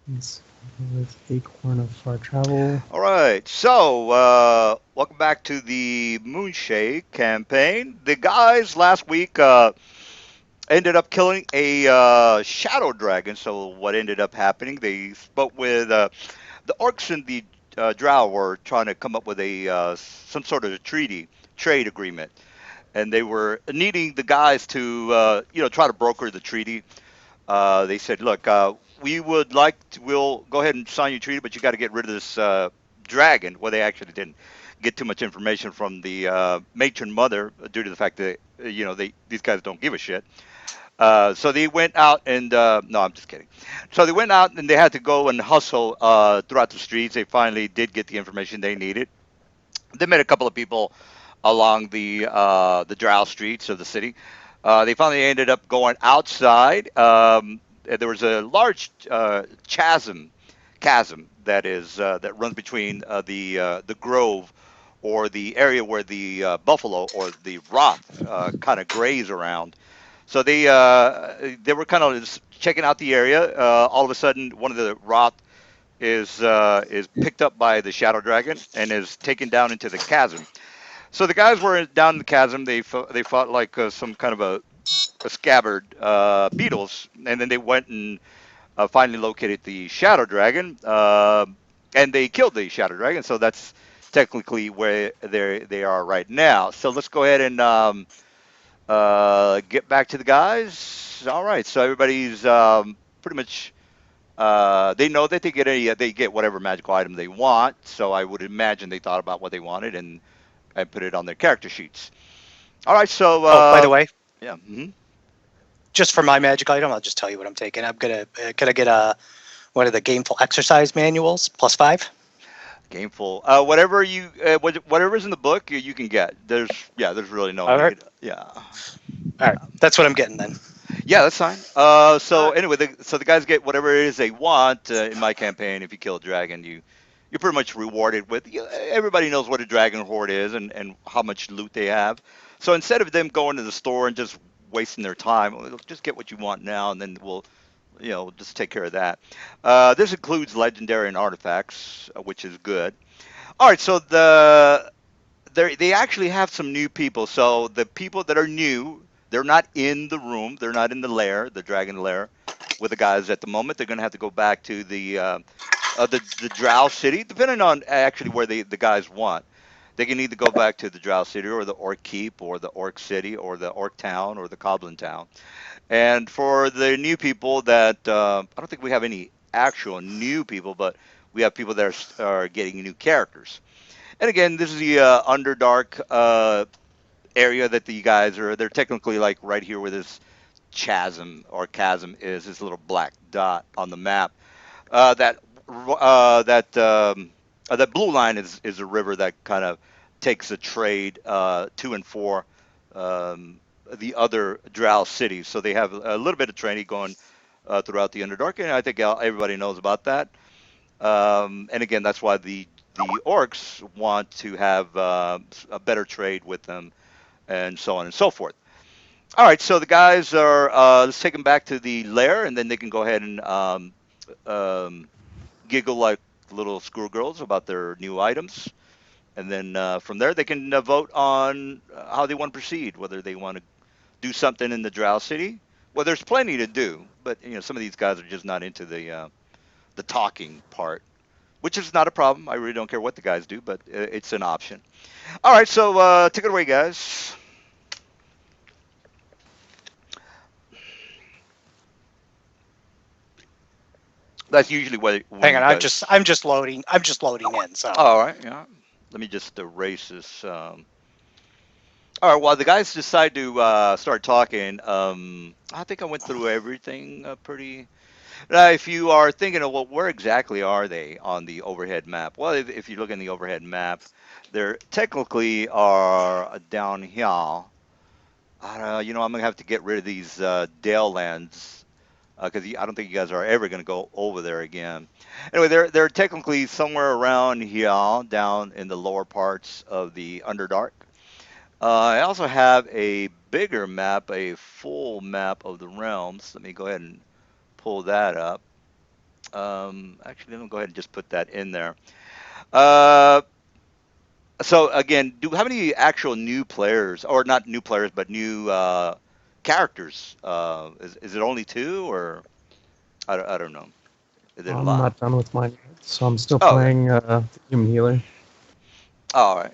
Let's go with Acorn of Far Travel. All right, so welcome back to the Moonshae campaign. The guys last week ended up killing a shadow dragon. So what ended up happening? They spoke with the orcs and the drow were trying to come up with a some sort of a trade agreement, and they were needing the guys to try to broker the treaty. They said, "Look, we would like to. We'll go ahead and sign your treaty, but you got to get rid of this dragon." Well, they actually didn't get too much information from the matron mother due to the fact that these guys don't give a shit. So they went out and no, I'm just kidding. So they went out and they had to go and hustle throughout the streets. They finally did get the information they needed. They met a couple of people along the drow streets of the city. They finally ended up going outside. There was a large chasm that runs between the grove or the area where the buffalo or the roth kind of graze around. So they were kind of just checking out the area. All of a sudden, one of the roth is picked up by the shadow dragon and is taken down into the chasm. So the guys were down in the chasm. They fought like some kind of a scabbard beetles, and then they went and finally located the shadow dragon, and they killed the shadow dragon. So that's technically where they are right now. So let's go ahead and get back to the guys. All right. So everybody's pretty much. They know that they get whatever magical item they want. So I would imagine they thought about what they wanted and put it on their character sheets. All right. So Oh, by the way, yeah. Mhm. just for my magic item, I'll just tell you what I'm taking. I'm gonna get a one of the gameful exercise manuals +5. Gameful. Whatever's in the book, you can get. There's really no All right, negative. Yeah. all right, that's what I'm getting then. Yeah, that's fine. All So right. anyway, so the guys get whatever it is they want. In my campaign, if you kill a dragon, you're pretty much rewarded with. Everybody knows what a dragon horde is and how much loot they have. So instead of them going to the store and just wasting their time, well, just get what you want now, and then we'll just take care of that. This includes legendary and artifacts, which is good. All right, so they actually have some new people. So the people that are new, they're not in the room. They're not in the lair, the dragon lair, with the guys at the moment. They're going to have to go back to the Drow City, depending on actually where the guys want. They can either go back to the Drow City or the Orc Keep or the Orc City or the Orc Town or the Goblin Town. And for the new people that I don't think we have any actual new people, but we have people that are getting new characters. And again, this is the Underdark area that the guys are. They're technically like right here where this chasm is. This little black dot on the map. That blue line is a river that kind of takes a trade to and for um, the other Drow cities. So they have a little bit of trading going throughout the Underdark, and I think everybody knows about that. And again, that's why the orcs want to have a better trade with them, and so on and so forth. All right, so the guys are let's take them back to the lair, and then they can go ahead and um, giggle like little schoolgirls about their new items, and then from there they can vote on how they want to proceed, whether they want to do something in the Drow City. Well, there's plenty to do, but some of these guys are just not into the talking part, which is not a problem. I really don't care what the guys do, but it's an option. All right, so take it away, guys. That's usually when Hang you on, guys. I'm just loading. I'm just loading in. So All right, yeah. Let me just erase this. All right, while the guys decide to start talking, I think I went through everything pretty. If you are thinking of, well, where exactly are they on the overhead map? Well, if you look in the overhead map, they're technically are down here. I'm gonna have to get rid of these Dale lands because I don't think you guys are ever gonna go over there again. Anyway, they're technically somewhere around here, down in the lower parts of the Underdark. I also have a bigger map, a full map of the realms. Let me go ahead and pull that up. Actually, let me go ahead and just put that in there. Uh, so again, do how many actual new players, or not new players, but new characters? Is it only two, or I don't know. Is it a I'm lot? not done with mine yet, so I'm still Oh, okay. playing the Human Healer. All right.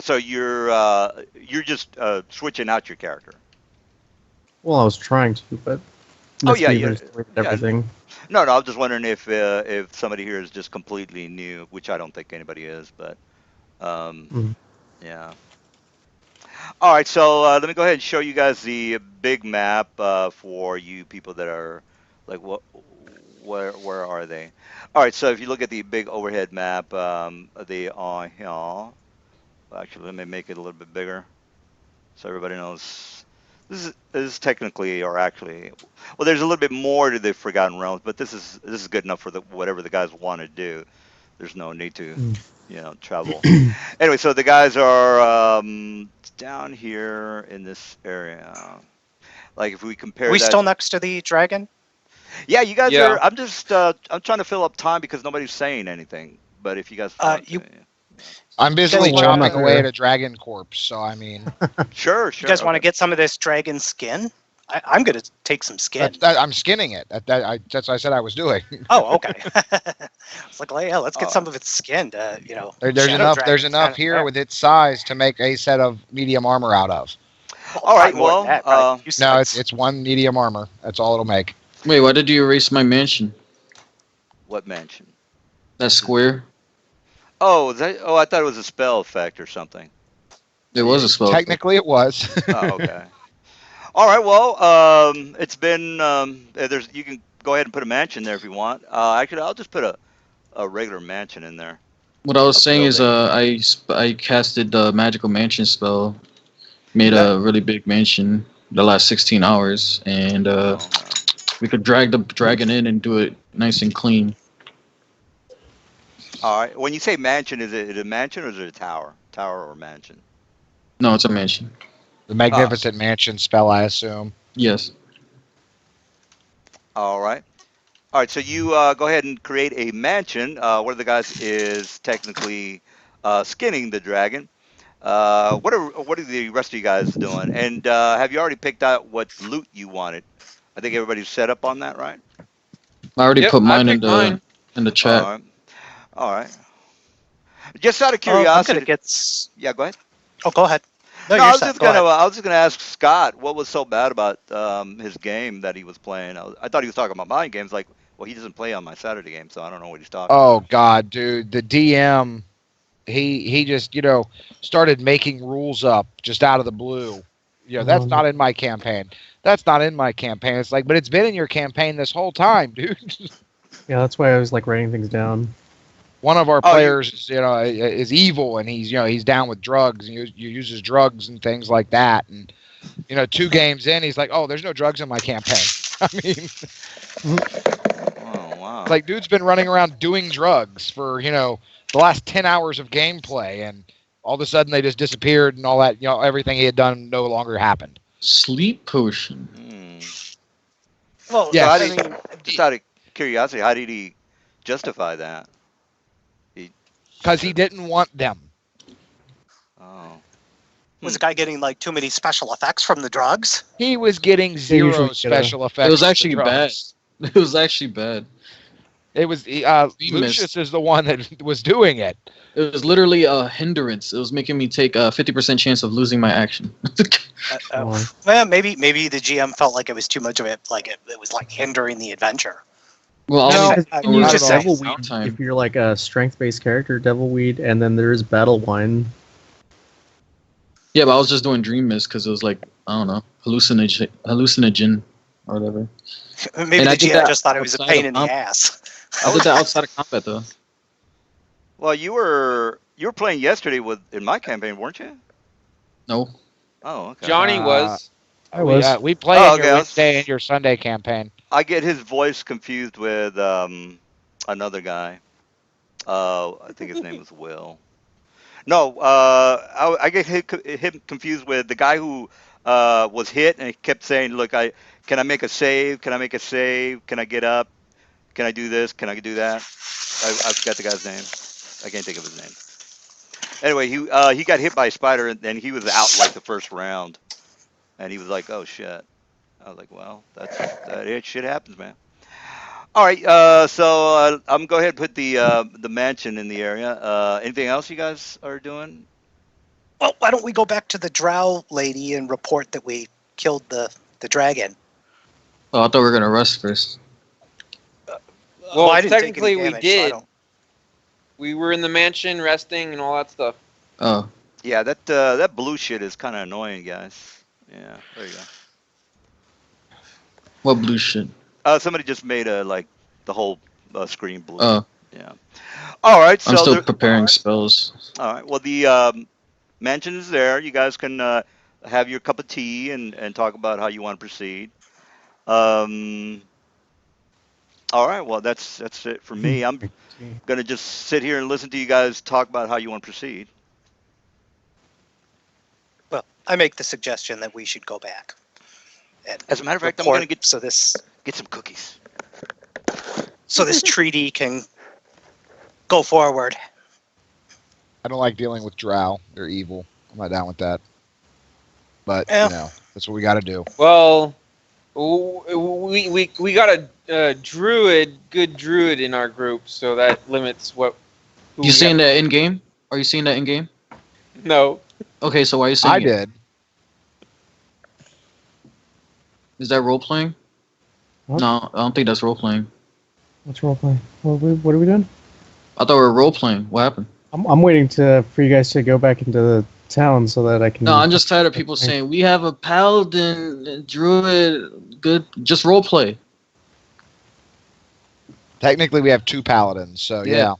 So you're just switching out your character. Well, I was trying to, but Oh yeah, yeah, Mistweaver's deleted yeah. everything. No, no. I was just wondering if somebody here is just completely new, which I don't think anybody is, but um, Mm. yeah. All right, so let me go ahead and show you guys the big map for you people that are like, where are they? All right, so if you look at the big overhead map, they are here. Well, actually, let me make it a little bit bigger so everybody knows. This is technically, or actually, well, there's a little bit more to the Forgotten Realms, but this is good enough for whatever the guys want to do. There's no need to, travel. Anyway, so the guys are down here in this area. Like if we Are compare we that, still next to the dragon? yeah, you guys Yeah. are. I'm trying to fill up time because nobody's saying anything. But if you guys want to, You yeah. I'm guys busily well, I'm wanna not chopping away there. at a dragon corpse, so I mean, Sure, you guys sure, want to okay. get some of this dragon skin? I'm gonna take some skin. I'm skinning it. That's what I said I was doing. Oh, okay. It's like, yeah, let's get Uh, some of its skin. There's Shadow enough. There's Dragon's kind enough of here rare. with its size to make a set of medium armor out of. Well, all right, probably more than well, that. Probably a few No, sets. it's one medium armor. That's all it'll make. Wait, why did you erase my mansion? what mansion? That square? Oh, I thought it was a spell effect or something. There was a spell effect. Technically, it was. Oh, okay. All right. Well, it's been there's you can go ahead and put a mansion there if you want. Actually, I'll just put a regular mansion in there, What I a was saying is, building. I casted the magical mansion spell, made That- a really big mansion the last 16 hours, and Oh, okay. we could drag the dragon in and do it nice and clean. All right. When you say mansion, is it a mansion or is it a tower? Tower or mansion? No, it's a mansion. The Ah, magnificent mansion spell, I assume. Yes. all right. All right. So you go ahead and create a mansion. One of the guys is technically skinning the dragon. What are the rest of you guys doing? And have you already picked out what loot you wanted? I think everybody's set up on that, right? I already Yep, put I mine in picked mine. the All chat. right. All right. Just out of I'm gonna curiosity. get. Yeah, go ahead. Oh, go ahead. No, No, you're set. Go ahead. I was just gonna ask Scott what was so bad about his game that he was playing. I thought he was talking about my games. Like, well, he doesn't play on my Saturday game, so I don't know what he's talking Oh about. God, dude, the DM, he just started making rules up just out of the blue. That's No. not in my campaign. That's not in my campaign. It's like, but it's been in your campaign this whole time, dude. Yeah, that's why I was like writing things down. One of our Oh, you. players, is evil, and he's down with drugs, and you uses drugs and things like that. And 2 games in, he's like, "Oh, there's no drugs in my campaign." I mean, Oh, wow. like, dude's been running around doing drugs for the last 10 hours of gameplay, and all of a sudden they just disappeared, and all that. Everything he had done no longer happened. Sleep potion. Hmm. Well, So Yeah, how I did mean, just out of curiosity, how did he justify that? He. because he didn't want them. Oh. was the guy getting like too many special effects from the drugs? He was getting usually zero get special effects. It was from the actually bad. drugs. It was actually bad. It was We Lucius missed. is the one that was doing it. It was literally a hindrance. It was making me take a 50% chance of losing my action. Oh. Well, maybe the GM felt like it was too much of it. Like it was like hindering the adventure. Well, No, I Because was you can not use at all. Devil sound Weed time. if you're like a strength-based character, Devil Weed, and then there's Battle Wine. Yeah, but I was just doing dream mist because it was like, I don't know, hallucinogen or whatever. Maybe And the I did GM that just thought it was a outside pain of in the combat. ass. I did that outside of combat though. Well, you were playing yesterday in my campaign, weren't you? No. Oh, okay. Johnny I we was. we play Oh, in okay. your Wednesday and your Sunday campaign. I get his voice confused with another guy. I think his name was Will. No, I get him confused with the guy who was hit and he kept saying, "Look, can I make a save? Can I make a save? Can I get up?" Can I do this? Can I do that? I forgot the guy's name. I can't think of his name. Anyway, he got hit by a spider, and then he was out like the first round, and he was like, "Oh shit." I was like, "Well, shit happens, man." All right, so I'm gonna go ahead and put the mansion in the area. Anything else you guys are doing? Well, why don't we go back to the drow lady and report that we killed the dragon? Oh, I thought we were gonna rest first. Well, I didn't take any technically we damage, so I did. don't- We were in the mansion resting and all that stuff. Oh, Yeah, that blue shit is kind of annoying, guys. Yeah, there you go. what blue shit? Somebody just made the whole screen blue. Oh, Yeah. All right, I'm so still preparing spells. all right. Well, the mansion is there. You guys can have your cup of tea and talk about how you want to proceed. Um, all right. Well, that's it for me. I'm gonna just sit here and listen to you guys talk about how you want to proceed. Well, I make the suggestion that we should go back. And As a matter of fact, I'm report gonna get some cookies. so this treaty can go forward. I don't like dealing with drow. They're evil. I'm not down with that. But Yeah. you know, that's what we got to do. Well, we got a druid, good druid in our group, so that limits what. who You we saying have. that in game? Are you saying that in game? No. Okay, so why are you saying I it? did. Is that role playing? What? No, I don't think that's role playing. What's role playing? What are we doing? I thought we were role playing. What happened? I'm waiting for you guys to go back into the town so that I can. No, I'm just tired of people saying we have a paladin, a druid. Good, just role play. Technically, we have 2 paladins, so Yeah. yeah.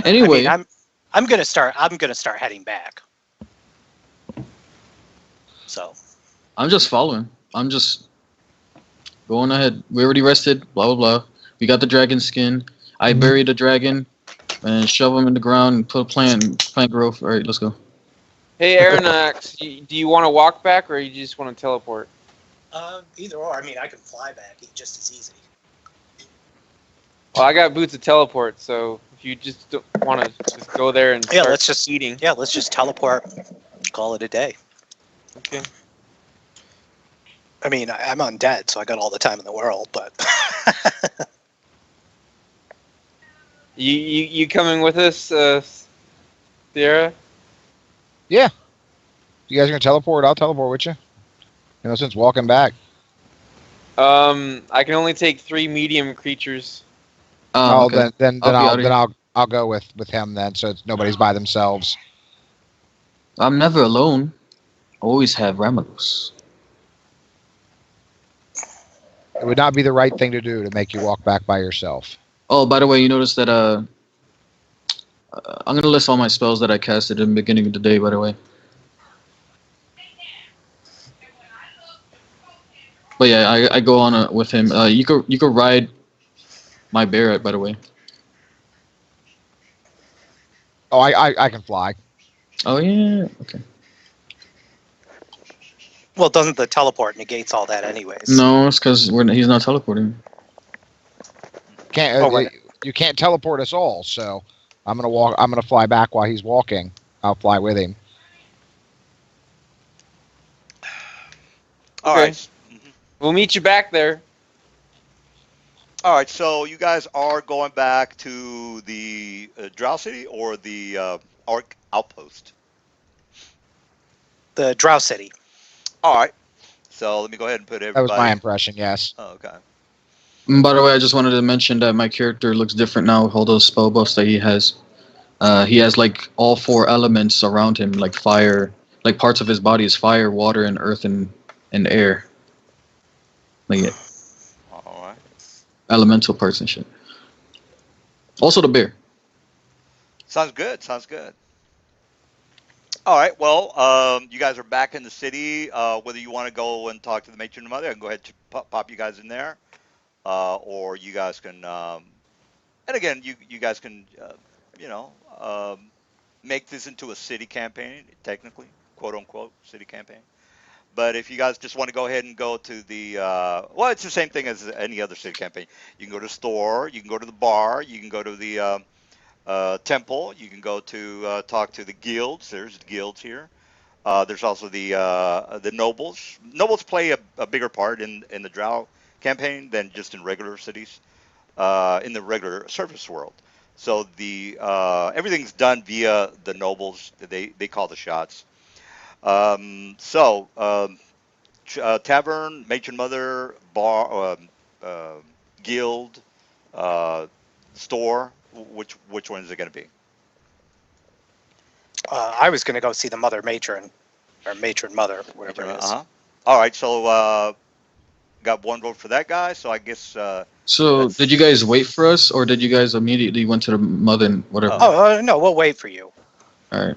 Anyway, I mean, I'm gonna start heading back. So I'm just following. I'm just going ahead. We already rested. Blah blah blah. We got the dragon skin. I buried the dragon and shove him in the ground and put a plant growth. All right, let's go. Hey, Aronax, do you want to walk back or you just want to teleport? either or. I mean, I can fly back just as easy. Well, I got boots of teleport, so if you just want to just go there and Yeah, start let's just eating. Yeah, let's just teleport. Call it a day. Okay. I mean, I'm undead, so I got all the time in the world. But You coming with us, Sierra? Yeah. You guys are gonna teleport? I'll teleport with you. You know, since walking back. I can only take 3 medium creatures. Oh, Okay. then I'll be out of here. I'll go with him then, so it's nobody's by themselves. I'm never alone. I always have Ramalos. It would not be the right thing to do to make you walk back by yourself. Oh, by the way, you notice that I'm gonna list all my spells that I casted in the beginning of the day. By the way. But yeah, I go on with him. You could ride my bear, by the way. Oh, I can fly. Oh yeah, okay. well, doesn't the teleport negates all that anyways? No, it's because he's not teleporting. Can't Oh, right. you can't teleport us all, so I'm gonna fly back while he's walking. I'll fly with him. All Okay. right. We'll meet you back there. All right. So you guys are going back to the Drow City or the Ark Outpost? The Drow City. All right. So let me go ahead and put everybody. That was my impression. Yes. Oh, okay. By the way, I just wanted to mention that my character looks different now with all those spell buffs that he has. He has like all 4 elements around him, like fire. Like parts of his body is fire, water, and earth and air. Like All right. elemental parts and shit. Also the bear. Sounds good. Sounds good. All right. Well, you guys are back in the city. Whether you want to go and talk to the matron and mother, I can go ahead and pop you guys in there, or you guys can. And again, you guys can, you know, make this into a city campaign, technically, quote unquote, city campaign. But if you guys just want to go ahead and go to the, well, it's the same thing as any other city campaign. You can go to the store, you can go to the bar, you can go to the temple, you can go to talk to the guilds. There's guilds here. There's also the nobles. Nobles play a bigger part in the Drow campaign than just in regular cities, in the regular service world. So the everything's done via the nobles. They call the shots. Tavern, matron mother, bar, uh, guild, uh, store. Which one is it going to be? I was going to go see the mother matron, or matron mother, whatever it is. Uh-huh. All right, so got one vote for that guy. So I guess So that's. did you guys wait for us, or did you guys immediately went to the mother and whatever? Oh, no, we'll wait for you. All right.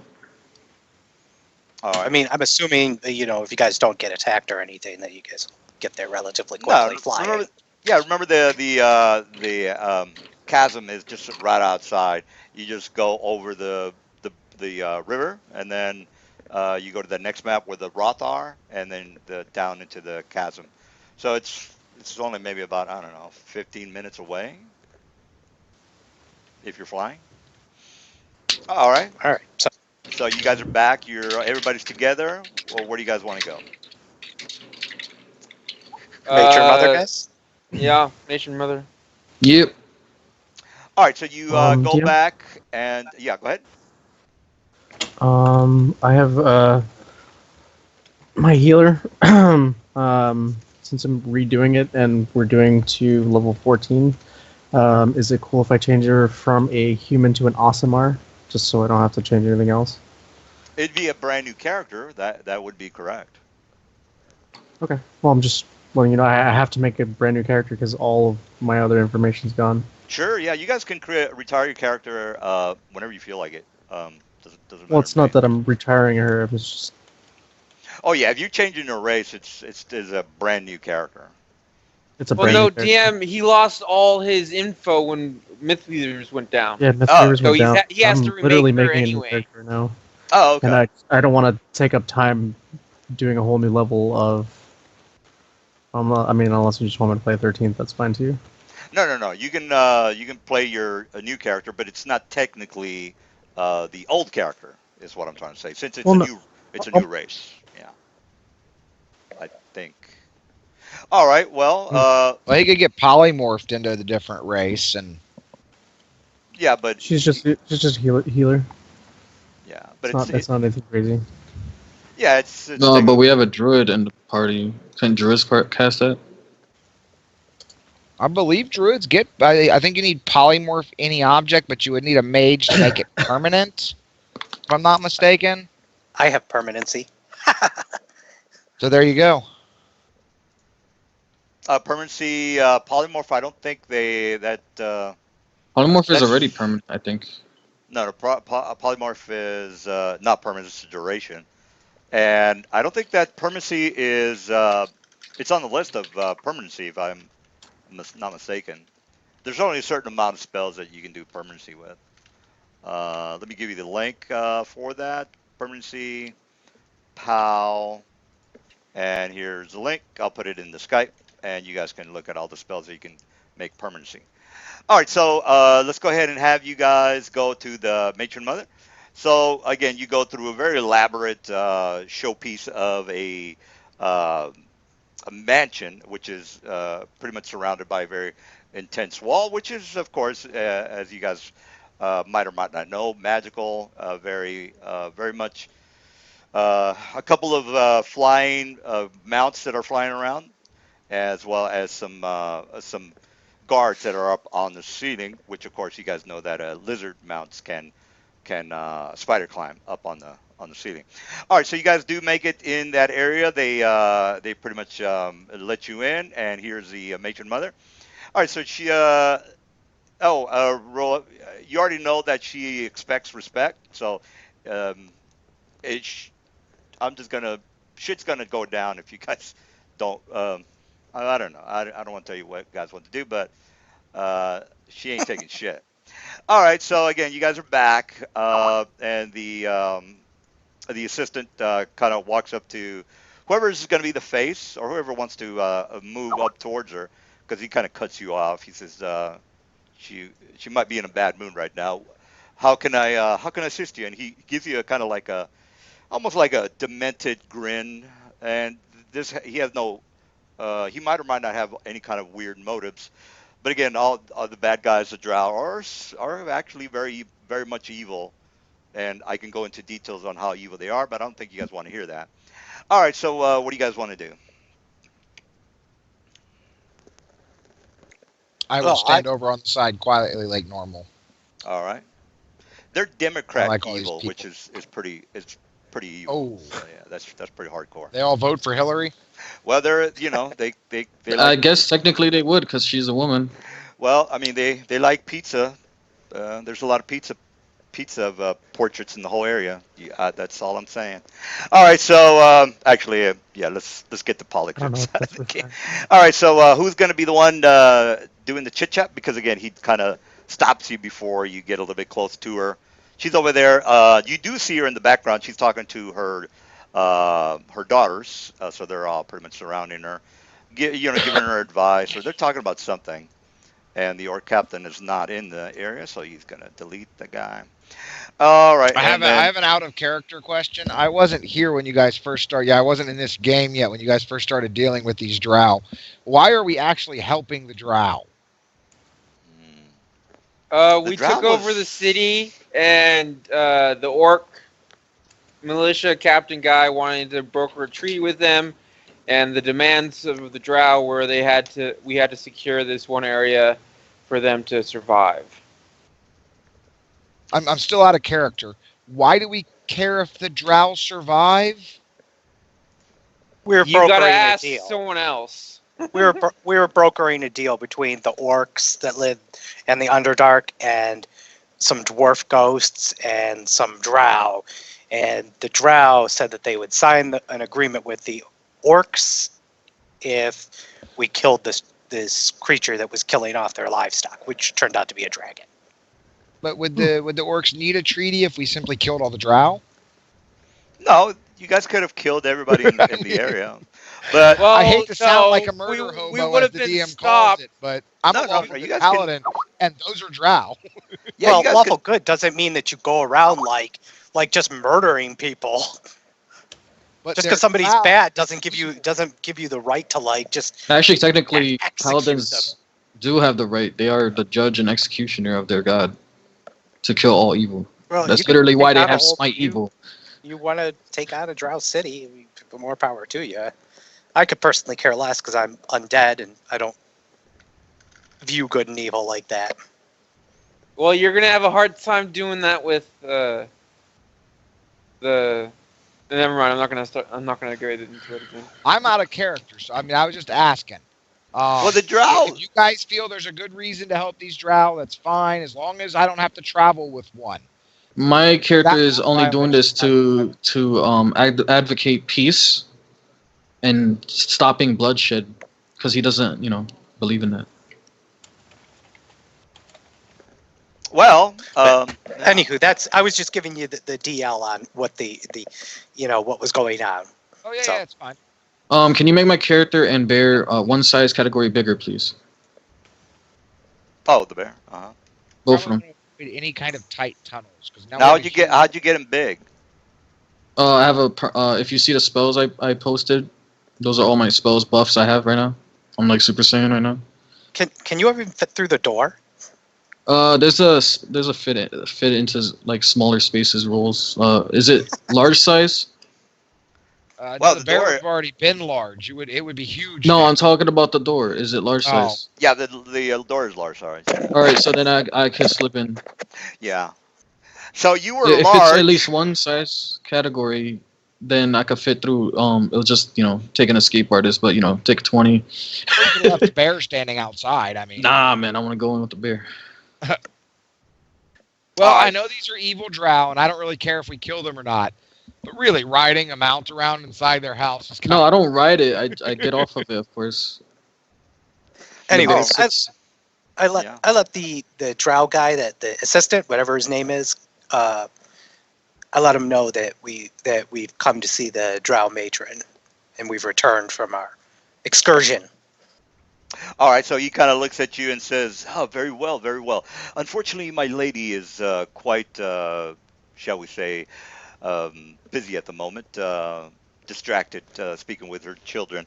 All right. I mean, I'm assuming, if you guys don't get attacked or anything, that you guys get there relatively No, quickly flying. remember the chasm is just right outside. You just go over the river, and then you go to the next map where the Roth are, and then down into the chasm. So it's only maybe about, I don't know, 15 minutes away if you're flying. All right. All right. So, So you guys are back. Everybody's together. Or where do you guys want to go? matron mother, guys? Yeah, matron mother. Yep. All right. So you go DM? back and yeah, go ahead. I have my healer. Since I'm redoing it and we're doing to level 14, is it cool if I change her from a human to an Aasimar, just so I don't have to change anything else? It'd be a brand new character. That would be correct. Okay. Well, I'm just letting you know I have to make a brand new character because all of my other information's gone. Sure. Yeah, you guys can retire your character whenever you feel like it. Doesn't matter. Well, it's not that I'm retiring her. It was just Oh yeah, if you're changing your race, it's a brand new character. it's a Well, brand no, new character. DM, he lost all his info when Myth Leaders went down. Yeah, Myth Oh, Reavers so went down. he has I'm to remake literally her making a anyway. new character now, Oh, okay. and I don't want to take up time doing a whole new level of. I mean, unless you just want me to play 13th, that's fine too. No. You can play a new character, but it's not technically the old character. Is what I'm trying to say. Since it's Well, it's a new race. Yeah, I think. All right. Well, Well, he could get polymorphed into the different race, and yeah, but She's just a healer. yeah, but It's not anything crazy. yeah, it's No, but we have a druid in the party. Can druids cast that? I believe druids get. I think you need polymorph any object, but you would need a mage to make it permanent. If I'm not mistaken. I have permanency. So there you go. permanency polymorph. I don't think that. Polymorph is That's- already permanent, I think. No, polymorph is not permanent. It's a duration, and I don't think that permanency is. It's on the list of permanency, if I'm not mistaken. There's only a certain amount of spells that you can do permanency with. Let me give you the link for that permanency. POW, and here's the link. I'll put it in the Skype, and you guys can look at all the spells that you can make permanency. All right, so let's go ahead and have you guys go to the matron mother. So again, you go through a very elaborate showpiece of a mansion, which is pretty much surrounded by a very intense wall, which is, of course, as you guys might or might not know, magical, very much. A couple of flying mounts that are flying around, as well as some guards that are up on the ceiling, which of course you guys know that lizard mounts can spider climb up on the ceiling. All right, so you guys do make it in that area. They pretty much let you in, and here's the matron mother. All right, so she you already know that she expects respect, so um, it. I'm just gonna shit's gonna go down if you guys don't. I don't know. I don't want to tell you what you guys want to do, but she ain't taking shit. All right. So again, you guys are back, and the assistant kind of walks up to whoever's going to be the face or whoever wants to move up towards her, because he kind of cuts you off. He says, she might be in a bad mood right now. How can I assist you? And he gives you a kind of like a almost like a demented grin. And this he has no he might or might not have any kind of weird motives. But again, all the bad guys, the Drow, are actually very much evil. And I can go into details on how evil they are, but I don't think you guys want to hear that. All right, so what do you guys want to do? I will Well, stand over on the side quietly like normal. All right. They're Democrat like all these evil, which people. is pretty evil. Oh. So yeah, that's pretty hardcore. They all vote for Hillary? Well, they're they I like guess technically they would, because she's a woman. well, I mean they like pizza. There's a lot of pizza portraits in the whole area. Yeah, that's all I'm saying. All right, so actually, yeah, let's get the I don't know politics if out of that's the for game. sure. All right, so who's going to be the one doing the chit chat? Because again, he kind of stops you before you get a little bit close to her. She's over there. You do see her in the background. She's talking to her daughters, so they're all pretty much surrounding her, giving her advice, or they're talking about something. And the orc captain is not in the area, so he's gonna delete the guy. All right, I have, and I then have an out of character question. I wasn't here when you guys first started. Yeah, I wasn't in this game yet when you guys first started dealing with these drow. Why are we actually helping the drow? The We drought took over was- the city, and the orc militia captain guy wanted to broker a treaty with them, and the demands of the drow were we had to secure this one area for them to survive. I'm still out of character. Why do we care if the drow survive? We're You gotta brokering a ask deal. someone else. We were brokering a deal between the orcs that live in the Underdark and some dwarf ghosts and some drow. And the drow said that they would sign an agreement with the orcs if we killed this creature that was killing off their livestock, which turned out to be a dragon. But would the orcs need a treaty if we simply killed all the drow? no, you guys could have killed everybody in the area, but Well, I hate to sound like a no, murder we hobo would as have the been DM calls stopped. it, but I'm No, a no, lawful no, you good guys can- paladin, and those are drow. yeah, well, you guys lawful could, good doesn't mean that you go around like just murdering people. But Just they're because somebody's drow. bad doesn't give you the right to like just Actually, technically, execute paladins do have the right. They are the judge and executioner of their god to kill all evil. well, you That's can literally why take they on a have whole- smite evil. You want to take on a drow city, more power to you. I could personally care less because I'm undead and I don't view good and evil like that. Well, you're gonna have a hard time doing that with the. Never mind. I'm not gonna go into it again. I'm out of character, so I mean, I was just asking. well, the drow. If you guys feel there's a good reason to help these drow, that's fine, as long as I don't have to travel with one. My character That's is only why I doing was- this to advocate peace and stopping bloodshed, because he doesn't, believe in that. Well, Anywho, I was just giving you the DL on what the what was going on. Oh yeah, So- yeah, it's fine. Can you make my character and bear one size category bigger, please? oh, the bear. Uh-huh. Both of them. Probably avoid any kind of tight tunnels, because now. Now how'd you get him big? I have if you see the spells I posted, those are all my spells buffs I have right now. I'm like Super Saiyan right now. Can you even fit through the door? There's a fit into like smaller spaces rules. Is it large size? Well, No, the the bear door- would have already been large. It would be huge. No, now. I'm talking about the door. Is it large Oh. size? Yeah, the door is large. Sorry. All right, so then I can slip in. Yeah. So you were If large. it's at least one size category, then I could fit through. It'll just take an escape artist, but take 20. You could have left the bear standing outside. I mean, Nah, man, I want to go in with the bear. well, Alright. I know these are evil drow, and I don't really care if we kill them or not. But really, riding a mount around inside their house is kind No, I don't ride it. I get off of it, of course. Anyways, It's- I let Yeah. I let the drow guy, the assistant, whatever his name is, I let him know that we've come to see the drow matron, and we've returned from our excursion. All right, so he kind of looks at you and says, "Oh, very well, very well. Unfortunately, my lady is quite, shall we say, busy at the moment, distracted, speaking with her children.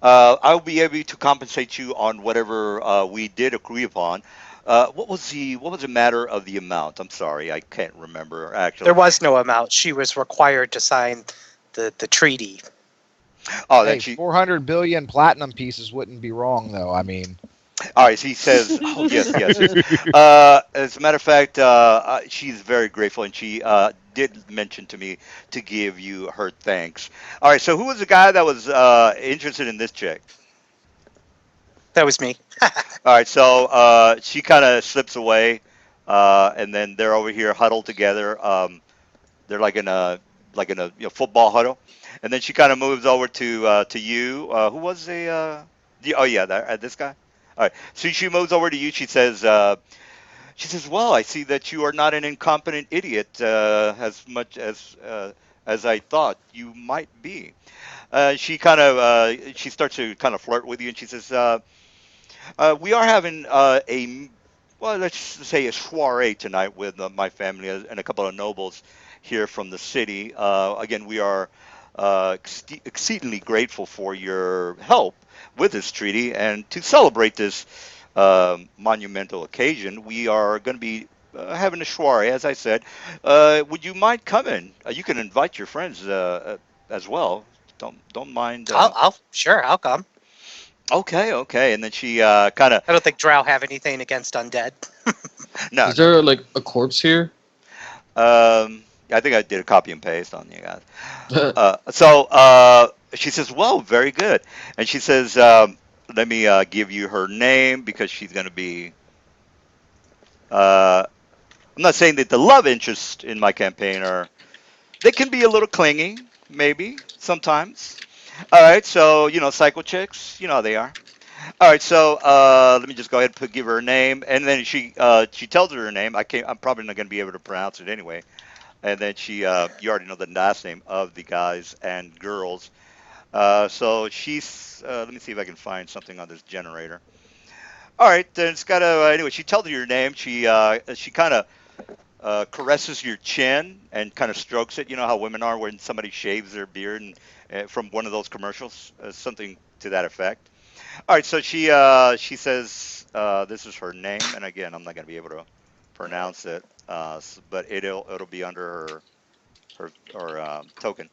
I'll be able to compensate you on whatever we did agree upon. What was the matter of the amount? I'm sorry, I can't remember There actually. was no amount. She was required to sign the treaty. Oh, then Hey, she. 400 billion platinum pieces wouldn't be wrong, though. I mean, All right, so he says, "Oh yes, yes, yes." As a matter of fact, she's very grateful, and she did mention to me to give you her thanks. All right, so who was the guy that was interested in this chick? That was me. All right, so she kind of slips away, and then they're over here huddled together. They're like in a football huddle, and then she kind of moves over to you. Who was oh yeah, this guy. All right, so she moves over to you. She says, "Well, I see that you are not an incompetent idiot as much as I thought you might be." She starts to kind of flirt with you, and she says, "We are having well, let's say a soiree tonight with my family and a couple of nobles here from the city. Again, we are exceedingly grateful for your help with this treaty, and to celebrate this monumental occasion, we are going to be having a soiree, as I said. Would you mind coming? You can invite your friends as well. Don't mind." I'll come. Okay, okay, and then she kind of I don't think Drow have anything against undead. no, Is no, there no. like a corpse here? I think I did a copy and paste on you guys. So she says, "Well, very good," and she says, "Let me give you her name because she's going to be." Uh, I'm not saying that the love interest in my campaign are they can be a little clingy, maybe sometimes. All right, so psycho chicks, you know how they are. All right, so let me just go ahead and give her a name, and then she tells her name. I'm probably not going to be able to pronounce it anyway. And then you already know the last name of the guys and girls. So she's let me see if I can find something on this generator. All right, then it's got a anyway. She tells you your name. She kind of caresses your chin and kind of strokes it. You know how women are when somebody shaves their beard and from one of those commercials, something to that effect. All right, so she says this is her name, and again, I'm not going to be able to pronounce it, but it'll be under her token.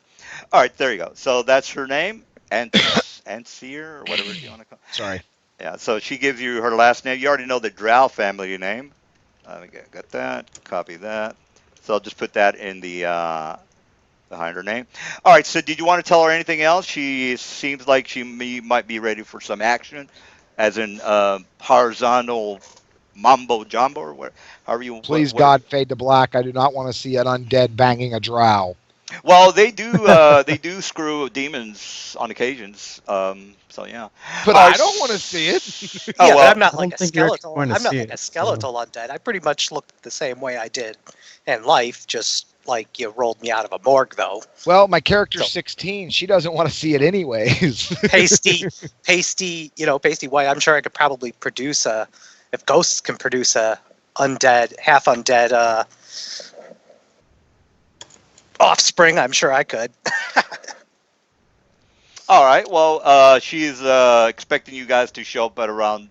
All right, there you go. So that's her name, Anseer or whatever you want to call. sorry. Yeah. So she gives you her last name. You already know the Drow family name. Got that. Copy that. So I'll just put that in the behind her name. All right. So did you want to tell her anything else? She seems like might be ready for some action, as in horizontal mambo jumbo or what, however you Please, whatever. God, fade to black. I do not want to see an undead banging a drow. Well, they do screw demons on occasions. So yeah. But All right. I don't want to see it. Oh Yeah, but well. I'm not I like don't a think you're actually skeletal. going to I'm not see like a it. So. skeletal undead. I pretty much look the same way I did in life, just like you rolled me out of a morgue, though. Well, my character's So 16. She doesn't want to see it anyways. pasty white. I'm sure I could probably produce if ghosts can produce a undead, half undead offspring. I'm sure I could. All right. Well, she's expecting you guys to show up at around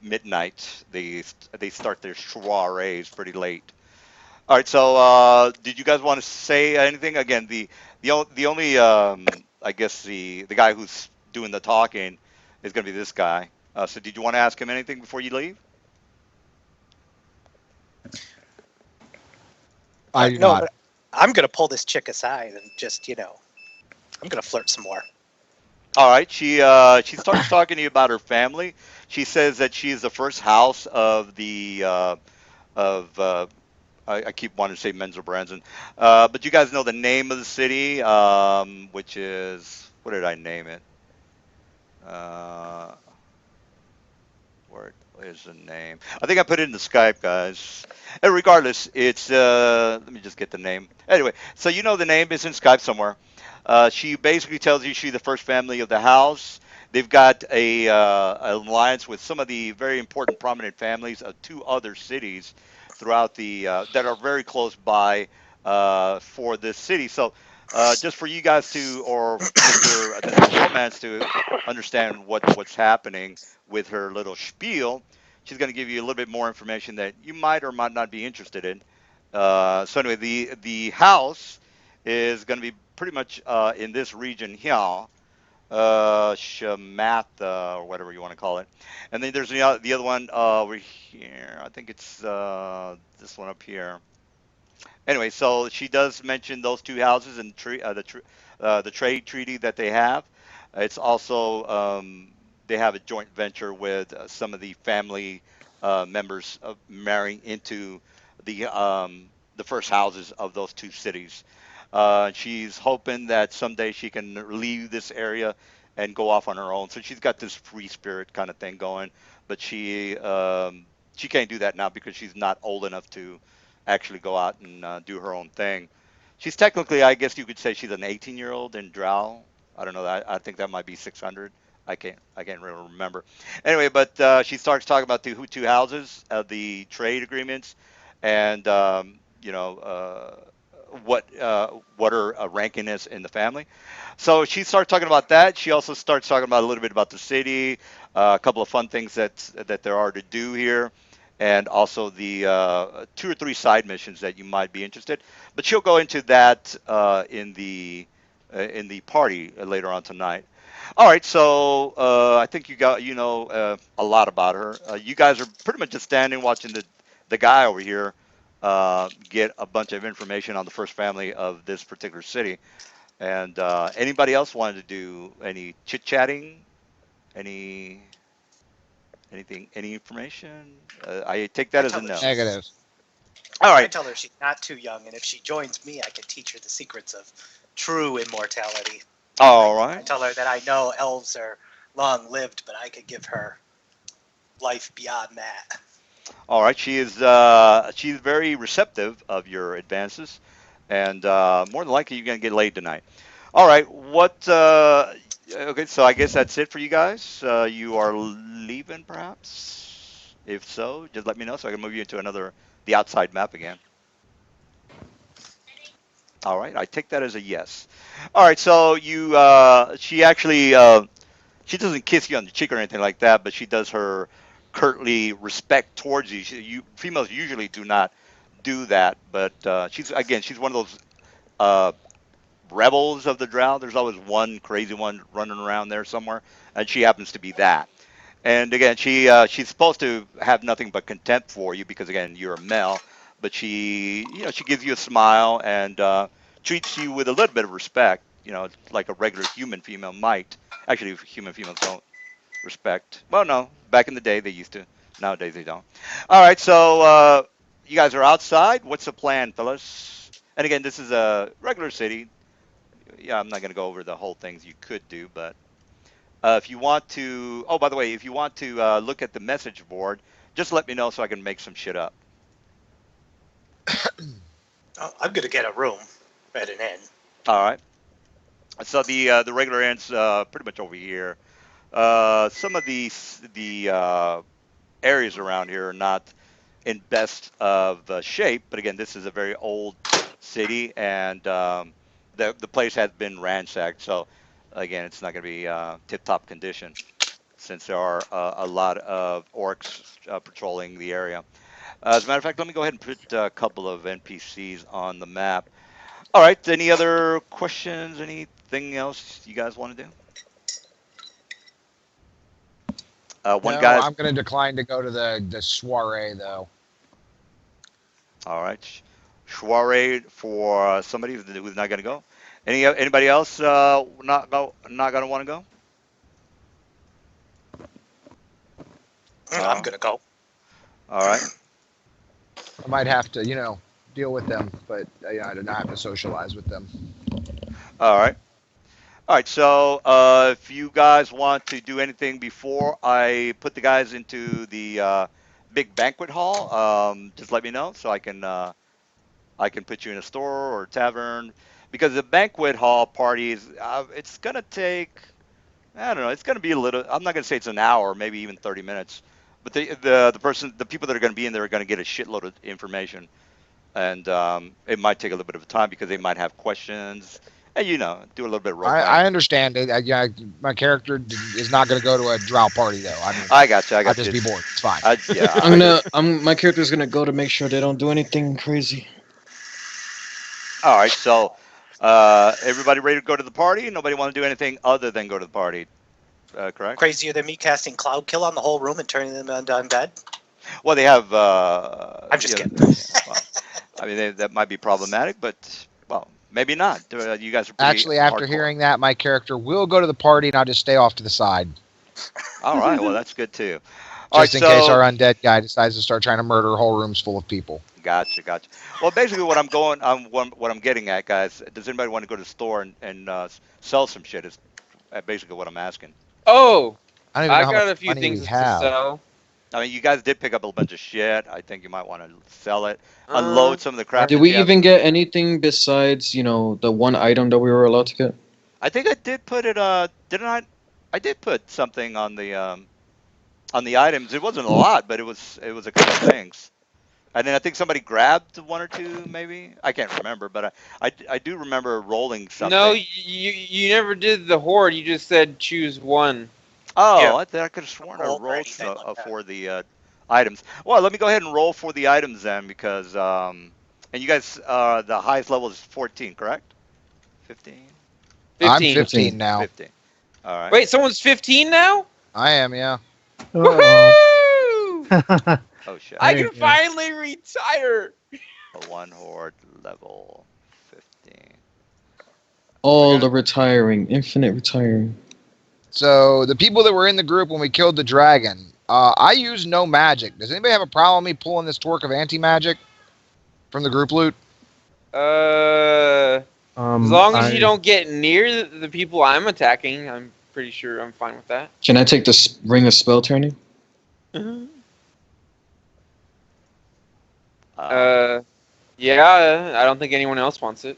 midnight. They start their soirees pretty late. All right. So, did you guys want to say anything? Again, the only I guess the guy who's doing the talking is going to be this guy. So, did you want to ask him anything before you leave? I do No, not. but I'm gonna pull this chick aside and just I'm gonna flirt some more. All right. She starts talking to you about her family. She says that she is the first house of the of I keep wanting to say Menzel Branson, but you guys know the name of the city, which is what did I name it? Uh, where is the name? I think I put it in the Skype, guys. And regardless, it's let me just get the name. Anyway, so you know the name is in Skype somewhere. She basically tells you she's the first family of the house. They've got a alliance with some of the very important, prominent families of two other cities throughout the that are very close by for this city. So, just for you guys to, or Mr. The romance to understand what's happening with her little spiel, she's going to give you a little bit more information that you might or might not be interested in. So anyway, the house is going to be pretty much in this region here, Shamatha or whatever you want to call it, and then there's the other one over here. I think it's this one up here. Anyway, so she does mention those two houses and the trade treaty that they have. It's also they have a joint venture with some of the family members of marrying into the first houses of those two cities. She's hoping that someday she can leave this area and go off on her own. So she's got this free spirit kind of thing going, but she can't do that now because she's not old enough to actually go out and do her own thing. She's technically, I guess you could say she's an 18-year-old in Drow. I don't know. I think that might be 600. I can't really remember. Anyway, but she starts talking about the two houses, the trade agreements, and what her ranking is in the family. So she starts talking about that. She also starts talking about a little bit about the city, a couple of fun things that there are to do here, and also the two or three side missions that you might be interested. But she'll go into that in the party later on tonight. All right, so I think a lot about her. You guys are pretty much just standing watching the guy over here get a bunch of information on the first family of this particular city. And anybody else wanted to do any chit chatting? Any any information? I take I that as a tell her no. she's Negative. All I right. tell her she's not too young, and if she joins me, I can teach her the secrets of true immortality. All right. I tell her that I know elves are long lived, but I could give her life beyond that. All right. She's very receptive of your advances, and more than likely you're gonna get laid tonight. All right. What? Okay. So I guess that's it for you guys. You are leaving, perhaps. If so, just let me know so I can move you into the outside map again. All right. I take that as a yes. All right. So she actually, she doesn't kiss you on the cheek or anything like that, but she does her curtly respect towards you. Females usually do not do that, but she's one of those uh, rebels of the drought. There's always one crazy one running around there somewhere, and she happens to be that. And again, she's supposed to have nothing but contempt for you because again, you're a male. But she gives you a smile and treats you with a little bit of respect. Like a regular human female might. Actually, human females don't respect. Well, no, back in the day they used to. Nowadays they don't. All right, so you guys are outside. What's the plan, fellas? And again, this is a regular city. Yeah, I'm not going to go over the whole things you could do, but if you want to, oh, by the way, if you want to look at the message board, just let me know so I can make some shit up. Oh, I'm gonna get a room at an inn. All right. So the regular end's pretty much over here. Some of the areas around here are not in best of shape, but again, this is a very old city, and the place has been ransacked. So again, it's not going to be tip top condition since there are a lot of orcs patrolling the area. As a matter of fact, let me go ahead and put a couple of NPCs on the map. All right. Any other questions? Anything else you guys want to do? One No, guy. I'm going to decline to go to the soiree though. All right. Soiree for somebody who's not going to go. Anybody else not going to want to go? I'm gonna go. All right. I might have to, deal with them, but I do not have to socialize with them. All right. All right, so if you guys want to do anything before I put the guys into the big banquet hall, just let me know so I can put you in a store or tavern because the banquet hall party is it's gonna take I don't know it's gonna be a little I'm not gonna say it's an hour maybe even 30 minutes, but the people that are gonna be in there are gonna get a shitload of information and it might take a little bit of time because they might have questions and do a little bit of role playing. I understand it. Yeah, my character is not going to go to a drow party though. I mean, I got you. I I'll got you. just be bored. It's fine. Yeah. My character's gonna go to make sure they don't do anything crazy. All right. So, everybody ready to go to the party? Nobody want to do anything other than go to the party, correct? Crazier than me casting Cloud Kill on the whole room and turning them into undead? Well, they have. I'm just kidding. Well, I mean, that might be problematic, but well, maybe not. You guys are pretty Actually, after hardcore. hearing that, my character will go to the party and I'll just stay off to the side. All right. Well, that's good too. Just in case our undead guy decides to start trying to murder whole rooms full of people. Gotcha. Well, basically, what I'm getting at, guys. Does anybody want to go to the store and sell some shit? Is basically what I'm asking. Oh, I don't even know I how got much a few money things we to have. sell. I mean, you guys did pick up a bunch of shit. I think you might want to sell it, unload some of the crap. Did that we you have. even get anything besides the one item that we were allowed to get? I think I did put it. Didn't I? I did put something on the items. It wasn't a lot, but it was a couple of things. And then I think somebody grabbed one or two, maybe. I can't remember, but I do remember rolling something. No, you never did the horde. You just said choose one. Oh, Yeah. I could have sworn I Roll or rolled anything like that. for the items. Well, let me go ahead and roll for the items then, because and you guys, the highest level is 14, correct? 15. 15. I'm 15 now. 15. All right. Wait, someone's 15 now? I am, yeah. Uh-oh. Woohoo! Oh shit. I There can you go. finally retire. A one horde level 15. All the retiring, infinite retiring. So the people that were in the group when we killed the dragon, I use no magic. Does anybody have a problem with me pulling this torque of anti-magic from the group loot? As Um, long as you I- don't get near the people I'm attacking, I'm pretty sure I'm fine with that. Can I take this ring of spell turning? Yeah, I don't think anyone else wants it.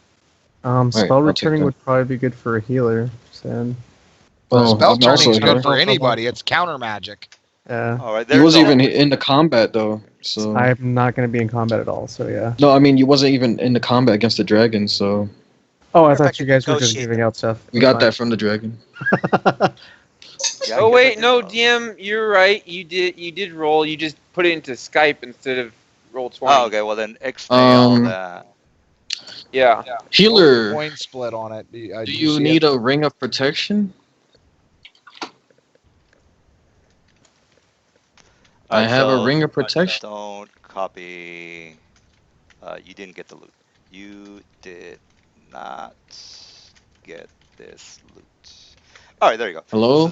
Spell I'll take returning that. would probably be good for a healer. Sam. Oh, Spell I'm turning also is a good healer. for anybody. It's counter magic. Yeah. All right. He wasn't no- even in the combat though, so. I'm not going to be in combat at all, so yeah. No, I mean you wasn't even in the combat against the dragon, so Oh, I If I thought could you guys were just negotiate giving out stuff. we got that from the dragon. Yeah, I Oh guess I wait, did no, know. DM, you're right. You did roll. You just put it into Skype instead of roll 20. Oh, okay. Well then, explain all Um, that. Yeah. Healer, Coin split on it. do you need a ring of protection? I Alright, have a so ring of protection. don't copy. You didn't get the loot. You did not get this loot. All right, there you go. Hello?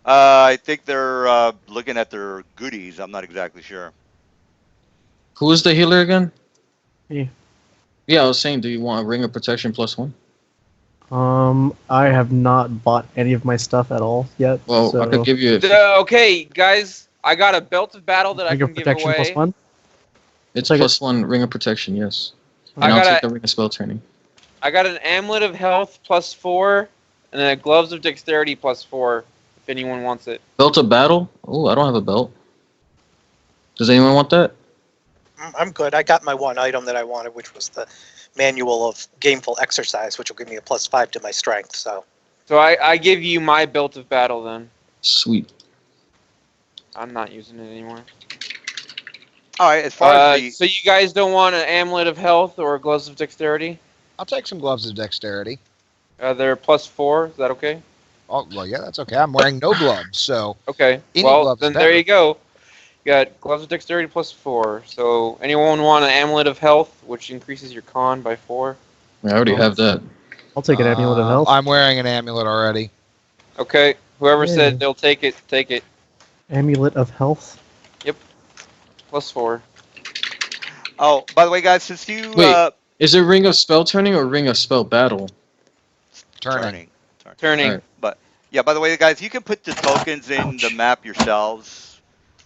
I think they're looking at their goodies. I'm not exactly sure. Who is the healer again? Me. Yeah, I was saying, do you want a ring of protection +1? I have not bought any of my stuff at all yet. Well, so I could give you. Okay, guys, I got a belt of battle that I ring of can give protection away. +1. It's like a- +1 ring of protection, yes. I And I'll got take a- the ring of spell turning. I got an amulet of health +4, and then a gloves of dexterity +4. If anyone wants it. Belt of battle? Oh, I don't have a belt. Does anyone want that? I'm good. I got my one item that I wanted, which was the manual of gameful exercise, which will give me a +5 to my strength. So So I give you my belt of battle then. Sweet. I'm not using it anymore. All right, as far as the So you guys don't want an amulet of health or gloves of dexterity? I'll take some gloves of dexterity. They're +4. Is that okay? Oh, well, yeah, that's okay. I'm wearing no gloves, so Okay. Any well, gloves then better. there you go. You got gloves of dexterity +4. So anyone want an amulet of health, which increases your con by 4? I already have that. I'll take an amulet of health. I'm wearing an amulet already. Okay. Whoever Yeah. said they'll take it, take it. Amulet of health. +4. oh, by the way, guys, since you Wait. Is it ring of spell turning or ring of spell battle? Turning. turn. Turning. Alright. But yeah, by the way, guys, you can put the tokens in the Ouch. map yourselves.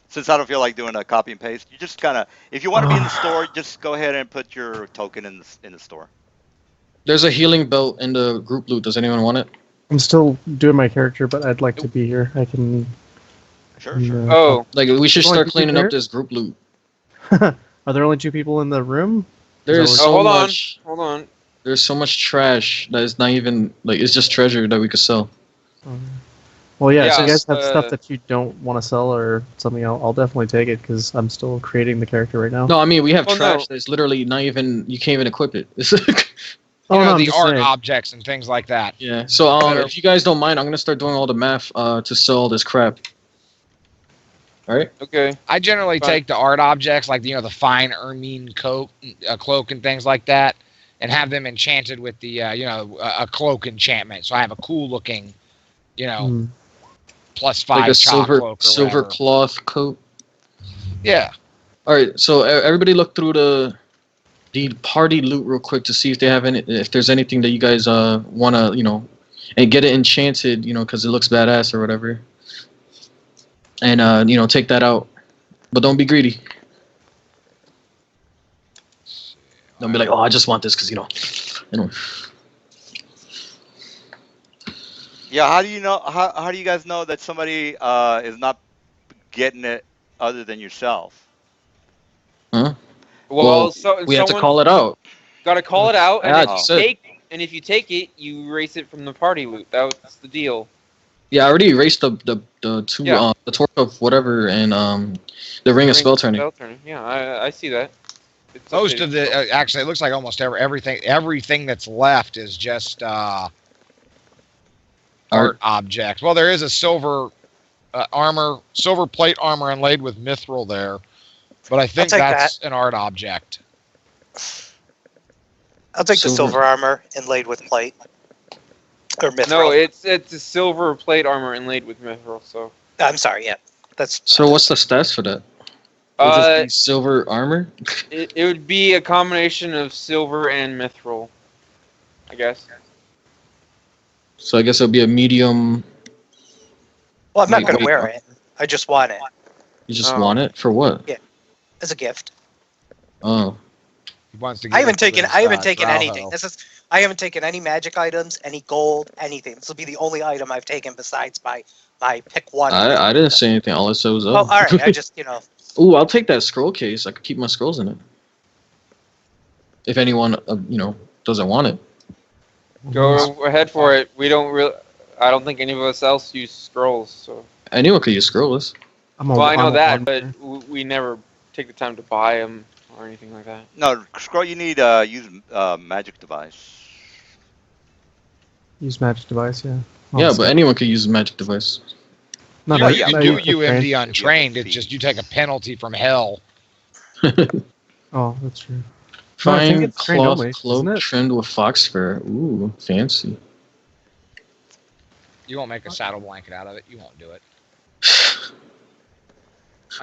Since I don't feel like doing a copy and paste, you just kind of, if you want to be in the store, just go ahead and put your token in the store. There's a healing belt in the group loot. Does anyone want it? I'm still doing my character, but I'd like to be here. I can. Sure, sure. Oh, Like we should Only start two cleaning up players? this group loot. Are there only 2 people in the room? There's what- so hold on. much. Hold on. There's so much trash that is not even like it's just treasure that we could sell. Well, yeah. Yeah, So you guys have stuff uh, that you don't want to sell or something. I'll definitely take it because I'm still creating the character right now. No, I mean we have Oh, trash no. that's literally not even you can't even equip it. Oh, You know, no, I'm the just art saying. objects and things like that. yeah. So Better- if you guys don't mind, I'm gonna start doing all the math to sell all this crap. All right. Okay. I generally Fine. take the art objects, like the fine ermine coat, cloak, and things like that, and have them enchanted with the a cloak enchantment. So I have a cool looking, Hmm. +5 Like a chalk cloak or silver whatever. cloth coat. Yeah. All right. So everybody look through the party loot real quick to see if they have if there's anything that you guys wanna and get it enchanted because it looks badass or whatever. And take that out, but don't be greedy. Don't be like, oh, I just want this because Yeah, how do you know? How do you guys know that somebody is not getting it other than yourself? Well, so we have to someone call it out. got to call it out, and Yeah, if I you just said. if you take it, you erase it from the party loot. That's the deal. Yeah, I already erased the 2 Yeah. the torque of whatever and the ring of spell turning. Yeah, I see that. It's Most updated of the still. actually, it looks like almost everything that's left is just art objects. Well, there is a silver silver plate armor inlaid with mithril there, but I think take that's an art object. I'll take the Silver. silver armor inlaid with plate. Or mithril. No, it's a silver plate armor inlaid with mithril. So I'm sorry, yeah. That's So what's the stats for that? Would just uh, be silver armor? it would be a combination of silver and mithril, I guess. So I guess it'll be a medium. well, I'm not Wait, going to wait, wear it. I just want it You just Oh. want it for what? as a gift. Oh, He wants to. I haven't taken Drow anything. hoe. I haven't taken any magic items, any gold, anything. This will be the only item I've taken besides my pick one. I didn't say anything. All I said was Oh, all right. I just Ooh, I'll take that scroll case. I could keep my scrolls in it. If anyone doesn't want it. Go ahead for it. We don't really. I don't think any of us else use scrolls. So. Anyone could use scrolls. Well, I know I'm a that, one- but we never take the time to buy them or anything like that. No, scroll. You need use magic device. use magic device. Yeah. Yeah, but anyone could use a magic device. Not You, that- yeah, you not do that trained. UMD untrained. Yeah, It's just you take a penalty from hell. Oh, that's true. No, I think Fine it's trained cloth only, cloak isn't it? trimmed with fox fur. Ooh, fancy. You won't make a saddle blanket out of it. You won't do it.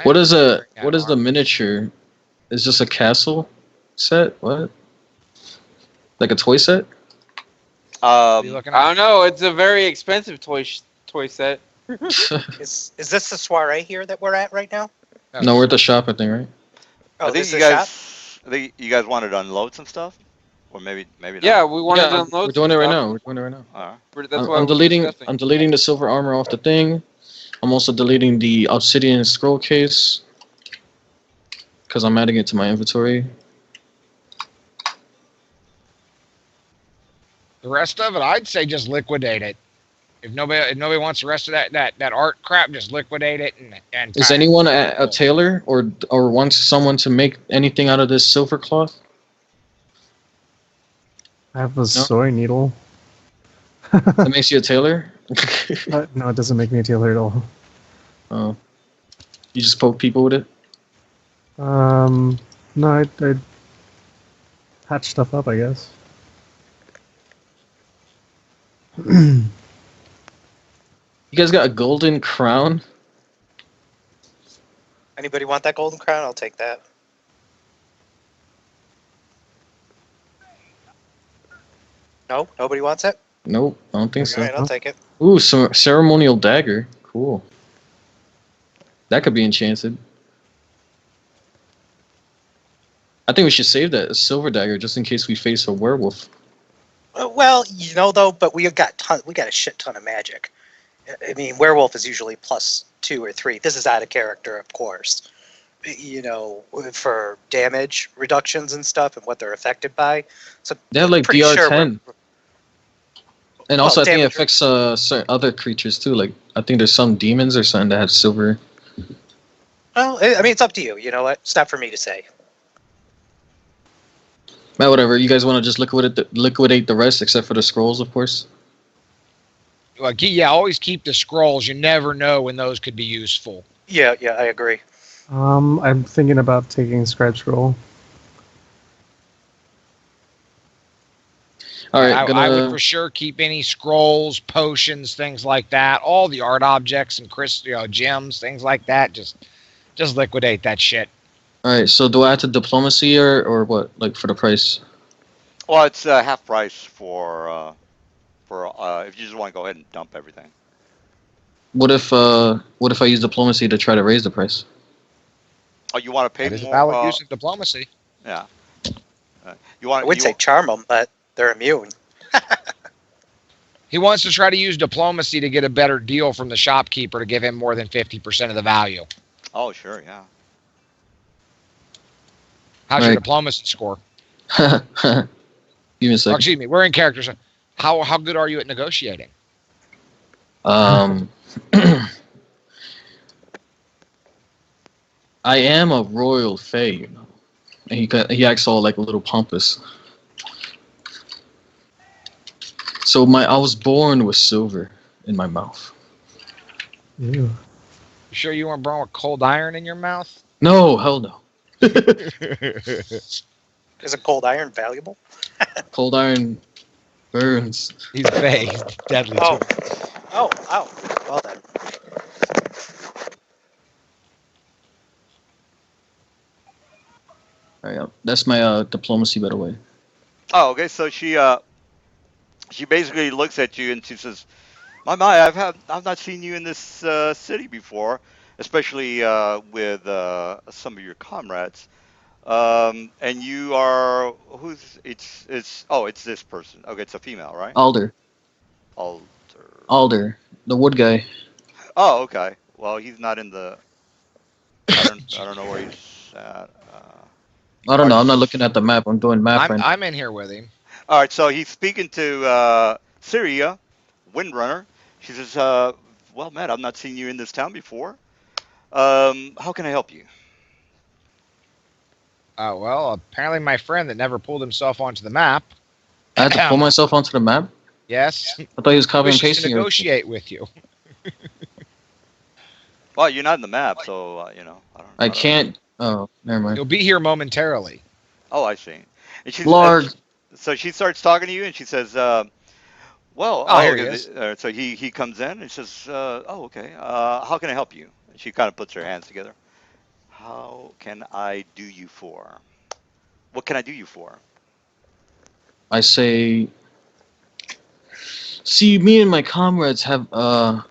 What is Yeah, the miniature? Is this a castle set? What? Like a toy set? What are you looking I at? don't know. It's a very expensive toy set. is this the soiree here that we're at right now? No, we're at the shop, I think, right? Oh, I think this you is shop. guys. I think you guys wanted to unload some stuff, or maybe not. Yeah, we wanted to Yeah, unload. we're doing it some right stuff. now. We're doing it right now. All right. That's why I'm we're deleting. discussing. I'm deleting the silver armor off the thing. I'm also deleting the obsidian scroll case because I'm adding it to my inventory. The rest of it, I'd say just liquidate it. If nobody wants the rest of that art crap, just liquidate it and. Is anyone a tailor or wants someone to make anything out of this silver cloth? I have a sewing needle. That makes you a tailor? No, it doesn't make me a tailor at all. Oh, you just poke people with it? No, I'd patch stuff up, I guess. You guys got a golden crown? Anybody want that golden crown? I'll take that. No, nobody wants it. Nope, I don't think All so. right, I'll take it. Ooh, ceremonial dagger. Cool. That could be enchanted. I think we should save that silver dagger just in case we face a werewolf. Well, though, but we got a shit ton of magic. I mean, werewolf is usually +2 or 3. This is out of character, of course. For damage reductions and stuff and what they're affected by. So They have like pretty DR sure 10, and well, also I think it damage- affects certain other creatures too. Like I think there's some demons or something that have silver. Well, I mean, it's up to you. You know what? It's not for me to say. But whatever. You guys want to just liquidate the rest except for the scrolls, of course. Like, yeah, always keep the scrolls. You never know when those could be useful. Yeah, I agree. I'm thinking about taking Scribe Scroll. All right, I would for sure keep any scrolls, potions, things like that. All the art objects and gems, things like that. Just liquidate that shit. All right. So do I have to diplomacy or what? Like for the price? Well, it's half price for if you just want to go ahead and dump everything. What if I use diplomacy to try to raise the price? Oh, you want to pay That is a more? valid use of diplomacy. Yeah. You I want? would say charm them, but they're immune. He wants to try to use diplomacy to get a better deal from the shopkeeper to give him more than 50% of the value. Oh, sure, yeah. How's your Right. diplomacy score? Give me a Oh, second. excuse me, we're in characters. How good are you at negotiating? I am a royal fae, you know. And he acts all like a little pompous. So I was born with silver in my mouth. Ew. You sure you weren't born with cold iron in your mouth? No, hell no. Is a cold iron valuable? Cold iron burns. He's fey. He's deadly Oh, too. oh, well then. All right, that's my diplomacy, by the way. Oh, okay. So she basically looks at you and she says, "My, I've not seen you in this city before, especially with some of your comrades. And you are it's this person. Okay, it's a female, right? Alder, Alter. the wood guy. Oh, okay. Well, he's not in the. I don't know where he's at. I don't know. I'm not Arts- looking at the map. I'm doing map right now. I'm in here with him. All right, so he's speaking to Syria, Windrunner. She says, "Well, Matt, I've not seen you in this town before. How can I help you?" Well, apparently my friend that never pulled himself onto the map. I had to pull myself onto the map. Yes. I thought he was copy and Wishes to pasting. everything. negotiate with you. Well, you're not in the map, so I can't. Oh, never mind. He'll be here momentarily. Oh, I see. And she's Lord. So she starts talking to you, and she says, "Well, Oh, here he okay, is. so he comes in and says, "Oh, okay. How can I help you?" And she kind of puts her hands together. How can I do you for? What can I do you for? I say, see, me and my comrades have a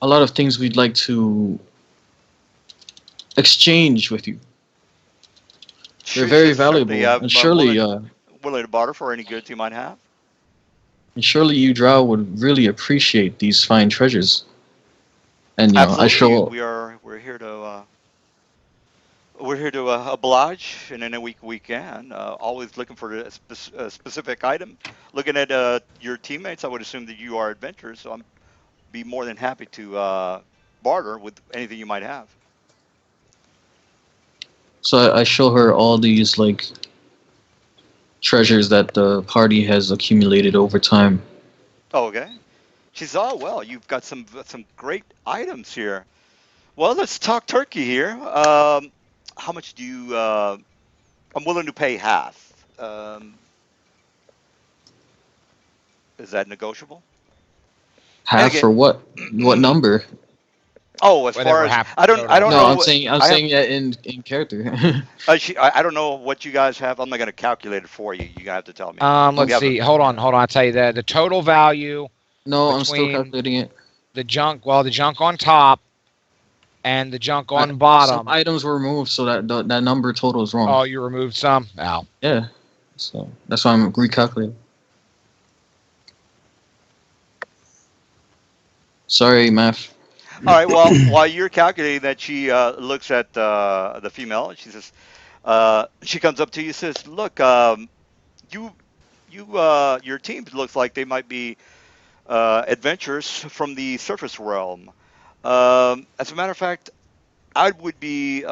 lot of things we'd like to exchange with you. They're She very says, valuable, "Certainly, and surely, willing to barter for any goods you might have." you, Drow, would really appreciate these fine treasures. And I Absolutely, show. we're here to oblige in any week we can. Always looking for a specific item. Looking at your teammates, I would assume that you are adventurers, so I'm be more than happy to barter with anything you might have. So I show her all these like treasures that the party has accumulated over time. Oh, okay. She says, "Oh well, you've got some great items here. Well, let's talk turkey here. How much do you? I'm willing to pay half. Is that negotiable?" And Half again, for what? What number? Oh, as far Whatever as happened I to don't, I don't Toto. No, know I'm what saying I'm I have. saying yeah in character. I don't know what you guys have. I'm not gonna calculate it for you. You have to tell me. You Let's have a see. Hold on. I'll tell you the total value No, I'm still between calculating it. the junk on top and the junk on Some bottom. items were removed, so that number total is wrong. Oh, you removed some. Oh, Yeah, so that's why I'm recalculating. Sorry, math. All right. Well, while you're calculating that, she looks at the female and she says, she comes up to you and says, "Look, you, your team looks like they might be adventurers from the surface realm. As a matter of fact, I would be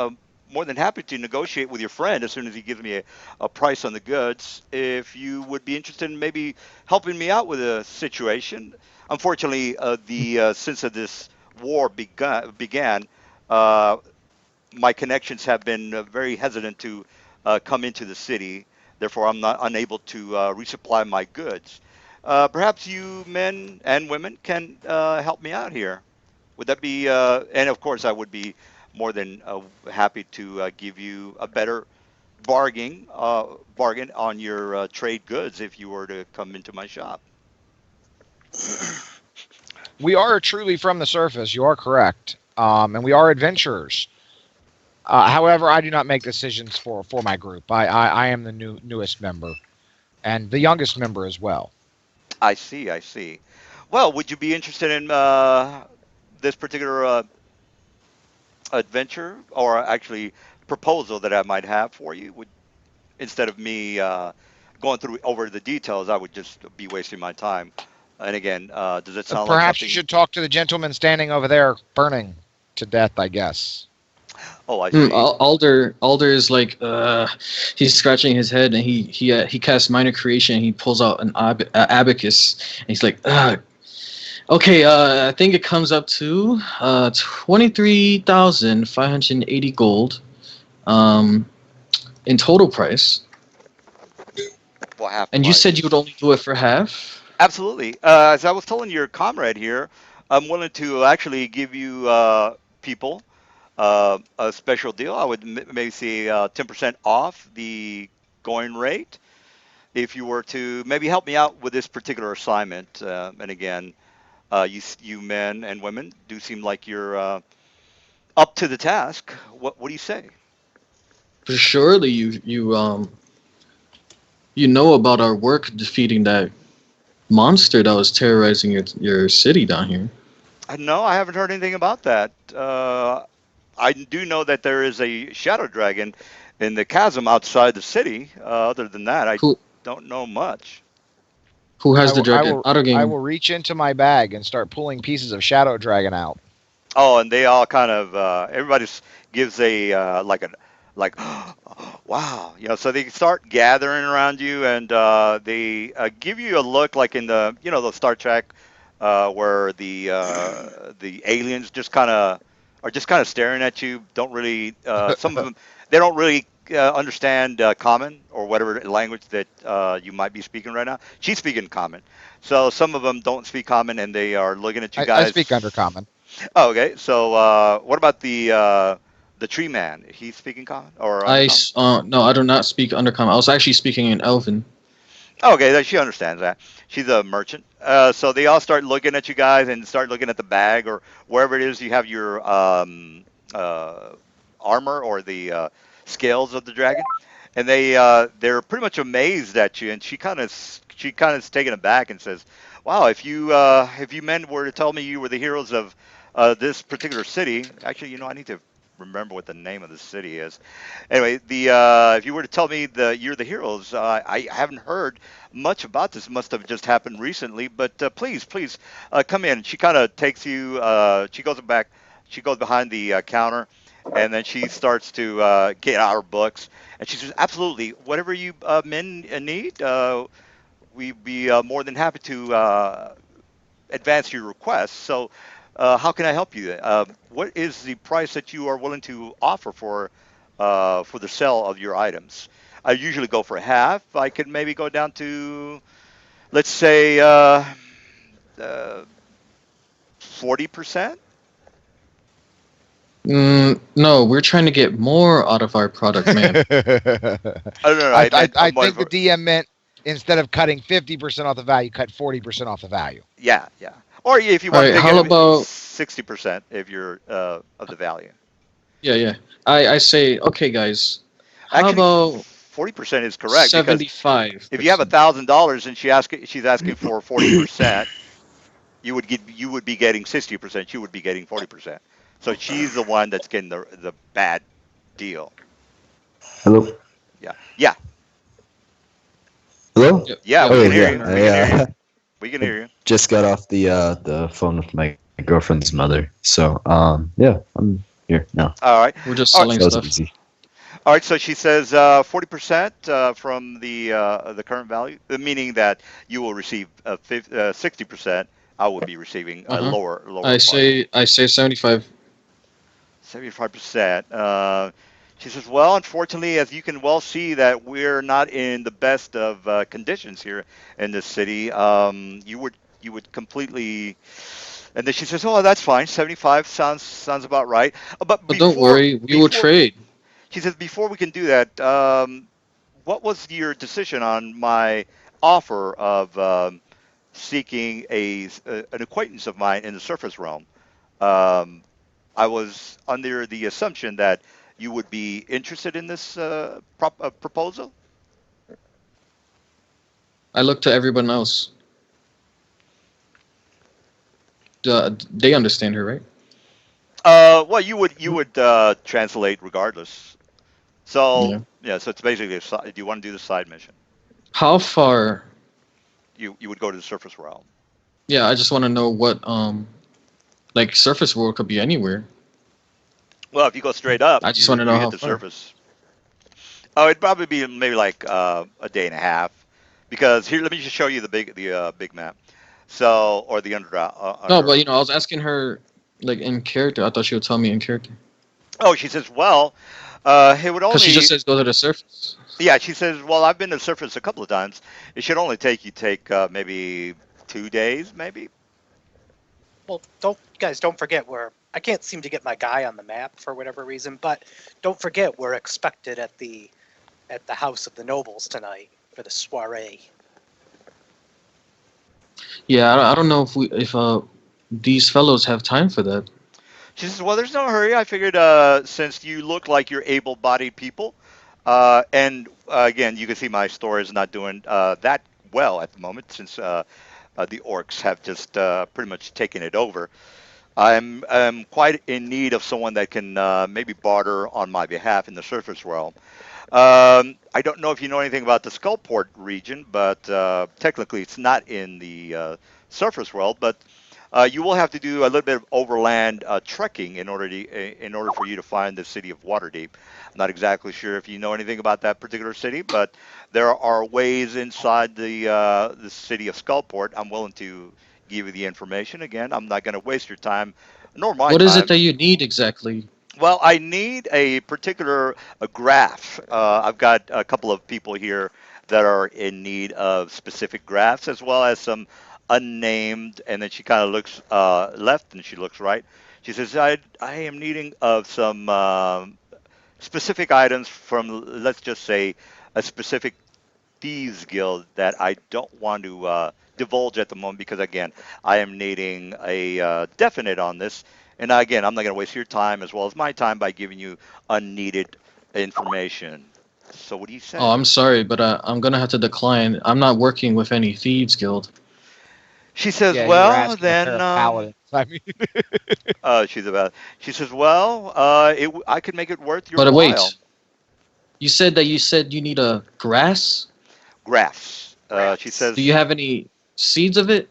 more than happy to negotiate with your friend as soon as he gives me a price on the goods. If you would be interested in maybe helping me out with a situation. Unfortunately, the since of this war began, uh, my connections have been very hesitant to come into the city. Therefore, I'm not unable to resupply my goods. Perhaps you men and women can help me out here. Would that be? And of course, I would be more than happy to give you a better bargain on your trade goods if you were to come into my shop. we are truly from the surface. You are correct. And we are adventurers. However, I do not make decisions for my group. I am the newest member and the youngest member as well. I see. I see. Well, would you be interested in this particular adventure, or actually proposal that I might have for you? Would instead of me going through over the details, I would just be wasting my time. And again, does it sound like Perhaps you something? should talk to the gentleman standing over there, burning to death. I guess. Oh, I see. Alder is like he's scratching his head and he casts minor creation and he pulls out an abacus and he's like okay, I think it comes up to 23,580 gold in total price. Well, half And you said you would price. only do it for half. Absolutely. As I was telling your comrade here, I'm willing to actually give you people a special deal. I would maybe say 10% off the going rate if you were to maybe help me out with this particular assignment. And again, you men and women do seem like you're up to the task. What do you say? For surely you know about our work defeating that monster that was terrorizing your city down here. No, I haven't heard anything about that. I do know that there is a shadow dragon in the chasm outside the city. Other than that, I Who don't know much. who I has the will, I dragon? will, Auto I game. will reach into my bag and start pulling pieces of Shadow Dragon out. Oh, and they all kind of everybody gives a like wow, So they start gathering around you, and they give you a look like in the Star Trek where the aliens just kind of are just kind of staring at you. Don't really some of them they don't really understand common or whatever language that you might be speaking right now. She's speaking common, so some of them don't speak common, and they are looking at you I speak guys. Undercommon. Oh, okay. So, what about the tree man? He's speaking common or undercommon? No, I do not speak undercommon. I was actually speaking in Elven. Oh, okay, she understands that. She's a merchant. So they all start looking at you guys and start looking at the bag or wherever it is you have your uh, armor or the scales of the dragon, and they're pretty much amazed at you. And she kind of is taken aback and says, "Wow, if you men were to tell me you were the heroes of this particular city, actually, I need to." Remember what the name of the city is. Anyway, the if you were to tell me you're the heroes, I haven't heard much about this. Must have just happened recently. But please, come in. She kind of takes you. She goes back. She goes behind the counter, and then she starts to get out her books. And she says, "Absolutely, whatever you men need, we'd be more than happy to advance your request. So, how can I help you? What is the price that you are willing to offer for the sale of your items? I usually go for half. I could maybe go down to, let's say, 40%. No, we're trying to get more out of our product, man. I don't know. I meant I more think the DM meant instead of cutting 50% off the value, cut 40% off the value. yeah, yeah. Or if you All want to right, take how it about 60% if you're of the value. yeah, yeah. I say okay, guys. How Actually, about 40% is correct because 75%? if you have $1,000 and she's asking for 40%, you would be getting 60%. She would be getting 40%. So she's the one that's getting the bad deal. Hello? Yeah, yeah, Hello? Yep, yeah. yep. We Oh can hear yeah, you. We're We can hear you. I We can hear you. just got off the phone with my girlfriend's mother. So yeah, I'm here now. All right, we're just all right, selling That was stuff. easy. all right. So she says 40% from the current value, meaning that you will receive 60%. I will be receiving Uh a huh. lower part. I say 75. 75%. She says, well, unfortunately, as you can well see, that we're not in the best of conditions here in this city. You would completely. And then she says, oh, that's fine. 75 sounds about right. But But don't worry, we will before trade. she says, before we can do that, what was your decision on my offer of seeking an acquaintance of mine in the surface realm? Um, I was under the assumption that you would be interested in this proposal. I look to everyone else. They understand her, right? Well, you would translate regardless. Yeah. So yeah, so it's basically do you want to do the side mission? How far? You would go to the surface realm. Yeah, I just want to know what like surface world could be anywhere. Well, if you go straight up, I just want to know you how hit the far. surface. Oh, it'd probably be maybe like a day and a half, because here, let me just show you the big map. So, or the No, but under. I was asking her like in character. I thought she would tell me in character Oh, she says, well, it would because she just only. says go to the surface. Yeah, she says, well, I've been to the surface a couple of times. It should only take maybe 2 days, maybe. Well, don't forget I can't seem to get my guy on the map for whatever reason, but don't forget we're expected at the House of the Nobles tonight for the soiree. Yeah, I don't know if these fellows have time for that. She says, well, there's no hurry. I figured since you look like you're able-bodied people, and again, you can see my store is not doing that well at the moment since the orcs have just pretty much taken it over. I'm quite in need of someone that can maybe barter on my behalf in the surface realm. I don't know if you know anything about the Skullport region, but technically it's not in the surface world. But you will have to do a little bit of overland trekking in order for you to find the city of Waterdeep. I'm not exactly sure if you know anything about that particular city, but there are ways inside the city of Skullport. I'm willing to give you the information. Again, I'm not going to waste your time, nor my What is it time. that you need exactly? Well, I need a particular a graph. I've got a couple of people here that are in need of specific graphs, as well as some unnamed. And then she kind of looks left and she looks right. She says, I am needing of some specific items from, let's just say, a specific thieves guild that I don't want to divulge at the moment because again, I am needing a definite on this. And again, I'm not going to waste your time as well as my time by giving you unneeded information. So what do you Oh, say? I'm sorry, but I'm gonna have to decline. I'm not working with any thieves guild. She says, Yeah, you were well, asking a pair then, of paladins. I mean, she's about. She says, well, I could make it worth your But while. wait, you said you need a grass. Graphs. She Graphs. Do you says, have any seeds of it?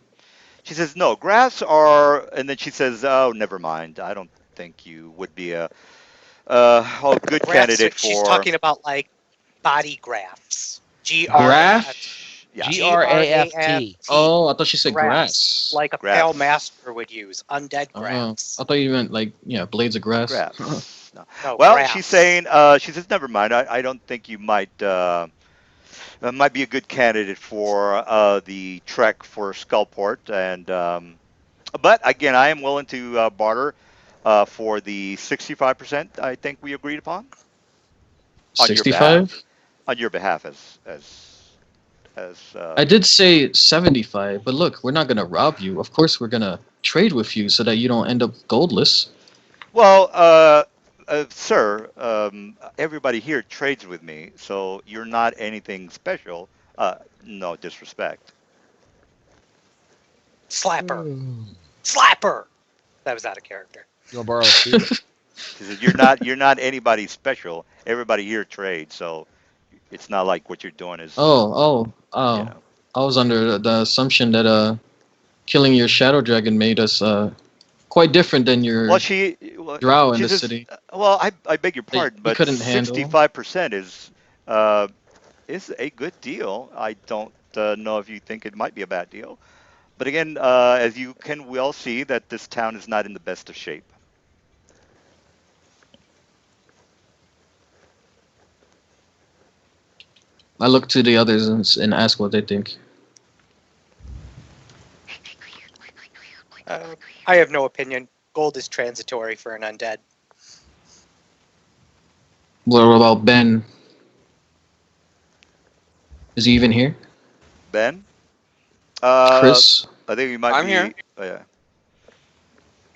She says, no, graphs are, and then she says, oh, never mind. I don't think you would be good Graphs. candidate She's for, talking about like body graphs. G R A Graph? F yeah, G R A F GRAFT. T. Oh, I thought she said Graphs, grass. like a pale graphs, master would use. Undead graphs. I thought you meant like blades of grass. graphs. No. No, Well, she's graphs. saying, she says, never mind. I don't think you might be a good candidate for the trek for Skullport. And, but again, I am willing to barter for the 65%. I think we agreed upon on your 65. behalf. On your behalf, as I did say 75, but look, we're not gonna rob you. Of course, we're gonna trade with you so that you don't end up goldless. well, sir. Everybody here trades with me, so you're not anything special. No disrespect. Slapper. Slapper. That was out of character. You'll borrow a spear. He said, you're not anybody special. Everybody here trades, so it's not like what you're doing is you Oh. know. I was under the assumption that killing your shadow dragon made us quite different than your drow in She the says, city. well, I beg your That pardon, you but couldn't handle. 65% uh, is a good deal. I don't know if you think it might be a bad deal, but again, as you can well see, that this town is not in the best of shape. I look to the others and ask what they think. I have no opinion. Gold is transitory for an undead. What about Ben? Is he even here? Ben, Chris, I think you might I'm be. here. Oh, yeah.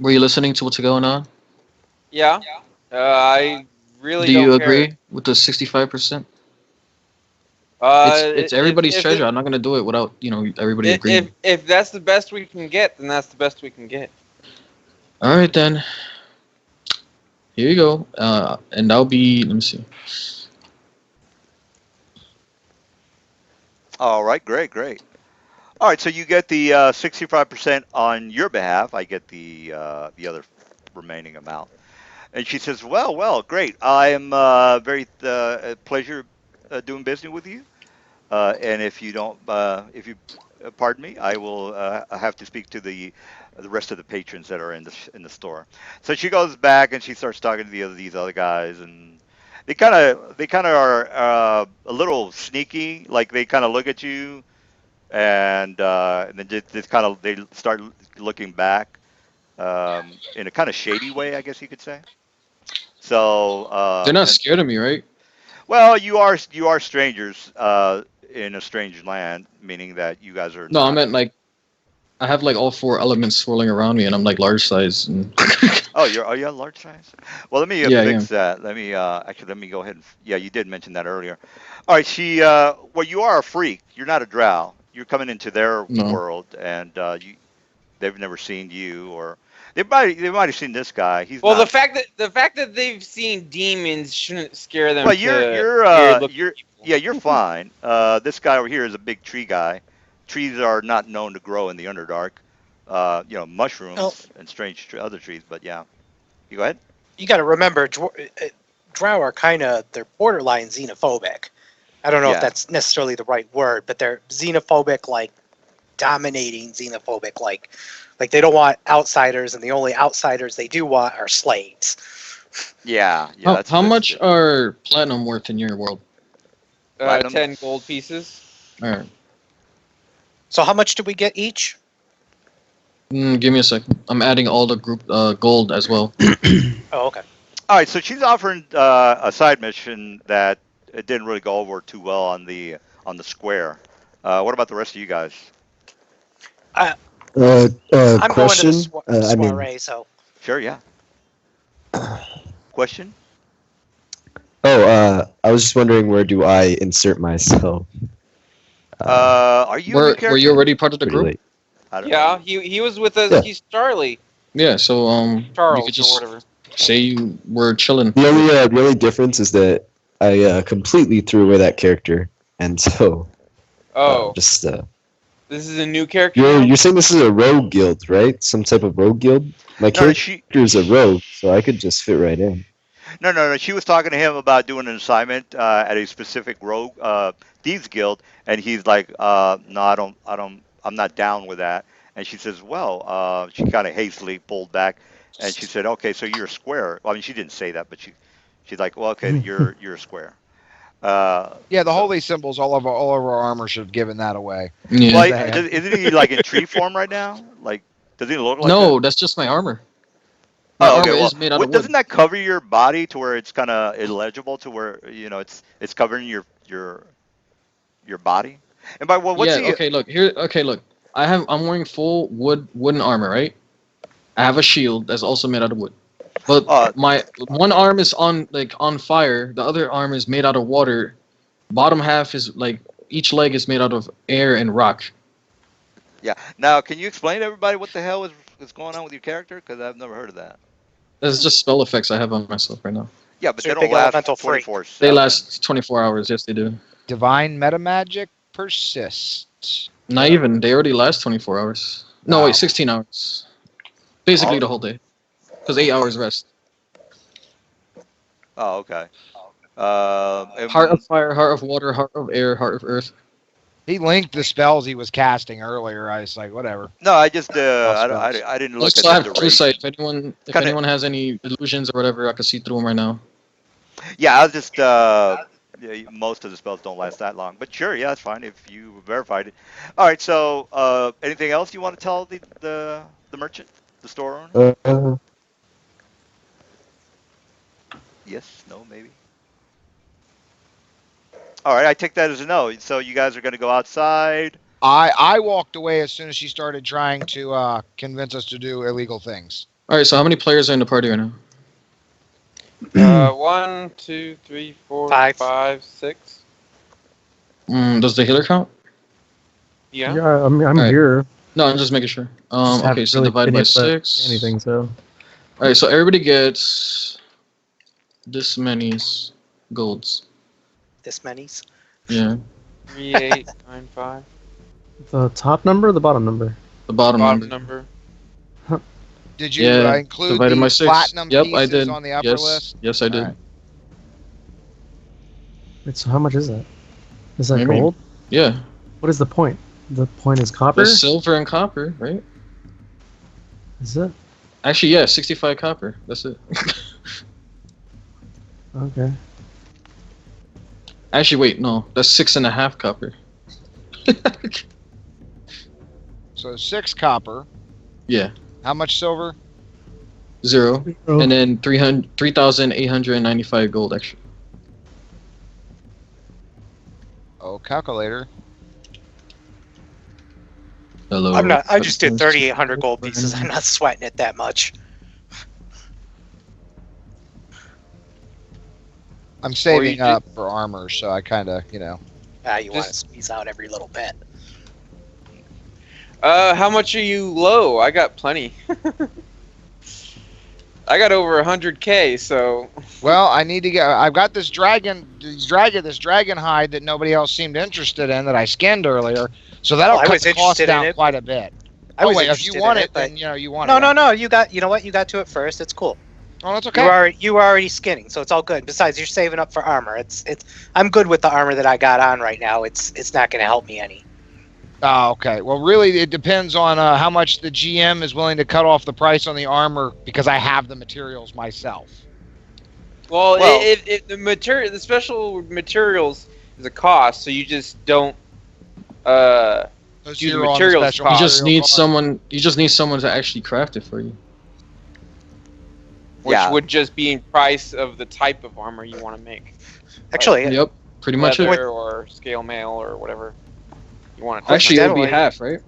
were you listening to what's going on? Yeah. I really Do don't you care. agree with the 65%? Uh, It's everybody's if, treasure. if, I'm not gonna do it without everybody if, agreeing. if that's the best we can get, then that's the best we can get. All right then. Here you go. And that'll be. Let me see. All right, great. All right, so you get the 65% on your behalf. I get the other remaining amount. And she says, "Well, great. I am very pleasure doing business with you. And if you don't, if you pardon me, I will have to speak to the rest of the patrons that are in the store." So she goes back and she starts talking to these other guys, and they kind of are a little sneaky. Like they kind of look at you, and then just kind of they start looking back in a kind of shady way, I guess you could say. So They're not and scared of me, right? well, you are strangers in a strange land, meaning that you guys are No, I not. meant like I have like all four elements swirling around me, and I'm like large size. And Oh, are you a large size? Well, let me yeah, fix yeah. that. Let me go ahead and yeah, you did mention that earlier. All right, well, you are a freak. You're not a drow. You're coming into their No, world, and they've never seen you, or they might have seen this guy. He's Well, not. the fact that they've seen demons shouldn't scare them Well, to weird looking people. yeah, you're fine. This guy over here is a big tree guy. Trees are not known to grow in the Underdark. Well, Mushrooms and strange other trees. But yeah, you go ahead. you got to remember, drow are they're borderline xenophobic. I don't know if Yeah, that's necessarily the right word, but they're xenophobic, like dominating xenophobic, like they don't want outsiders, and the only outsiders they do want are slaves. yeah. how That's much good. are platinum worth in your world? Platinum. 10 gold pieces. All right, So how much do we get each? give me a second. I'm adding all the group gold as well. Oh, okay. All right, so she's offering a side mission that it didn't really go over too well on the square. What about the rest of you guys? I'm going to the Question. soiree, so Sure, yeah. Question? I was just wondering where do I insert myself? Are you a new Were you character? already part of the Pretty group? late. I don't Yeah, know. he was with us. Yeah. He's Charlie. Yeah. So you could Charles or just whatever. say you were chilling. The only difference is that I completely threw away that character, and so Oh, just this is a new character you're now? you're saying this is a rogue guild, right? Some type of rogue guild. My No, character she is a rogue, so I could just fit right in. no. She was talking to him about doing an assignment at a specific rogue thieves guild, and he's like, "No, I'm not down with that." And she says, "Well," she kind of hastily pulled back, and she said, "Okay, so you're a square." Well, I mean, she didn't say that, but she's like, "Well, okay, you're a square." Yeah, the So, holy symbols all over our armor should have given that away. Yeah. well, Damn. isn't he like in tree form right now? Like, does he look like that? No, that's just my armor. My Oh, armor okay. Well, is made out of wood. doesn't that cover your body to where it's kind of illegible to where it's covering your body? And by well, what's Yeah. the Okay. Look here. Okay. Look. I'm wearing full wooden armor, right? I have a shield that's also made out of wood. But uh my one arm is on fire. The other arm is made out of water. Bottom half is like each leg is made out of air and rock. yeah. Now, can you explain to everybody what the hell is going on with your character? Because I've never heard of that. That's just spell effects I have on myself right now. Yeah, but So they you're a don't big last elemental freak. 24/7. They last 24 hours. Yes, they do. Divine meta magic persists. Not even. They already last 24 hours. No, Wow. wait, 16 hours. Basically Oh. the whole day. Because 8 hours rest. Oh, okay. Heart of fire, heart of water, heart of air, heart of earth. He linked the spells he was casting earlier. I was like, whatever. No, I just Lost I didn't look Also, at I have the true duration. sight. If Kinda- anyone has any illusions or whatever, I can see through them right now. Yeah, I was just yeah, most of the spells don't last that long. But sure, yeah, that's fine if you verified it. All right, so anything else you want to tell the merchant, the store owner? Yes, no, maybe. All right, I take that as a no. So you guys are going to go outside. I walked away as soon as she started trying to convince us to do illegal things. All right, so how many players are in the party right now? 1, 2, 3, 4, Five. 5, 6. Does the healer count? Yeah. Yeah, I'm Alright. here. No, I'm just making sure. Just Okay, haven't so really divide been by able to 6. say anything, so All right, so everybody gets this many golds. This many's. Yeah, 3, 8, 9, 5. the top number or the bottom number? the bottom Bottom number. number. Did you Yeah, include divided by the 6. platinum Yep, pieces I did. on the upper yes, list? yes, I did. Alright. Wait, so how much is that? Is that What do you mean? gold? Yeah, What is the point? The point is copper? there's silver and copper, right? Is it? Actually, yeah, 65 copper. That's it. Okay. Actually, wait, no, that's 6.5 copper. So 6 copper. Yeah, How much silver? 0, Oh, and then 3,895 gold extra. Oh, calculator. Hello. I'm not. I just did 3,800 gold pieces. I'm not sweating it that much. I'm saving did- up for armor, so I kind of, you want You want to Just- squeeze out every little bit. How much are you low? I got plenty. I got over 100K, so Well, I need to get. I've got this dragon hide that nobody else seemed interested in that I skinned earlier. So that'll Oh, I cut was the cost interested in down it. quite a bit. I was Wait, if interested you want in it, but- then you want No, it. no, no. You got. You know what? You got to it first. It's cool. Oh, that's okay. You were already skinning, so it's all good. Besides, you're saving up for armor. It's. I'm good with the armor that I got on right now. It's not going to help me any. Oh, okay. Well, really, it depends on how much the GM is willing to cut off the price on the armor because I have the materials myself. well, Well- if the special materials is a cost, so you just don't Those Do the are on materials special cost. You just material need cost. someone. You just need someone to actually craft it for you. which Yeah. would just be in price of the type of armor you want to make. Actually, Yep, pretty much Leather it. or scale mail or whatever you want to. Actually, it'll be Coincidentally- half, right?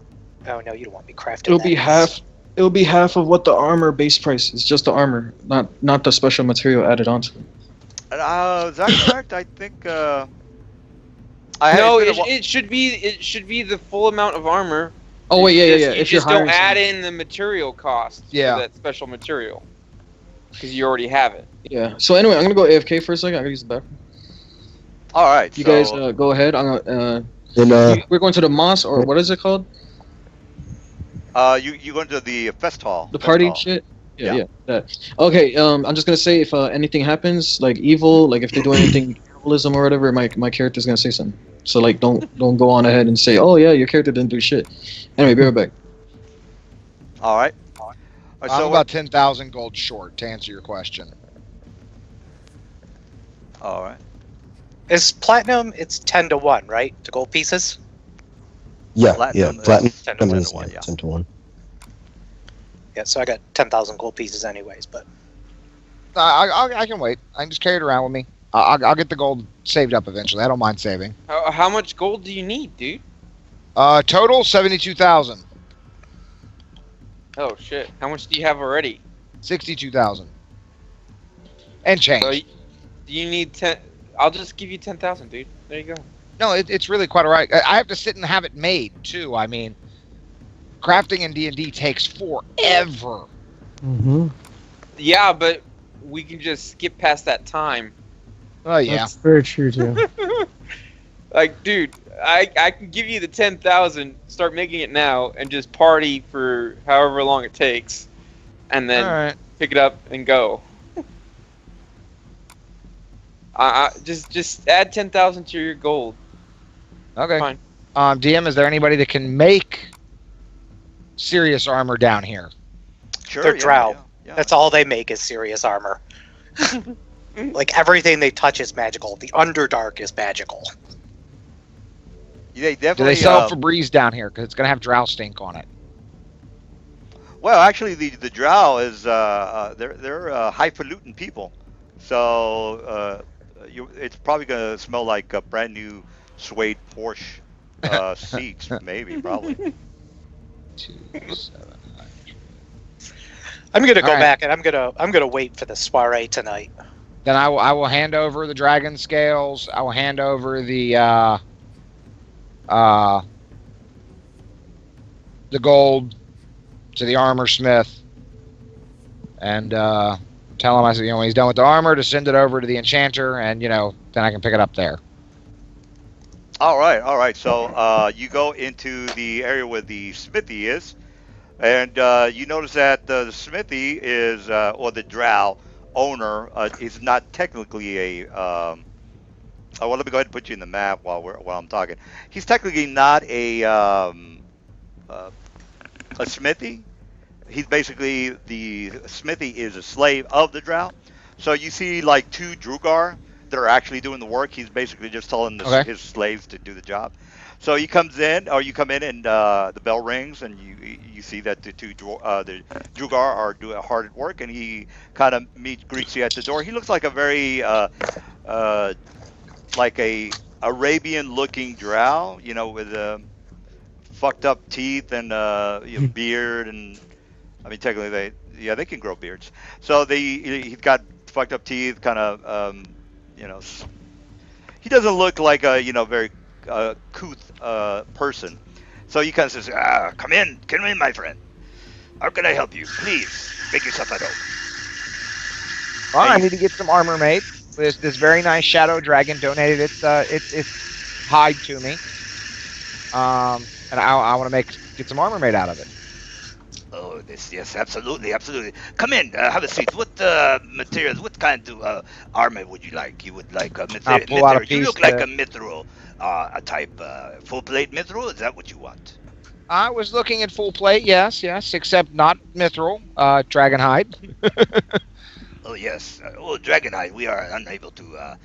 oh no, you don't want me crafting. It'll that. be half. It'll be half of what the armor base price is. Just the armor, not the special material added onto it. Is that correct? I think. No, it's been a it should be the full amount of armor. Oh wait, yeah. You If just you're don't hiring add someone- in the material cost Yeah. for that special material because you already have it. Yeah. So anyway, I'm gonna go AFK for a second. I'm gonna use the bathroom. all right. You so, guys go ahead. I'm gonna. And We're going to the Moss, or what is it called? you go into the fest hall. The fest party hall. shit. Yeah. Yeah. That. Okay. I'm just gonna say if anything happens, like evil, like if they do anything cannibalism or whatever, my character's gonna say something. So like, don't go on ahead and say, oh yeah, your character didn't do shit. Anyway, be right back. All right. All right, I'm so about 10,000 gold short to answer your question. all right. Is platinum? It's 10-1, right? To gold pieces. yeah, Platinum yeah, is platinum 10 to 1, is yeah. 10 to 1. Yeah, so I got 10,000 gold pieces anyways, but I can wait. I can just carry it around with me. I'll get the gold saved up eventually. I don't mind saving. How much gold do you need, dude? Total 72,000. Oh shit! How much do you have already? 62,000. And change. So do you need 10? I'll just give you 10,000, dude. There you go. No, it's really quite alright. I have to sit and have it made too. I mean, crafting in D&D takes forever. Mm-hmm. Yeah, but we can just skip past that time. Oh yeah. That's very true too. Like, dude, I can give you the 10,000, start making it now, and just party for however long it takes, and then All right. pick it up and go. Just add 10,000 to your gold. Okay. Fine. DM, is there anybody that can make serious armor down here? Sure, they're drow. yeah. That's all they make is serious armor. Like everything they touch is magical. The Underdark is magical. They Do definitely. they sell Febreze down here? Because it's gonna have drow stink on it. Well, actually, the drow is they're highfalutin people, so it's probably gonna smell like a brand new suede Porsche seats, maybe, probably. 2,700. I'm gonna go All right. back and I'm gonna wait for the soiree tonight. Then I will hand over the dragon scales. I will hand over the gold to the armor smith, and tell him, I said, when he's done with the armor, to send it over to the enchanter, and then I can pick it up there. All right. So you go into the area where the smithy is, and you notice that the smithy is, or the drow owner, is not technically a. Oh, well, let me go ahead and put you in the map while I'm talking. He's technically not a smithy. He's basically, the smithy is a slave of the drow. So you see like two Drugar that are actually doing the work. He's basically just telling his slaves to do the job. So he comes in, or you come in, and the bell rings, and you see that the Drugar are doing hard at work, and he kind of greets you at the door. He looks like a very like a Arabian-looking drow, with fucked up teeth and beard, and I mean technically they can grow beards. So he's got fucked up teeth, kind of he doesn't look like a very couth person. So he kind of says, come in, my friend. How can I help you? Please make yourself at home. Well, I need to get some armor made. This very nice shadow dragon donated its hide to me, and I want to get some armor made out of it. Oh, yes, absolutely. Come in, have a seat. What materials, what kind of armor would you like? You would like a I'll pull out a You piece look like a mithril, a type, full plate mithril. Is that what you want? I was looking at full plate, yes, except not mithril, dragon hide. Oh, yes. Dragonhide, we are unable to.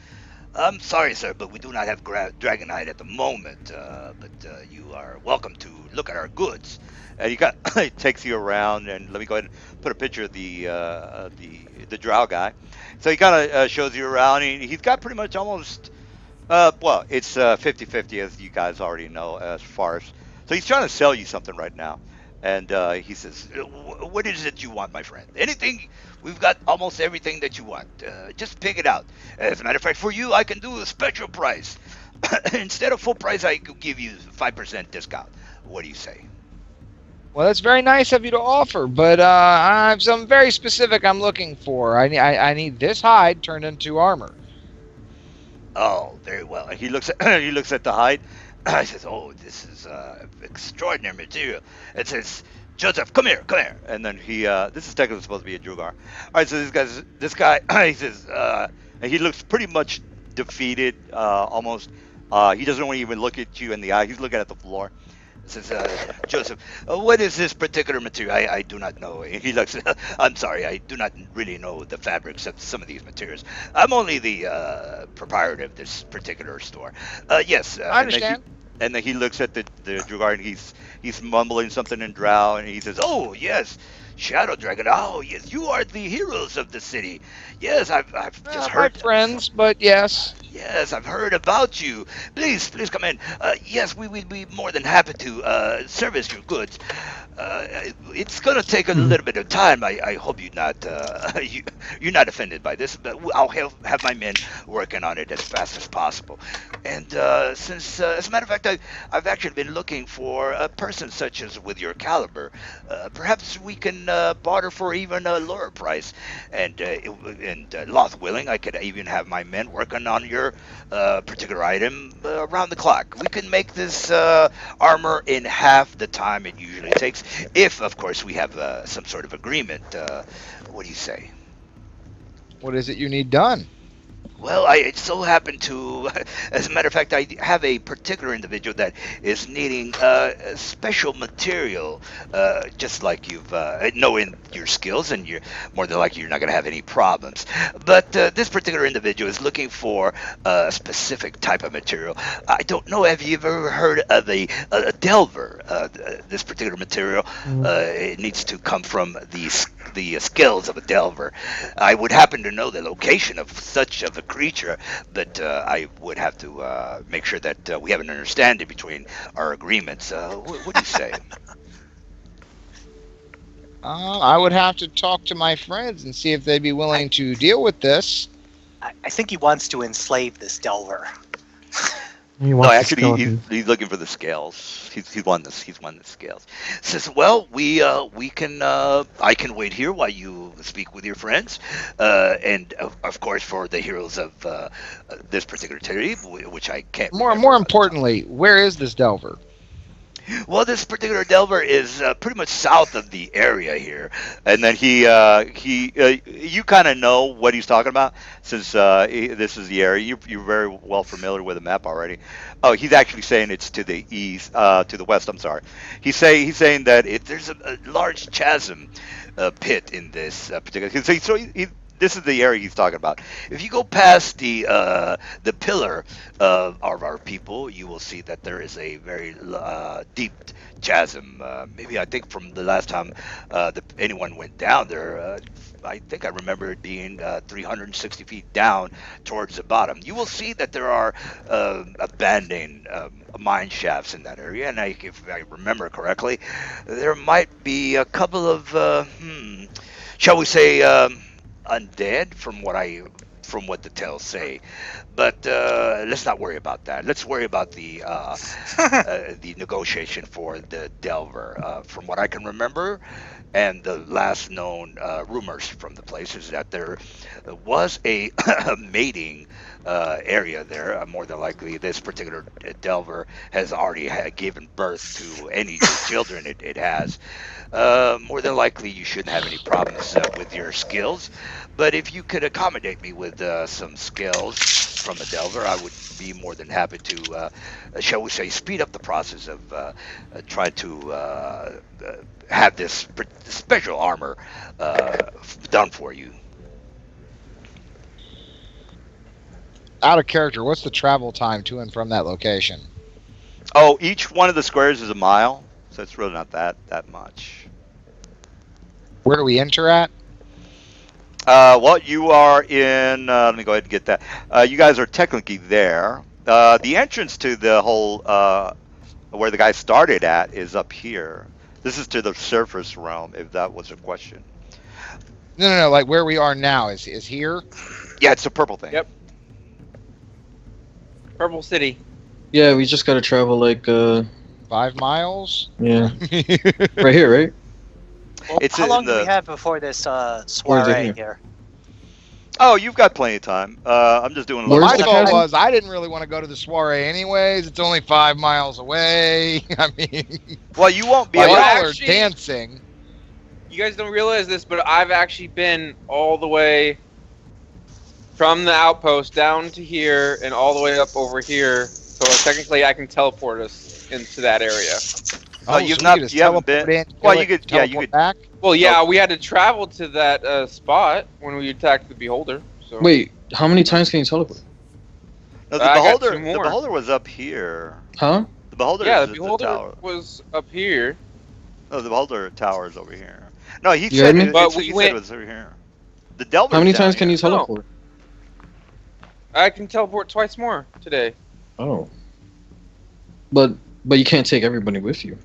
I'm sorry, sir, but we do not have Dragonhide at the moment. But you are welcome to look at our goods. And he takes you around, and let me go ahead and put a picture of the drow guy. So he kind of shows you around. He's got pretty much almost. Well, it's 50-50, as you guys already know, as far as. So he's trying to sell you something right now. And he says, what is it you want, my friend? Anything? We've got almost everything that you want. Just pick it out. As a matter of fact, for you, I can do a special price. Instead of full price, I could give you 5% discount. What do you say? Well, that's very nice of you to offer, but I have something very specific I'm looking for. I need this hide turned into armor. Oh, very well. He looks at the hide. He says, "Oh, this is extraordinary material." It says, "Joseph, come here." And then this is technically supposed to be a Drugar. All right, so this guy, he says, and he looks pretty much defeated, almost. He doesn't want to even look at you in the eye. He's looking at the floor. He says, "Joseph, what is this particular material? I do not know." And he looks, "I'm sorry, I do not really know the fabrics of some of these materials. I'm only the proprietor of this particular store." Yes. I understand. And then he looks at the Dragar, and he's mumbling something in Drow, and he says, "Oh yes, Shadow Dragon. Oh yes, you are the heroes of the city. Yes, I've just My heard. friends, but yes. Yes, I've heard about you. Please come in. Yes, we will be more than happy to service your goods. It's gonna take a little bit of time. I hope you're not you're not offended by this, but I'll have my men working on it as fast as possible. And since, as a matter of fact, I've actually been looking for a person such as with your caliber. Perhaps we can barter for even a lower price. And Loth willing, I could even have my men working on your particular item around the clock. We can make this armor in half the time it usually takes, if, of course, we have some sort of agreement. What do you say? What is it you need done? Well, I so happen to, as a matter of fact, I have a particular individual that is needing special material, just like you've, knowing your skills, and you're more than likely you're not going to have any problems. But this particular individual is looking for a specific type of material. I don't know, have you ever heard of a delver? This particular material, it needs to come from the skills of a delver. I would happen to know the location of such of a creature, but I would have to make sure that we have an understanding between our agreements. What do you say? I would have to talk to my friends and see if they'd be willing to deal with this. I think he wants to enslave this Delver. He No, wants the actually, skeleton. he's looking for the scales. He's won this. He's won the scales. Says, well, we can. I can wait here while you speak with your friends, and of course for the heroes of this particular territory, which I can't. More remember. importantly, where is this Delver? Well, this particular delver is pretty much south of the area here, and then you kind of know what he's talking about since this is the area. You're very well familiar with the map already. Oh, he's actually saying it's to the east, to the west. I'm sorry. He's saying that there's a large chasm pit in this particular. This is the area he's talking about. If you go past the pillar of our people, you will see that there is a very deep chasm. Maybe I think from the last time anyone went down there, I think I remember it being 360 feet down towards the bottom. You will see that there are abandoned mine shafts in that area, and if I remember correctly, there might be a couple of, shall we say, undead from what the tales say, but let's not worry about that. Let's worry about the the negotiation for the Delver. From what I can remember, and the last known rumors from the place is that there was a mating area there. More than likely, this particular Delver has already given birth to any children it has. More than likely, you shouldn't have any problems with your skills. But if you could accommodate me with some skills from a Delver, I would be more than happy to, shall we say, speed up the process of trying to have this special armor done for you. Out of character, what's the travel time to and from that location? Oh, each one of the squares is a mile, so it's really not that much. Where do we enter at? Well, you are in. Let me go ahead and get that. You guys are technically there. The entrance to the whole where the guy started at is up here. This is to the surface realm, if that was a question. No. Like where we are now is here. Yeah, it's a purple thing. Yep. Purple City. Yeah, we just gotta travel like 5 miles. yeah, right here, right? Well, It's how in long do the- we have before this Where is it soiree here? here? Oh, you've got plenty of time. I'm just doing a Where's little. My the thought cabin? was I didn't really want to go to the soiree anyways. It's only 5 miles away. I mean, Well, you won't be while able. y'all are actually- dancing. You guys don't realize this, but I've actually been all the way from the outpost down to here and all the way up over here. So technically, I can teleport us into that area. Oh, you've so not- we could just you haven't teleport been- in, kill well, you it, could- yeah, you teleport could- back. Well, yeah, we had to travel to that spot when we attacked the Beholder. So. Wait, how many times can you teleport? No, I got two the more. beholder was up here. Huh? The Beholder Yeah, is the at the beholder tower. was up here. No, the Beholder tower is over here. No, he You said heard me? But he we said went- it was over here. The Delver's How many down times can here. you teleport? I can teleport twice more today. Oh. But you can't take everybody with you.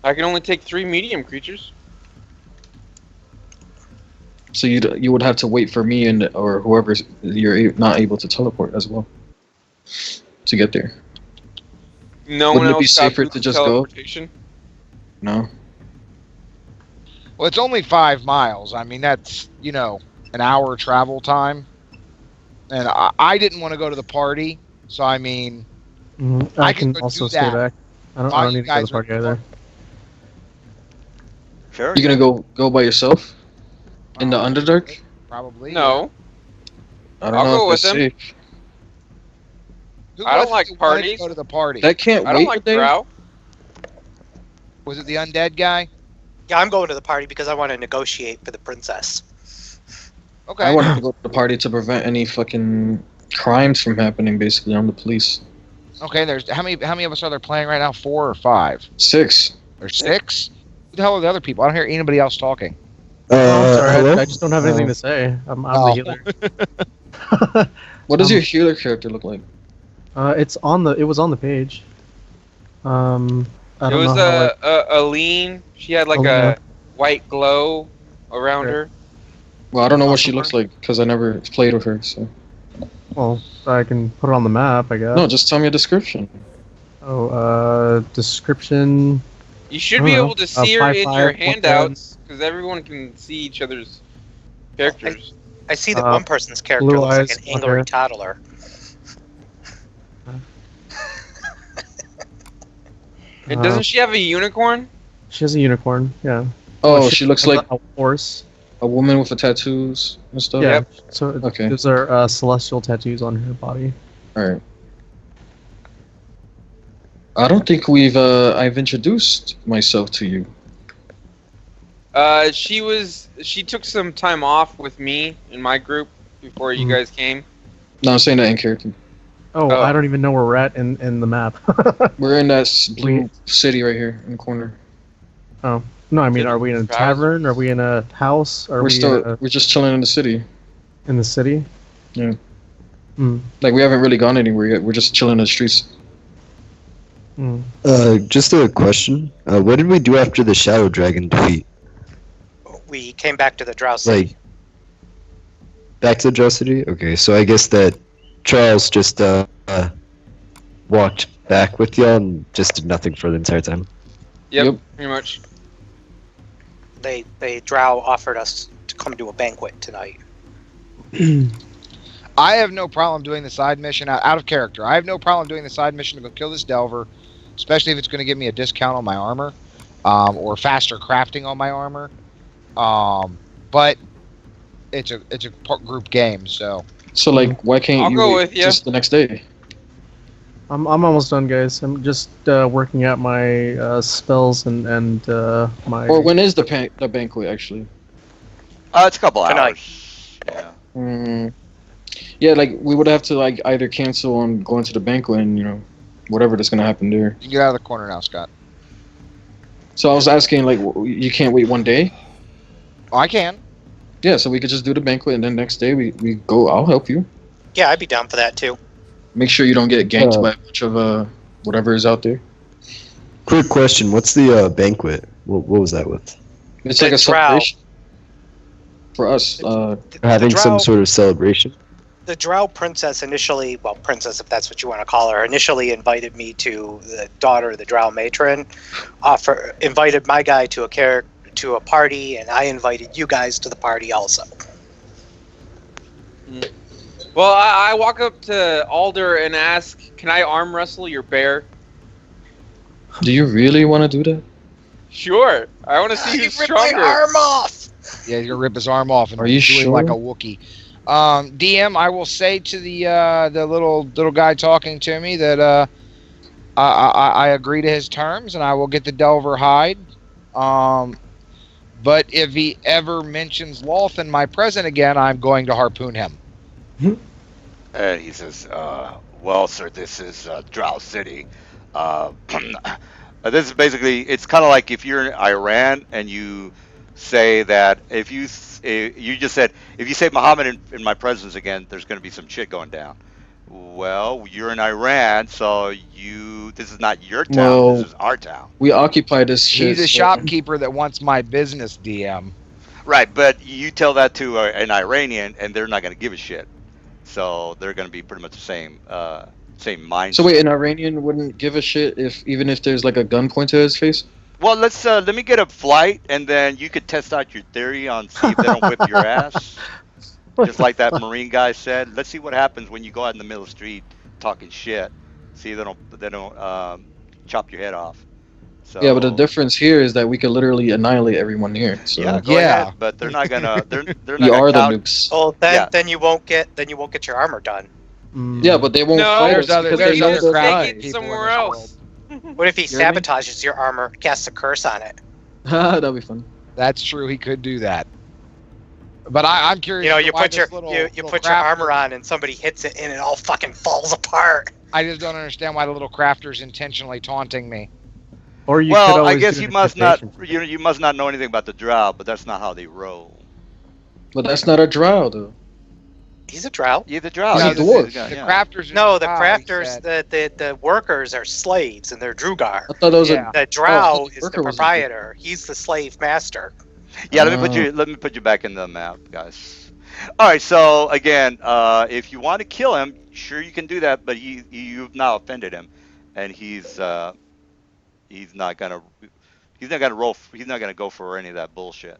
I can only take 3 medium creatures. So you would have to wait for me and or whoever not able to teleport as well to get there. No Wouldn't one it be else got safer boots to of just go? teleportation. No. Well, it's only 5 miles. I mean, that's, an hour travel time. And I didn't want to go to the party, so I mean, I I can could also do stay that back. I while don't you need to go to guys the are party either. Sure. You're gonna go by yourself in the uh, Underdark? probably. No, I don't I'll know go if with that's them. safe. Who I don't was it like that wanted to parties. go to the party? That can't I don't wait like a day. drow. Was it the undead guy? Yeah, I'm going to the party because I want to negotiate for the princess. Okay. I wanted to go to the party to prevent any fucking crimes from happening. Basically, I'm the police. Okay. There's how many of us are there playing right now? 4 or 5? 6. There's 6. Who the hell are the other people? I don't hear anybody else talking. Oh, I'm sorry. Hello? I just don't have anything to say. I'm Oh. the healer. What does Um, your healer character look like? It was on the page. I It don't was know how, Aline. She had like Alina. a white glow around Right. her. Well, I don't know what Awesome she looks like because I never played with her. So well, I can put it on the map, I guess. no, just tell me a description. Description. You should I be don't know. able to see her in 5'5", your 110. handouts because everyone can see each other's characters. I see that Uh, one person's character blue looks like eyes, an blonde angry hair. toddler. And doesn't she have a unicorn? She has a unicorn. Yeah. Oh, she looks like a horse. a woman with the tattoos and stuff. Yeah. Yep. So Okay. those are celestial tattoos on her body. All right. I don't think I've introduced myself to you. She took some time off with me in my group before you Mhm. guys came. No, I'm saying that in character. Oh, Oh. I don't even know where we're at in the map. We're in that blue city right here in the corner. No, I mean, are we in a Trousers. tavern? Are we in a house? Are We're we we're just chilling in the city. in the city? Yeah. Hmm. Like we haven't really gone anywhere yet. We're just chilling in the streets. Hmm. Just a question. What did we do after the Shadow Dragon defeat? We came back to the Drow City. Like, back to Drow City? Okay, so I guess that Charles just walked back with y'all and just did nothing for the entire time. Yep, pretty much. They Drow offered us to come to a banquet tonight. I have no problem doing the side mission out of character. I have no problem doing the side mission to go kill this Delver, especially if it's going to give me a discount on my armor, or faster crafting on my armor. But it's a group game, so So like, why can't I'll you go wait with ya. just the next day? I'm almost done, guys. I'm just working out my spells and my. Or when is the banquet actually? It's a couple Tonight. hours. Yeah. Mm, yeah, like we would have to like either cancel on going to the banquet and whatever that's gonna happen there. you can get out of the corner now, Scott. So I was asking like, you can't wait one day? Oh, I can. Yeah, so we could just do the banquet and then next day we go. I'll help you. Yeah, I'd be down for that too. Make sure you don't get ganked Uh, by a bunch of whatever is out there. Quick question. What's the banquet? What was that with? It's The like a Drow. celebration for us. The Having Drow, some sort of celebration? the Drow princess initially, well, princess if that's what you want to call her, initially invited me to the daughter of the Drow matron. Invited my guy to a party, and I invited you guys to the party also. Well, I walk up to Alder and ask, "Can I arm wrestle your bear?" Do you really want to do that? Sure. I want to see You who's ripped my stronger. arm off! Yeah, he's gonna rip his arm off and Are you do it sure? like a Wookiee. DM, I will say to the little guy talking to me that I agree to his terms and I will get the Delver hide. But if he ever mentions Lothan, my present again, I'm going to harpoon him. And he says, well, sir, this is Drow City. Uh, this is basically, it's kind of like if you're in Iran and you say that you just said, if you say Muhammad in my presence again, there's going to be some shit going down. Well, you're in Iran, so this is not your town, this Well, is our town. we occupy this shit. He's a so- shopkeeper that wants my business, DM. Right, but you tell that to an Iranian, and they're not going to give a shit. So they're going to be pretty much the same mindset. So wait, an Iranian wouldn't give a shit even if there's like a gun pointed at his face? Well, let me get a flight, and then you could test out your theory on see if they don't whip your ass. Just like that Marine guy said. Let's see what happens when you go out in the middle of the street talking shit. See if they don't chop your head off. So, Yeah, but the difference here is that we could literally annihilate everyone here. So Yeah, go Yeah. ahead, but they're not gonna. They're not we gonna are the count. nukes. Well, Yeah. then you won't get your armor done. Yeah, but they won't No, fight there's us other- because there's they know other they'll crap die. Take it people in somewhere this else. What if he You hear me? sabotages your armor, casts a curse on it? That'll be fun. That's true. He could do that. But I'm curious. You know, as to you why put your this little- you little put your crafter- armor on and somebody hits it and it all fucking falls apart. I just don't understand why the little crafter's intentionally taunting me. Or you could Well, I always guess do you an must not. intimidation. You must not know anything about the drow, but that's not how they roll. But that's not a drow, though. He's a drow. Yeah, the drow. He's a this is dwarf. guy, The yeah. crafters. are No, the drow, he crafters, said. the workers are slaves and they're Drugar. I thought that was Yeah. The drow Oh, the is worker the was a proprietor. He's the slave master. Yeah, let me put you back in the map, guys. All right, so again, if you want to kill him, sure you can do that, but you've now offended him, and he's not gonna roll. He's not gonna go for any of that bullshit.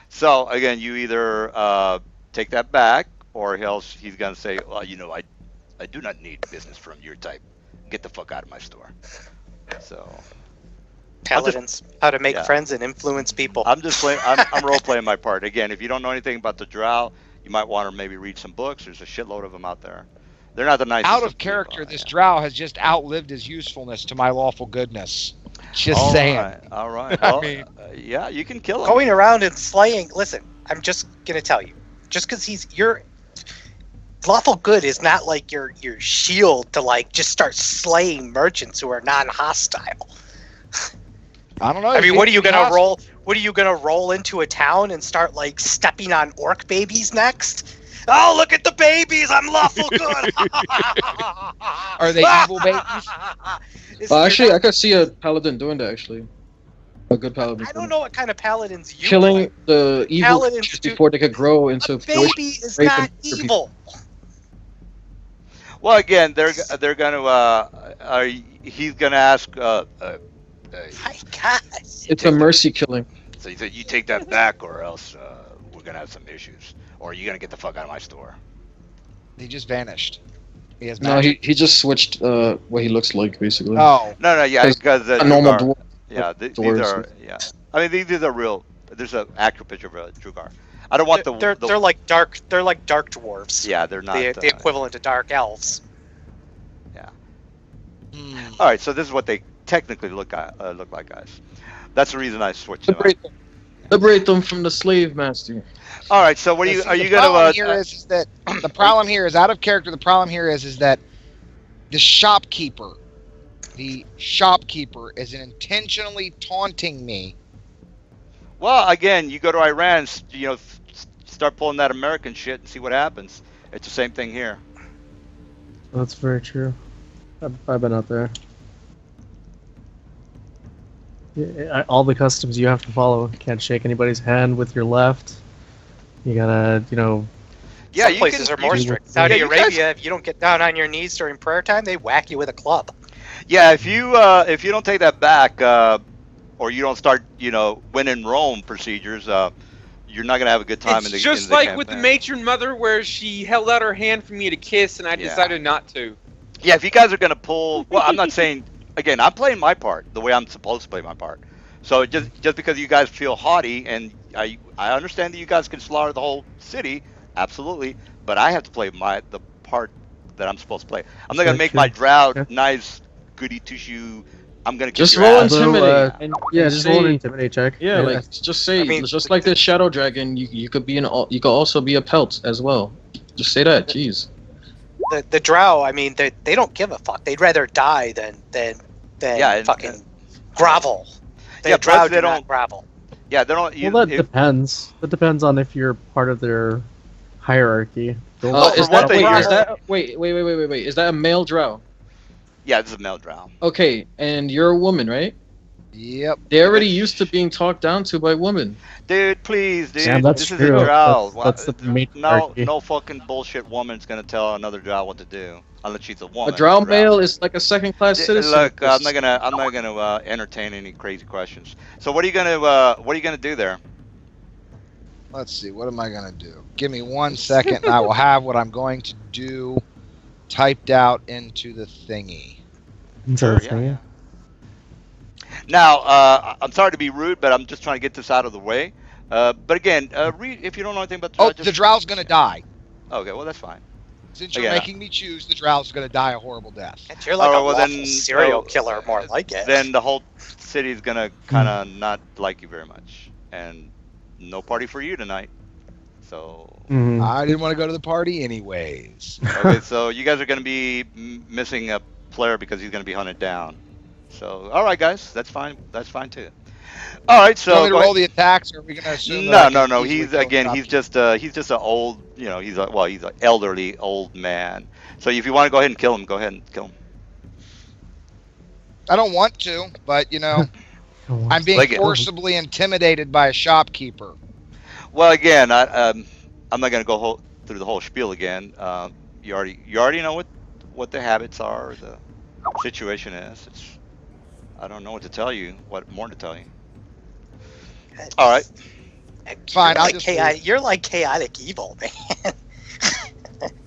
So again, you either take that back, or else he's gonna say, well, I do not need business from your type. Get the fuck out of my store. So Paladins, how to make Yeah. friends and influence people. I'm just playing. I'm role playing my part. Again, if you don't know anything about the drow, you might want to maybe read some books. There's a shitload of them out there. They're not the nicest. Out of character, this drow has just outlived his usefulness to my lawful goodness. Just saying. All right. I Well, mean- yeah, you can kill him. Going around and slaying. Listen, I'm just gonna tell you. Just because your lawful good is not like your shield to like just start slaying merchants who are non-hostile. I don't know. I mean, what are you gonna hostile. roll? What are you gonna roll into a town and start like stepping on orc babies next? Oh, look at the babies! I'm lawful good. Are they evil babies? Well, actually, I could see a paladin doing that. Actually, a good paladin. I don't know what kind of paladins you Killing play. the evil Paladins creatures do- before they could grow into A fruition. baby is rape not and murder people. evil. Well, again, they're gonna. He's gonna ask. My God. It's a mercy killing. So he said, "You take that back, or else we're gonna have some issues, or you're gonna get the fuck out of my store." He just vanished. He has No, magic. he just switched what he looks like basically. Oh, No, yeah, Because because a normal Drugar- dwarf. Yeah, these dwarves. are. Yeah, I mean these are real. There's an accurate picture of a Drugar. I don't want They're like dark. They're like dark dwarves. Yeah, they're not. The equivalent to dark elves. All right, so this is what they technically look like, guys. That's the reason I switched them. Liberate them from the slave master. All right, so what are you The gonna? problem here is that the problem here is out of character. The problem here is that the shopkeeper is intentionally taunting me. Well, again, you go to Iran, start pulling that American shit and see what happens. It's the same thing here. That's very true. I've been out there. All the customs you have to follow. You can't shake anybody's hand with your left. You gotta, Yeah, Some places are more you- strict. Saudi Yeah, you guys- Arabia, if you don't get down on your knees during prayer time, they whack you with a club. Yeah, if you don't take that back, or you don't start, when in Rome procedures, you're not gonna have a good time in the It's just in the like with the campaign. matron mother, where she held out her hand for me to kiss, and I Yeah. decided not to. Yeah, if you guys are gonna pull, well, I'm not saying. Again, I'm playing my part the way I'm supposed to play my part. So just because you guys feel haughty, and I understand that you guys can slaughter the whole city, absolutely, but I have to play the part that I'm supposed to play. I'm not gonna make my drow Yeah. nice, goody two shoe. I'm gonna kick Just your roll ass. intimidate. and yeah, and just roll an say- intimidate check. Yeah, like just say, I mean, just like this shadow dragon, you could be you could also be a pelt as well. Just say that. Jeez. The drow, I mean, they don't give a fuck. They'd rather die than than Yeah, and- fucking grovel. The Yeah, drow plus they do not don't- grovel. Yeah, they don't. Well, that depends. That depends on if you're part of their hierarchy. They'll Well, for is one that, thing, wait, you're- is that wait? Is that a male drow? Yeah, this is a male drow. Okay, and you're a woman, right? Yep. They're already used to being talked down to by women. Dude, please, dude. Sam, that's this is true. a drow. That's the No, matriarchy. no fucking bullshit woman's gonna tell another drow what to do, unless she's a woman. A drow male is like a second-class citizen. Look, I'm not gonna entertain any crazy questions. So what are you gonna do there? Let's see. What am I going to do? Give me 1 second, and I will have what I'm going to do typed out into the thingy. Sure, yeah. Now, I'm sorry to be rude, but I'm just trying to get this out of the way. But again, read if you don't know anything about the Oh, drow. the drow's going to die. Okay, well that's fine. Since you're Yeah. making me choose, the drow's going to die a horrible death. And you're like Alright, a well, lawful then- serial oh, killer, more like it. Then the whole city's gonna kind of not like you very much, and no party for you tonight. So Mhm. I didn't want to go to the party anyways. okay, so you guys are gonna be missing a player because he's gonna be hunted down. So all right, guys, that's fine. That's fine too. All right, So, you want me so to roll the attacks, or are we going to assume? no, that I no, can no. easily He's kill again. the He's shopkeeper? just an old. He's an elderly old man. So if you want to go ahead and kill him, go ahead and kill him. I don't want to, but I'm being Like it. forcibly intimidated by a shopkeeper. Well, again, I'm not gonna go through the whole spiel again. You already know what the habits are, the situation is. I don't know what to tell you. What more to tell you? All right. Fine, You're I'll like just chaotic, you're like chaotic evil, man.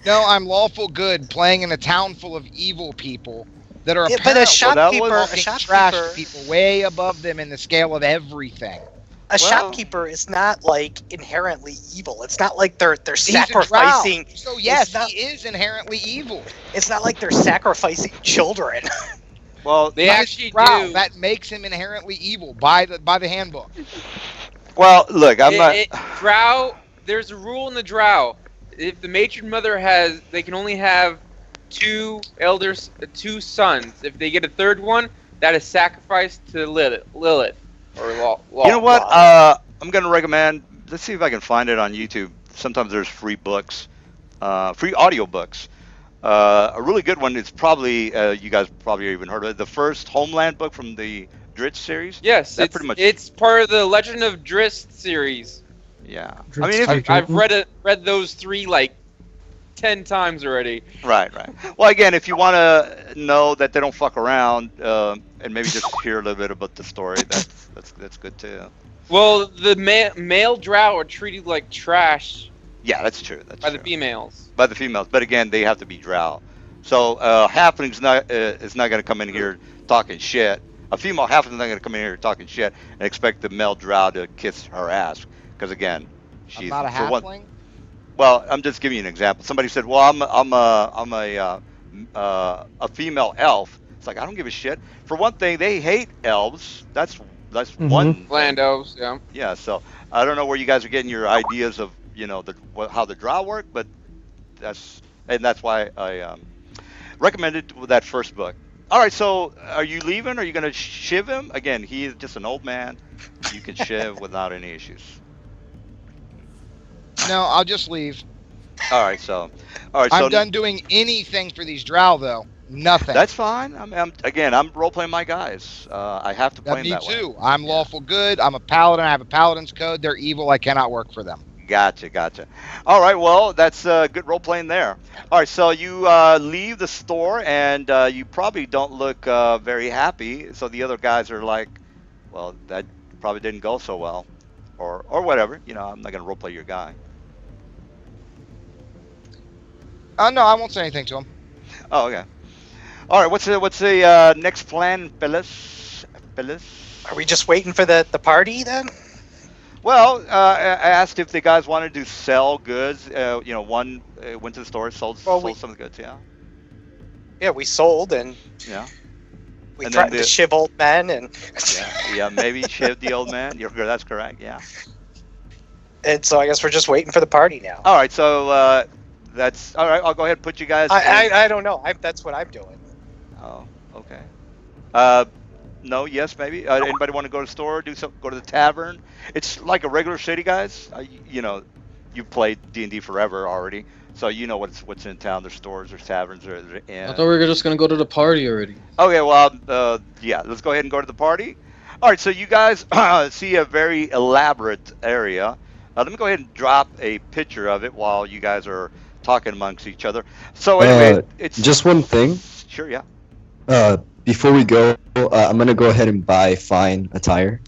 No, I'm lawful good, playing in a town full of evil people that are Yeah, but a apparently shopkeeper, fucking trash people way above them in the scale of everything. a shopkeeper is not like inherently evil. It's not like they're He's a drow. sacrificing. So yes, It's not- he is inherently evil. It's not like they're sacrificing children. Well, They He's actually drow. do. That makes him inherently evil by the handbook. well, look, I'm not. Drow. There's a rule in the Drow. If the matron mother they can only have two sons. If they get a third one, that is sacrificed to Lilith or Law. You know what? I'm gonna recommend. Let's see if I can find it on YouTube. Sometimes there's free books, free audio books. A really good one is probably you guys probably even heard of it. The first Homeland book from the Dritz series. Yes, That it's pretty much- it's part of the Legend of Drist series. Yeah. Dritz I mean, if you, type- I've read those 3 like 10 times already. right. Well, again, if you want to know that they don't fuck around, and maybe just hear a little bit about the story, that's good too. Well, the male Drow are treated like trash Yeah, that's true. That's by the true. females. By the females, but again, they have to be drow. So halfling's not is not going to come in here talking shit. A female halfling's not going to come in here talking shit and expect the male drow to kiss her ass, because again, she's I'm not a for one- halfling. Well, I'm just giving you an example. Somebody said, "Well, I'm a female elf." It's like I don't give a shit. For one thing, they hate elves. That's one. thing. Land elves, yeah. Yeah. So I don't know where you guys are getting your ideas of how the drow work, but that's why I recommended that first book. All right. So are you leaving? Are you going to shiv him again? He is just an old man. You can shiv without any issues. No, I'll just leave. All right. So I'm done doing anything for these drow, though. Nothing. That's fine. I'm role playing my guys. I have to play them Me that too. way. I'm lawful good. I'm a paladin. I have a paladin's code. They're evil. I cannot work for them. Gotcha. All right, well, that's good role playing there. All right, so you leave the store, and you probably don't look very happy. So the other guys are like, well, that probably didn't go so well, or whatever. I'm not gonna role play your guy. No, I won't say anything to him. Oh, okay. All right, what's the next plan, fellas? Are we just waiting for the party then? Well, I asked if the guys wanted to sell goods. One went to the store, sold some of the goods. Yeah. Yeah, we sold and Yeah. we And threatened then to shiv old men and Yeah. Maybe shiv the old man. That's correct. Yeah. and so I guess we're just waiting for the party now. All right. So that's all right. I'll go ahead and put you guys. I don't know. That's what I'm doing. Oh, okay. Uh, no, yes, maybe. Anybody want to go to the store? Do something? Go to the tavern? It's like a regular city, guys. You know, you've played D&D forever already, so you know what's in town. There's stores, there's taverns, there's I thought we were just gonna go to the party already. Okay, well, yeah, let's go ahead and go to the party. All right, so you guys see a very elaborate area. Let me go ahead and drop a picture of it while you guys are talking amongst each other. So anyway, Uh, just one thing. it's sure, yeah. Before we go, I'm gonna go ahead and buy fine attire.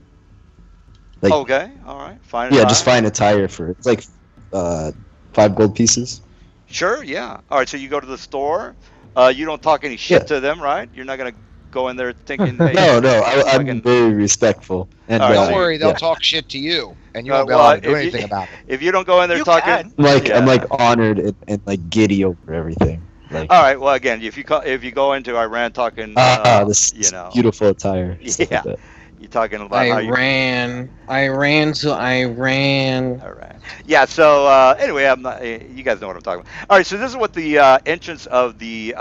Like, Okay, all right, fine. yeah, just fine attire for it's like 5 gold pieces. Sure, yeah. All right, so you go to the store. You don't talk any shit Yeah. to them, right? You're not gonna go in there thinking, hey, No, I'm fucking. very respectful. And All right, Don't so worry, they'll yeah. talk shit to you, and you won't be well, able to do if anything you about it. if you don't go in there You talking, can. I'm like yeah. honored and like giddy over everything. Like, All right. Well, again, if you go into Iran talking, this you know, beautiful attire. Stuff yeah, like that. you're talking about how you. I ran to Iran. All right. Yeah. So anyway, I'm not. You guys know what I'm talking about. All right. So this is what the entrance of the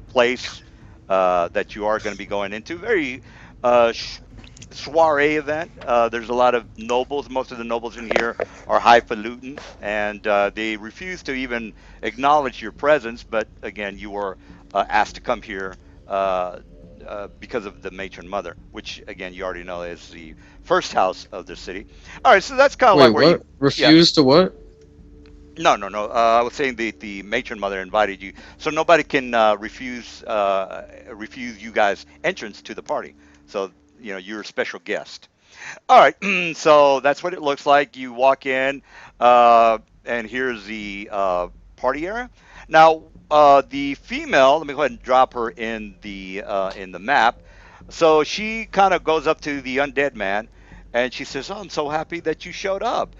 place that you are going to be going into. Very soiree event. There's a lot of nobles. Most of the nobles in here are highfalutin, and they refuse to even acknowledge your presence. But again, you were asked to come here because of the matron mother, which again you already know is the first house of the city. All right, so that's kind of Wait, like where what? you. Yeah. Refuse to what? No, no, no. I was saying the matron mother invited you, so nobody can refuse you guys entrance to the party. So you know you're a special guest. All right, so that's what it looks like. You walk in, and here's the party area. Now, the female, let me go ahead and drop her in the map. So she kind of goes up to the undead man, and she says, "Oh, I'm so happy that you showed up."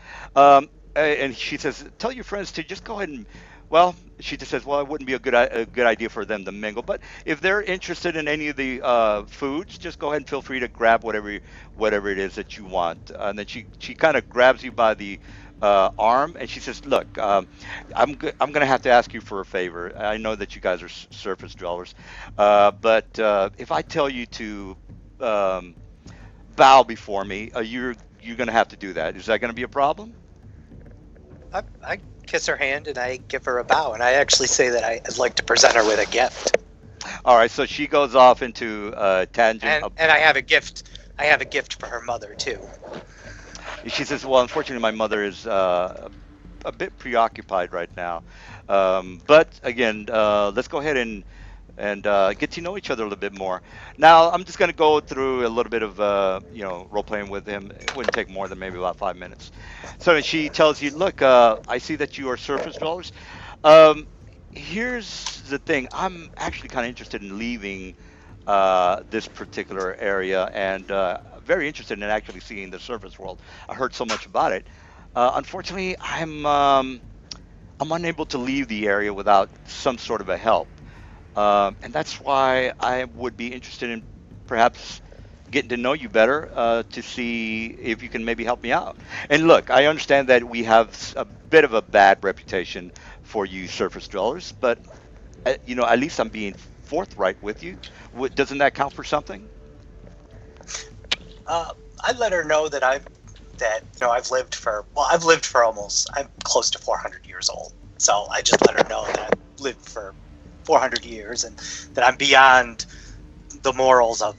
And she says, "Tell your friends to just go ahead and." Well, she just says, "Well, it wouldn't be a good idea for them to mingle, but if they're interested in any of the foods, just go ahead and feel free to grab whatever it is that you want." And then she kind of grabs you by the arm and she says, "Look, I'm going to have to ask you for a favor. I know that you guys are surface dwellers, but if I tell you to um, bow before me, you're going to have to do that. Is that going to be a problem?" I kiss her hand and I give her a bow, and I actually say that I'd like to present her with a gift. All right, so she goes off into a tangent. And I have a gift. I have a gift for her mother too. She says, "Well, unfortunately, my mother is a bit preoccupied right now. But again, let's go ahead and get to know each other a little bit more. Now, I'm just going to go through a little bit of role playing with him. It wouldn't take more than maybe about 5 minutes. So she tells you, "Look, I see that you are surface dwellers. Um, here's the thing. I'm actually kind of interested in leaving this particular area and very interested in actually seeing the surface world. I heard so much about it. Unfortunately, I'm unable to leave the area without some sort of a help, and that's why I would be interested in perhaps getting to know you better to see if you can maybe help me out. And look, I understand that we have a bit of a bad reputation for you surface dwellers, but at least I'm being forthright with you. Doesn't that count for something?" I let her know that I've lived for I'm close to 400 years old. So I just let her know that I've lived for 400 years and that I'm beyond the morals of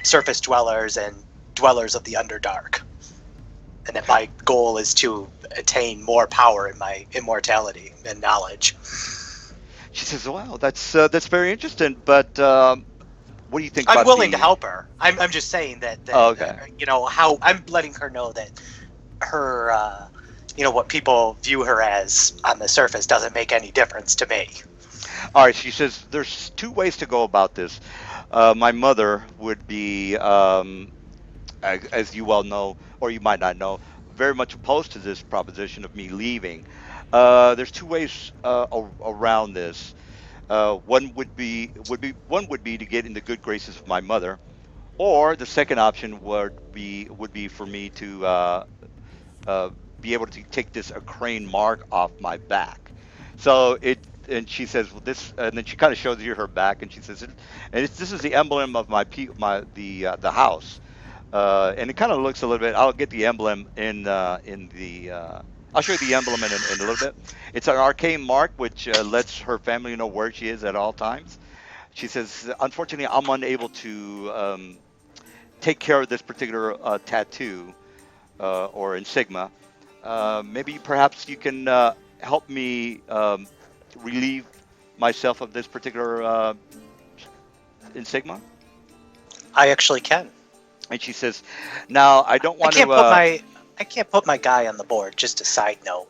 surface dwellers and dwellers of the Underdark, and that my goal is to attain more power in my immortality and knowledge. She says, "Well, that's very interesting, but what do you think I'm about willing the?" to help her. I'm just saying that Oh, okay. how I'm letting her know that her what people view her as on the surface doesn't make any difference to me. All right. She says, "There's two ways to go about this. My mother would be, as you well know, or you might not know, very much opposed to this proposition of me leaving. There's two ways around this. One would be to get in the good graces of my mother, or the second option would be for me to uh, be able to take this a crane mark off my back. So it and she says, well, this, and then she kind of shows you her back, and she says, this is the emblem of the house, and it kind of looks a little bit. I'll get the emblem in the. I'll show you the emblem in a little bit. It's an arcane mark which lets her family know where she is at all times. She says, unfortunately, I'm unable to take care of this particular tattoo or insignia. Maybe perhaps you can help me relieve myself of this particular insignia. I actually can. And she says, now I don't want I can't put my guy on the board. Just a side note.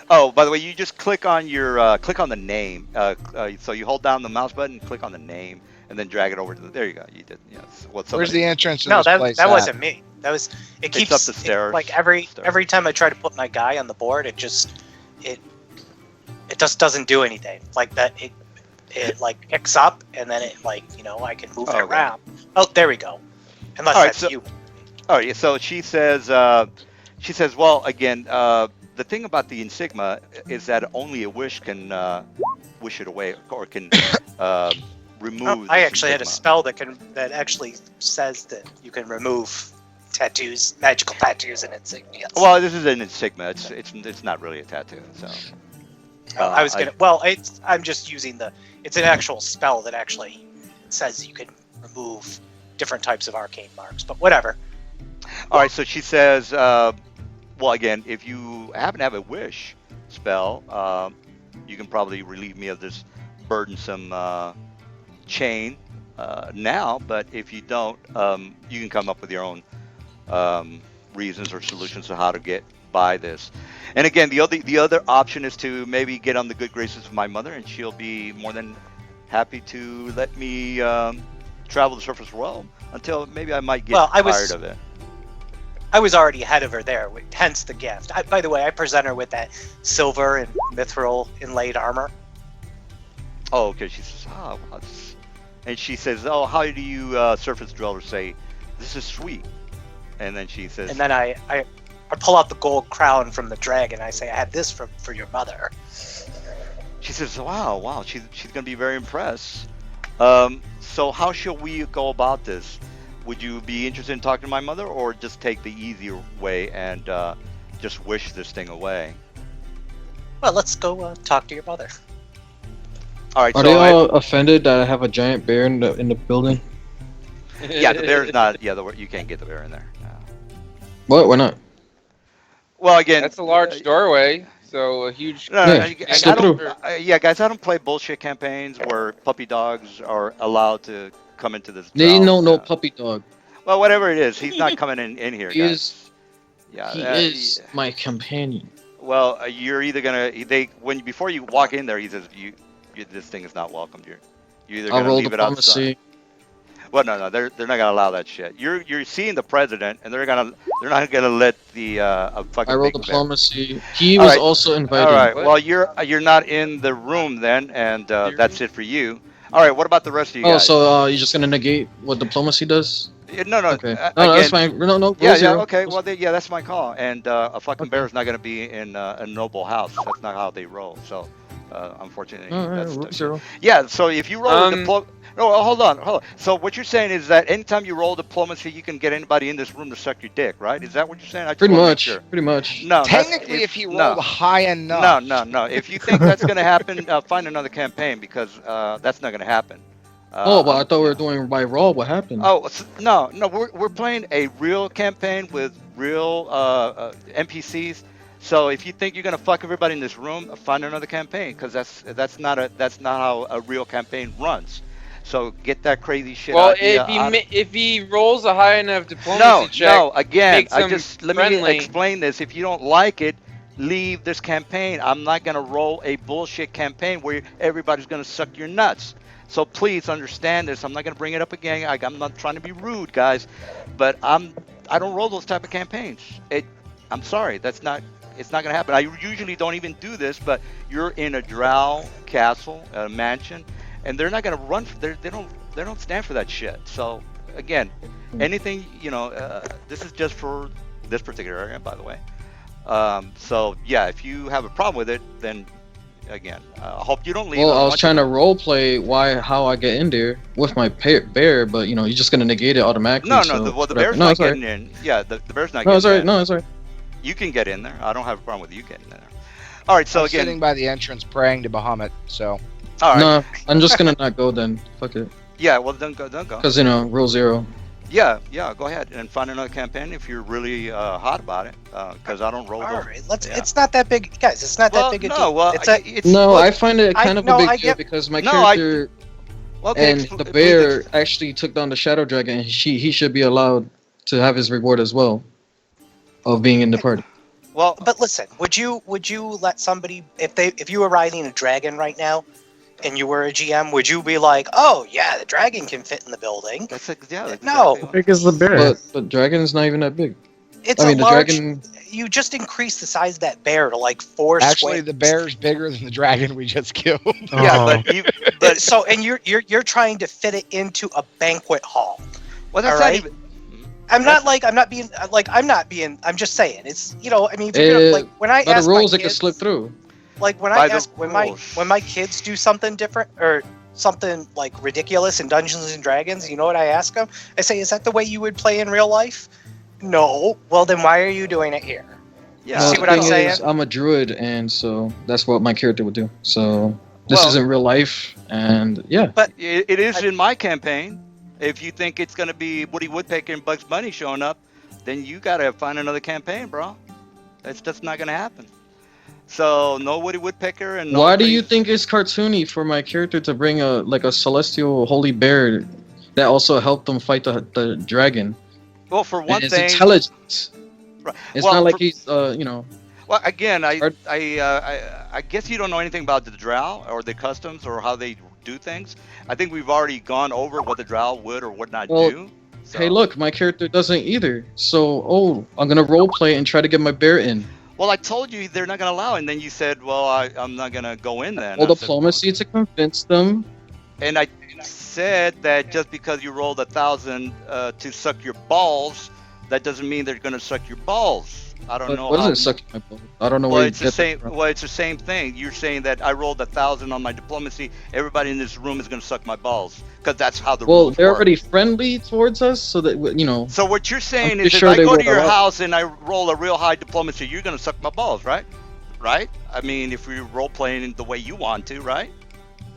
Oh, by the way, you just click on your click on the name. So you hold down the mouse button, click on the name, and then drag it over to the. There you go. You did. Yes. Well, Where's the entrance to No, this place that at? wasn't me. That was. It keeps up the stairs. like every time I try to put my guy on the board, it just doesn't do anything. Like that, it like picks up, and then it like I can move it okay. around. Oh, there we go. Unless All right, that's so- you. Oh yeah. So she says, well, again, the thing about the insignia is that only a wish can wish it away or can remove. I this actually had a insignia. spell that actually says that you can remove tattoos, magical tattoos, and insignias. Well, this is an insignia. It's not really a tattoo. So. I was gonna. I'm just using it's an actual spell that actually says you can remove different types of arcane marks, but whatever. All right, so she says, well, again, if you happen to have a wish spell, you can probably relieve me of this burdensome chain now, but if you don't, you can come up with your own reasons or solutions to how to get by this. And again, the other option is to maybe get on the good graces of my mother, and she'll be more than happy to let me travel the surface realm until maybe I might get tired of it. I was already ahead of her there, hence the gift. By the way, I present her with that silver and mithril inlaid armor. Oh, okay. She says, oh, wow, and she says, oh, how do you surface dwellers say, this is sweet? And then she says, And then I pull out the gold crown from the dragon. I say, I had this for your mother. she says, wow, she's going to be very impressed. So how shall we go about this? Would you be interested in talking to my mother, or just take the easier way and just wish this thing away? Well, let's go talk to your mother. All right. Are they all offended that I have a giant bear in the building? Yeah, the bear's not. Yeah, you can't get the bear in there. No. What? Why not? Well, again, That's a large doorway, so a huge. No, Yeah, slip through. Guys, I don't play bullshit campaigns where puppy dogs are allowed to come into this. They house. know no puppy dog. Well, whatever it is, he's not coming in here, He guys. is. Yeah, He is my companion. Well, you're either gonna before you walk in there, he says this thing is not welcomed. You're either I'll gonna roll leave it outside. diplomacy. Well, no, they're not gonna allow that shit. You're seeing the president, and they're not gonna let the a fucking. I roll big bear. diplomacy. He All was right. also invited. All right. What? Well, you're not in the room then, and that's it for you. All right. What about the rest of you Oh, guys? so you're just gonna negate what diplomacy does? No. Okay. No, Again, that's fine. No, roll Yeah. zero. Okay. Well, that's my call. And a fucking bear is not going to be in a noble house. That's not how they roll. So, unfortunately, All right, that's roll zero. yeah. So if you roll no, hold on. So what you're saying is that anytime you roll diplomacy, you can get anybody in this room to suck your dick, right? Is that what you're saying? I just Pretty wanna make much. sure. Pretty much. No. Technically, if you roll no. high enough. No. If you think that's going to happen, find another campaign because that's not going to happen. Oh, but I thought we were doing by roll. What happened? Oh no, we're playing a real campaign with real NPCs. So if you think you're gonna fuck everybody in this room, find another campaign because that's not how a real campaign runs. So get that crazy shit. Well, out if he rolls a high enough diplomacy check, no. Again, makes him let friendly. me explain this. If you don't like it, leave this campaign. I'm not gonna roll a bullshit campaign where everybody's gonna suck your nuts. So please understand this. I'm not going to bring it up again. I'm not trying to be rude, guys, but I don't roll those type of campaigns. I'm sorry. It's not going to happen. I usually don't even do this, but you're in a drow castle, a mansion, and they're not going to run. They don't stand for that shit. So again, anything this is just for this particular area, by the way. So yeah, if you have a problem with it, then again. I hope you don't leave. Well, I don't was want trying you to role play how I get in there with my bear, but you're just gonna negate it automatically. No, so the whatever. bear's No, not it's alright. getting in. Yeah, the bear's not No, it's getting alright. in. No, it's alright. You can get in there. I don't have a problem with you getting in there. All right, so I'm again, sitting by the entrance praying to Bahamut. So all right. No, I'm just gonna not go then. Fuck it. Yeah, well, don't go. Don't go. Cause rule 0. Yeah, go ahead and find another campaign if you're really hot about it. Because I don't roll. All those. right, let's. Yeah. It's not that big, guys. It's not Well, that big a no, deal. well, It's a, it's No, look, I find it kind of a big I deal get- because my No, I- character okay, and the bear actually took down the shadow dragon. And he should be allowed to have his reward as well of being in the party. Well, But listen, would you let somebody if you were riding a dragon right now, and you were a GM, would you be like, oh yeah, the dragon can fit in the building? that's exactly No. How big is the bear? But dragon's not even that big. It's I mean, a the large. dragon. You just increase the size of that bear to like 4 actually, square. the bear's bigger than the dragon we just killed. Yeah, Oh. but So and you're trying to fit it into a banquet hall. well, that's all not right. even. I'm not being. I'm just saying. It's I mean, if you're gonna, like when I By ask the rules, my it could kids, slip through. like when By I the ask rules. when my kids do something different or something like ridiculous in Dungeons and Dragons, you know what I ask them? I say, "Is that the way you would play in real life?" No. Well, then why are you doing it here? Yeah. see the what I'm thing saying? is, I'm a druid, and so that's what my character would do. So this Well- isn't real life, and yeah. It is in my campaign. If you think it's going to be Woody Woodpecker and Bugs Bunny showing up, then you got to find another campaign, bro. That's just not going to happen. So no Woody Woodpecker and no Why do you crazy- think it's cartoony for my character to bring a celestial holy bear that also helped them fight the dragon? Well, for one And it's thing, intelligence. Right. It's Well, not like for- he's Well, again, Hard- I guess you don't know anything about the drow or the customs or how they do things. I think we've already gone over what the drow would or would not Well, do. So- hey, look, my character doesn't either. So I'm gonna role play and try to get my bear in. Well, I told you they're not going to allow it, and then you said, well, I'm not going to go in then. Well, I said, diplomacy to convince them. And I said that just because you rolled 1,000 to suck your balls, that doesn't mean they're going to suck your balls. I don't But know. what how- is it sucking my balls? I don't know Well, where it's you the get same. that from. Well, it's the same thing. You're saying that I rolled 1,000 on my diplomacy. Everybody in this room is going to suck my balls because that's how the Well, rules they're work. already friendly towards us, so that. So what you're saying I'm is, sure if I they go to will your allow- house and I roll a real high diplomacy, you're going to suck my balls, right? Right? I mean, if you're role playing the way you want to, right?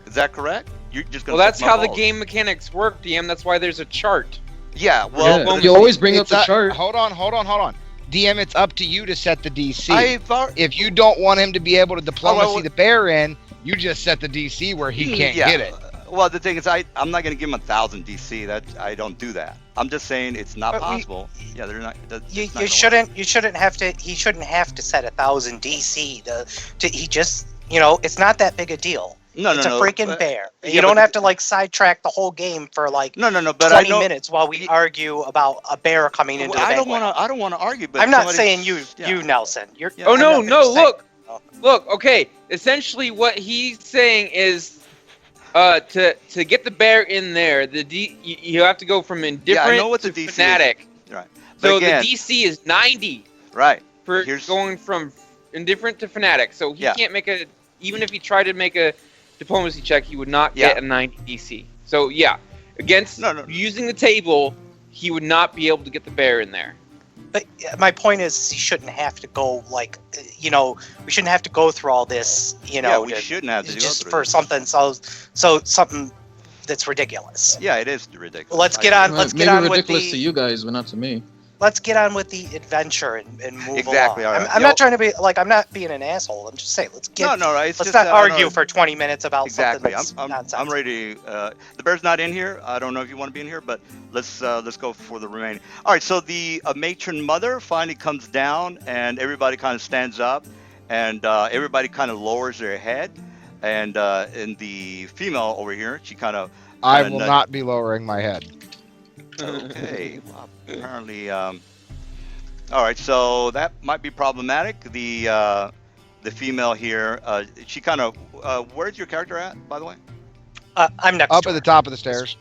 Is that correct? You're just going Well, to. that's how the game mechanics work, DM. That's why there's a chart. Yeah. Well, Yeah, well, you always bring up It's the up- chart. Hold on. DM, it's up to you to set the DC. I've If you don't want him to be able to diplomacy well- the bear in, you just set the DC where he can't yeah. get it. Well, the thing is, I'm not going to give him 1,000 DC. That I don't do that. I'm just saying it's not But we- possible. Yeah, they're not. That's You, just not you gonna work. shouldn't have to. He shouldn't have to set 1,000 DC. He just it's not that big a deal. No, It's a no. freaking but- bear. yeah, You don't but- have to like sidetrack the whole game for like No. But I 20 know. minutes while we argue about a bear coming into the I don't banquet. want to. I don't want to argue. But I'm not somebody- saying you, yeah. you Nelson. You're. Yeah. Oh I'm no, not no! saying- Look. Okay. Essentially, what he's saying is, to get the bear in there, you have to go from Yeah, I indifferent know what the to DC is. fanatic. Right. So But again, the DC is 90 right. for Here's- going from indifferent to fanatic. So he Yeah. can't make even if he tried to make a diplomacy check, he would not Yeah. get a 90 DC. So yeah, against No. using the table, he would not be able to get the bear in there. But my point is, he shouldn't have to go like, we shouldn't have to go through all this, Yeah, we to- shouldn't have to go just through for this. something something that's ridiculous. Yeah, it is ridiculous. Let's I get agree. on. Let's Maybe get on with ridiculous the. to you guys, but not to me. Let's get on with the adventure and move Exactly, along. all right. I'm not trying to be like, I'm not being an asshole. I'm just saying, let's get. No. It's let's just, not argue no, for 20 minutes about Exactly. something that's I'm nonsense. ready. The bear's not in here. I don't know if you want to be in here, but let's go for the remaining. All right. So the matron mother finally comes down, and everybody kind of stands up, and everybody kind of lowers their head, and the female over here, she kind of. I will not be lowering my head. Okay. Well, apparently. All right. So that might be problematic. The female here, she kind of. Where's your character at, by the way? I'm next. Up to at the her. top of the stairs.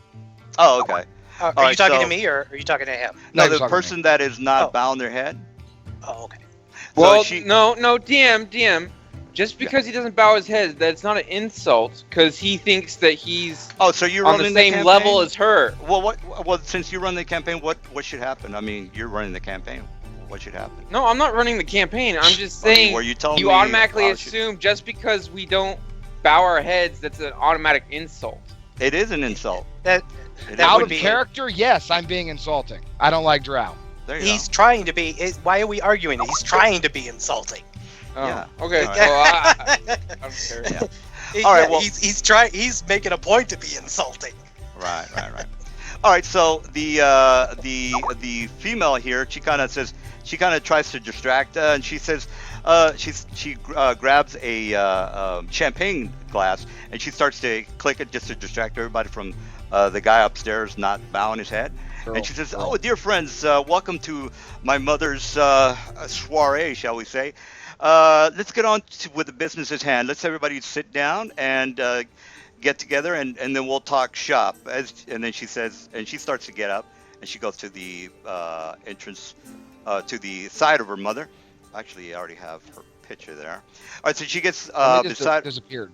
Oh, okay. Are all you right, talking so- to me or are you talking to him? No, No, the he's talking to me. person that is not Oh. bowing their head. Oh, okay. Well, she, no, DM. Just because he doesn't bow his head, that's not an insult. Because he thinks that he's Oh, so you're on the running same campaign? level as her. Well, Well, since you run the campaign, what should happen? I mean, you're running the campaign. What should happen? No, I'm not running the campaign. I'm just I mean, saying. were you telling You me automatically how I should- assume just because we don't bow our heads, that's an automatic insult. It is an insult. That It That is Out would of be- character, yes, I'm being insulting. I don't like Drow. There you he's trying to be. Why are we arguing? He's trying to be insulting. Oh, Yeah. okay. All right. Well, I don't care. Yeah. All right, well- he's trying. He's making a point to be insulting. go. Right. All right. So the female here, she kind of says, she kind of tries to distract, and she says, she grabs a champagne glass and she starts to click it just to distract everybody from the guy upstairs not bowing his head. And she says, "Oh, dear friends, welcome to my mother's soiree, shall we say? Let's get on with the business at hand. Let's everybody sit down and get together, and then we'll talk shop." And then she says, and she starts to get up, and she goes to the entrance to the side of her mother. Actually, I already have her picture there. All right, so she gets It just beside. disappeared.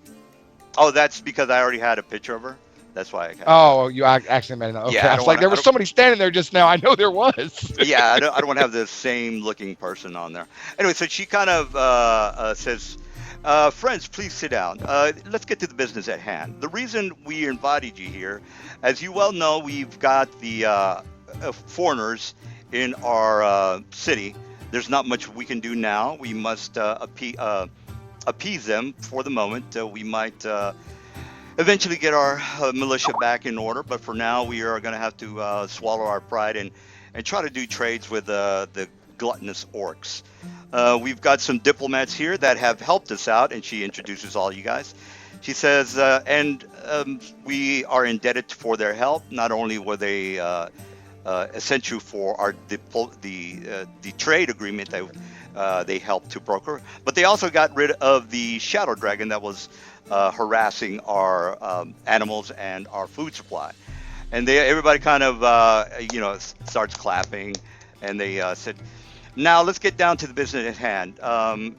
Oh, that's because I already had a picture of her. That's why I got. Oh, you actually made it. Okay, Yeah, I I don't was like, wanna- there I was don't- somebody standing there just now. I know there was. Yeah, I don't want to have the same looking person on there. Anyway, so she kind of says, friends, please sit down. Let's get to the business at hand. The reason we invited you here, as you well know, we've got the foreigners in our city. There's not much we can do now. We must appease them for the moment. We might eventually get our militia back in order, but for now we are going to have to swallow our pride and try to do trades with the gluttonous orcs. We've got some diplomats here that have helped us out, and she introduces all you guys. She says, and we are indebted for their help. Not only were they essential for the trade agreement that they helped to broker, but they also got rid of the shadow dragon that was harassing our animals and our food supply. And everybody kind of starts clapping, and they said, "Now let's get down to the business at hand.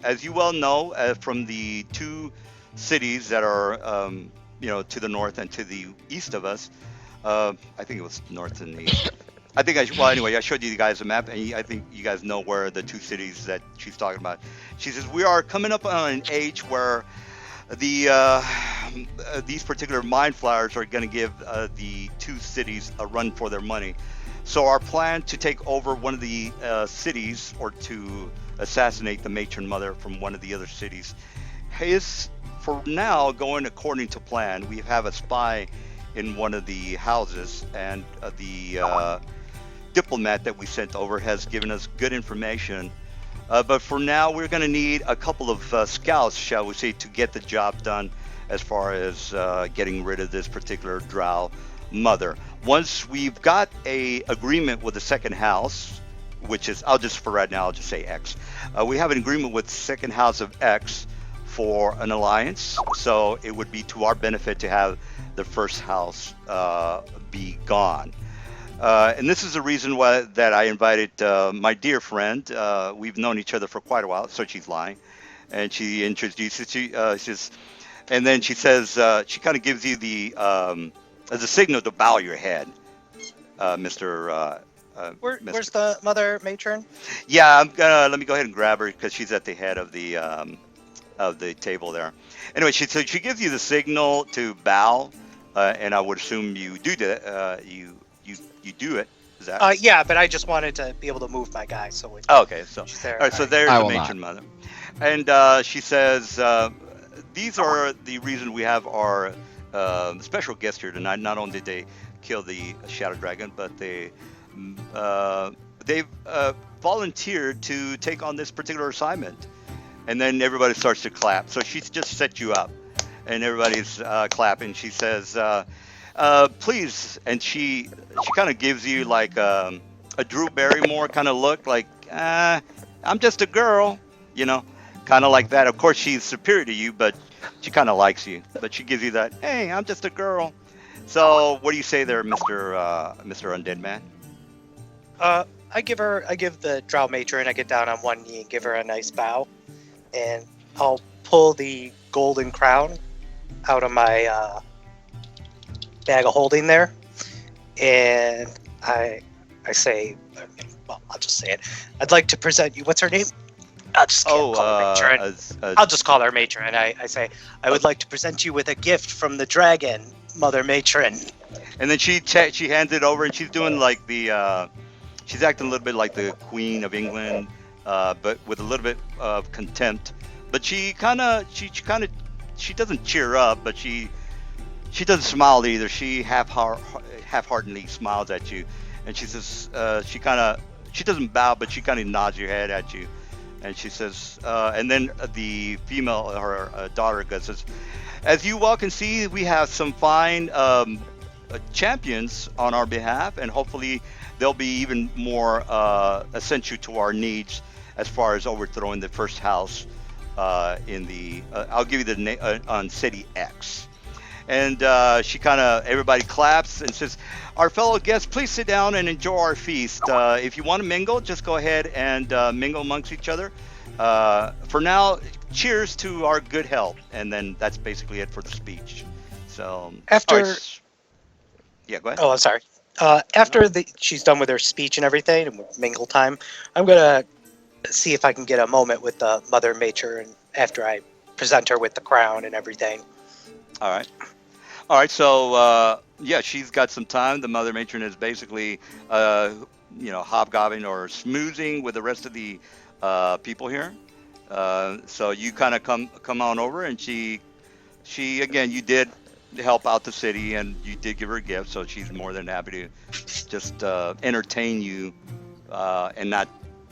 As you well know, from the two cities that are to the north and to the east of us, I think it was north and east. I think I showed you guys a map, and I think you guys know where the two cities that she's talking about. She says, we are coming up on an age where these particular mind flayers are going to give the two cities a run for their money. So our plan to take over one of the cities, or to assassinate the matron mother from one of the other cities, is for now going according to plan. We have a spy in one of the houses, and the diplomat that we sent over has given us good information. But for now, we're going to need a couple of scouts, shall we say, to get the job done as far as getting rid of this particular drow mother. Once we've got a agreement with the second house, which is, for right now, I'll just say X. We have an agreement with second house of X for an alliance, so it would be to our benefit to have the first house be gone. And this is the reason why that I invited my dear friend. We've known each other for quite a while, so she's lying. And she introduces you, and then she says, she kind of gives you the as a signal to bow your head, Mr. Where's the mother matron? Yeah, let me go ahead and grab her because she's at the head of the table there. Anyway, she gives you the signal to bow, and I would assume you do that. You do it. Is that? Yeah, but I just wanted to be able to move my guy, so Okay, so she's there. all right, so there's I the will matron mother, and she says, "These are the reason we have our special guest here tonight. Not only did they kill the shadow dragon, but they've volunteered to take on this particular assignment." And then everybody starts to clap. So she's just set you up, and everybody's clapping. She says, "Please," and she kind of gives you like a Drew Barrymore kind of look, like, "I'm just a girl," kind of like that. Of course, she's superior to you, but she kind of likes you. But she gives you that, "Hey, I'm just a girl." So what do you say there, Mr. Undead Man? I give the drow matron. I get down on one knee and give her a nice bow, and I'll pull the golden crown out of my bag of holding there, and I say, well, I'll just say it. I'd like to present you. What's her name? I'll just call her matron. I'll just call her matron. I say, I would like to present you with a gift from the dragon, Mother Matron. And then she hands it over, and she's doing like the she's acting a little bit like the Queen of England, but with a little bit of contempt. But she doesn't cheer up, but she doesn't smile either. She half-heartedly smiles at you, and she says she doesn't bow, but she kind of nods her head at you, and she says, and then the female, her daughter, says, as you all can see, we have some fine champions on our behalf, and hopefully they'll be even more essential to our needs as far as overthrowing the first house in the. I'll give you the name on City X. And she everybody claps and says, our fellow guests, please sit down and enjoy our feast. If you want to mingle, just go ahead and mingle amongst each other. For now, cheers to our good health. And then that's basically it for the speech. So After... Yeah, go ahead. Oh, I'm sorry. After she's done with her speech and everything, and with mingle time, I'm going to see if I can get a moment with the Mother Matron after I present her with the crown and everything. All right. So yeah, she's got some time. The Mother Matron is basically, hobgobbling or smoozing with the rest of the people here. So you kind of come on over, and she again, you did help out the city, and you did give her a gift, so she's more than happy to just entertain you and not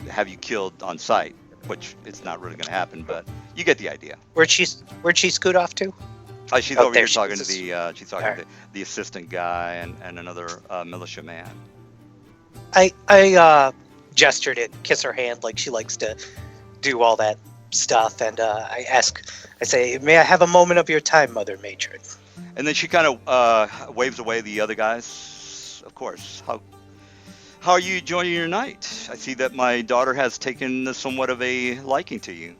have you killed on sight, which it's not really going to happen, but you get the idea. Where'd she scoot off to? She's over here talking to the assistant guy and another militia man. I gestured and kiss her hand like she likes to do all that stuff, and I say, may I have a moment of your time, Mother Matron? And then she kind of waves away the other guys. Of course. How are you enjoying your night? I see that my daughter has taken somewhat of a liking to you.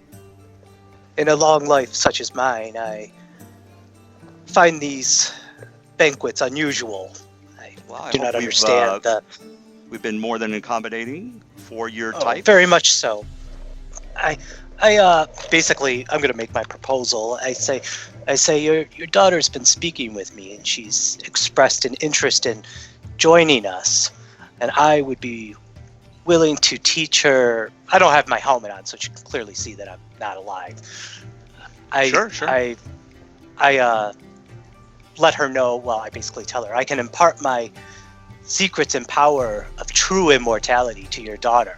In a long life such as mine, I find these banquets unusual. I do not understand the... We've been more than accommodating for your type. Very much so. I basically, I'm going to make my proposal. I say your daughter's been speaking with me, and she's expressed an interest in joining us, and I would be willing to teach her. I don't have my helmet on, so she can clearly see that I'm not alive. Sure. I let her know. Well, I basically tell her I can impart my secrets and power of true immortality to your daughter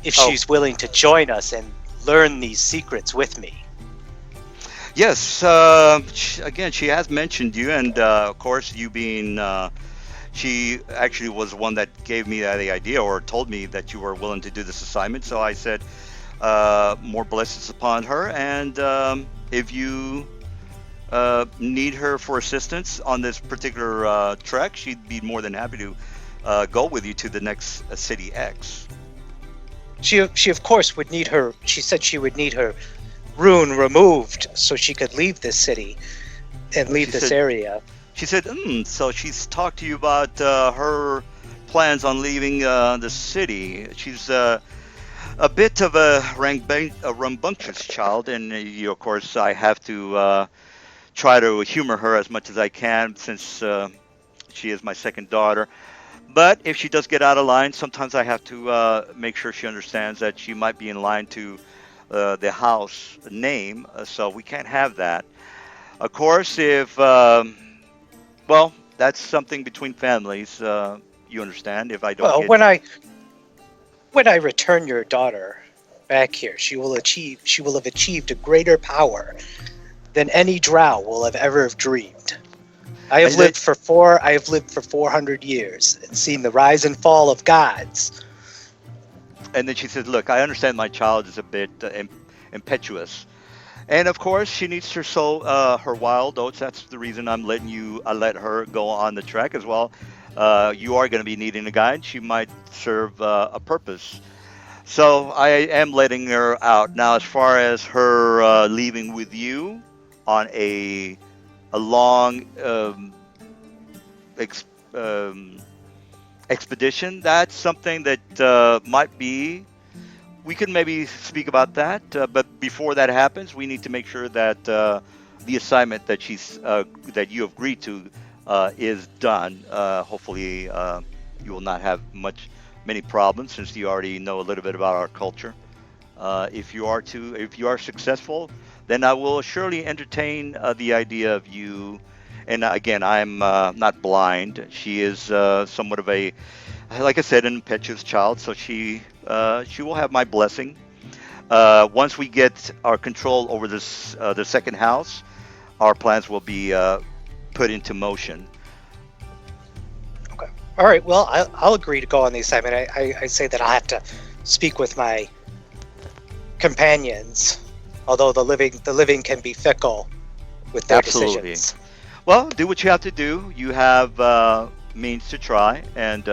if she's willing to join us and learn these secrets with me. Yes. Again, she has mentioned you, and of course, you being. She actually was one that gave me the idea, or told me that you were willing to do this assignment. So I said, more blessings upon her, and if you need her for assistance on this particular trek, she'd be more than happy to go with you to the next City X. She of course would need her. She said she would need her rune removed so she could leave this city and leave this area. She said, so she's talked to you about her plans on leaving the city. She's a bit of a rambunctious child, and of course I have to try to humor her as much as I can, since she is my second daughter. But if she does get out of line, sometimes I have to make sure she understands that she might be in line to the house name, so we can't have that. Of course, if that's something between families. You understand? If I don't. When I return your daughter back here, she will have achieved a greater power than any drow will have ever dreamed. I have lived for 400 years and seen the rise and fall of gods. And then she said, "Look, I understand my child is a bit impetuous, and of course she needs her wild oats. That's the reason I let her go on the trek as well. You are going to be needing a guide. She might serve a purpose. So I am letting her out now. As far as her leaving with you on a long ex, um, expedition, that's something that might be. We can maybe speak about that, but before that happens, we need to make sure that the assignment that you agreed to is done. Hopefully, you will not have many problems since you already know a little bit about our culture. If you are successful, then I will surely entertain the idea of you. And again, I'm not blind. She is somewhat of a, like I said, an impetuous child, so she will have my blessing. Once we get our control over this the second house, our plans will be put into motion. All right. Well, I'll agree to go on the assignment. I say that I'll have to speak with my companions, although the living can be fickle with their Absolutely. decisions. Well, do what you have to do. You have means to try, and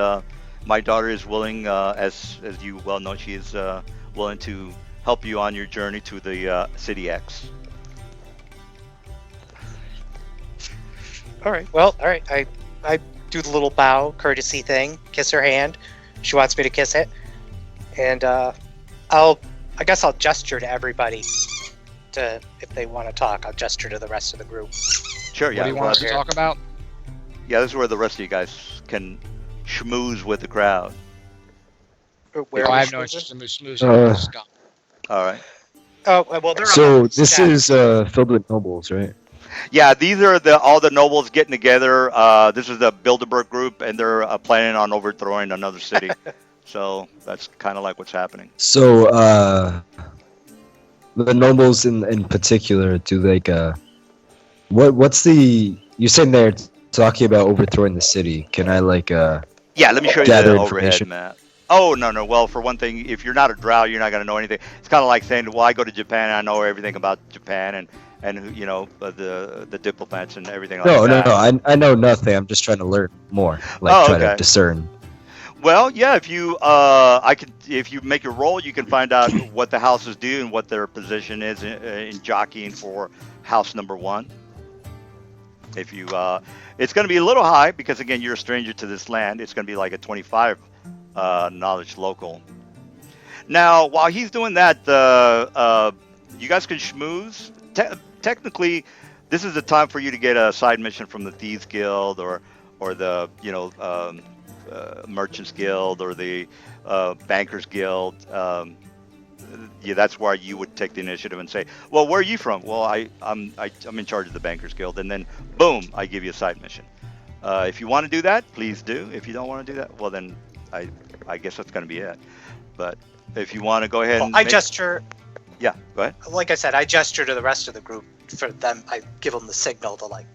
my daughter is willing, as you well know, she is willing to help you on your journey to the City X. All right. Well, all right. I do the little bow, courtesy thing, kiss her hand. She wants me to kiss it, and I guess I'll gesture to everybody to if they want to talk. I'll gesture to the rest of the group. Sure, What yeah. do you want us to here. talk about? Yeah, this is where the rest of you guys can schmooze with the crowd. Where Oh, I are have we no schmoozing? interest in smoozing with this scum. All right. Oh, well, they're So on this chat. is filled with nobles, right? Yeah, these are all the nobles getting together. This is the Bilderberg group, and they're planning on overthrowing another city. So that's kind of like what's happening. So the nobles in particular do like what's the you're saying they're talking about overthrowing the city? Can I like Yeah, let me show you gather the overhead information? map. Oh, no, no. Well, for one thing, if you're not a drow, you're not going to know anything. It's kind of like saying, well, I go to Japan and I know everything about Japan and you know, the diplomats and everything like No, that. I know nothing. I'm just trying to learn more, like Oh, try to okay. discern. Well, yeah, if you make your roll, you can find out what the houses do and what their position is in jockeying for house number one. If you, it's going to be a little high because again, you're a stranger to this land. It's going to be like a 25 knowledge local. Now, while he's doing that, you guys can schmooze. Technically, this is the time for you to get a side mission from the Thieves Guild or the Merchants Guild or the Bankers Guild. Yeah, that's why you would take the initiative and say, "Well, where are you from?" Well, I'm in charge of the Bankers Guild, and then boom, I give you a side mission. If you want to do that, please do. If you don't want to do that, well then I guess that's going to be it. But if you want to go ahead Well, and I gesture, yeah, go ahead. like I said, I gesture to the rest of the group for them. I give them the signal to like,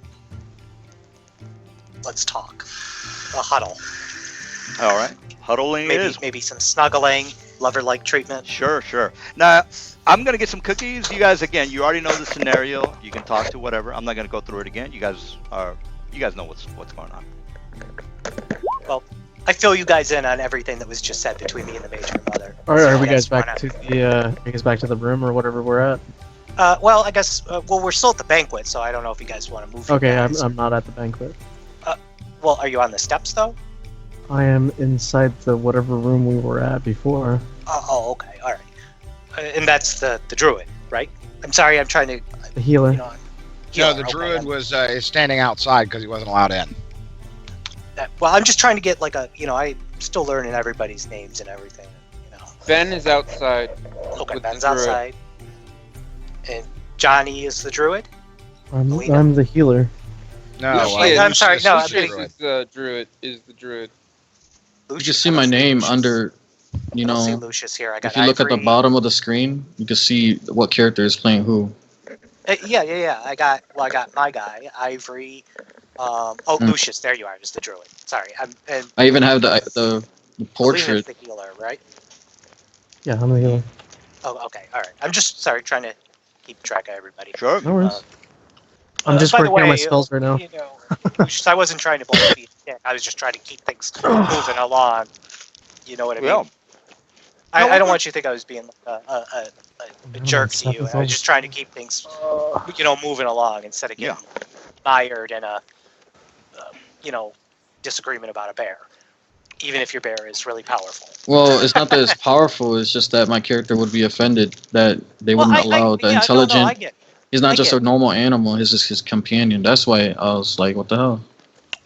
let's talk, a huddle, All right, huddling it is. maybe some snuggling, lover-like treatment. Sure, sure. Now, I'm going to get some cookies. You guys, again, you already know the scenario. You can talk to whatever. I'm not going to go through it again. You guys know what's going on. I fill you guys in on everything that was just said between me and the major and mother. Are So we I guys guess why back not? to the room or whatever we're at? Well, I guess. Well, we're still at the banquet, so I don't know if you guys want to move. Okay, you guys. I'm not at the banquet. Well, are you on the steps though? I am inside the whatever room we were at before. Oh, okay, all right. And that's the druid, right? I'm sorry, I'm trying to. The healer. You know, No, healer, the okay, druid I'm- was is standing outside because he wasn't allowed in. Well, I'm just trying to get like a. I'm still learning everybody's names and everything. Ben is outside. Okay, with Ben's the druid. outside. And Johnny is the druid. Melina? I'm the healer. No, Lucius- I'm sorry, no, I'm Lucius getting- druid. Is the druid. Is the druid. You Lucius, can see I my don't name Lucius. under, you I don't see know, Lucius here. I got if you look at the Ivory. bottom of the screen, you can see what character is playing who. Yeah. I got my guy, Ivory. Lucius. There you are. Is the druid. Sorry. And I even have the Melina's portrait. the healer, right? Yeah, I'm the healer. Oh, okay. All right. I'm just trying to keep track of everybody. Sure. No worries. I'm just by the working on my way, spells right now. Lucius, I wasn't trying to bully you. I was just trying to keep things moving along. You know what I mean? Yeah. I don't want you to think I was being a jerk to stuff you. is I was just trying to keep things, moving along instead of getting mired in a, disagreement about a bear, even if your bear is really powerful. Well, it's not that it's powerful. It's just that my character would be offended that they wouldn't allow the intelligent. I get. He's not I just get a normal animal. He's just his companion. That's why I was like, what the hell?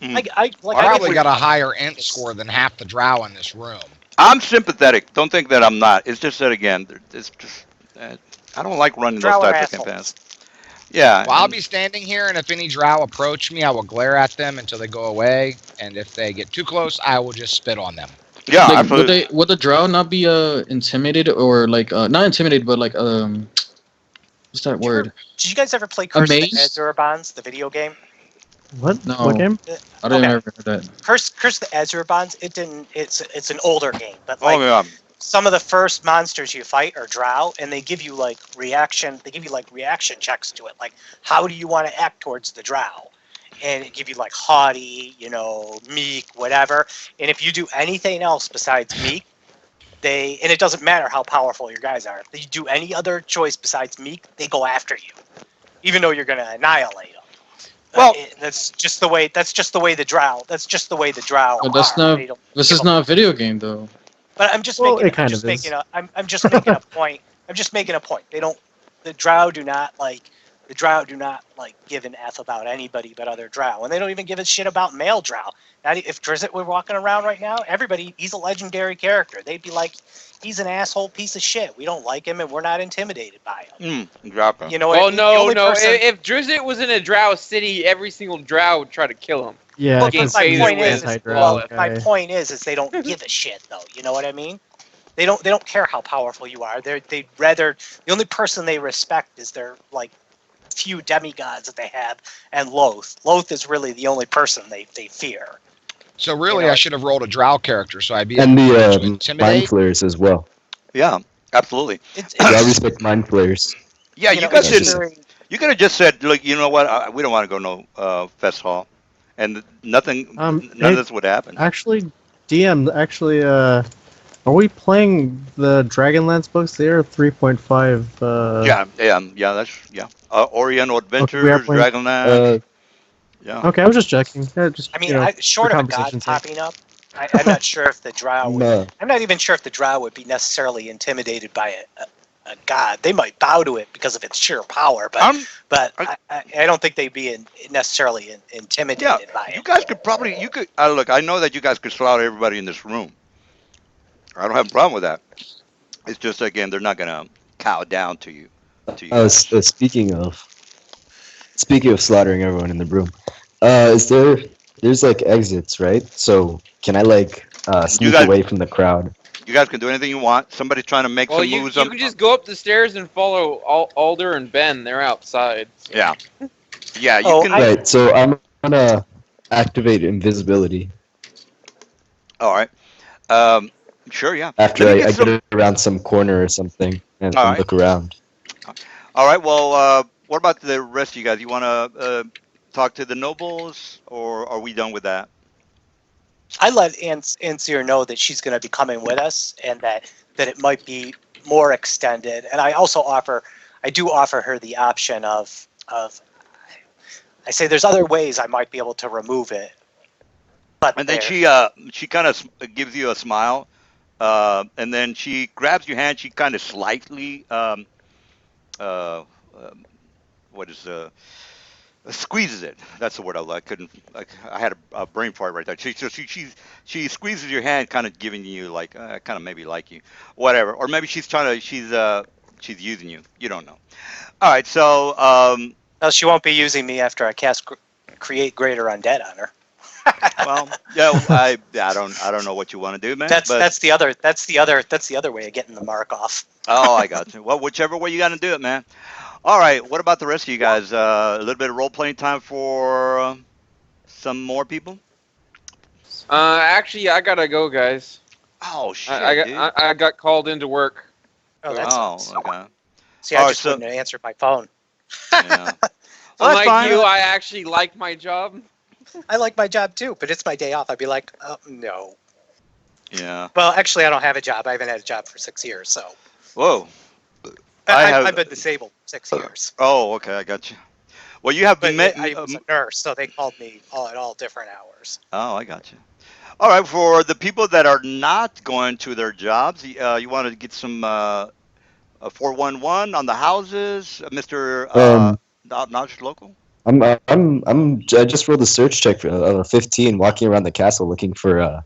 I Probably get got a what- higher int score than half the drow in this room. I'm sympathetic. Don't think that I'm not. It's just that again, it's just I don't like running those Drow are types of assholes. campaigns. Yeah. Well, I'll be standing here, and if any drow approach me, I will glare at them until they go away. And if they get too close, I will just spit on them. Yeah, Like, absolutely. would the drow not be intimidated or like not intimidated, but like what's that word? Did you guys ever play Curse of the Amazed? Azurabans, the video game? What? No. What game? I didn't Okay. ever heard that. Curse of the Azurabans. It didn't. It's an older game, but Oh yeah. some of the first monsters you fight are drow, and they give you like reaction. They give you like reaction checks to it, like how do you want to act towards the drow, and it give you like haughty, meek, whatever. And if you do anything else besides meek, and it doesn't matter how powerful your guys are. If you do any other choice besides meek, they go after you, even though you're gonna annihilate them. Well- that's just the way. That's just the way the drow. That's just the way the drow But that's are. not. They don't This give is a not a video game though. But I'm just Well, making. it kind of is. I'm just making a point. I'm just making a point. They don't. The drow do not like. The drow do not like give an f about anybody but other drow, and they don't even give a shit about male drow. Not if Drizzt were walking around right now, he's a legendary character. They'd be like, he's an asshole piece of shit. We don't like him, and we're not intimidated by him. Exactly. You know what I Well, mean? The no, only no. person- If Drizzt was in a drow city, every single drow would try to kill him. Yeah, Well, because my he's point an is- anti-drow well, my guy. point is they don't give a shit though. You know what I mean? They don't care how powerful you are. They'd rather, the only person they respect is their like few demigods that they have, and Loth. Loth is really the only person they fear. So really, I should have rolled a drow character, so I'd be And able to the mind intimidate. flayers as well. Yeah, absolutely. It's I respect mind flayers. Yeah, you you know, guys it's didn't. very- You could have just said, "Look, you know what? We don't want to go no fest hall," and nothing. None hey, of this would happen. Actually, DM, are we playing the Dragonlance books? They are 3.5. Yeah. That's Oriental Adventures, we are playing- Dragonlance. Yeah. Okay, I was just checking. Yeah, just, I mean, short for of a god conversation's sake. popping up, I'm not sure if the drow would. No. I'm not even sure if the drow would be necessarily intimidated by a god. They might bow to it because of its sheer power, but I don't think they'd be necessarily intimidated by You it. guys could probably. You could look. I know that you guys could slaughter everybody in this room. I don't have a problem with that. It's just again, they're not gonna cow down to you. Speaking of slaughtering everyone in the room, there's like exits, right? So can I sneak guys- away from the crowd? You guys can do anything you want. Somebody's trying to make Well, some you moves. can just go up the stairs and follow Alder and Ben. They're outside. Yeah. Yeah. You Oh, can. Right. So I'm gonna activate invisibility All right. Sure. Yeah. after Let me I some- get around some corner or something and All right. look around. All right. Well, what about the rest of you guys? You want to talk to the nobles, or are we done with that? I let Ansir know that she's going to be coming with us, and that it might be more extended. And I also do offer her the option of I say there's other ways I might be able to remove it. But And then there- she kind of gives you a smile, and then she grabs your hand. She kind of slightly squeezes it. That's the word I couldn't. I had a brain fart right there. She squeezes your hand, kind of giving you like kind of maybe like you, whatever. Or maybe she's using you. You don't know. All right. So no, she won't be using me after I cast create greater undead on her. well, yeah. I don't know what you want to do, man. but, That's the other way of getting the mark off. Oh, I got you. Well, whichever way you got to do it, man. All right. What about the rest of you guys? A little bit of role playing time for some more people. Actually, I gotta go, guys. Oh shit, dude. I got called into work. Oh, that Oh, sucks. okay. See, I Alright, just so- wouldn't have answered my phone. Yeah. Well, that's Unlike fine. you, I actually like my job. I like my job too, but it's my day off. I'd be like, oh, no. Yeah. Well, actually, I don't have a job. I haven't had a job for 6 years, so Whoa. I have. I've been disabled for 6 years. Oh, okay, I got you. Well, you have But met. I was a nurse, so they called me at all different hours. Oh, I got you. All right, for the people that are not going to their jobs, you want to get some 411 on the houses, Mr. Knowledge Local? I just rolled a search check for 15, walking around the castle looking for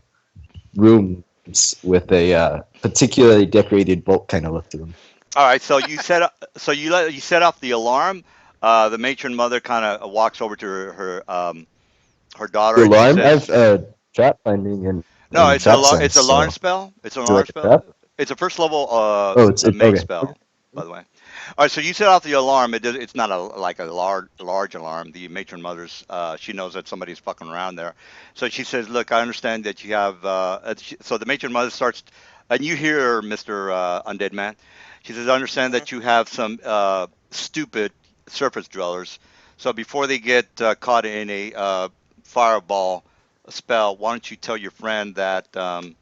rooms with a particularly decorated bolt kind of look to them. All right, so you set up, you set off the alarm. The matron mother kind of walks over to her daughter The and she alarm? I says, have trap finding and "No, and trap sense. it's an alarm spell. It's an Is it alarm like a spell. trap? It's a first level Oh, a make okay. spell, by the way." All right, so you set off the alarm. It's not like a large alarm. The matron mother's she knows that somebody's fucking around there, so she says, "Look, I understand that you have." So the matron mother starts, and you hear Mr. Undead Man. She says, "I understand that you have some stupid surface dwellers. So before they get caught in a fireball spell, why don't you tell your friend that not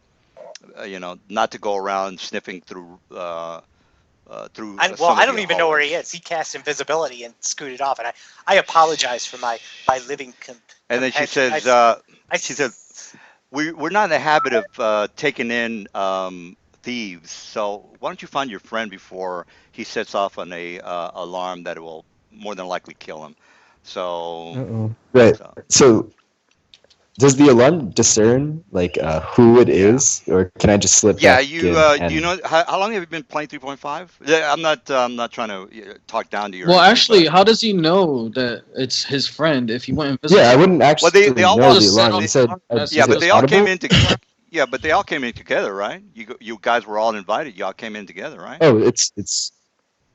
to go around sniffing through." Through I some of don't the even know where he hallways. is. He cast invisibility and scooted off, and I apologize for my living. And then she compassion. says, I she said, we're not in the habit of taking in thieves. So why don't you find your friend before he sets off on a alarm that will more than likely kill him. So, Uh-oh. Right. so So does the alarm discern who it yeah. is, or can I just slip Yeah, back you in you and know how long have you been playing 3.5? Yeah, I'm not trying to talk down to you or Well, anything, actually, but how does he know that it's his friend if he went yeah, I invisible? wouldn't well actually they all know walk the Just set alarm. off You they, the said alarm. That's yeah, is but it they all came audible? in to yeah, but they all came in together, right? You guys were all invited. Y'all came in together, right? Oh, it's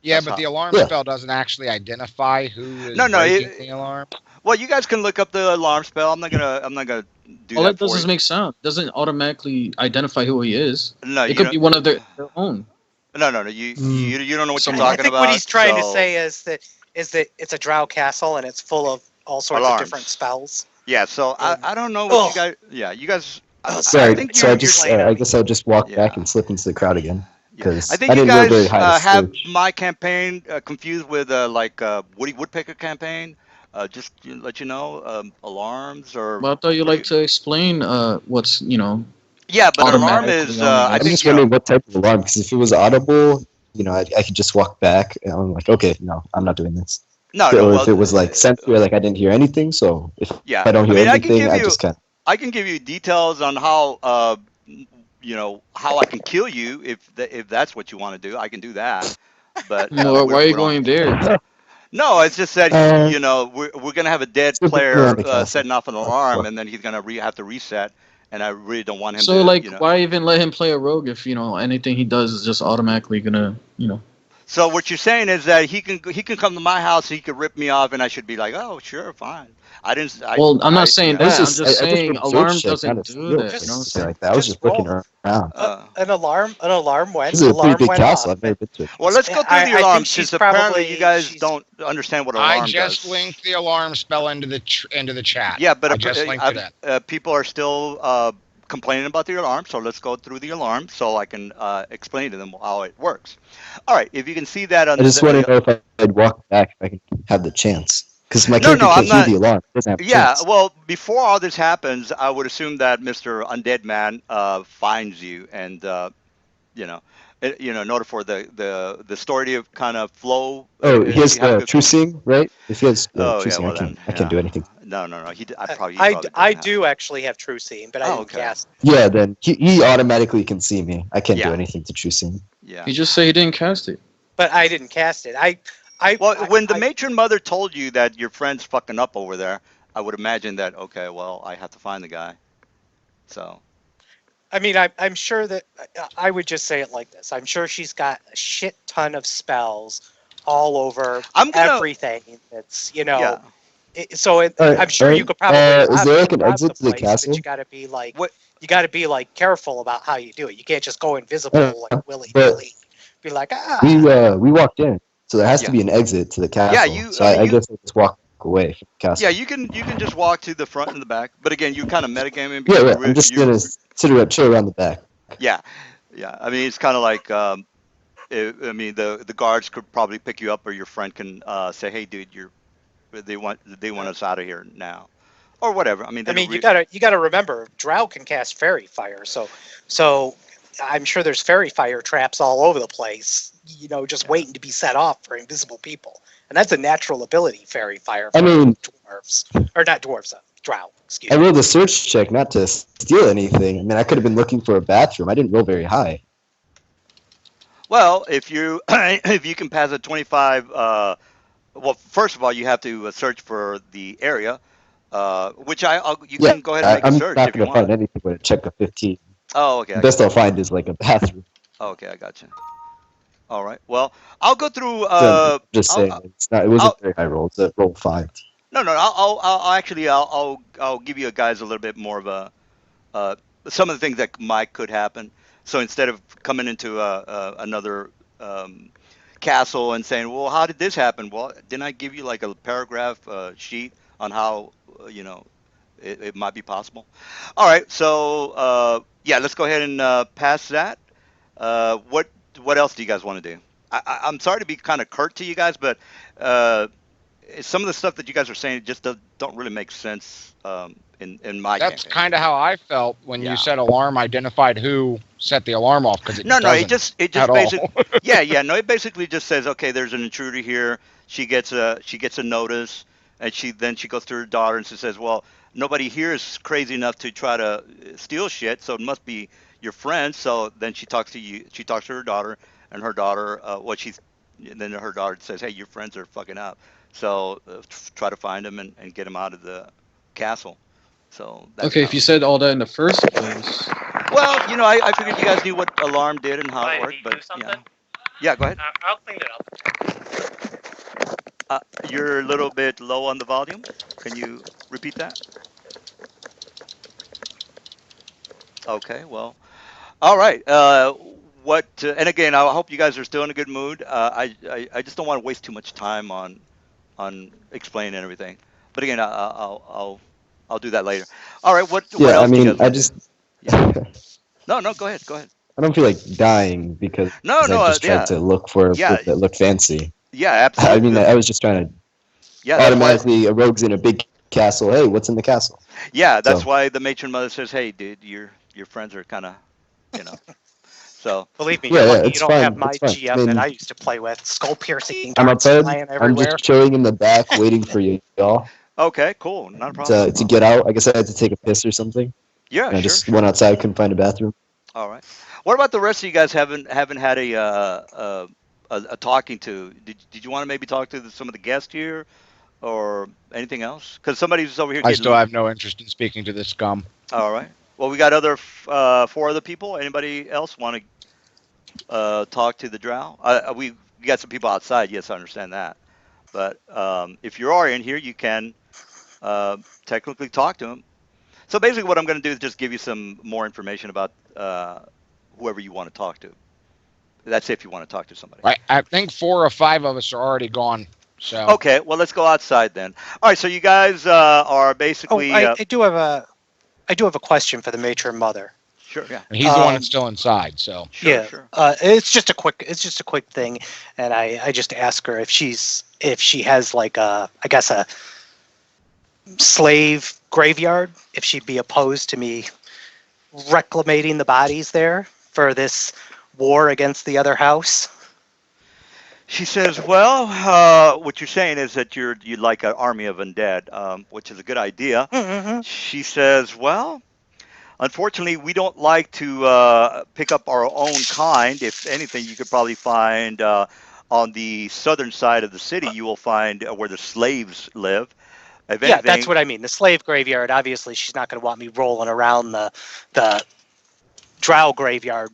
Yeah, That's but the how. alarm yeah. spell doesn't actually identify who is No, no. breaking the alarm. Well, you guys can look up the alarm spell. I'm not gonna do All that it does for is you. make sound. It doesn't automatically identify who he is. No, It you could don't. be one of their own. No. Mm. You don't know what you're Someone. I talking think what he's about. trying to So say is that it's a drow castle and it's full of all sorts of different alarms. spells. Yeah. So And I don't know what you oh, guys. Yeah, you guys. I Sorry. think So I you're just playing on I me. guess I'll just walk back yeah. and slip into the crowd again Yeah, I because think I you didn't roll very guys high to have search. my campaign confused with Woody Woodpecker campaign. Just to let you know, alarms or But I thought you what do like you? to explain what's Yeah, but alarm automatically is on the I I'm list. think just wondering what type of alarm, because if it was audible, I could just walk back and I'm like, okay, no, I'm not doing this. no. Or Well, if it was like sensory, like I didn't hear anything, so if yeah. I don't I hear mean, anything, I just kind of. I can give you details on how how I can kill you if that's what you want to do. I can do that, but Why are you we don't. going there? No, it's just that we're gonna have a dead Slipping around player the castle. setting off an That's alarm, what- and then he's gonna have to reset, and I really don't want him So, to, like, why even let him play a rogue if anything he does is just automatically gonna. So what you're saying is that he can come to my house, he could rip me off, and I should be like, oh, sure, fine. I didn't. Well, I'm not saying I was that. I'm just just I just saying rolled a search alarm check, not doesn't a do steal that. or You know what I'm anything saying? like that. I was just just looking roll around. an alarm. An alarm went. This is a pretty Alarm big went castle. off. I've never been to a Well, castle. let's go through the I think alarm she's since apparently you probably guys don't understand what I alarm just does. linked the alarm spell into the chat. Yeah, but I just linked it in. people are still complaining about the alarm, so let's go through the alarm so I can explain to them how it works. All right, if you can see that I on just want to know if I'd walk back if I could have the chance, because my no, character no, I'm can't hear not. the alarm. He doesn't have a Yeah, chance. well, before all this happens, I would assume that Mr. Undead Man finds you, and you know, in order for the story to kind of flow, Oh, he has you have to. true seeing, right? If he has Oh true yeah, seeing, well then, I can't do yeah. anything. No. He I probably I doesn't have. do actually have true seeing, but I Oh, didn't okay. cast. Yeah, then he automatically can see me. I can't do Yeah, anything to true seeing. yeah. You just say he didn't cast it. But I didn't cast it. Well, when the matron mother told you that your friend's fucking up over there, I would imagine that okay, well, I have to find the guy. So I mean, I'm sure that I would just say it like this. I'm sure she's got a shit ton of spells all over I'm gonna, everything. That's yeah. All I'm sure you right. could probably Is there like an rob exit the to the place, but castle? What? you got to be like careful about how you do it. You can't just go invisible Uh, like willy but nilly. Be like we walked in, so there has to Yeah, be an exit to the yeah. castle. So I guess I just walk away from the Yeah, castle. you can just walk to the front and the back. But again, you kind of metagaming Yeah, because yeah. I'm just gonna chill around the back. Yeah, yeah. I mean, it's kind of like I mean, the guards could probably pick you up, or your friend can say, "Hey, dude, they want us out of here now," or whatever. I mean, I they don't mean, you re- gotta remember, Drow can cast fairy fire, so I'm sure there's fairy fire traps all over the place. Just waiting to be set off for invisible people, and that's a natural ability, fairy fire I for mean, dwarves, or not dwarves, Drow. Excuse I me. rolled a search check not to steal anything. I mean, I could have been looking for a bathroom. I didn't roll very high. Well, if you if you can pass a 25, well, first of all, you have to search for the area, which you Yeah, can go ahead and make a I'm search not if you gonna find want. anything with a check of 15. Oh, okay, The I got best I'll you. find is like a bathroom. Oh, okay, I got you. All right. Well, I'll go through. So just I'll, saying, it's not. It wasn't I'll very high roll. It's a roll 5. no, no. I'll actually, I'll give you guys a little bit more of a uh, some of the things that might could happen. So instead of coming into another castle and saying, "Well, how did this happen?" Well, didn't I give you like a paragraph sheet on how it might be possible? All right. So yeah, let's go ahead and pass that. What else do you guys want to do? I'm sorry to be kind of curt to you guys, but uh, some of the stuff that you guys are saying just don't really make sense in my That's campaign. kind of how I felt when Yeah. you said alarm identified who set the alarm off, because it No, no, doesn't it at just all. basically, yeah, yeah, no, it basically just says, okay, there's an intruder here. She gets a notice, and she goes to her daughter and she says, well, nobody here is crazy enough to try to steal shit, so it must be your friend. So then she talks to you. She talks to her daughter, and her daughter, and then her daughter says, hey, your friends are fucking up. So try to find them and get them out of the castle. So that's Okay, if how. you said all that in the first place, Well, I figured you guys knew what alarm did and how it Ryan, worked, do you but do something? yeah, go ahead. I'll clean it up. You're a little bit low on the volume. Can you repeat that? Okay, well, all right. And again, I hope you guys are still in a good mood. I just don't want to waste too much time on explaining everything. But again, I'll do that later. All right. What Yeah, I else do you mean, guys want to do? Yeah. No, no. Go ahead. Go ahead. I don't feel like dying because No, I no. just tried Yeah, to look for a yeah, room that looked fancy. yeah. I mean, Absolutely. I was just trying to Yeah, that's why. automatically a rogue's in a big castle. Hey, what's in the castle? Yeah, that's So why the matron mother says, "Hey, dude, your friends are kind of, you know." So Believe me, you're yeah, yeah, lucky you it's don't have fine. my It's fine. I GM that I mean, used to play with. Skull piercing I'm darts outside. flying I'm everywhere. just chilling in the back, waiting for y'all okay, cool, not a problem, not a to problem. get out. I guess I had to take a piss or something, Yeah, and I sure, just went sure. outside. Couldn't find a bathroom. All right. What about the rest of you guys haven't had a talking to? Did you want to maybe talk to some of the guests here or anything else? Because somebody's over here I still getting. have no interest in speaking to this scum. All right. Well, we got four other people. Anybody else want to talk to the drow? We got some people outside. Yes, I understand that. But if you are in here, you can uh, technically talk to them. So basically, what I'm going to do is just give you some more information about whoever you want to talk to. That's if you want to talk to somebody. I think 4 or 5 of us are already gone. So Okay, well, let's go outside then. All right, so you guys are Oh, basically I do have a question for the matron mother. sure, yeah, and he's the one Um, that's still inside. So sure, Yeah, sure. it's just a quick thing, and I just ask her if she has like I guess a slave graveyard, if she'd be opposed to me reclamating the bodies there for this war against the other house. She says, "Well, what you're saying is that you'd like an army of undead, which is a good idea." Mm-hmm. She says, "Well, unfortunately, we don't like to pick up our own kind. If anything, you could probably find on the southern side of the city, you will find where the slaves live. If Yeah, that's anything, what I mean. The slave graveyard. Obviously, she's not going to want me rolling around the drow graveyard,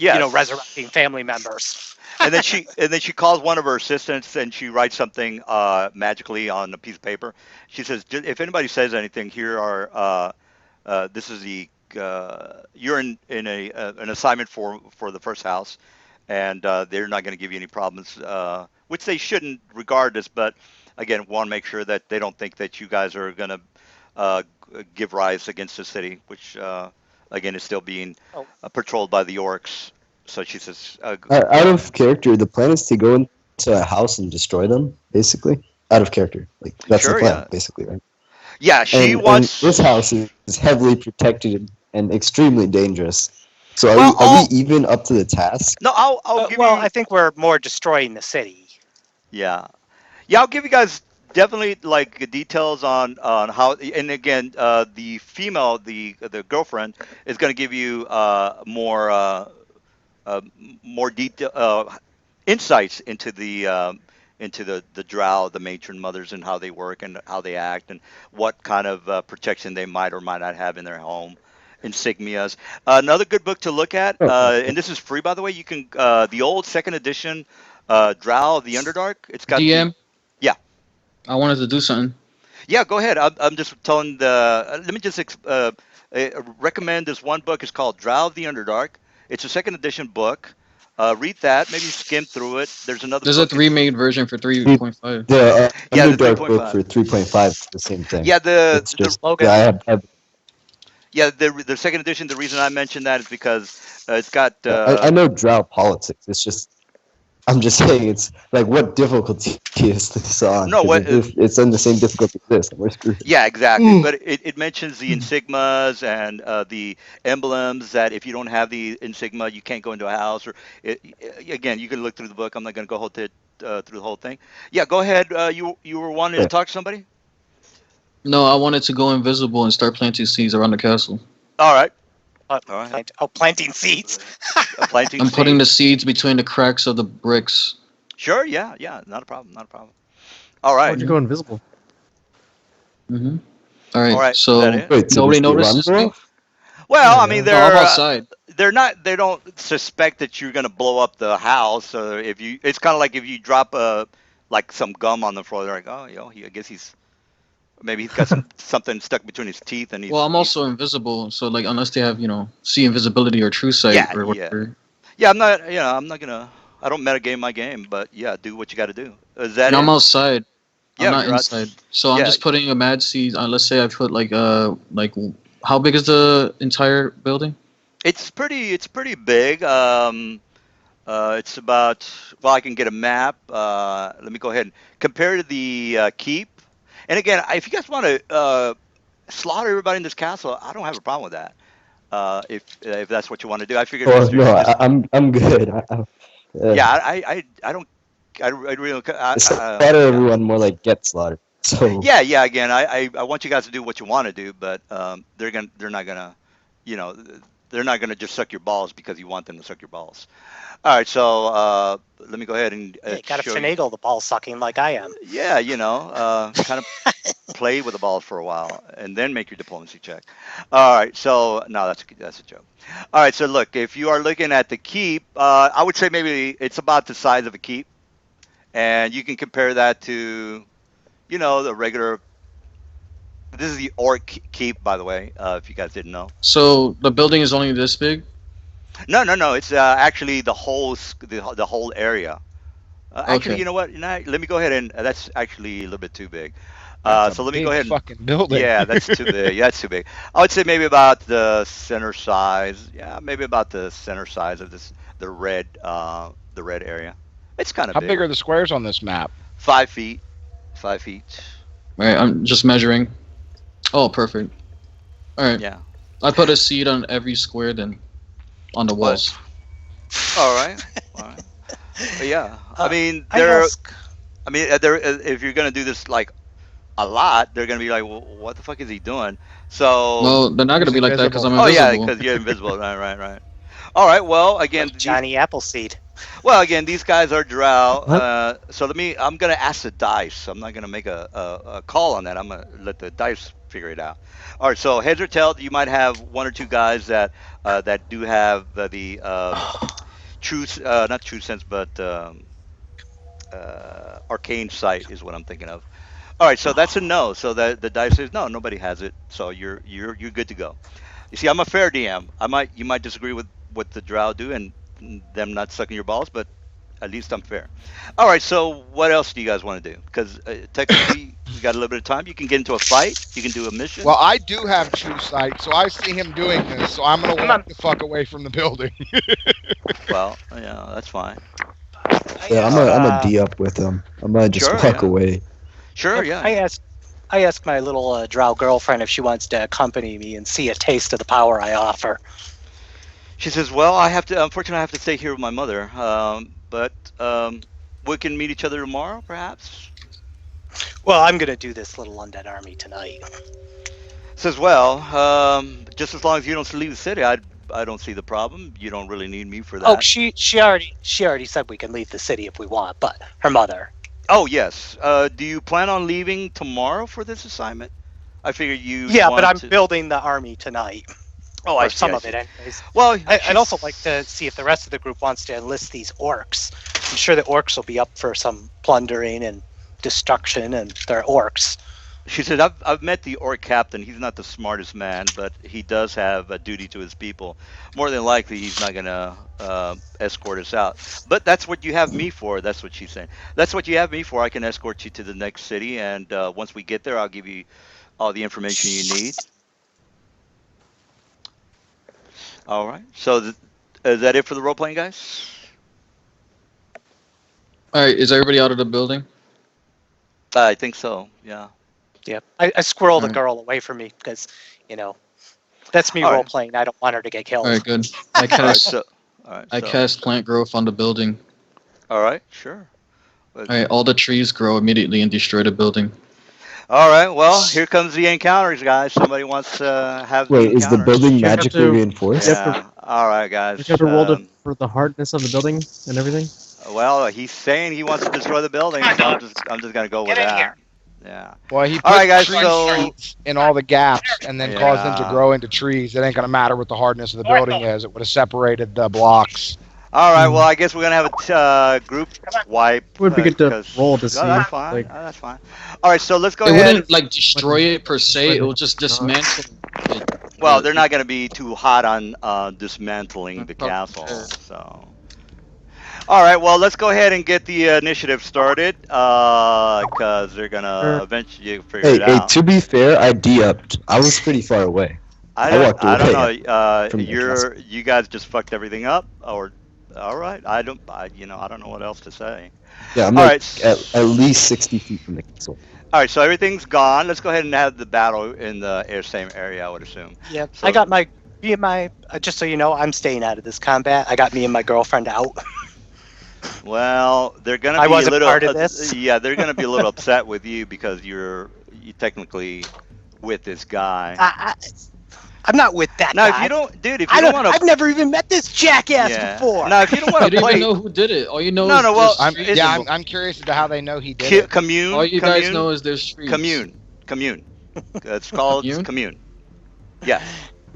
resurrecting yes." family members. And then she calls one of her assistants and she writes something magically on a piece of paper. She says, "If anybody says anything, here are this is the you're in an assignment for the first house, and they're not going to give you any problems, which they shouldn't regardless. But again, want to make sure that they don't think that you guys are going to give rise against the city, which Again, it's still being Oh. patrolled by the orcs. So she says, Out of character, the plan is to go into a house and destroy them, basically. Out of character, like that's the "Sure, plan, yeah, basically, right? yeah." She And this house wants. is heavily protected and extremely dangerous. So Well, are we I'll even up to the task? no, I'll give Well, you. I think we're more destroying the city. Yeah, yeah, I'll give you guys definitely like details on how. And again, the female, the girlfriend, is going to give you uh, more detail insights into the drow, the matron mothers, and how they work and how they act, and what kind of protection they might or might not have in their home. Insignias. Another good book to look at, Okay. and this is free by the way. You can the old second edition Drow of the Underdark. It's got the DM, yeah. I wanted to do something. Yeah, go ahead. I'm just telling the. Let me just recommend this one book. It's called Drow of the Underdark. It's a second edition book. Read that. Maybe skim through it. There's another There's a book. It's remade version for The 3.5. yeah, the Underdark book 3.5. for 3.5 is the same thing. Yeah, It's just Logan. yeah the second edition. The reason I mentioned that is because it's got I know drow politics. It's just I'm just saying it's like what difficulty is this on? no Because what if it's on the same difficulty as this, we're screwed. yeah, exactly. But it mentions the insigmas and the emblems that if you don't have the insigma, you can't go into a house. Or again, you can look through the book. I'm not going to go through the whole thing. Yeah, go ahead. You were wanting to Yeah. talk to somebody? No, I wanted to go invisible and start planting seeds around the castle. All right. Uh, All right. planting seeds. Planting I'm putting the seeds. seeds between the cracks of the bricks. Sure. Yeah. Yeah. Not a problem. Not a problem. All Why'd right. you go invisible? Hmm. All All right, right. Is that so it? Wait, so nobody does the alarm notices go me? off? Well, There I you mean, go. No, I'm outside. they're not. They don't suspect that you're going to blow up the house. If you, it's kind of like if you drop like some gum on the floor. They're like, oh, I guess maybe he's got something stuck between his teeth, and Well, I'm also invisible, so like unless they have, see invisibility or true sight yeah, or yeah, whatever. yeah. I'm not gonna. I don't metagame my game, but yeah, do what you got to do. Is that And I'm it? outside. I'm Yeah, not you're out. inside. So I'm Yeah, just putting a mad seed. Let's say I put like how big is the entire building? it's pretty big. It's about. Well, I can get a map. Let me go ahead and compare to the keep. And again, if you guys want to slaughter everybody in this castle, I don't have a problem with that. If that's what you want to do, I figured Oh Mister no, just I'm good. yeah, I don't I really don't slaughter yeah. everyone more like get slaughtered. So Yeah, yeah. Again, I want you guys to do what you want to do, but they're not gonna, you know, they're not gonna just suck your balls because you want them to suck your balls. All right, so let me go ahead and Yeah, you gotta show you. finagle the ball sucking like I am. Yeah, kind of play with the balls for a while and then make your diplomacy check. All right, so no, that's a joke. All right, so look, if you are looking at the keep, I would say maybe it's about the size of a keep, and you can compare that to, the regular. This is the orc keep, by the way, if you guys didn't know. So the building is only this big. No, no, no. It's actually the whole area. Actually, Okay. you know what? Let me go ahead and that's actually a little bit too big. That's a So let me go big ahead and fucking building. yeah, that's too big. Yeah, that's too big. I would say maybe about the center size. Yeah, maybe about the center size of the red area. It's kind of How big. big are the squares on this map? 5 feet. 5 feet. All right, I'm just measuring. Oh, perfect. All right. Yeah. I put a seed on every square then on the But walls. all right. All right. But yeah, I mean, I guess if you're gonna do this like a lot, they're gonna be like, well, what the fuck is he doing? So, Well, they're not gonna He's be like that because invisible. I'm oh yeah, invisible. because you're invisible. Right, right, right. All right. Well, again, like Johnny Appleseed. these guys are drow. what? So I'm gonna ask the dice. I'm not gonna make a call on that. I'm gonna let the dice figure it out. All right. So heads or tails, you might have one or two guys that do have the not true sense, but arcane sight is what I'm thinking of. All right, so that's a no. So that the dice says no, nobody has it. So you're good to go. You see, I'm a fair DM. You might disagree with what the drow do and them not sucking your balls, but At least I'm fair. All right. So what else do you guys want to do? Because technically we got a little bit of time. You can get into a fight. You can do a mission. Well, I do have true sight, so I see him doing this. So I'm gonna Come walk on. the fuck away from the building. Well, yeah, that's fine. Yeah, I'm asked, a D up with him. I'm gonna just Sure, walk yeah. away. Sure. I Yeah. asked my little drow girlfriend if she wants to accompany me and see a taste of the power I offer. She says, "Well, I have to. Unfortunately, I have to stay here with my mother. But we can meet each other tomorrow, perhaps." Well, I'm gonna do this little undead army tonight. Says, "Well, just as long as you don't leave the city, I don't see the problem. You don't really need me for that." Oh, she already said we can leave the city if we want, but her mother. Oh, yes. Do you plan on leaving tomorrow for this assignment? I figure you. Yeah, but want I'm to... building the army tonight. Oh, Or I see. some I of see. it, anyways. Well, I'd also like to see if the rest of the group wants to enlist these orcs. I'm sure the orcs will be up for some plundering and destruction, and they're orcs. She said, I've met the orc captain. He's not the smartest man, but he does have a duty to his people. More than likely, he's not going to escort us out. But that's what you have me for. That's what she's saying. That's what you have me for. I can escort you to the next city, and once we get there, I'll give you all the information you need. All right. So is that it for the role-playing, guys? All right, is everybody out of the building? I think so, yeah. Yeah, I squirreled a Alright. girl away from me because, that's me All right. role playing. I don't want her to get killed. All right, good. I All right, cast so, all right, I so, cast plant growth on the building. all right, sure. All right, all the trees grow immediately and destroy the building. All right, well, here comes the encounters, guys. Somebody wants to have Wait, the is the encounter. building You have magically to- reinforced? you have Yeah. All right, guys. You have to roll for the hardness of the building and everything. Well, he's saying he wants to destroy the building, Come on, so I'm dogs. just gonna go with Get in that. here. Yeah. Well, he All put right, guys, tree so- seeds in all the gaps and then caused them to Yeah. grow into trees. It ain't gonna matter what the hardness of the building is. It would have separated the blocks. All right, well, I guess we're gonna have a group wipe. It would be good to 'cause- roll to Oh, see, that's fine. like- Oh, that's fine. All right, so let's go It ahead. wouldn't like destroy it per se. It will just dismantle it. Well, they're not going to be too hot on dismantling the Oh, castle. okay. So, all right. Well, let's go ahead and get the initiative started because they're going to Sure. eventually figure Hey, it hey, out. to be fair, I D-upped. I was pretty far away. I walked I don't away know. from the You guys just fucked everything up, or all right. I don't know what else to say. Yeah, I'm All like right. at least 60 feet from the castle. All right. So everything's gone. Let's go ahead and have the battle in the same area. I would assume. Yep. So- I got me and my. Just so you know, I'm staying out of this combat. I got me and my girlfriend out. Well, they're gonna I be a wasn't little. part of this. Yeah, they're gonna be a little upset with you because you technically with this guy. I'm not with that Now, guy. if you don't, dude, if I you don't. don't want I've never even met this jackass before. Now, if you don't want You to don't play, even know who did it. All you know No, is no, well, there's I'm, trees. yeah, I'm curious as to how they know he did it. commune. All you commune, guys know is there's trees. commune. It's called Commune? commune. Yeah.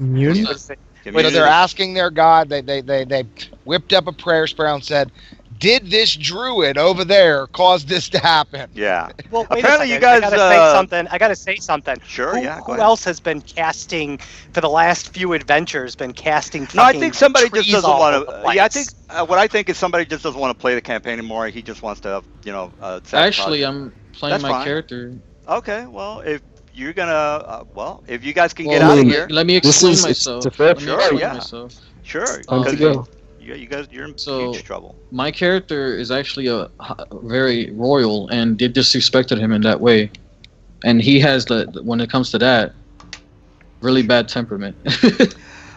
Immune? What's Wait, Commune. they're asking their god. They whipped up a prayer spell and said, "Did this druid over there cause this to happen?" Yeah. Well, wait Apparently a you second. I guys, gotta say something. I gotta say something. Sure. Yeah. Go Who ahead. else has been casting for the last few adventures? Been casting? No, I fucking think somebody just trees doesn't all want over to. the Yeah, I place. think what I think is somebody just doesn't want to play the campaign anymore. He just wants to, sabotage Actually, it. I'm playing That's my fine. character. Okay, well, if you're gonna, if you guys can Well, get out of mean, here, Let me This explain is- myself. it's a fair- Let me Sure, explain yeah. myself. sure, Time to because go. you guys, you're in So- huge trouble. My character is actually a very royal, and they disrespected him in that way. And he has when it comes to that, really bad temperament.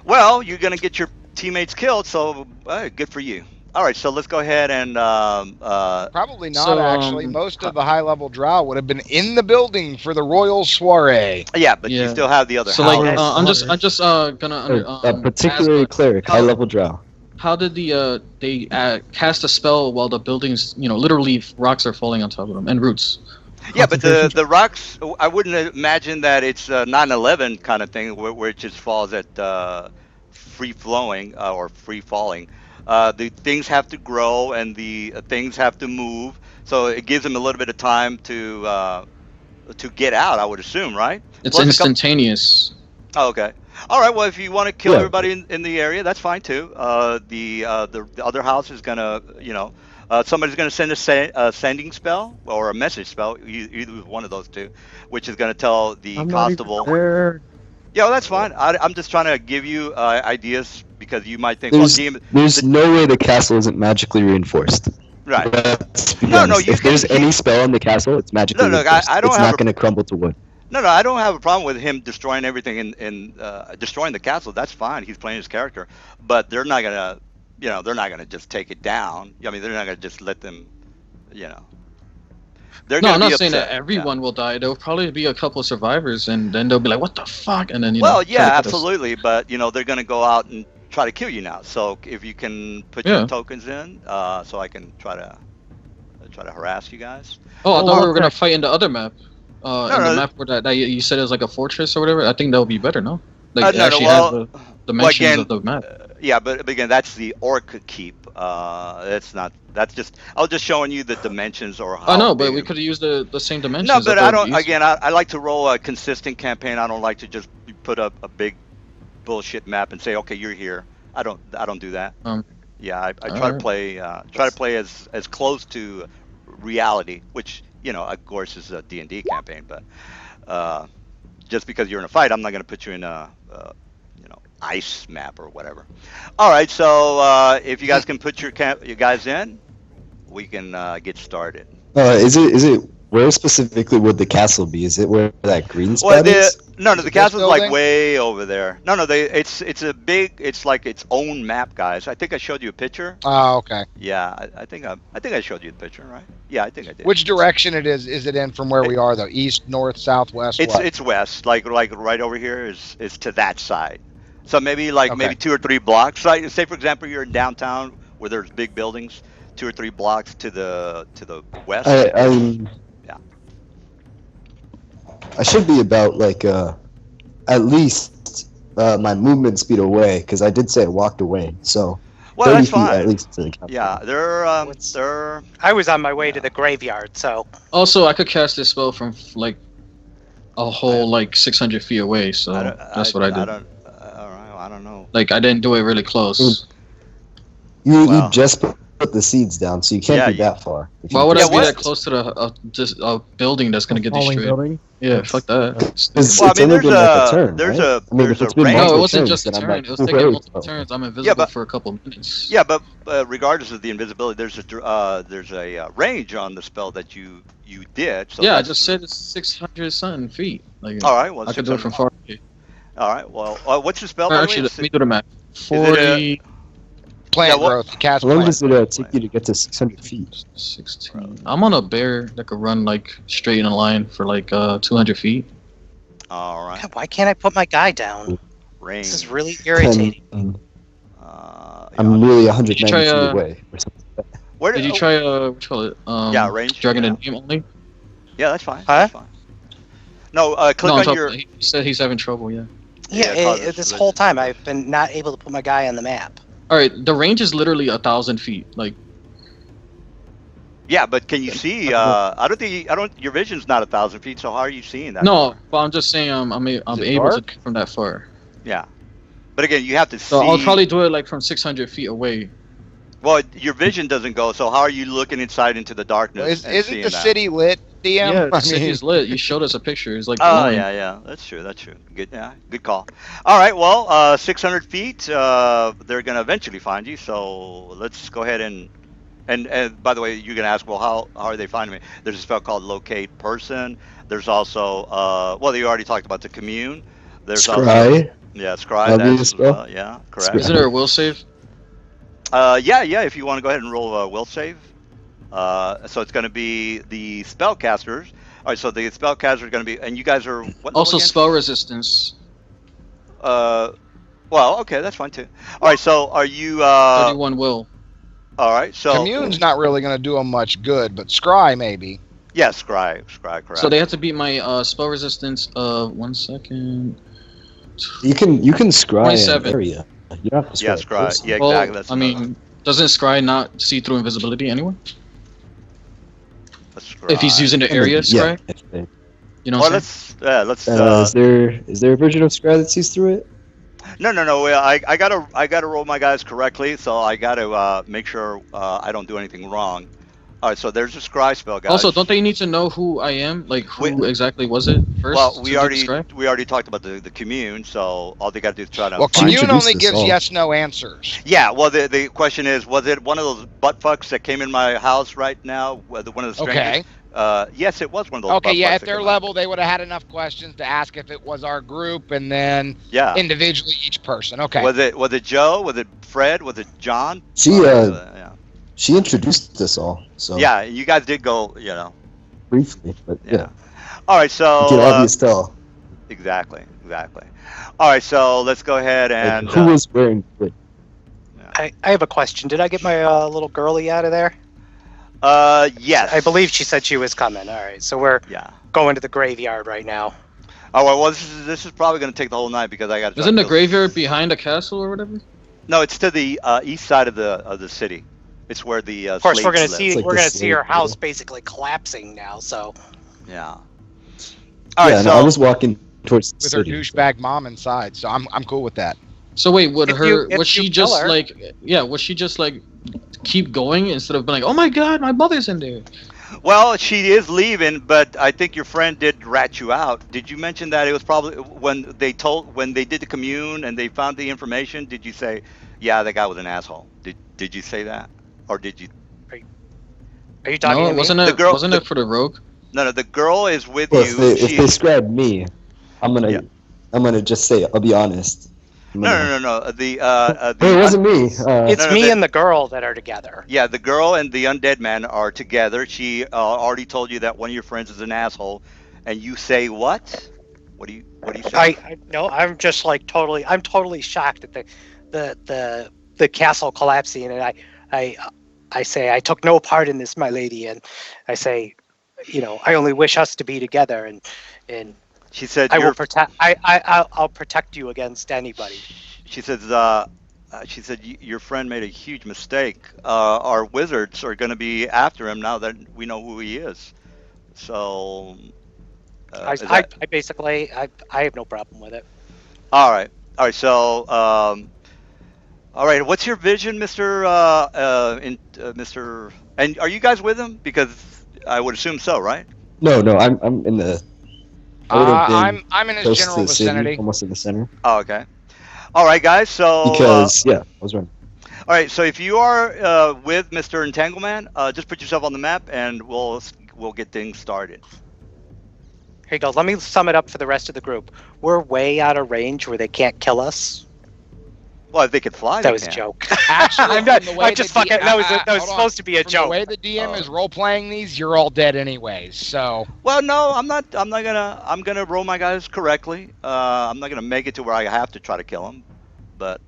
Well, you're gonna get your teammates killed, so good for you. All right, so let's go ahead and Probably not. So, actually, most of the high-level drow would have been in the building for the royal soiree. yeah, but you Yeah. still have the other So house. like, house. I'm just gonna particularly ask, cleric, how- high level drow. how did they cast a spell while the buildings, literally rocks are falling on top of them and roots? Yeah, but Concentration the rocks, I wouldn't imagine that it's a 9/11 kind of thing where it just falls at free flowing or free falling. The things have to grow and the things have to move, so it gives them a little bit of time to get out. I would assume, right? It's Plus a couple- instantaneous. Oh, okay. All right. Well, if you want to kill Yeah. everybody in the area, that's fine too. The other house is gonna, Somebody's going to send a sending spell or a message spell, either one of those two, which is going to tell the I'm not even constable. there. Yeah, well, that's fine. I'm just trying to give you ideas because you might think, There's no way the castle isn't magically reinforced. right? Let's be No, honest. you If there's can. any spell on the castle, it's magically Look, reinforced. I don't It's have not a going to crumble to wood. no. I don't have a problem with him destroying everything and destroying the castle. That's fine. He's playing his character, but they're not gonna, they're not gonna just take it down. I mean, they're not gonna just let them, you know. They're No, gonna I'm be not saying that upset. Yeah. everyone will die. There will probably be a couple of survivors, and then they'll be like, "What the fuck?" And then Well, try yeah, to kill us. absolutely, but they're gonna go out and try to kill you now. So if you can put Yeah. your tokens in, so I can try to harass you guys. Oh, I Oh, thought we were okay. gonna fight in the other map. No, In the no. map where that you said it was like a fortress or whatever. I think that would be better, no? Like No, actually well, have the dimensions again, of the map. Yeah, but again, that's the orc keep. That's not. That's just. I was just showing you the dimensions or how. I know, but big we it- could use the same dimensions. No, but thought I it would don't. be easier. Again, I like to roll a consistent campaign. I don't like to just put up a big bullshit map and say, okay, you're here. I don't do that. Yeah, I try to alright. play as close to reality, which of course is a D&D campaign. But just because you're in a fight, I'm not going to put you in a ice map or whatever. All right, so if you guys can put your guys in, we can get started. Is it where specifically would the castle be? Is it where that green Well, spot is? no, Is the it this castle's like building? way over there. No, it's a big. It's like its own map, guys. I think I showed you a picture. Oh, okay. Yeah, I think I showed you the picture, right? Yeah, I think I did. Which direction is it in from where we are though? East, north, south, west? What? It's west, like right over here is to that side. So maybe Okay. maybe 2 or 3 blocks. Like say for example, you're in downtown where there's big buildings. 2 or 3 blocks to the west. Yeah. I should be about like at least my movement speed away because I did say I walked away. So Well, 30 that's feet at fine. least to the castle. Yeah, they're I was on my way to the graveyard, so Also, I could cast this spell from like a whole like 600 feet away. So that's what I did. I don't know. Like I didn't do it really close. You Wow. just put the seeds down, so you can't Yeah, be that far. If you Why would Yeah, I be what- that close to the building that's gonna get Falling destroyed? building. Yeah, fuck that. It's, Well, I it's mean, only been like a there's turn, there's right? a I mean, there's if it's a been range. No, it multiple wasn't turns, just a then I'm turn. like, It was who taking cares? multiple turns. I'm invisible but- for a couple minutes. Yeah, but regardless of the invisibility, there's a range on the spell that you did. So Yeah, I that's- just said it's 600 something feet. Like All right, well, I could do it from 600. far away. All right, well, what's your spell? Or by the way? actually, It's- let me do the math. it 40, Plant Yeah, what- growth. Cast How long plant. does it take you to get to 600 feet? 16. I'm on a bear that could run like straight in a line for like 200 feet. All right, God, why can't I put my guy down? range. This is really irritating. And Yeah, I'm really 190 Did you try, feet away. Or something. where Did you try what you call it? Yeah, range, Dragon yeah. and name only? Yeah, that's fine. Huh? That's fine. No, click No, on top, your. he said he's having trouble. Yeah. Yeah, cause this it's whole time I've been not able to put my guy on the map. All right, the range is literally 1,000 feet. Like Yeah, but can you see? I don't think your vision's not 1,000 feet. So how are you seeing that? no, far? but I'm just saying I'm it able to dark? come from that far. Yeah, but again, you have to So see. I'll probably do it like from 600 feet away. Well, your vision doesn't go. So how are you looking inside into the darkness? and Isn't seeing the that? city lit, DM? Yeah, the I city mean, is lit. You showed us a picture. It's like Oh glowing. yeah, that's true. Good, yeah, good call. All right, well, 600 feet. They're gonna eventually find you. So let's go ahead and by the way, you're gonna ask, well, how are they finding me? There's a spell called Locate Person. There's also, well, you already talked about the Commune. There's also, Scry? yeah, Scry. That'd be That's a spell? yeah, correct. Scry. Isn't there a will save? Yeah. If you want to go ahead and roll a will save. So it's gonna be the spellcasters. All right, so the spellcasters are gonna be, and you guys are what level Also again? spell resistance. Well, okay, that's fine too. All right, so are you? 31 will. All right, so Commune's not really going to do them much good, but Scry maybe. yeah, Scry, correct. So they have to beat my spell resistance. 1 second. You can scry 27. an area. You don't have to Yeah, scry. a Scry. person. Yeah, Well, exactly. That's I mean, doesn't Scry not see through invisibility anyway? If he's using the area Scry, Yeah. you know Well, what I'm saying? let's Is there a version of scry that sees through it? No. Well, I gotta roll my guys correctly, so I gotta make sure I don't do anything wrong. All right, so there's a scry spell, guys. Also, don't they need to know who I am? Like, who exactly was it first Well, to we already describe? talked about the commune, so all they gotta do is try to. Well, She find- commune introduced only us gives all. yes/no answers. Yeah. Well, the question is, was it one of those butt fucks that came in my house right now? One of the strangers? Okay. Yes, it was one of those. Okay, butt yeah, fucks at that their came out. level, they would have had enough questions to ask if it was our group, and then Yeah. individually each person. Okay. Was it Joe? Was it Fred? Was it John? She Yeah. she introduced us all. So Yeah, you guys did go, briefly, but Yeah. All right, you can so obviously tell exactly. All right, so let's go ahead like, and who was wearing what. I have a question. Did I get my little girlie out of there? yes. I believe she said she was coming. All right, so we're Yeah. going to the graveyard right now. Oh well, this is probably going to take the whole night because I got. Isn't the graveyard behind the castle or whatever? No, it's to the east side of the city. It's where the. Of course, we're gonna live. see It's like we're the gonna see her slave house label. basically collapsing now. So Yeah. All Yeah, right, no, I so was walking towards the With her city. douchebag mom inside, so I'm cool with that. So wait, would If her you- if was she you just kill her- was she just like keep going instead of being like, oh my god, my mother's in there? well, she is leaving, but I think your friend did rat you out. Did you mention that it was probably when they did the commune and they found the information? Did you say, yeah, that guy was an asshole? Did you say that, or did you? are you talking No, to me? wasn't The it? girl- Wasn't it for the rogue? No, the girl is with Well, you. if She they is- scribe me, I'm Yeah. gonna just say I'll be honest. I'm gonna- No. The No, it wasn't me. It's No, me the- and the girl that are together. Yeah, the girl and the undead man are together. She already told you that one of your friends is an asshole, and you say what? What do you say? I no, I'm just like I'm totally shocked at the castle collapsing, and I say I took no part in this, my lady, and I say, I only wish us to be together, and She said I will you're- protect. I'll protect you against anybody. She says, your friend made a huge mistake. Our wizards are going to be after him now that we know who he is. So, is I that- basically I have no problem with it. all right. So, all right. What's your vision, Mister? Mister? And are you guys with him? Because I would assume so, right? No, I'm in the. I would have been I'm in his close to general the city, vicinity. almost in the center. Oh, okay. All right, guys. So, Because I was running. all right. So, if you are with Mister Entangleman, just put yourself on the map, and we'll get things started. Here you go. Let me sum it up for the rest of the group. We're way out of range where they can't kill us. Well, if they could fly, That they was a can. joke. Actually, I'm not. from the way I'm just the fucking. D- That was hold on. supposed to be a From joke. the way the DM Oh. is role playing these, you're all dead anyways. So Well, no, I'm not. I'm gonna roll my guys correctly. I'm not gonna make it to where I have to try to kill them, but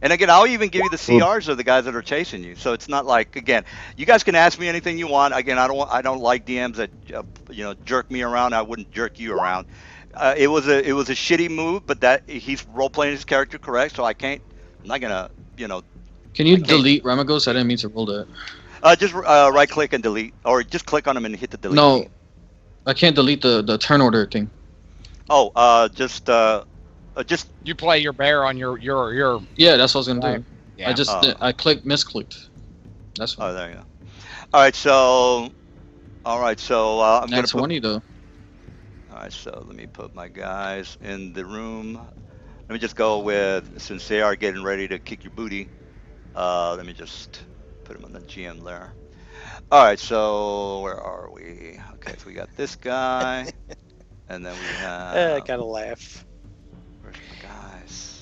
And again, I'll even give you the CRs of the guys that are chasing you. So it's not like, again, you guys can ask me anything you want. Again, I don't like DMs that jerk me around. I wouldn't jerk you around. It was a shitty move, but that he's role playing his character correct. So I'm not gonna Can you Okay. delete Ramagos? I didn't mean to roll that. just right click and delete, or just click on him and hit the delete. No, key. I can't delete the turn order thing. Oh, just you play your bear on your Yeah, that's what I was gonna Right. do. yeah. I just Oh. I misclicked. That's Oh, what. there you go. All right, so I'm gonna That's put. 20 though. All right, so let me put my guys in the room. Let me just go with, since they are getting ready to kick your booty. Let me just put them on the GM there. All right, so where are we? Okay, so we got this guy, and then we I have. gotta laugh. Where's my guys?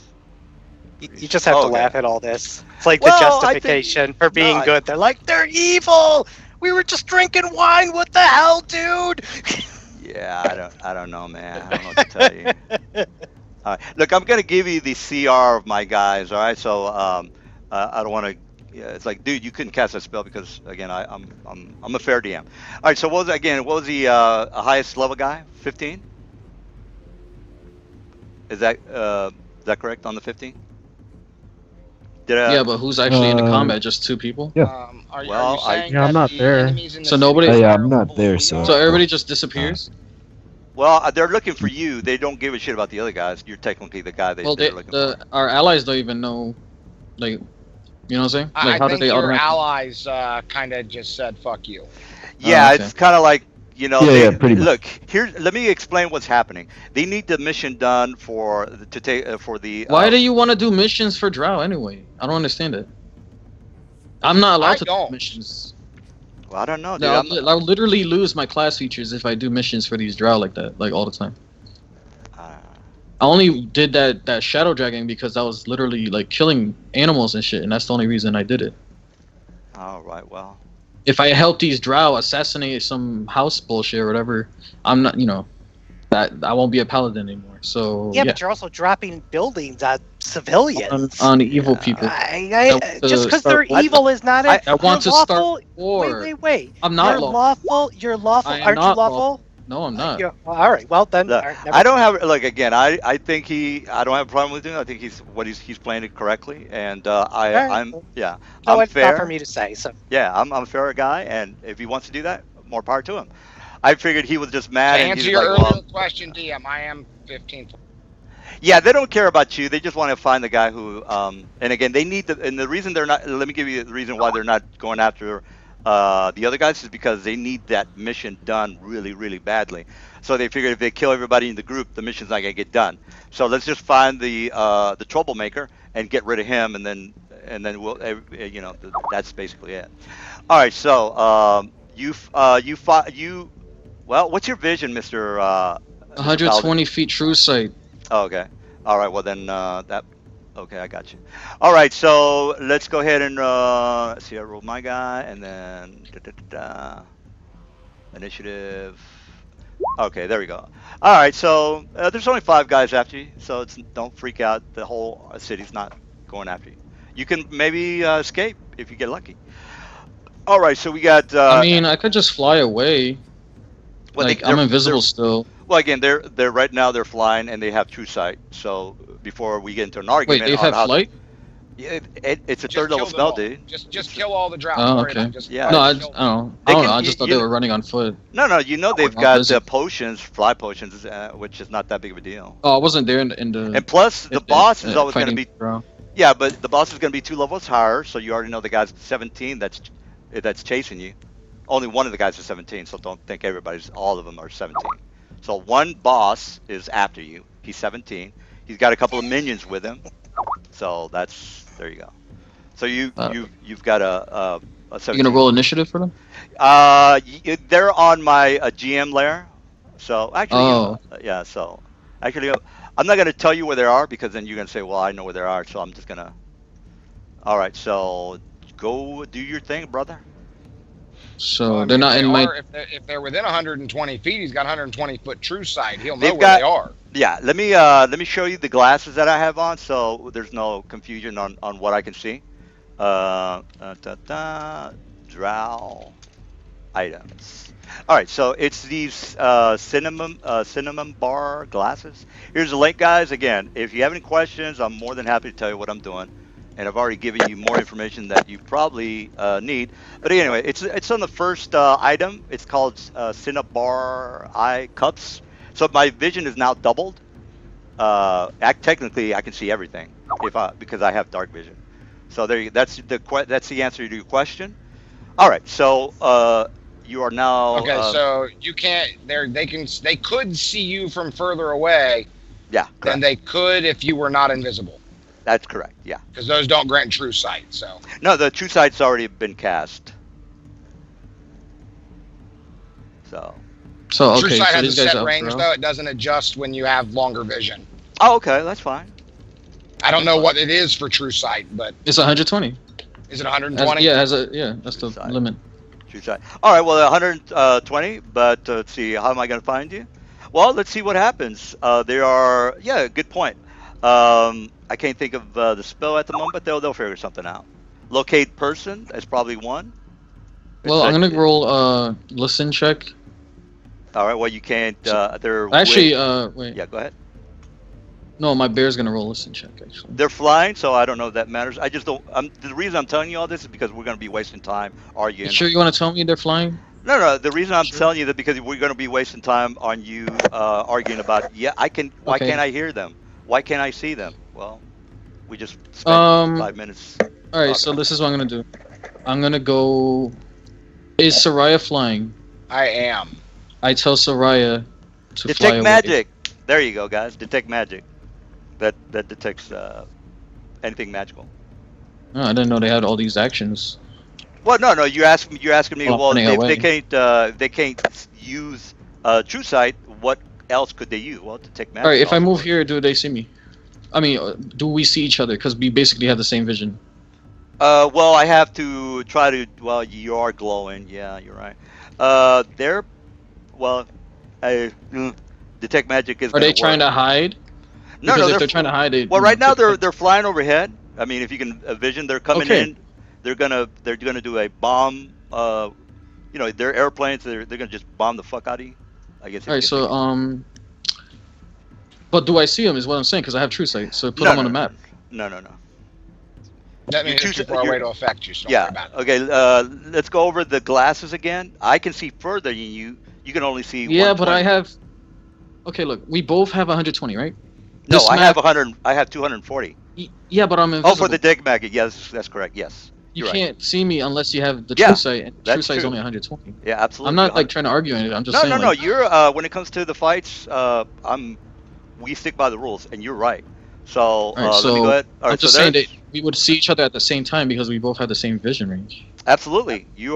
You just have Oh, to okay. laugh at all this. It's like Well, the I think- justification for being I- good. They're like, they're evil. We were just drinking wine. What the hell, dude? Yeah, I don't know, man. I don't know what to tell you. All right. Look, I'm gonna give you the CR of my guys. All right, so I don't want to. Yeah, it's like, dude, you couldn't cast that spell because again, I'm a fair DM. All right, so what was the highest level guy? 15. Is that correct on the 15? Did Yeah, but who's actually in the Um, combat? Just 2 people. Yeah. Are Well, you saying Yeah, I'm that not the there. enemies in the So city nobody- are Yeah, I'm not below there, we so- are? So everybody just disappears. Well, they're looking for you. They don't give a shit about the other guys. You're technically the guy Well, they're looking for. our allies don't even know, like, you know what I'm saying? Like, I how do think they your automatically? allies kind of just said "fuck you." Yeah, Oh, okay. it's kind of like, you know, Yeah, yeah, pretty much. look, here, let me explain what's happening. They need the mission done to take for the Why do you want to do missions for Drow anyway? I don't understand it. I'm not allowed I to don't. do missions. well, I don't know, dude. I'll literally lose my class features if I do missions for these Drow like that, like all the time. Uh, I only did that shadow dragging because I was literally like killing animals and shit, and that's the only reason I did it. all right, well, If I help these Drow assassinate some house bullshit or whatever, I'm not, that I won't be a paladin anymore. So Yeah, but you're also dropping buildings at civilians. on evil Yeah. people. Just because they're start- evil is not I- it. I want You're to start lawful. war. Wait. I'm not You're lawful. lawful. You're lawful. I am Aren't you not lawful? No, I'm not. Well, all right. Well, then. Look, all right, never I don't have like again. I think I don't have a problem with him. I think he's playing it correctly, and Alright. I'm yeah, No, I'm it's fair. not for me to say. So Yeah, I'm a fair guy, and if he wants to do that, more power to him. I figured he was just To mad, and answer he's your like, earlier well, question, DM, I am 15th. yeah, they don't care about you. They just want to find the guy who, and again, they need and the reason they're not. Let me give you the reason why they're not going after the other guys is because they need that mission done really, really badly. So they figured if they kill everybody in the group, the mission's not gonna get done. So let's just find the troublemaker and get rid of him, and then we'll, that's basically it. All right, so well, what's your vision, Mister? 120 feet true sight. Oh, okay. All right. Well, then that. Okay, I got you. All right. So let's go ahead and see. I rolled my guy, and then initiative. Okay, there we go. All right. So there's only 5 guys after you, so don't freak out. The whole city's not going after you. You can maybe escape if you get lucky. All right. So we got. I mean, I could just fly away. well, Like, they- I'm they're- invisible they're- still. Well, again, they're right now they're flying and they have true sight. So before we get into an Wait, argument they on have how flight? yeah, it's a Just third level kill them spell, all. dude. Just kill all the Drow. Oh, Worry okay. about it. Just Yeah. No, I kill don't them. know. They I don't can- know. I just thought you- they were running on foot. No, they've Not got busy. potions, fly potions, which is not that big of a deal. Oh, I wasn't there in the. And plus, the boss is always going to fighting be Drow. yeah, but the boss is going to be 2 levels higher, so you already know the guy's 17 that's chasing you. Only one of the guys is 17, so don't think all of them are 17. So one boss is after you. He's 17. He's got a couple of minions with him. So there you go. So you've got a You 17. gonna roll initiative for them? They're on my GM layer. So actually, Oh. yeah. So actually, I'm not gonna tell you where they are because then you're gonna say, "Well, I know where they are." So I'm just gonna. All right. So go do your thing, brother. So Well, I they're mean, not if in they my. are- If they're within 120 feet, he's got 120 foot true sight. He'll know They've where got- they are. Yeah. Let me show you the glasses that I have on, so there's no confusion on what I can see. Drow items. All right, so it's these cinnamon bar glasses. Here's the link, guys. Again, if you have any questions, I'm more than happy to tell you what I'm doing, and I've already given you more information that you probably need. But anyway, it's on the first item. It's called Cinnabar Eye Cups. So my vision is now doubled. Technically, I can see everything because I have dark vision. So that's the answer to your question. All right, so you are now. Okay, so you can't. They could see you from further away Yeah, than correct. they could if you were not invisible, That's correct. Yeah. because those don't grant true sight. So No, the true sight's already been cast. So. So true okay, sight so has a these guys set are range Drow. though. It doesn't adjust when you have longer vision. Oh, okay, that's fine. I don't know what it is for true sight, but It's 120. is it 120? Yeah, that's the Side. limit. True sight. All right, well, 120. But let's see. How am I going to find you? Well, let's see what happens. There are. Yeah, good point. I can't think of the spell at the moment, but they'll figure something out. Locate person. That's probably one. Well, I'm gonna roll listen check. All right. Well, you can't. They're Actually, wait. Yeah, go ahead. No, my bear's gonna roll listen check. Actually. They're flying, so I don't know if that matters. I just don't. The reason I'm telling you all this is because we're going to be wasting time arguing. You sure you want to tell me they're flying? No. The reason I'm Sure. telling you that because we're going to be wasting time on you arguing about. Yeah, I can. Why Okay. can't I hear them? Why can't I see them? Well, we just spent Um. 5 minutes All right. talking So about this is what I'm gonna do. I'm gonna go. Is Soraya flying? I am. I tell Soraya to it. fly Detect away. magic. There you go, guys. Detect magic. That detects anything magical. Oh, I didn't know they had all these actions. Well, no. You're asking me. Well, I'm Well, running if they away. can't use true sight, what else could they use? Well, detect magic. All right. If I also move works. here, do they see me? I mean, do we see each other? Because we basically have the same vision. Well, I have to try to. Well, you are glowing. Yeah, you're right. They're well. I detect magic is Are going to they trying work. to hide? No. Because if they're trying to hide, they Well, right now typically. they're flying overhead. I mean, if you can envision, they're coming Okay. in. They're gonna do a bomb. They're airplanes. They're gonna just bomb the fuck out of you. I guess All if you right. can think. So. But do I see them? Is what I'm saying. Because I have true sight. So put No, them on no, the no, map. no. That You're means too. they're too far You're away to affect you, so don't worry yeah. about it. Okay. Let's go over the glasses again. I can see further than you. You can only see Yeah, but I 120. have. Okay, look. We both have 120, right? No, This I have map. 100. I have 240. Yeah, but I'm Oh, for the invisible. dig magnet. Yes, that's correct. Yes, You you're right. can't see me unless you have the true Yeah, sight, and true that's sight is true. only 120. Yeah, I'm absolutely. not like trying to argue anything. I'm just No, saying no, no. like, You're when it comes to the fights, we stick by the rules, and you're right. So all right. let me go So ahead. All I'm right. So just saying that there's we would see each other at the same time because we both have the same vision range. absolutely you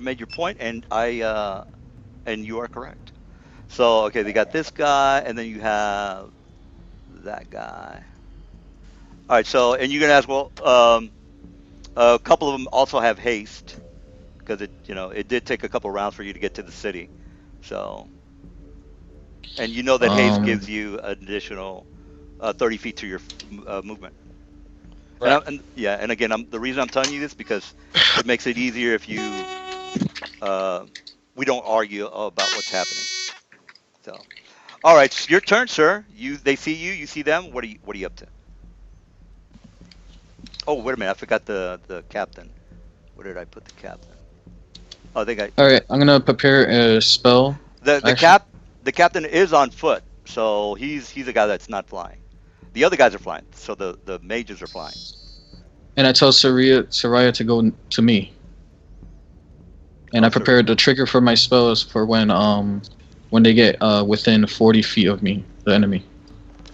made your point, and and you are correct. So okay, they got this guy, and then you have that guy. All right. So and you're gonna ask, well, a couple of them also have haste because it did take a couple rounds for you to get to the city. So and you know that haste Um. gives you an additional 30 feet to your movement. And, Right. and again, the reason I'm telling you this because it makes it easier if uh, we don't argue about what's happening. So, all right, it's your turn, sir. They see you, you see them. What are you up to? Oh, wait a minute, I forgot the captain. Where did I put the captain? Oh, I think I All right. I'm gonna prepare a spell. the Actually, cap the captain is on foot, so he's a guy that's not flying. The other guys are flying, so the mages are flying. and I tell Soraya to go to me, and I Oh, sorry. prepared the trigger for my spells for when they get within 40 feet of me, the enemy.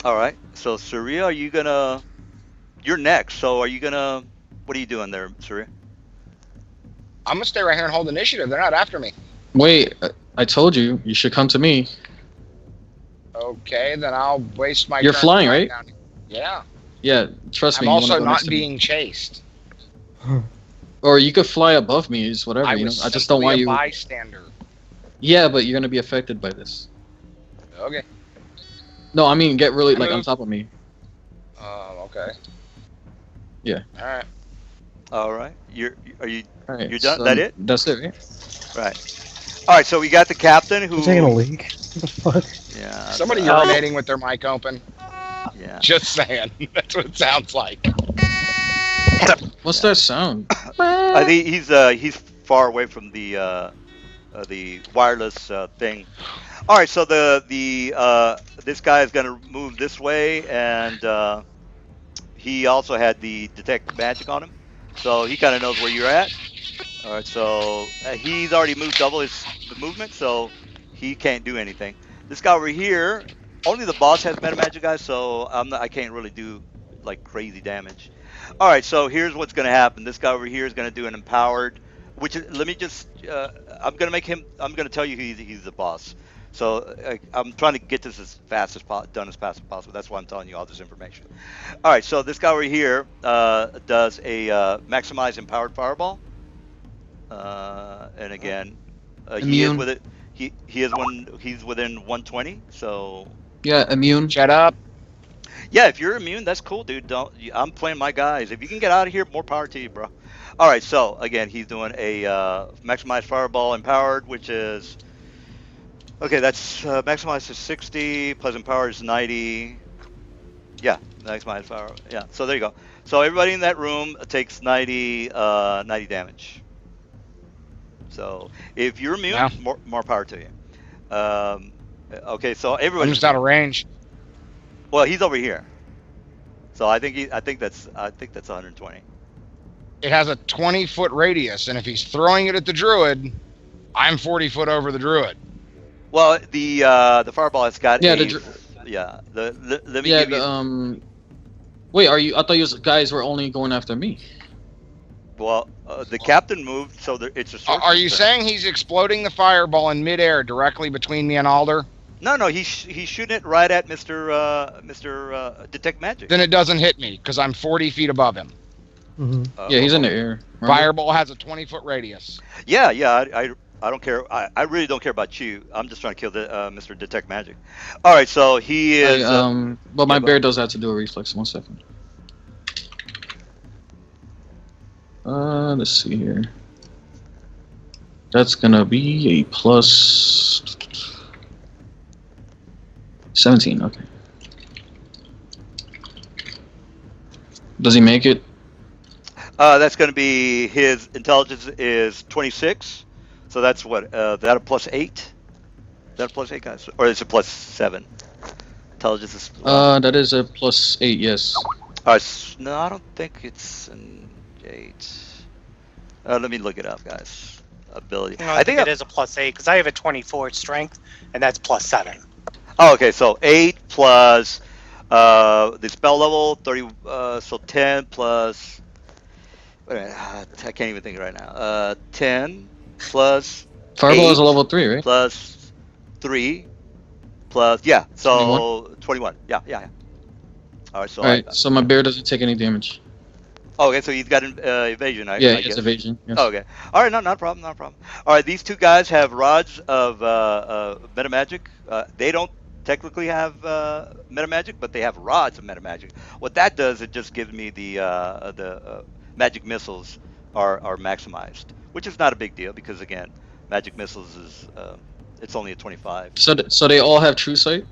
All right. So, Surya, you're next. So, what are you doing there, Surya? I'm gonna stay right here and hold initiative. They're not after me. Wait, I told you you should come to me. Okay, then I'll waste my. You're turn flying, flying right? down here. Yeah. Yeah, trust I'm me. You want to also go not next to me. being chased. Or you could fly above me, is whatever. I You know, was I just don't want simply a you. bystander. Yeah, but you're gonna be affected by this. Okay. No, I mean get really like on Move. top of me. Okay. Yeah. All right. All right. Are you All right. you're done? So That it? That's it, right? Right. All right. So we got the captain who. You're taking a leak. What the fuck? Yeah. Somebody so- urinating with their mic open. Yeah. Just saying. That's what it sounds like. What's that sound? I think he's far away from the wireless thing. All right. So this guy is gonna move this way, and he also had the detect magic on him, so he kind of knows where you're at. All right, so he's already moved double the movement, so he can't do anything. This guy over here, only the boss has meta magic, guys, so I can't really do like crazy damage. All right, so here's what's gonna happen. This guy over here is gonna do an empowered, let me just, I'm gonna tell you he's the boss. So I'm trying to get this done as fast as possible. That's why I'm telling you all this information. All right, so this guy over here does a maximize empowered fireball. And again, he is Immune. with it. He's within 120. So Yeah, immune. Shut up. yeah, if you're immune, that's cool, dude. I'm playing my guys. If you can get out of here, more power to you, bro. All right, so again, he's doing a maximize fireball empowered, which is okay. That's maximized to 60 plus empowered is 90. Yeah, maximize fire. Yeah, so there you go. So everybody in that room takes 90 damage. So if you're immune, Yeah. more power to you. Okay, so I'm everybody's just out of immune. range. Well, he's over here. So I think that's 120. It has a 20-foot radius, and if he's throwing it at the druid, I'm 40 foot over the druid. Well, the fireball has got Yeah, a the dr- yeah. Let me Yeah, give you. wait, are you? I thought you guys were only going after me. Well, the captain moved, so it's a search. Are you saying he's exploding the fireball in midair directly between me and Alder? No, he's shooting it right at Mr. Detect Magic. Then it doesn't hit me because I'm 40 feet above him. Mhm. Yeah, he's in the air. Remember? Fireball has a 20-foot radius. Yeah. I don't care. I really don't care about you. I'm just trying to kill the Mr. Detect Magic. All right, so he is. But my yeah, bear does have to do a reflex. 1 second. Let's see here. That's gonna be a plus 17. Okay. Does he make it? That's going to be his intelligence is 26. So that's what that a plus 8. Is that a plus 8, guys, or is it plus 7? Intelligence is. That is a plus 8. Yes. No, I don't think it's an 8. Let me look it up, guys. Ability. No, I think it is a +8 because I have a 24 strength, and that's +7. Oh, okay. So 8 plus the spell level 30. So 10 plus. Wait a minute, I can't even think right now. 10 plus. Fireball 8 is a level 3, right? Plus 3 plus so 21. Yeah. All right. So All right. So my bear doesn't take any damage. okay, so he's got an evasion. I Yeah, it's guess. evasion. Yes. Okay. All right. Not a problem. All right. These two guys have rods of meta magic. They don't technically have meta magic, but they have rods of meta magic. What that does, it just gives me the magic missiles are maximized, which is not a big deal because again, magic missiles is it's only a 25. So they all have true sight.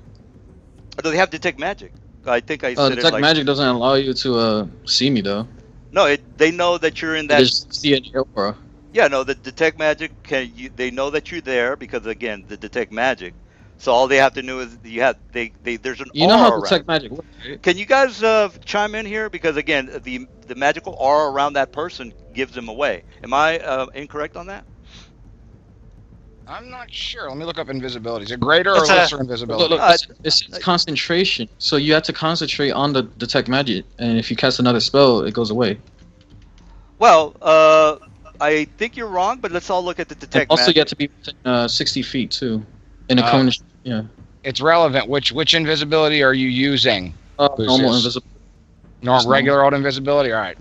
Do they have detect magic? I think I said it Detect like magic doesn't allow you to see me though. no. They know that you're in They that. just see an aura. Yeah, no, the detect magic they know that you're there because again, the detect magic. So all they have to know is there's an You know aura how around. detect magic works, right? Can you guys chime in here because again, the magical aura around that person gives them away. Am I incorrect on that? I'm not sure. Let me look up invisibility. Is it greater or It's a- lesser invisibility? Look, it's concentration. So you have to concentrate on the detect magic, and if you cast another spell, it goes away. Well, I think you're wrong, but let's all look at the And detect also, magic. you have to be within 60 feet too, in a Uh, cone. Yeah. It's relevant. Which invisibility are you using? Normal this? invisible. Normal, regular old invisibility? All right.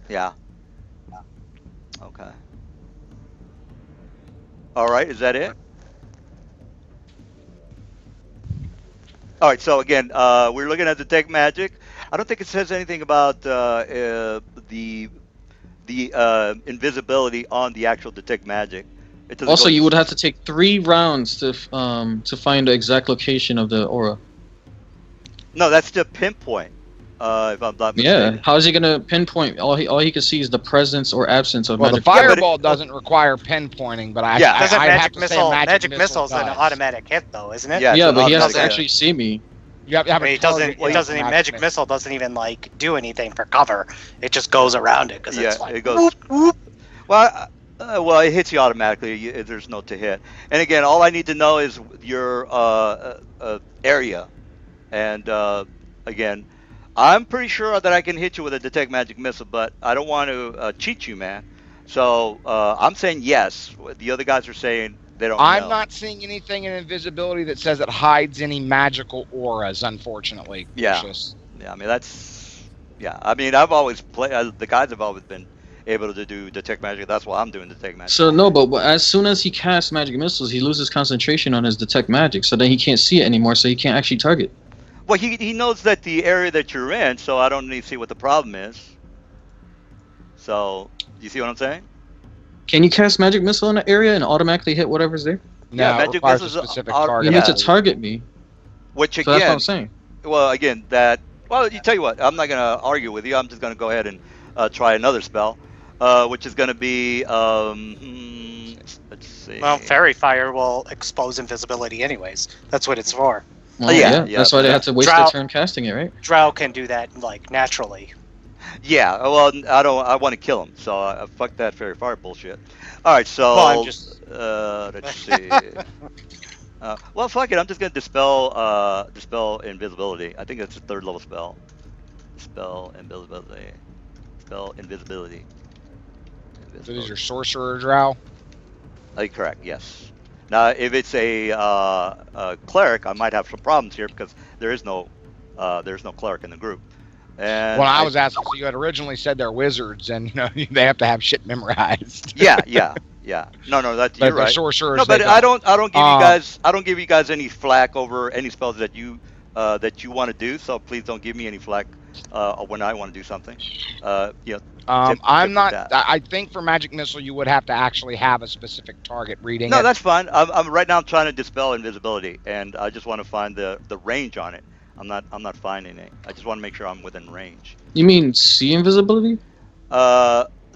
Yeah. Okay. All right, is that it? All right, so again, we're looking at detect magic. I don't think it says anything about the invisibility on the actual detect magic. It doesn't Also, go- you would have to take 3 rounds to find the exact location of the aura. No, that's the pinpoint. If I'm not Yeah. mistaken. How is he gonna pinpoint? All he can see is the presence or absence of Well, the magic. fireball doesn't require pinpointing, but I Yeah. I, Doesn't I'd have magic to say missile? magic Magic missile missile's an does. automatic hit, though, isn't it? Yeah, it's Yeah, an but he has to automatic hit. actually see me. You have to have I mean, a it doesn't. target It with doesn't. the Even, magic missile doesn't even like do anything for cover. It just goes around it because Yeah, it's like it goes. Well, it hits you automatically. There's no to hit. And again, all I need to know is your area. And again, I'm pretty sure that I can hit you with a detect magic missile, but I don't want to cheat you, man. So I'm saying yes. The other guys are saying they don't I'm know. not seeing anything in invisibility that says it hides any magical auras, unfortunately. Yeah. Lucius. Yeah, I mean that's. Yeah, I mean I've always played. The guys have always been able to do detect magic. That's why I'm doing detect magic. So no, but as soon as he casts magic missiles, he loses concentration on his detect magic. So then he can't see it anymore. So he can't actually target. Well, he knows that the area that you're in, so I don't need to see what the problem is. So, you see what I'm saying? Can you cast magic missile in an area and automatically hit whatever's there? No, Yeah, it magic requires a missiles specific are- target. You have to Yeah. target me. Which So that's what again, I'm saying. well, again, you tell you what, I'm not gonna argue with you. I'm just gonna go ahead and try another spell, which is gonna be see. Well, fairy fire will expose invisibility anyways. That's what it's for. Well, yeah, That's why they but- had to waste their Drought- turn casting it, right? Drow can do that like naturally. Yeah, well, I don't. I want to kill him, so fuck that fairy fire bullshit. All right, so Well, I'm just- let's see. Well, fuck it. I'm just gonna dispel invisibility. I think it's a 3rd level spell. Dispel invisibility. Dispel invisibility. So these are sorcerer drow. Correct. Yes. Now, if it's a cleric, I might have some problems here because there's no cleric in the group. And Well, I was asking. So you had originally said they're wizards, and they have to have shit memorized. Yeah. No, that's But you're they're right. sorcerers. No, but they I don't give you guys any flack over any spells that you want to do. So please don't give me any flack when I want to do something. I'm not. that. I think for magic missile, you would have to actually have a specific target reading. No, it. that's fine. I'm right now. I'm trying to dispel invisibility, and I just want to find the range on it. I'm not finding it. I just want to make sure I'm within range. You mean see invisibility?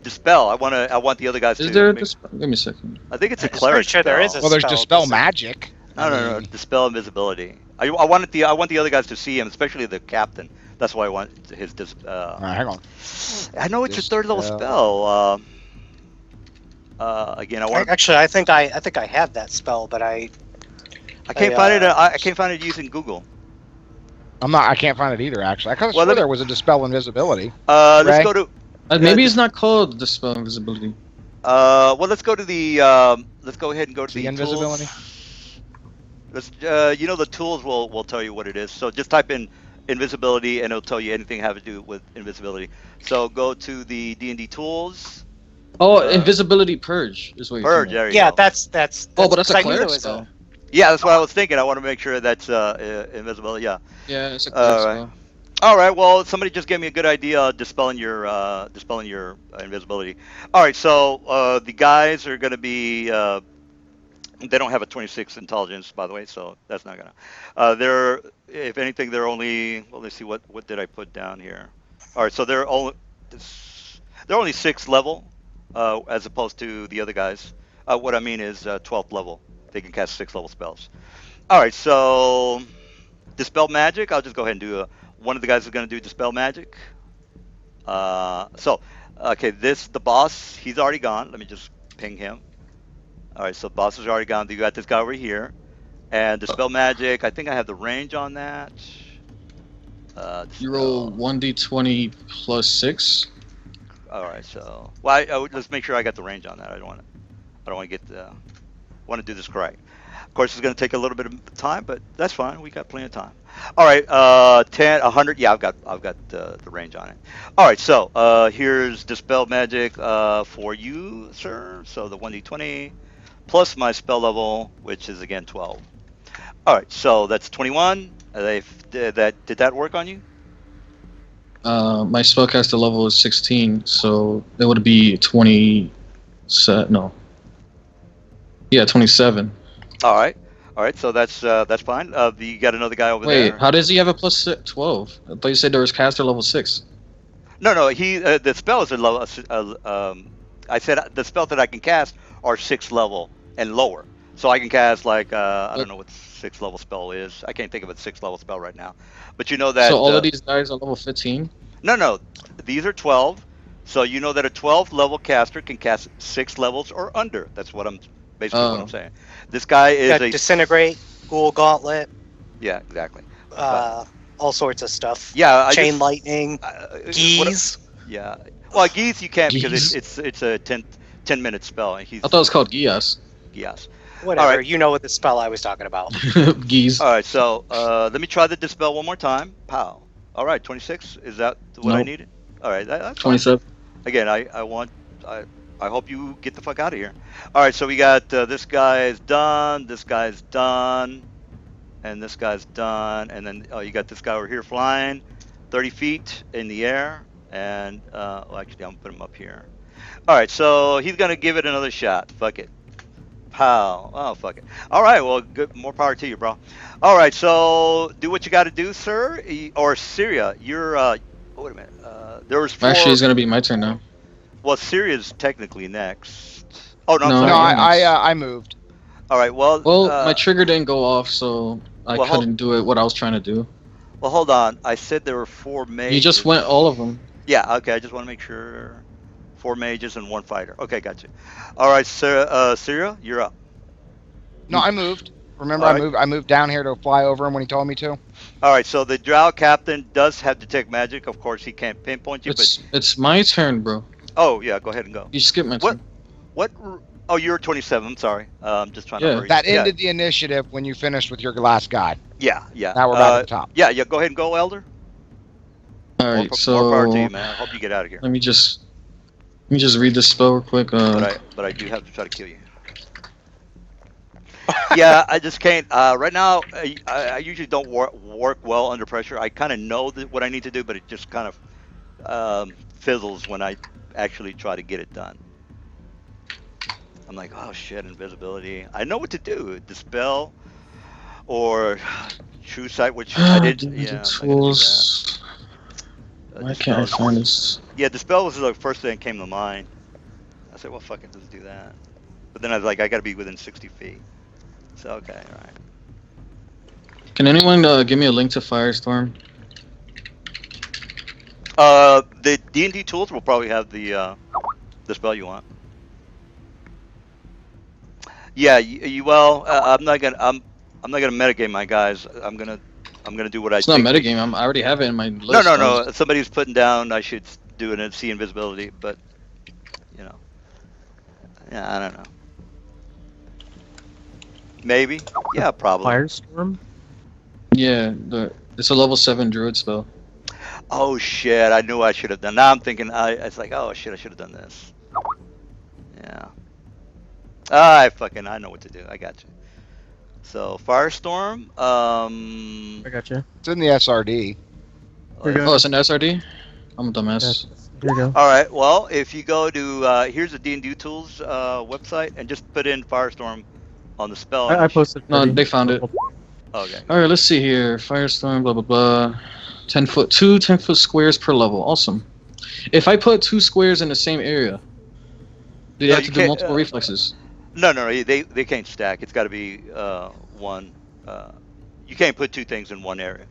Dispel. I want the other guys to. Is there a dispel? Give me a second. I think it's a I'm cleric. pretty sure there is a Well, there's spell dispel to- magic. No. Dispel invisibility. I want the other guys to see him, especially the captain. That's why I want his Hang on. I know it's a 3rd level Dispel. spell. Again, Actually, I think I have that spell, but I can't find it. I can't find it using Google. I can't find it either. Actually, I could have Well, swore let me- there was a dispel invisibility. Let's Ray? go to. Maybe it's not called dispel invisibility. Well, let's go to the. Let's go ahead and go to The the invisibility? Tools. Let's. The tools will tell you what it is. So just type in invisibility, and it'll tell you anything having to do with invisibility. So go to the D&D tools. Oh, invisibility purge is what you're Purge. saying. There you yeah, go. that's Oh, but that's a 'cause I knew there cleric was spell. Yeah, that's what I was thinking. I want to make sure that's invisibility. Yeah. Yeah, it's a cleric Alright. spell. All right. Well, somebody just gave me a good idea dispelling your invisibility. All right. So the guys are going to be. They don't have a 26 intelligence, by the way, so that's not gonna. They're, if anything, they're only. Well, let's see what did I put down here. All right. So they're only 6th level, as opposed to the other guys. What I mean is 12th level. They can cast 6th level spells. All right. So dispel magic. I'll just go ahead and do one of the guys is going to do dispel magic. Okay, the boss, he's already gone. Let me just ping him. All right, so boss is already gone. You got this guy over here. And dispel magic, I think I have the range on that. You roll 1d20 plus 6. All right, so let's make sure I got the range on that. I don't want to get want to do this correct. Of course, it's going to take a little bit of time, but that's fine. We got plenty of time. All right, 10, 100. Yeah, I've got the range on it. All right, so here's dispel magic for you, sir. So the 1d20 plus my spell level, which is again 12. All right, so that's 21. Did that work on you? My spellcaster level is 16, so it would be 20. No. Yeah, 27. All right. So that's fine. You got another guy over Wait, there. how does he have a plus 12? I thought you said there was caster level 6. No. He the spell is a level. I said the spells that I can cast are 6th level and lower. So I can cast like I don't know what 6th level spell is. I can't think of a 6th level spell right now. But you know that. So all of these guys are level 15. No. These are 12. So you know that a 12th level caster can cast 6 levels or under. That's what I'm basically what I'm saying. This guy is got a disintegrate, ghoul gauntlet, yeah, exactly. all sorts of stuff. Yeah, Chain lightning, what- geese. Yeah. Well, Geese you can't because Geese? it's a 10-minute spell. And he's I thought it was called Gias. Geas. Whatever. All right. You know what the spell I was talking about. Geese. All right, so let me try the dispel one more time. Pow. All right, 26. Is that what I Nope. needed? All right, that's fine. 27. Again, I hope you get the fuck out of here. All right, so we got this guy's done, this guy's done, and this guy's done, and then you got this guy over here flying 30 feet in the air, and well, actually, I'm gonna put him up here. All right, so he's gonna give it another shot. Fuck it. Pow. Oh, fuck it. All right, well, good. More power to you, bro. All right, so do what you got to do, sir. Or Syria, you're. Wait a minute. There was 4. Actually, it's going to be my turn now. Well, Syria's technically next. Oh no, I'm No, sorry. No, yeah. I moved. All right. Well, Well, my trigger didn't go off, so I well, hold- couldn't do it. What I was trying to do. well, hold on. I said there were 4 mages. You just went all of them. Yeah. Okay. I just want to make sure. 4 mages and 1 fighter. Okay, gotcha. All right, Syria, you're up. No, I moved. Remember, All I right. moved. I moved down here to fly over him when he told me to. All right. So the drow captain does have detect magic. Of course, he can't pinpoint you, It's my turn, bro. but oh yeah, go ahead and go. You skipped my What? turn. What? Oh, you're 27. I'm sorry. I'm just trying Yeah. to hurry. That Yeah. ended the initiative when you finished with your last guy. Yeah. Yeah. Now we're back at the top. Yeah. Yeah. Go ahead and go, Elder. All More, right, more power to so you, man. I hope you get out of here. let me just read this spell real quick. But I do have to try to kill you. Yeah, I just can't. Right now, I usually don't work well under pressure. I kind of know what I need to do, but it just kind of fizzles when I actually try to get it done. I'm like, oh shit, invisibility. I know what to do. Dispel or true sight, which I didn't. Yeah, I'm not gonna do tools. that. Why can't I Dispel- find this? Yeah, dispel was the first thing that came to mind. I said, well, fuck it, let's do that. But then I was like, I gotta be within 60 feet. So okay, all right. Can anyone give me a link to Firestorm? The D&D tools will probably have the spell you want. Yeah, well, I'm not gonna metagame my guys. I'm gonna do what I It's not think. metagame. I already have it in my list. No. Somebody's putting down. I should do it and see invisibility, but you know, yeah, I don't know. Maybe. Yeah, probably. Firestorm. Yeah, it's a level 7 druid spell. Oh shit! I knew I should have done. Now I'm thinking. It's like, oh shit! I should have done this. Yeah. I know what to do. I got you. So Firestorm. I got you. It's in the SRD. Here you go. Oh, it's an SRD? I'm a dumbass. Here you go. All right. Well, if you go to here's the D&D Tools website and just put in Firestorm on the spell. I posted. No, 30. they found it. Okay. Alright, let's see here. Firestorm, blah, blah, blah. 10 foot, 2 10-foot squares per level. Awesome. If I put 2 squares in the same area, do they No, have you to do can't, multiple reflexes? No. They can't stack. It's got to be one. You can't put 2 things in one area.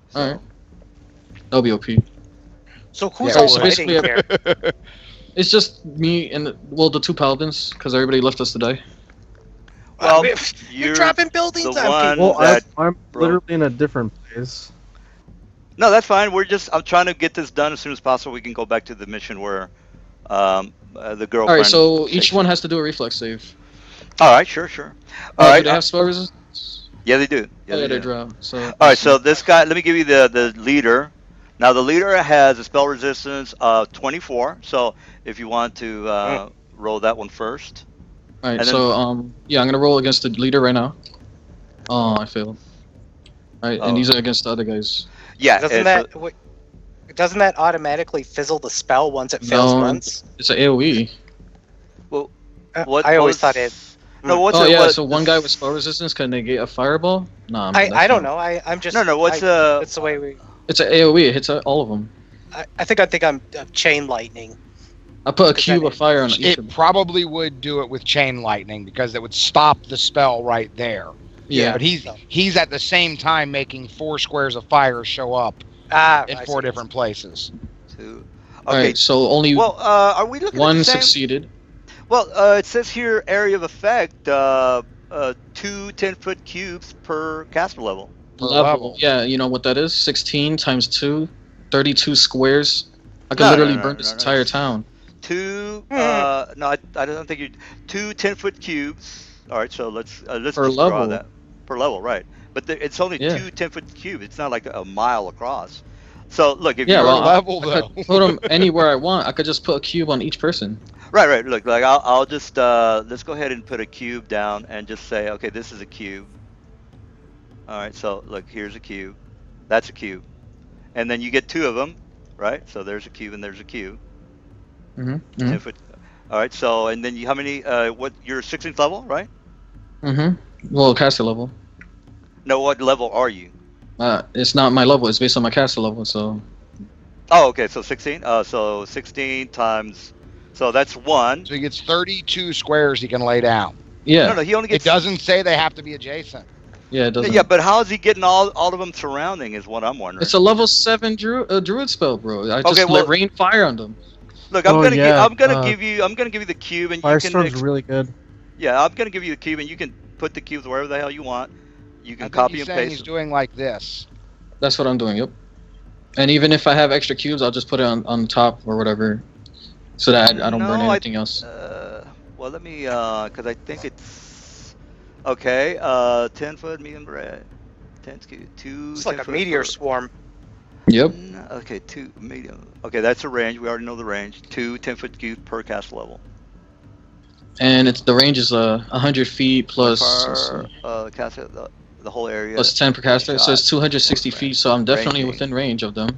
So, Alright. That'll be OP. So who's Yeah, all so fighting basically, here? It's just me and, the 2 paladins, because everybody left us to die. Well, you're you're dropping buildings the on one people. Well, that I'm broke. literally in a different place. No, that's fine. I'm trying to get this done as soon as possible. We can go back to the mission where the girlfriend. Alright, so each takes one it. has to do a reflex save. All right, sure. All Do right. they have spell resistance? Yeah, they do. Yeah, they they do. draw. So, All right, so this guy. Let me give you the leader. Now the leader has a spell resistance of 24. So if you want to roll that one first. Alright, and then- so, yeah, I'm gonna roll against the leader right now. Oh, I failed. Alright, Oh. and these are against the other guys. Yeah. Doesn't that automatically fizzle the spell once it fails No. once? It's an AoE. What I always was- thought it. No, what's Oh it? yeah, what- so one guy with spell resistance can negate a fireball? Nah, man, I that's don't not- know. I'm just. No. What's That's the way we. It's an AoE, it hits all of them. I think I'm chain lightning. I put a Does cube that- of fire on each of It them. probably would do it with chain lightning because it would stop the spell right there. Yeah. But he's at the same time making 4 squares of fire show up in I 4 see. different places. Two. All Okay. right, so only Well, are we looking at one the same? succeeded. Well, it says here area of effect, 2 10-foot cubes per caster level. Per Level. level. Yeah, you know what that is? 16 times 2, 32 squares. I could No, literally no, burn no, this no, entire it's- town. 2. Hmm. No, I don't think you. 2 10-foot cubes. All right, so let's Per just draw level. that per level, right? But it's only Yeah. 2 10-foot cubes. It's not like a mile across. So look, if Yeah, you're well, level I though. could put them anywhere I want. I could just put a cube on each person. right. Look, like I'll just let's go ahead and put a cube down and just say, okay, this is a cube. All right, so look, here's a cube. That's a cube, and then you get 2 of them, right? So there's a cube and there's a cube. Mm-hmm. 10 foot. All right, so and then how many? What? You're 16th level, right? Mm-hmm. Well, caster level. No, what level are you? It's not my level. It's based on my caster level. So Oh, okay, so 16. So 16 times So that's one. So he gets 32 squares he can lay down. Yeah. No, he only It gets. doesn't say they have to be adjacent. Yeah, it doesn't. Yeah, but how is he getting all of them surrounding? Is what I'm wondering. It's a level 7 druid spell, bro. I just well- rain fire on them. Look, I'm Oh, gonna yeah, give you the cube, and you Firestorm's can. really good. Yeah, I'm gonna give you the cube, and you can put the cubes wherever the hell you want. You I can think copy he's and saying paste. he's doing like this. That's what I'm doing. Yep. And even if I have extra cubes, I'll just put it on top or whatever, so that I don't burn No, anything else. Well, let me, because I think it's okay. 10-foot medium red, 10 cube, 2. It's like a 10-foot meteor per- swarm. Yep. Okay, 2 medium. Okay, that's a range. We already know the range. 2 10-foot cubes per cast level. And the range is 100 feet plus let's Per, see, cast the whole area. plus 10 per caster, so it's shot, 260 range. feet. So I'm definitely Ranging. within range of them.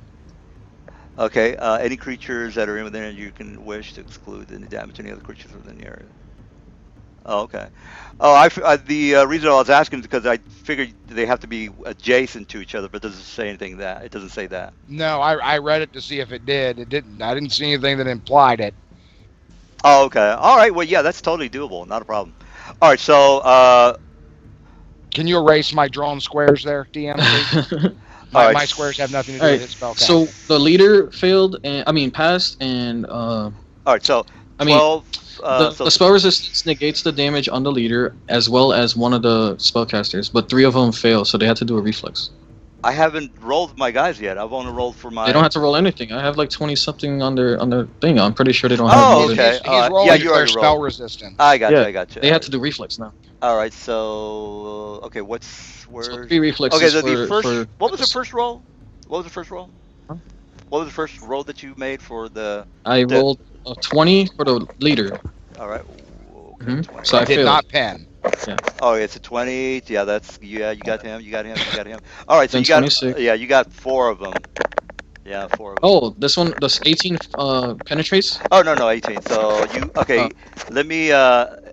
Okay, any creatures that are in within it, you can wish to exclude any damage to any other creatures within the area. Oh, okay. Oh, the reason I was asking is because I figured they have to be adjacent to each other, but it doesn't say anything that. It doesn't say that. No, I read it to see if it did. It didn't. I didn't see anything that implied it. Oh, okay. All right. Well, yeah, that's totally doable. Not a problem. All right. So, Can you erase my drawn squares there, DM? please? All right. My squares have nothing to do All with right, his spell so the leader failed, and passed, and all right. So, I mean, 12. the spell resistance negates the damage on the leader as well as one of the spellcasters, but 3 of them fail, so they had to do a reflex. I haven't rolled my guys yet. I've only rolled for my. They don't have to roll anything. I have like 20 something on their thing. I'm pretty sure they don't Oh, have more than- okay. He's rolling Yeah, you their already spell rolled. resistance. I got you. Yeah, I got you. They had to do reflex now. All right. So, okay. Where? So 3 reflexes Okay. The for, first. What was the first roll? What was the first roll? Huh? What was the first roll that you made for the? I rolled a 20 for the leader. All right. Okay, Mhm. 20. So I did failed. not pen. Oh, it's a 20. Yeah, that's yeah. You got him. You got him. You got him. All right. So Then you got 26. yeah. You got 4 of them. Yeah, 4 of them. Oh, this one, this 18 penetrates? Oh no 18. So you okay? Oh. Let me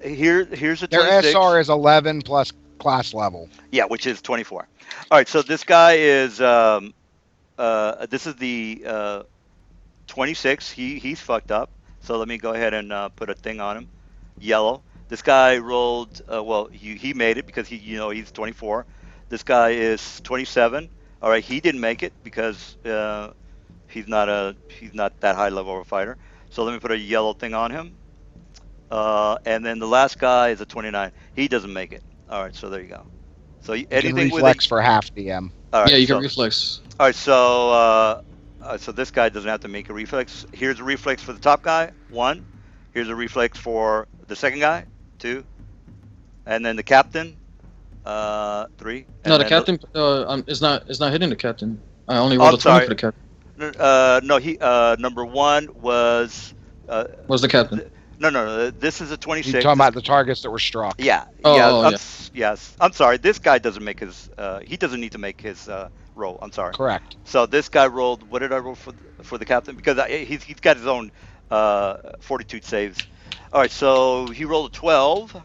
here's a Their 26. SR is 11 plus class level. Yeah, which is 24. All right, so this guy is this is the 26. He's fucked up. So let me go ahead and put a thing on him. Yellow. This guy rolled well, he made it because he's 24. This guy is 27. All right, he didn't make it because he's not that high level of a fighter. So let me put a yellow thing on him. And then the last guy is a 29. He doesn't make it. All right, so there you go. So You can anything with reflex for half DM. all right, Yeah, you so, can reflex. All right, so so this guy doesn't have to make a reflex. Here's a reflex for the top guy, 1. Here's a reflex for the second guy, 2. And then the captain, 3. No, And the then captain is not hitting the captain. I only rolled a 20 sorry. for the captain. No, he number 1 was Was the captain? no. This is a You're 26. talking about the targets that were struck. Yeah. Oh, yeah. oh, I'm, yeah. Yes. I'm sorry. This guy doesn't make his. He doesn't need to make his roll. I'm sorry. Correct. So this guy rolled. What did I roll for the captain? Because he's got his own fortitude saves. All right. So he rolled a 12,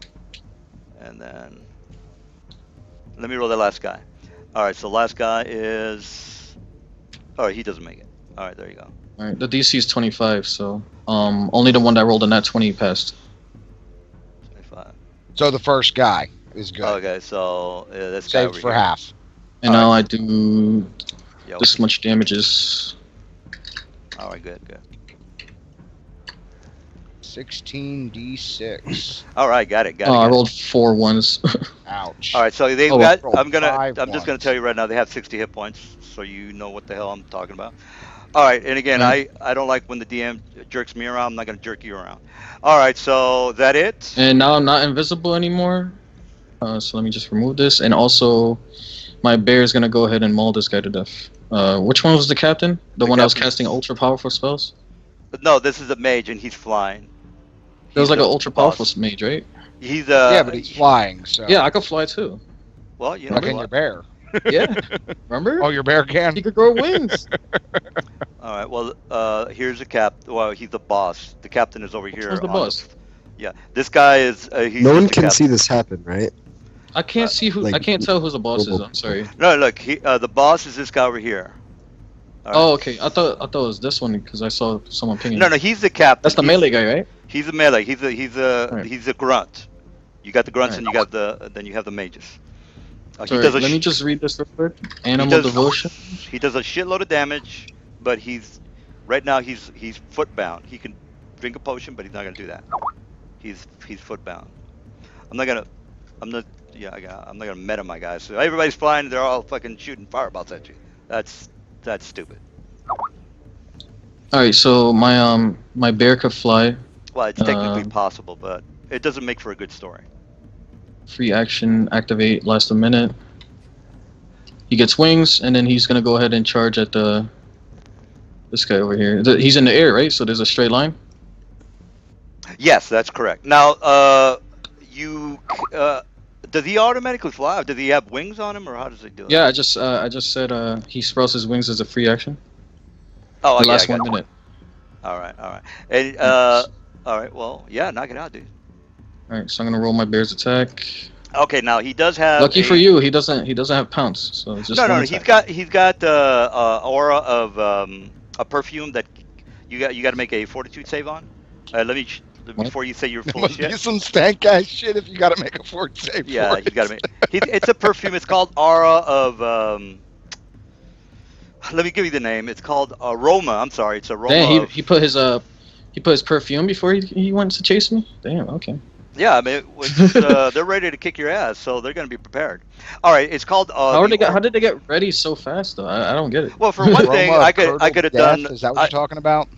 and then let me roll the last guy. All right. So last guy is. Oh, he doesn't make it. All right. There you go. All right, the DC is 25, so only the one that rolled a nat 20 passed. 25. So the first guy is good. Okay. So this guy Saved over for here. half. And All now right. I do Yo. this much damages. All right. Good. 16d6. All right. Got it. Oh, I rolled 4 ones. Ouch. All right, so they've Oh, got. roll I'm five just gonna ones. tell you right now. They have 60 hit points, so you know what the hell I'm talking about. All right, and again, I don't like when the DM jerks me around. I'm not gonna jerk you around. All right, so that it. And now I'm not invisible anymore. So let me just remove this. And also, my bear is gonna go ahead and maul this guy to death. Which one was the captain? The one that was captain's- casting ultra powerful spells? No, this is a mage, and he's flying. There was He's like an the ultra boss. powerful mage, right? He's yeah, but he's flying, so. Yeah, I could fly too. Well, you know Like in your what? bear. Yeah, remember? Oh, your bear can? He could grow wings. All right. Well, here's the cap. Well, he's the boss. The captain is over here. one's the on boss? yeah, this guy is. He's No one just the can captain. see this happen, right? I can't see who. like, I can't tell who the boss is. Robo- I'm sorry. No, look. The boss is this guy over here. All right. Oh, okay. I thought it was this one because I saw someone pinging. No, no, he's the captain. That's the He's- melee guy, right? He's a melee. Alright. He's a grunt. You got the grunts, Alright. and you got then you have the mages. He Sorry, does a let me sh- just read this real quick. he Animal does devotion. he does a shitload of damage, but right now he's foot bound. He can drink a potion, but he's not gonna do that. He's foot bound. I'm not gonna I'm not yeah I'm not gonna meta my guys. So everybody's flying. They're all fucking shooting fireballs at you. That's stupid. All right, so my bear could fly. Well, it's technically Um, possible, but it doesn't make for a good story. Free action, activate, last a minute. He gets wings, and then he's gonna go ahead and charge at this guy over here. He's in the air, right? So there's a straight line. Yes, that's correct. Now, you does he automatically fly? Or does he have wings on him, or how does he do it? Yeah, I just said he sprouts his wings as a free action. Oh, The yeah, last I got 1 you. minute. All right, all right. And all right. Well, yeah, knock it out, dude. All right, so I'm gonna roll my bear's attack. Okay, now he does have. Lucky for you, he doesn't have pounce, so it's just No, one no, attack. he's got aura of a perfume that you got to make a fortitude save on. Before you say you're There full of must be shit. some stank ass shit if you got to make a fort save. Yeah, for he's it. got to make. It's a perfume. It's called aura of. Let me give you the name. It's called aroma. I'm sorry. It's aroma. Damn, of, he put his perfume before he went to chase me. Damn, okay. Yeah, I mean, they're ready to kick your ass, so they're going to be prepared. All right, it's called. How did they get ready so fast though? I don't get it. Well, for one thing, Aroma I of could curdled have death, done. Is that what you're talking about?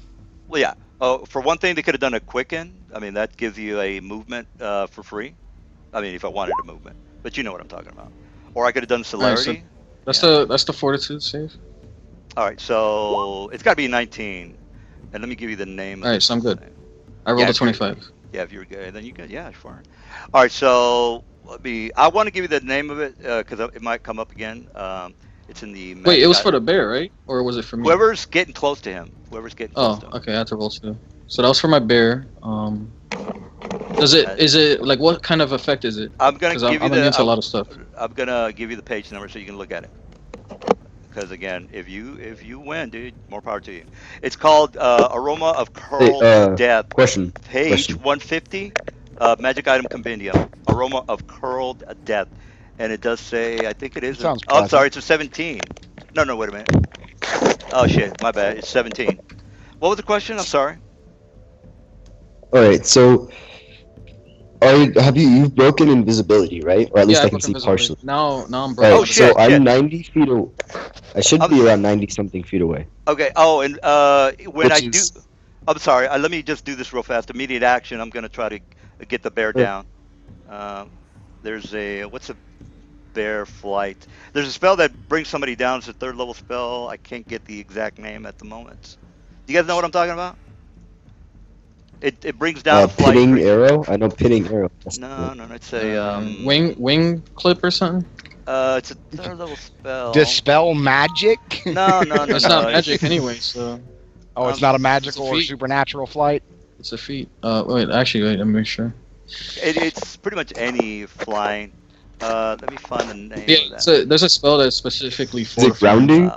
Well, yeah. Oh, for one thing, they could have done a quicken. I mean, that gives you a movement for free. I mean, if I wanted a movement, but you know what I'm talking about. Or I could have done celerity. That's Yeah. that's the fortitude save. All right, so it's got to be 19, and let me give you the name. All right, so I'm good. I rolled Yeah, a if you're- 25. Yeah, if you're good, then you good. Yeah, sure. All right, so I want to give you the name of it because it might come up again. It's in the. Wait, it was magic for the bear, right? Or was it for me? whoever's getting close to him. Whoever's getting close Oh, to him. okay. I had to roll 2. So that was for my bear. Is it like what kind of effect is it? I'm gonna Because give I'm you immune to a the. lot of stuff. I'm gonna give you the page number so you can look at it. Because again, if you win, dude, more power to you. It's called Aroma of Curled Death. Question. Page 150, Magic Item Compendium. Aroma of Curled Death, and it does say, I think it is. Sounds Oh, I'm pleasant. sorry, it's a 17. No, wait a minute. Oh shit, my bad. It's 17. What was the question? I'm sorry. All right, so you've broken invisibility, right? Or at least Yeah, I can broke see invisibility. partially. Now I'm All broken. right, Oh, so shit, I'm shit. 90 feet away. I should I'm- be around 90 something feet away. Okay. Oh, and when Which I is- do, I'm sorry. Let me just do this real fast. Immediate action. I'm gonna try to get the bear Sure. down. There's what's a bear flight? There's a spell that brings somebody down. It's a 3rd level spell. I can't get the exact name at the moment. Do you guys know what I'm talking about? It brings down a flight Pinning creature. arrow? I know pinning arrow. That's No, it's a wing clip or something. It's a 3rd level spell. Dispel magic? No. That's not magic anyway, so Oh, it's not a magical it's a or feat. supernatural flight? it's a feat. Wait, let me make sure. It's pretty much any flying. Let me find the name Yeah, of that. so there's a spell that's specifically for. Is it grounding?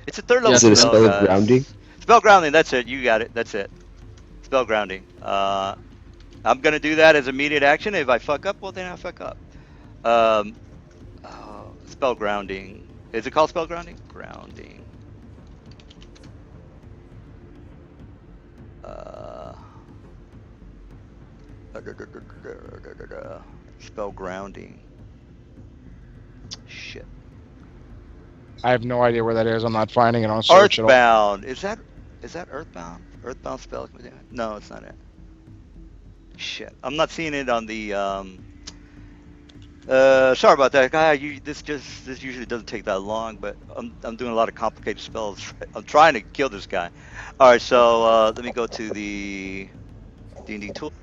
It's a 3rd level Yeah, Is it a spell, spell of guys. grounding? Spell grounding. That's it. You got it. That's it. Spell grounding. I'm gonna do that as immediate action. If I fuck up, well then I fuck up. Spell grounding. Is it called spell grounding? Grounding. Spell grounding. Shit. I have no idea where that is. I'm not finding it on search at all. Earthbound. Is that Earthbound? Earthbound spell. No, it's not it. Shit. I'm not seeing it on the sorry about that, guy. This usually doesn't take that long, but I'm doing a lot of complicated spells. I'm trying to kill this guy. All right, so let me go to the D&D tool.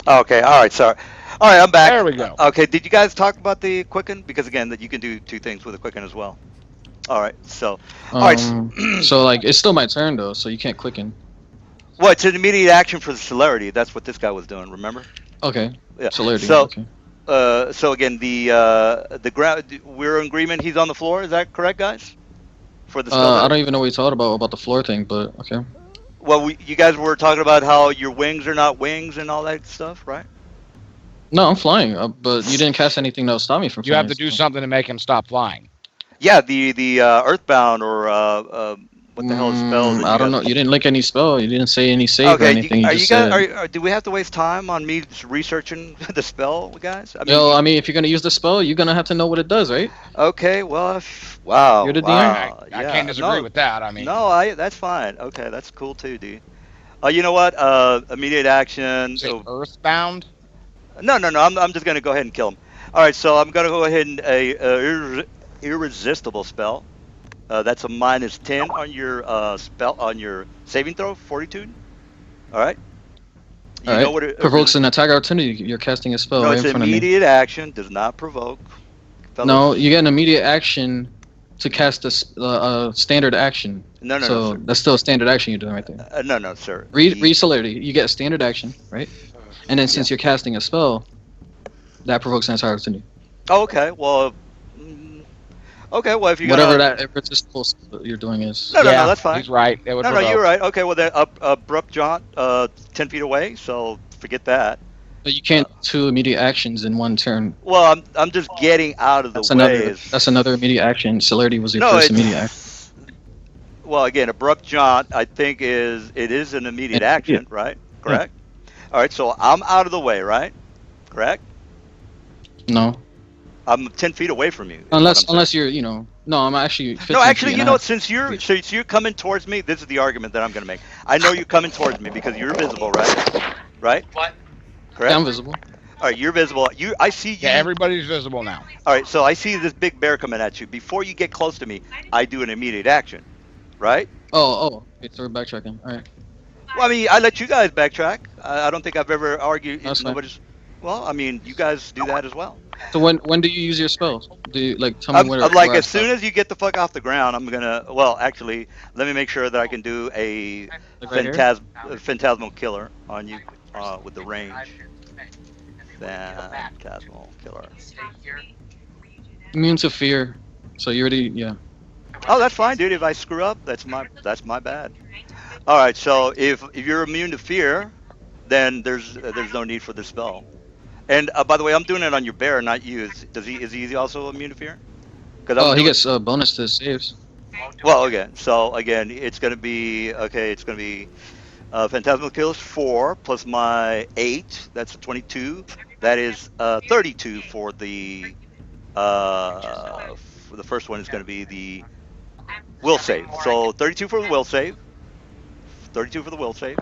Okay, all right, sorry. All right, I'm back. There we go. Okay, did you guys talk about the quicken? Because again, that you can do two things with the quicken as well. All right, so, all right. So like it's still my turn though, so you can't quicken. Well, it's an immediate action for the celerity. That's what this guy was doing. Remember? Okay. Yeah. Celerity. So, Okay. so again, the ground. We're in agreement. He's on the floor. Is that correct, guys? For the spell. I don't even know what you thought about the floor thing, but okay. Well, you guys were talking about how your wings are not wings and all that stuff, right? No, I'm flying, but you didn't cast anything that would stop me from You flying. have to do something to make him stop flying. Yeah, the Earthbound or what the hell is spell? That you I don't guys- know. You didn't link any spell. You didn't say any save or Okay, anything. You are just you guys? said. Do we have to waste time on me just researching the spell, guys? I mean, if you're gonna use the spell, you're gonna have to know what it does, right? Okay, well, wow. You're the DM? Wow, I yeah, can't disagree no, with that. I mean, no, that's fine. Okay, that's cool too, D. You know what? Immediate action. is it Earthbound? No. I'm just gonna go ahead and kill him. All right, so I'm gonna go ahead and irresistible spell. That's a -10 on your spell on your saving throw, fortitude. All right. You All know right. what it Provokes an attack opportunity. You're casting a spell No, right it's in front of me. immediate action. Does not provoke. Fellas. No, you get an immediate action to cast a standard action. No, So sir. that's still a standard action you're doing right there. No, sir. Read celerity. You get a standard action, right? And then since you're casting a spell, that provokes an attack opportunity. Oh, okay. Well. Okay. Well, if you Whatever that irresistible spell you're doing is. No, Yeah, that's fine. He's right. It would No, provoke. you're right. Okay. Well, then abrupt jaunt, 10 feet away. So forget that. But you can't do 2 immediate actions in one turn. Well, I'm just getting out of the That's way. another. That's another immediate action. Celerity was your No, first it's- immediate action. Well, again, abrupt jaunt, I think it is an immediate action, right? Correct. All right. So I'm out of the way, right? Correct. No, I'm 10 feet away from you. is what unless I'm saying. unless you're No, I'm actually. 15 No, actually, feet you and know a what? half. Since you're coming towards me, this is the argument that I'm going to make. I know you're coming towards me because you're visible, right? Right? What? Correct. Yeah, I'm visible. All right, you're visible. I see you. Yeah, everybody's visible now. All right, so I see this big bear coming at you. Before you get close to me, I do an immediate action, right? Oh. Okay, so we're backtracking. All right. Well, I mean, I let you guys backtrack. I don't think I've ever argued. That's fine. Nobody's. Well, I mean, you guys do that as well. So when do you use your spells? Do you tell me I'm where? like, where I as soon as you get the fuck off the ground, I'm gonna. Well, actually, let me make sure that I can do a Like right here? phantasmal killer on you with the range. Phantasmal killer. Immune to fear. So you already Oh, that's fine, dude. If I screw up, that's my bad. All right. So if you're immune to fear, then there's no need for the spell. And by the way, I'm doing it on your bear, not you. Is he also immune to fear? Oh, he gets a bonus to his saves. Well, okay. So again, it's gonna be Phantasmal Kills 4 plus my 8. That's a 22. That is 32 for the first one is gonna be the will save. So 32 for the will save. 32 for the will save.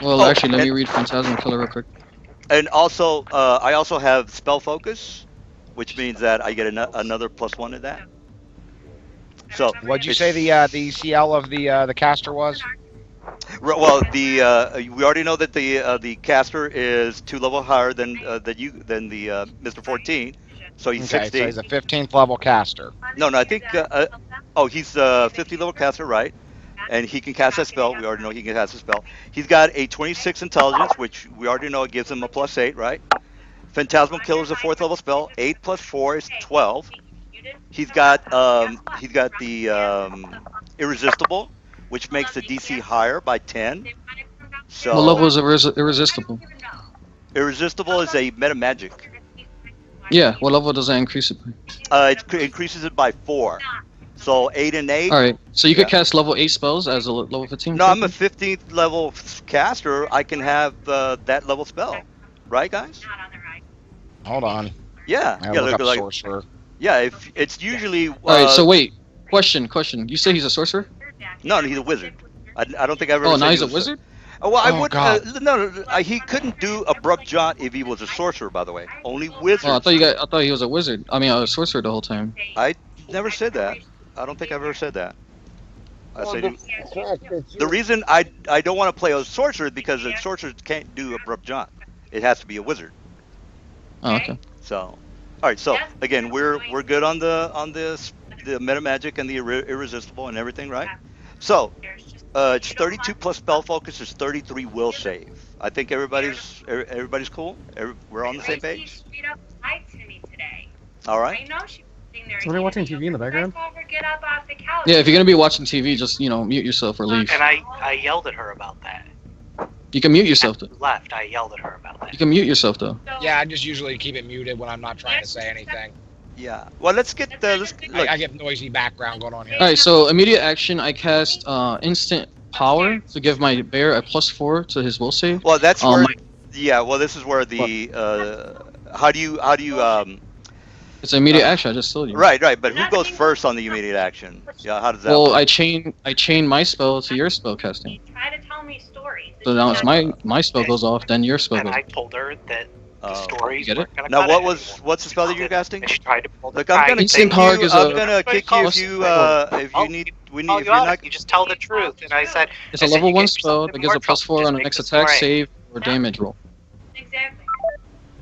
Well, Oh, actually, let me and- read Phantasmal Killer real quick. And also, I also have spell focus, which means that I get another +1 to that. So What'd you it's- say the ECL of the caster was? Well, we already know that the caster is 2 level higher than the Mr. 14, so he's Okay, 60. so he's a 15th level caster. No, I think he's 50 level caster, right? And he can cast that spell. We already know he can cast a spell. He's got a 26 intelligence, which we already know it gives him a +8, right? Phantasmal Killer is a 4th level spell. 8 plus 4 is 12. He's got the irresistible, which makes the DC higher by 10. So What level is irresistible? irresistible is a meta magic. Yeah, what level does that increase it by? It increases it by 4. So 8 and 8. All right, so you could Yeah. cast level 8 spells as a level 15. No, I'm a 15th level caster. I can have that level spell, right, guys? Hold on. Yeah, I yeah. look up Like, sorcerer. yeah. If it's usually. All right, so wait. Question. You say he's a sorcerer? No, he's a wizard. I don't think I've ever. Oh, said now he he's a was wizard? Well, I Oh, would. God. No, he couldn't do abrupt jaunt if he was a sorcerer. By the way, only wizards. Oh, I thought he was a wizard. I mean, a sorcerer the whole time. I never said that. I don't think I've ever said that. I said the reason I don't want to play a sorcerer is because the sorcerers can't do abrupt jaunt. It has to be a wizard. Oh, okay. So, all right. So again, we're good on the meta magic and the irresistible and everything, right? So it's 32 plus spell focus is 33 will save. I think everybody's cool. We're on the same page. straight up lied to me today. All I right. know she was sitting there. Somebody watching eating TV in the yogurt, background? but I saw her get up off the couch. Yeah, if you're gonna be watching TV, just mute yourself or leave. And I yelled at her about that. You can mute yourself though. Left. I yelled at her about that. You can mute yourself though. So, Yeah, I just usually keep it muted when I'm not trying to say anything. Yeah. Well, let's get look. I get noisy background going on here. All right, so immediate action. I cast instant power to give my bear a +4 to his will save. Well, that's Um, where. Yeah. Well, this is where the how do you It's an immediate action. I just told you. right. But who goes first on the immediate action? Yeah. How does that? Well, work? I chain my spell to your spell casting. Try to tell me stories. So now it's my spell goes off, then your spell And goes I off. told her that the Oh. stories You get it? weren't gonna Now, cut what it anymore. what's the spell that you're casting? And she tried to pull the Look, I'm gonna Instant kick power you. gives I'm a- gonna kick you if you need. We need. Oh, If you you're are. not. You just tell the truth. And I said, It's a level 1 spell that gives a +4 on the next attack, save, or damage roll. Exactly.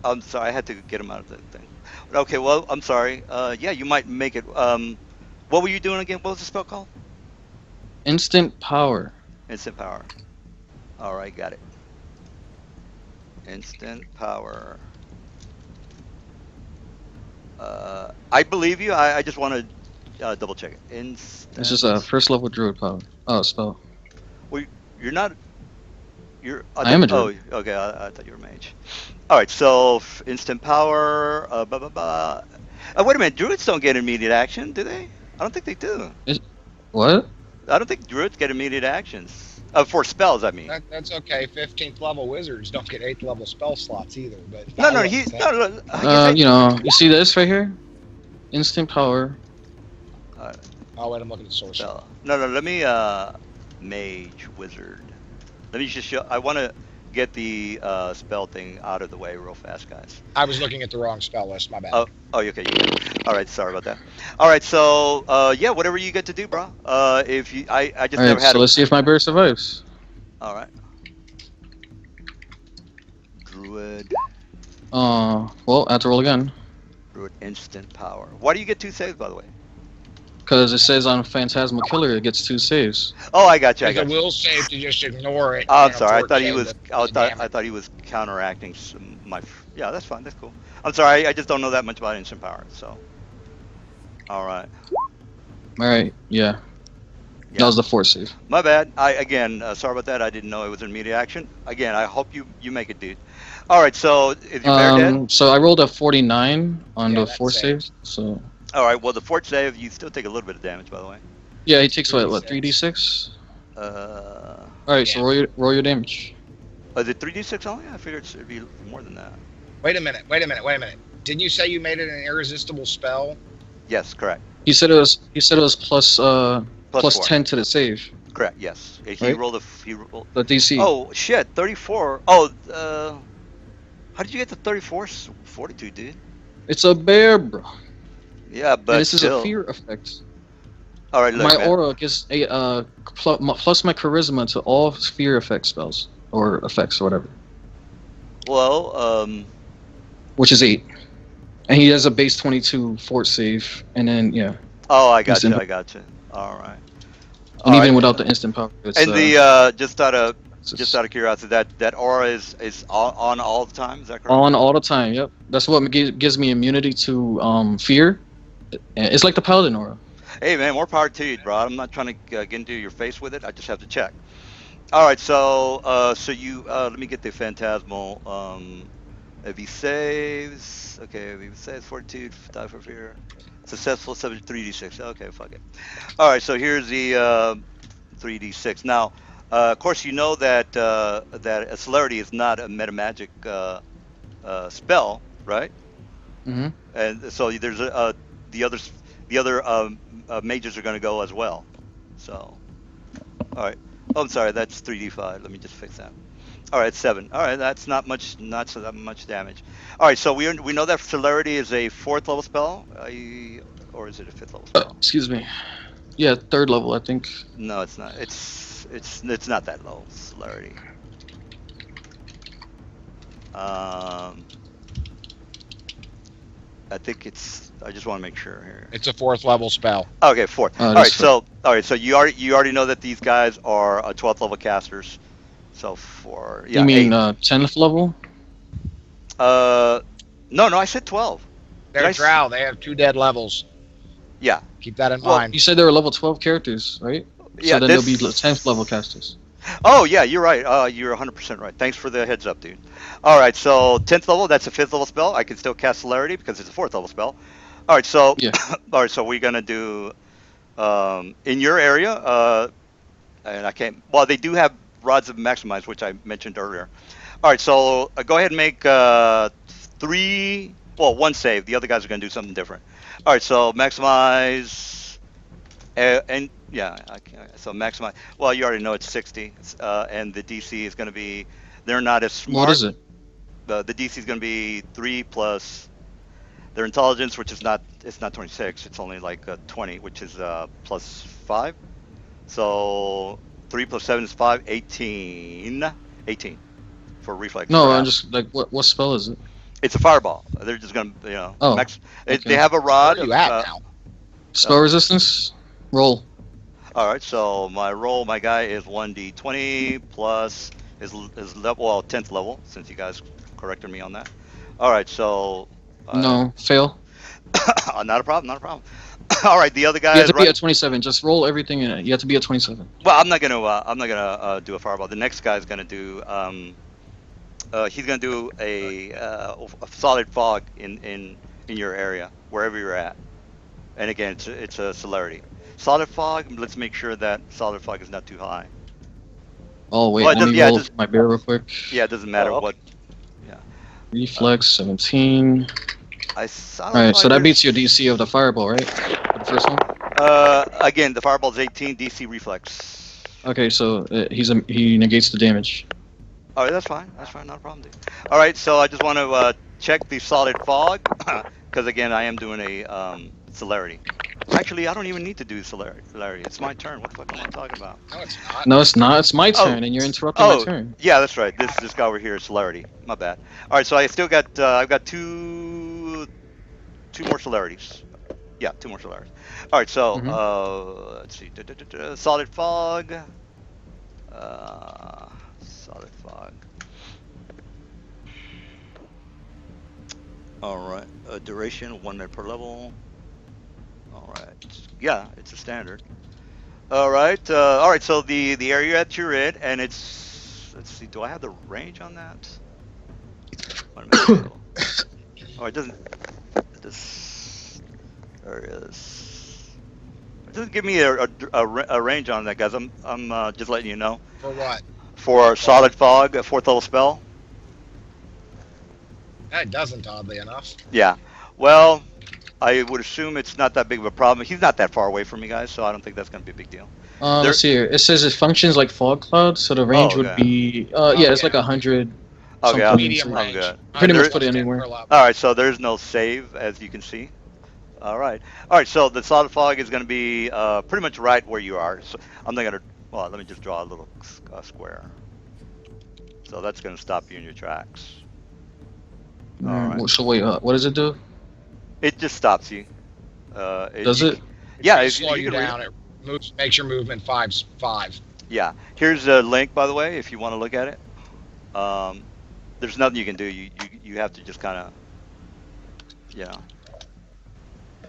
I'm sorry. I had to get him out of the thing. Okay. Well, I'm sorry. Yeah, you might make it. What were you doing again? What was the spell called? Instant power. Instant power. All right, got it. Instant power. I believe you. I just want to double check it. Instant. It's just a first level druid power. Oh, spell. You're not. You're. I am a Oh, druid. okay. I thought you were a mage. All right. So instant power. Blah, blah, blah. Wait a minute. Druids don't get immediate action, do they? I don't think they do. What? I don't think druids get immediate actions. For spells, I mean. That's okay. 15th level wizards don't get 8th level spell slots either. But No. You see this right here? Instant power. Oh wait, I'm looking at the source. No. Let me mage wizard. Let me just show. I want to get the spell thing out of the way real fast, guys. I was looking at the wrong spell list. My bad. Oh, okay. All right. Sorry about that. All right. So yeah, whatever you get to do, bro. If you, I just All never right, had. so let's see if my bear survives. All right. Druid. Well, I have to roll again. Druid instant power. Why do you get 2 saves, by the way? Because it says on Phantasmal Killer it gets 2 saves. Oh, I got you. It's a will save to just ignore it. Oh, I'm and a sorry. I fort thought he save was. to I damage. thought he was counteracting my. Yeah, that's fine. That's cool. I'm sorry. I just don't know that much about instant power. So. All right. Alright, yeah. That was the 4th save. My bad. Sorry about that. I didn't know it was an immediate action. Again, I hope you make it, dude. All right. So is your bear dead? So I rolled a 49 on Yeah, the that 4th saves. save. So All right. Well, the fort save, you still take a little bit of damage, by the way. yeah, he takes what 3d6. 3d6? Alright, so Yeah. roll your damage. Is it 3d6 only? I figured it'd be more than that. Wait a minute. Didn't you say you made it an irresistible spell? Yes, correct. He said it was plus Plus 4. 10 to the save. Correct. Yes. He Right? rolled he rolled. The DC. Oh shit! 34. Oh. How did you get to 34 fortitude, dude? It's a bear, bro. Yeah, but And this still. is a fear effect. All right. Look, My man. aura gives a plus my charisma to all fear effect spells or effects or whatever, Well, which is 8. And he has a base 22 fort save, and then yeah, Oh, I got you. Instant- I got you. All right. and All even right. without the instant power, it's, And the just out of it's curiosity, that aura is on all the time. Is that correct? on all the time. Yep, that's what gives me immunity to fear. It's like the paladin aura. Hey man, more power to you, bro. I'm not trying to get into your face with it. I just have to check. All right. So you let me get the phantasmal. If he saves, okay. If he saves fortitude, die for fear. Successful 3d6. Okay, fuck it. All right. So here's the 3d6. Now, of course, you know that that a celerity is not a metamagic spell, right? Mm-hmm. And so there's the other mages are going to go as well. So, all right. Oh, I'm sorry. That's 3d5. Let me just fix that. All right, 7. All right, that's not so that much damage. All right, so we know that celerity is a 4th level spell, or is it a 5th level spell? Excuse me. Yeah, 3rd level, I think. No, it's not. It's not that low celerity. Um, I think it's. I just want to make sure here. It's a 4th level spell. Okay, 4. Oh, All that's right, so you already know that these guys are 12th level casters. So for You mean 8. 10th level? No, I said 12. They're Did I s- drow. They have 2 dead levels. Yeah, Keep that in Well, mind. You said there were level 12 characters, right? yeah. So then This. there'll be 10th level casters. Oh yeah, you're right. You're 100% right. Thanks for the heads up, dude. All right, so 10th level. That's a 5th level spell. I can still cast Celerity because it's a 4th level spell. All right, so Yeah. all right, so we're gonna do in your area. And I can't. Well, they do have rods of maximize, which I mentioned earlier. All right, so go ahead and make 3. Well, 1 save. The other guys are gonna do something different. All right, so maximize, and yeah, so maximize. Well, you already know it's 60, and the DC is gonna be. They're not as smart. What is it? The DC is gonna be 3 plus their intelligence, which is not. It's not 26. It's only like 20, which is plus 5. So 3 plus 7 is 5, 18. 18 for reflex. No, for I'm half. just like, what spell is it? It's a fireball. They're just gonna, Oh, max. okay. They have a Where rod. are you at now? Spell resistance? Roll. All right. So my guy is 1d20 plus his level, well, 10th level, since you guys corrected me on that. All right. So No, fail. not a problem. Not a problem. All right. The other guy You have is to be right. at 27. Just roll everything in it. You have to be at 27. Well, I'm not gonna do a fireball. The next guy's gonna do. He's gonna do a solid fog in your area, wherever you're at. And again, it's a celerity. Solid fog. Let's make sure that solid fog is not too high. Oh, wait, Well, it let does- me yeah, it roll does- my bear real quick. Yeah, it doesn't matter Oh, okay. what. Reflex, 17. Solid Alright, so fog that is- beats your DC of the fireball, right? For the first one? Again, the fireball's 18 DC reflex. Okay, so he negates the damage. All right, that's fine. Not a problem, dude. All right, so I just want to check the solid fog, because again, I am doing a celerity. Actually, I don't even need to do celerity. It's my turn. What the fuck am I talking about? No, it's not. No, it's not. It's my Oh. turn, and you're interrupting Oh. my turn. Yeah, that's right. This guy over here is celerity. My bad. All right, so I still got I've got two more celerities. Yeah, 2 more celerities. All right, so Mhm. let's see. Solid fog. Solid fog. All right. Duration 1 minute per level. All right. Yeah, it's a standard. All right. All right. So the area that you're in, and it's. Let's see. Do I have the range on that? Wait a minute. Oh, it doesn't. There it is. It doesn't give me a range on that, guys. I'm just letting you know. For what? For solid fog, a 4th level spell. That doesn't, oddly enough. Yeah. Well, I would assume it's not that big of a problem. He's not that far away from you guys, so I don't think that's going to be a big deal. Let's see here. It says it functions like fog clouds, so the range would okay. be yeah, it's Okay. like 100. Okay, something. I'll- Medium I'm range. good. Pretty There- much put it anywhere. All right, so there's no save, as you can see. All right. So the solid fog is going to be pretty much right where you are. So I'm not going to. Well, let me just draw a little square. So that's going to stop you in your tracks. All right. So wait, what does it do? It just stops you. Does it? Yeah, It if slow you can read down. It makes your movement 5. Yeah. Here's a link, by the way, if you want to look at it. There's nothing you can do. You have to just kind of,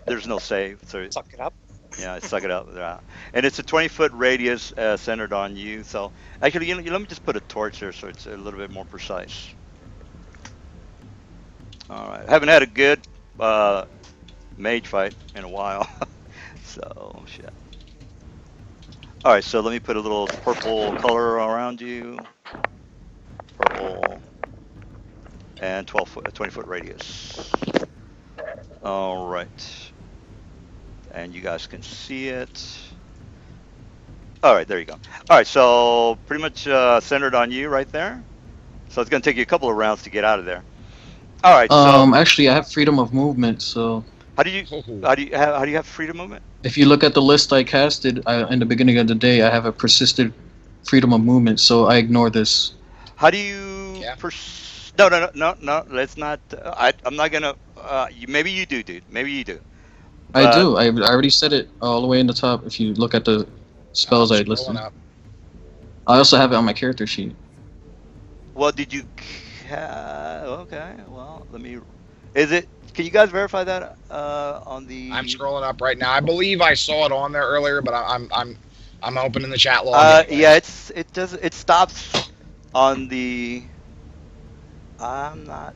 there's no save. So Suck it up. yeah, suck it up. Yeah. And it's a 20-foot radius centered on you. So actually, let me just put a torch there so it's a little bit more precise. All right. I haven't had a good mage fight in a while. So shit. All right, so let me put a little purple color around you. Purple. And 20-foot radius. All right. And you guys can see it. All right, there you go. All right, so pretty much centered on you right there. So it's going to take you a couple of rounds to get out of there. All right. So Actually, I have freedom of movement, so how do you have freedom movement? if you look at the list I casted in the beginning of the day, I have a persistent freedom of movement, so I ignore this. How do you Yeah. No. Let's not. I'm not gonna. Maybe you do, dude. Maybe you do. I But do. I already said it all the way in the top. If you look at the spells I Scrolling listed, up. I also have it on my character sheet. well, did you? Okay. Well, let me. Is it? Can you guys verify that on the? I'm scrolling up right now. I believe I saw it on there earlier, but I'm opening the chat log Yeah, anyways. it does. It stops on the. I'm not.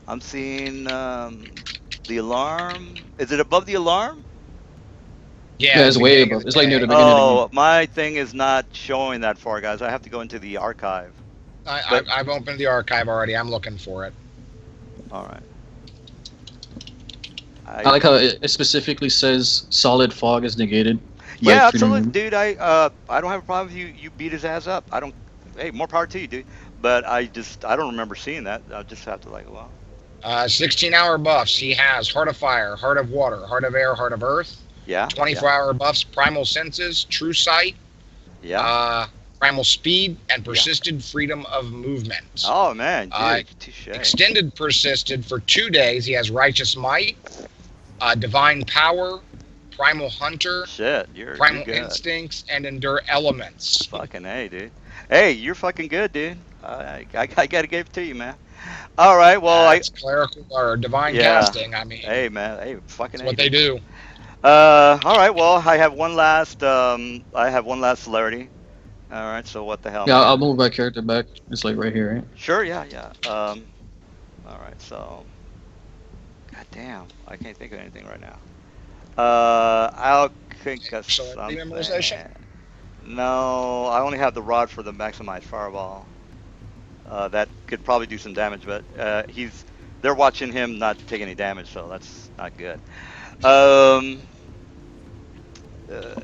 I'm seeing the alarm. Is it above the alarm? Yeah, Yeah, at it's the way beginning of above. the It's like near the day. beginning of the game. Oh, my thing is not showing that far, guys. I have to go into the archive. But I've opened the archive already. I'm looking for it. all right. I like how it specifically says solid fog is negated. by Yeah, freedom absolutely, room. dude. I don't have a problem if you beat his ass up. I don't. Hey, more power to you, dude. But I don't remember seeing that. I'll just have to like, well, 16-hour buffs. He has Heart of Fire, Heart of Water, Heart of Air, Heart of Earth. yeah, 24-hour buffs, Primal Senses, True Sight, yeah. Primal Speed, and Yeah. Persisted Freedom of Movement. Oh man, Uh, dude, touche. Extended Persisted for 2 days. He has Righteous Might, Divine Power, Primal Hunter, Shit, you're Primal good. Instincts, and Endure Elements. Fucking hey, dude. Hey, you're fucking good, dude. I gotta give it to you, man. All right, well, That's clerical or divine Yeah. casting. I mean, hey, man, hey, fucking that's hey, what they dude. do. All right, well, I have one last celerity. All right, so what the hell? am Yeah, I I'll gonna- move my character back. It's like right here, right? Sure, yeah. All right, so. God damn, I can't think of anything right now. I'll think of Shall I something. memorization? No, I only have the rod for the maximized fireball. That could probably do some damage, but they're watching him not take any damage, so that's not good.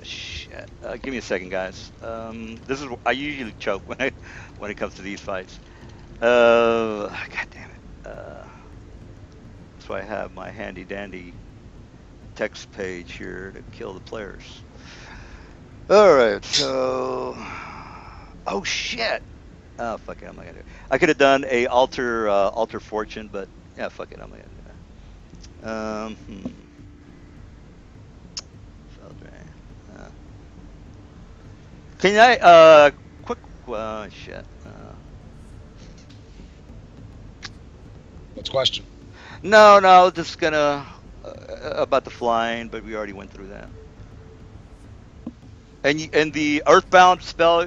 Shit. Give me a second, guys. I usually choke when it comes to these fights. God damn it. That's why I have my handy dandy text page here to kill the players. All right, so. Oh shit. Oh fuck it, I'm not gonna do it. I could have done a alter fortune, but yeah, fuck it, I'm not gonna do that. Fell drain. Can I quick shit. What's the question? No, just gonna about the flying, but we already went through that. And the Earthbound spell,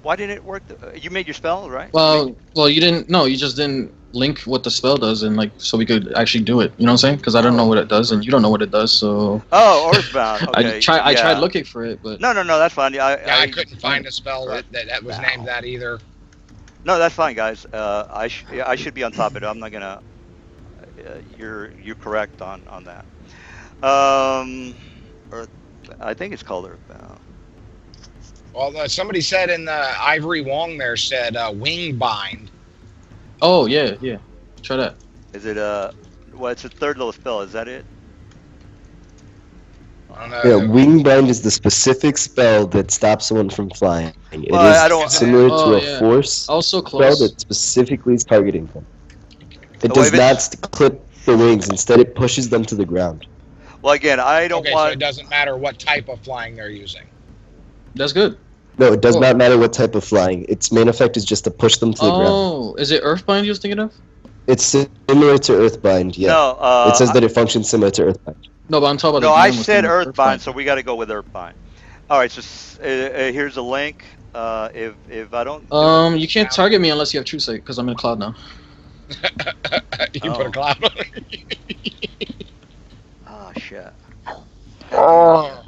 why didn't it work? You made your spell, right? Well, you didn't. No, you just didn't link what the spell does, and like so we could actually do it. You know what I'm saying? Because I don't know what it does, and you don't know what it does. So Oh, Earthbound. Okay. I tried yeah. looking for it, but No, that's fine. I couldn't find a spell that was Earthbound. named that either. No, that's fine, guys. I should be on top of it. I'm not gonna. You're correct on that. Earth. I think it's called Earthbound. Well, somebody said in the Ivory Wong there said wing bind. oh yeah, try that. Is it well, it's a third level spell. Is that it? I don't know. Yeah, Wingbind is the specific spell that stops someone from flying. It Well, I is don't- similar Oh, to a yeah. force Also spell close. that specifically is targeting them. It Oh, does if it's- not clip the wings. Instead, it pushes them to the ground. Well, again, I don't Okay, so want. it doesn't matter what type of flying they're using. That's good. No, it does Oh. not matter what type of flying. Its main effect is just to push them to the ground. Oh, is it Earthbind you was thinking of? It's similar to Earthbind, yeah. No, It says that it functions similar to Earthbind. No, but I'm talking about. No, the I game was said thinking of Earthbind, so we got to go with Earthbind. All right, so here's a link. If I don't. You can't target me unless you have True Sight, because I'm in cloud now. You put a cloud on it. Oh shit. Oh.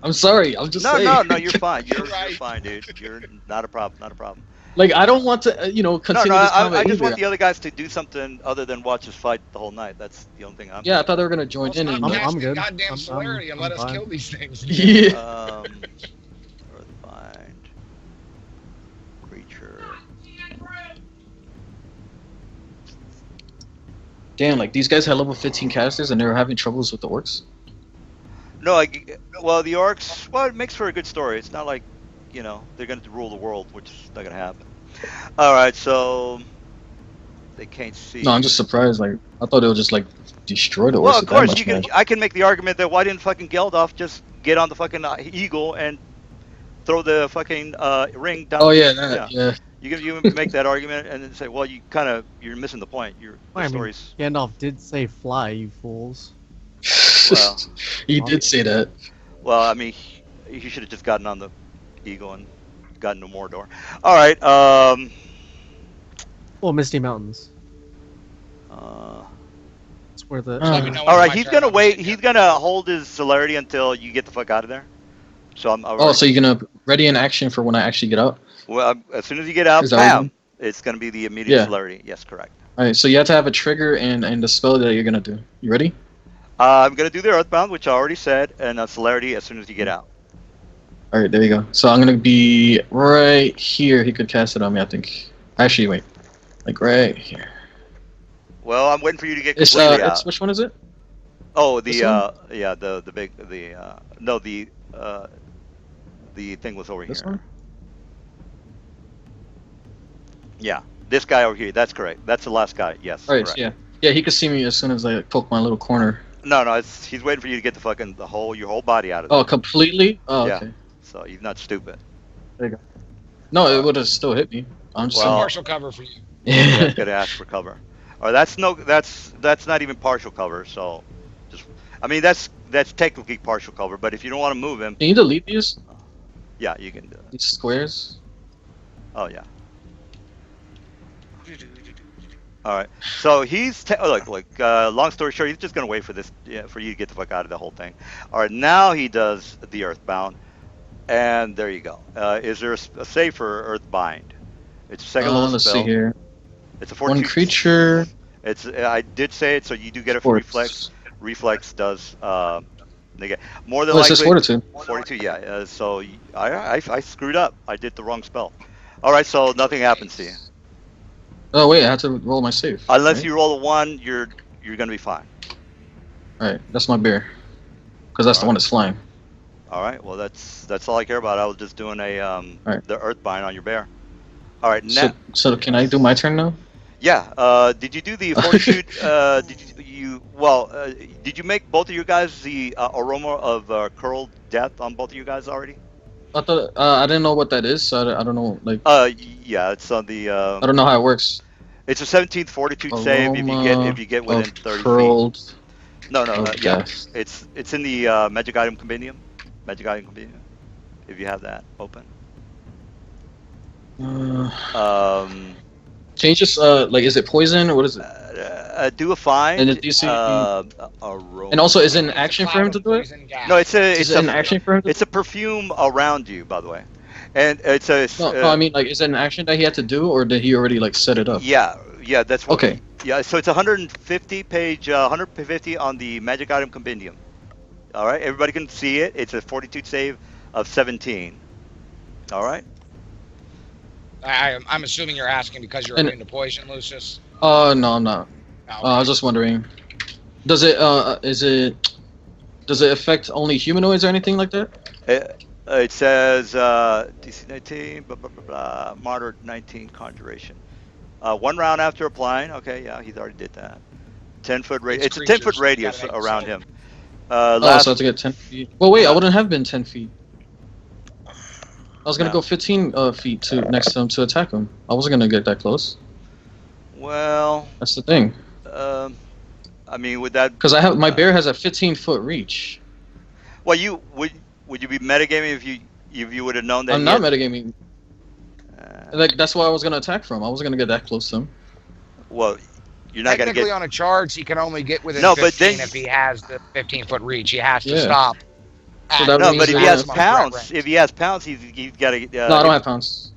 I'm sorry. I'm just saying. No, you're fine. You're right. fine, dude. You're not a problem. Not a problem. Like I don't want to, continue this I combat just want either. the other guys to do something other than watch us fight the whole night. That's the only thing I'm. Yeah, I thought they were gonna join in. Stop And, I'm casting good. goddamn I'm- celerity and I'm let us fine. kill these things. yeah. Earthbind. Creature. Damn, like these guys had level 15 casters and they were having troubles with the orcs. No, well, the orcs. Well, it makes for a good story. It's not like, they're going to rule the world, which is not going to happen. All right, so They can't see. No, I'm just surprised. Like, I thought it would just like destroy the Well, orcs of with that course much you can. magic. I can make the argument that why didn't fucking Geldof just get on the fucking eagle and throw the fucking ring down? Oh yeah, Yeah. yeah. You can make that argument and then say, well, you're missing the point. The I mean, story's Gandalf did say fly, you fools. well. He did say that. Well, I mean, he should have just gotten on the eagle and gotten to Mordor. All right. Well, Misty Mountains. Uh, That's where the. Just let me know when all right. my He's turn, gonna I'll wait. take He's it. gonna hold his celerity until you get the fuck out of there. So I'm. Oh, so you're gonna ready in action for when I actually get out? Well, as soon as you get out, Is that what you bam! mean? It's gonna be the immediate Yeah. celerity. Yes, correct. All right. So you have to have a trigger and the spell that you're gonna do. You ready? I'm gonna do the Earthbound, which I already said, and celerity as soon as you get out. All right. There you go. So I'm gonna be right here. He could cast it on me, I think. Actually, wait. Like right here. Well, I'm waiting for you to get It's completely it's out. which one is it? Oh, this the one? yeah, the big no the thing was over This here. one? Yeah, this guy over here. That's correct. That's the last guy. Yes. All right. Correct. So yeah, he could see me as soon as I like, poke my little corner. No, he's waiting for you to get your whole body out of there. Oh, completely? Oh, Yeah. okay. So he's not stupid. No, it would have still hit me. I'm just Well- Partial cover for you. Yeah, yeah. he's gonna ask for cover. Or that's not even partial cover. So, I mean that's technically partial cover. But if you don't want to move him, Can you delete these yeah, you can do it. these squares? Oh yeah. All right. So he's long story short, he's just gonna wait for this, for you to get the fuck out of the whole thing. All right. Now he does the Earthbound, and there you go. Is there a save for Earthbind? It's a second level Let's spell. see here. It's a One 14. creature. It's I did say it, so you do get a Forts. reflex. Reflex does negate more than Oh, it likely. says fortitude. 42. Yeah. So I screwed up. I did the wrong spell. All right. So nothing happens to you Oh wait, I have to roll my save. unless right? you roll a 1. You're gonna be fine. All right, that's my bear. Because that's the Alright. one that's flying. All right. Well, that's all I care about. I was just doing Alright. the Earthbind on your bear. All right. So, Now, so can I do my turn now? yeah. Did you do the fortitude? Did you make both of you guys the aroma of curled death on both of you guys already? I thought I didn't know what that is, so I don't know. Like Yeah. It's on the. I don't know how it works. It's a 17th fortitude save Aroma if you get within of 30 feet. curled No, of yeah. death. It's in the magic item compendium. Magic item compendium. If you have that open. Can you just like, is it poison or what is it? Do a find. And do you see- aroma. And also, is it an It's a action for cloud him to of do it? poison gas. No, it's Is it an action for him? it's a perfume around you, by the way, and it's a. No, I mean, like, is it an action that he had to do, or did he already like set it up? Yeah, that's what. Okay. Yeah, so it's 150 page, 150 on the magic item compendium. All right, everybody can see it. It's a fortitude save of 17. All right. I'm assuming you're asking because you're And- immune to poison, Lucius. No, I'm not. No, I was just wondering. Does it does it affect only humanoids or anything like that? It says DC 19, blah, blah, blah, blah, moderate 19 conjuration. 1 round after applying. Okay, yeah, he's already did that. 10-foot radius. It's It's a 10-foot creatures, radius gotta make around so. him. Oh, Last, so I have to get 10 feet. Well, wait, I Yeah. wouldn't have been 10 feet. I was gonna No. go 15 feet to next to him to attack him. I wasn't gonna get that close. well, That's the thing. I mean, would that? Because I have my bear has a 15-foot reach. Well, you would you be metagaming if you would have known that? I'm he not had- metagaming. uh, Like that's why I was gonna attack from. I wasn't gonna get that close to him. well, you're not gonna Technically, get. on a charge, he can only get within No, 15 but then- if he has the 15-foot reach. He has to Yeah. stop. So at that No, means but if that he has maximum threat pounds, range. if he has pounds, he's got to. No, I don't have pounds.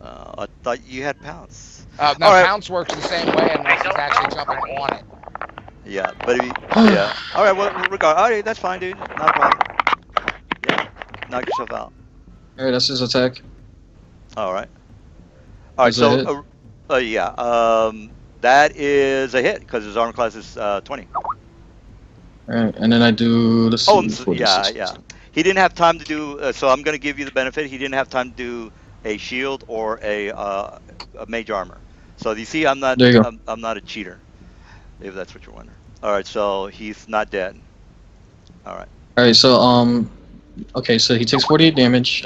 I thought you had pounds. No, All right. pounce works the same way unless he's actually jumping on it. Yeah, but if he, yeah. All right, well, regard. All right, that's fine, dude. Not a problem. Yeah, knock yourself out. All right, that's his attack. All right. All right, Is that so yeah, that is a hit because his armor class is 20. All right, and then I do the. Oh, yeah. He didn't have time to do. So I'm going to give you the benefit. He didn't have time to do a shield or a mage armor. So you see, I'm not There you go. I'm not a cheater, if that's what you're wondering. All right, so he's not dead. All right. All right, so okay, so he takes 48 damage.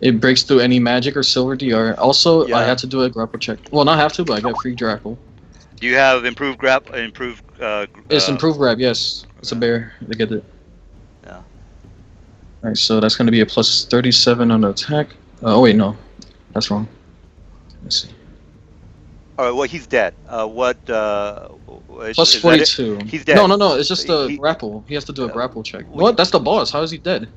It breaks through any magic or silver DR. Also, I Yeah. had to do a grapple check. Well, not have to, but I got free grapple. Do you have improved grab? Improved. It's improved grab, yes. It's a bear. They get it. Yeah. Alright, so that's going to be a plus 37 on the attack. Oh, wait, no. That's wrong. Let's see. All right. Well, he's dead. What? Plus is that it? 42. He's dead. No. It's just a He- grapple. He has to do a Yeah. grapple check. Well, What? That's the boss. How is he dead?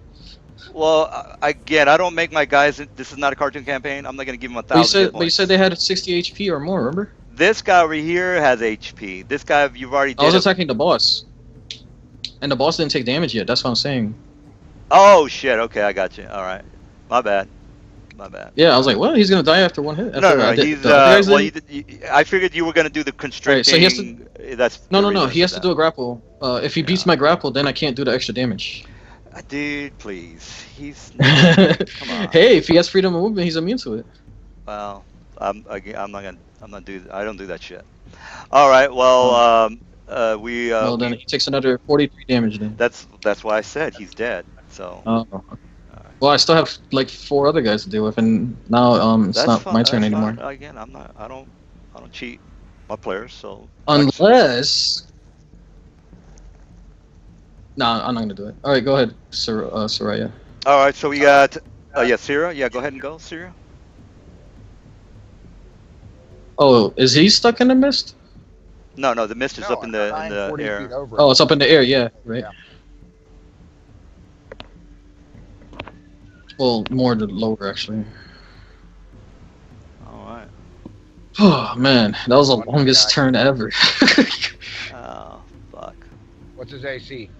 Well, again, I don't make my guys. This is not a cartoon campaign. I'm not gonna give him 1,000 hit But you points. said they had 60 HP or more, remember? This guy over here has HP. This guy, you've already I was did. attacking the boss. And the boss didn't take damage yet. That's what I'm saying. Oh shit. Okay, I got you. All right. My bad. My bad. Yeah, I was like, well, he's going to die after one hit. No, After I no, did- he's the other guys well. didn't? I figured you were gonna do the constricting. Right, so he has to- That's No, the no. reason He I has to said do a grapple. If he beats Yeah. my grapple, then I can't do the extra damage. that. Dude, please. He's. Come on. Hey, if he has freedom of movement, he's immune to it. Well, I'm not do. I don't do that shit. All right. Well, we. Well, then he takes another 43 damage then. That's why I said he's dead. So. Oh. Well, I still have like 4 other guys to deal with, and now it's That's not fine, my turn that's anymore. fine. Again, I don't cheat my players. So. Unless. Nah, I'm not gonna do it. All right, go ahead, Soraya. All right. So we got. Yeah, Sierra. Yeah, go ahead and go, Sierra. Oh, is he stuck in the mist? No, the mist is No, up in the 40 feet air. over. Oh, it's up in the air. Yeah, right. Yeah. Well, more to lower actually. All right. Oh man, that was the One longest guy. turn ever. Oh fuck. What's his AC?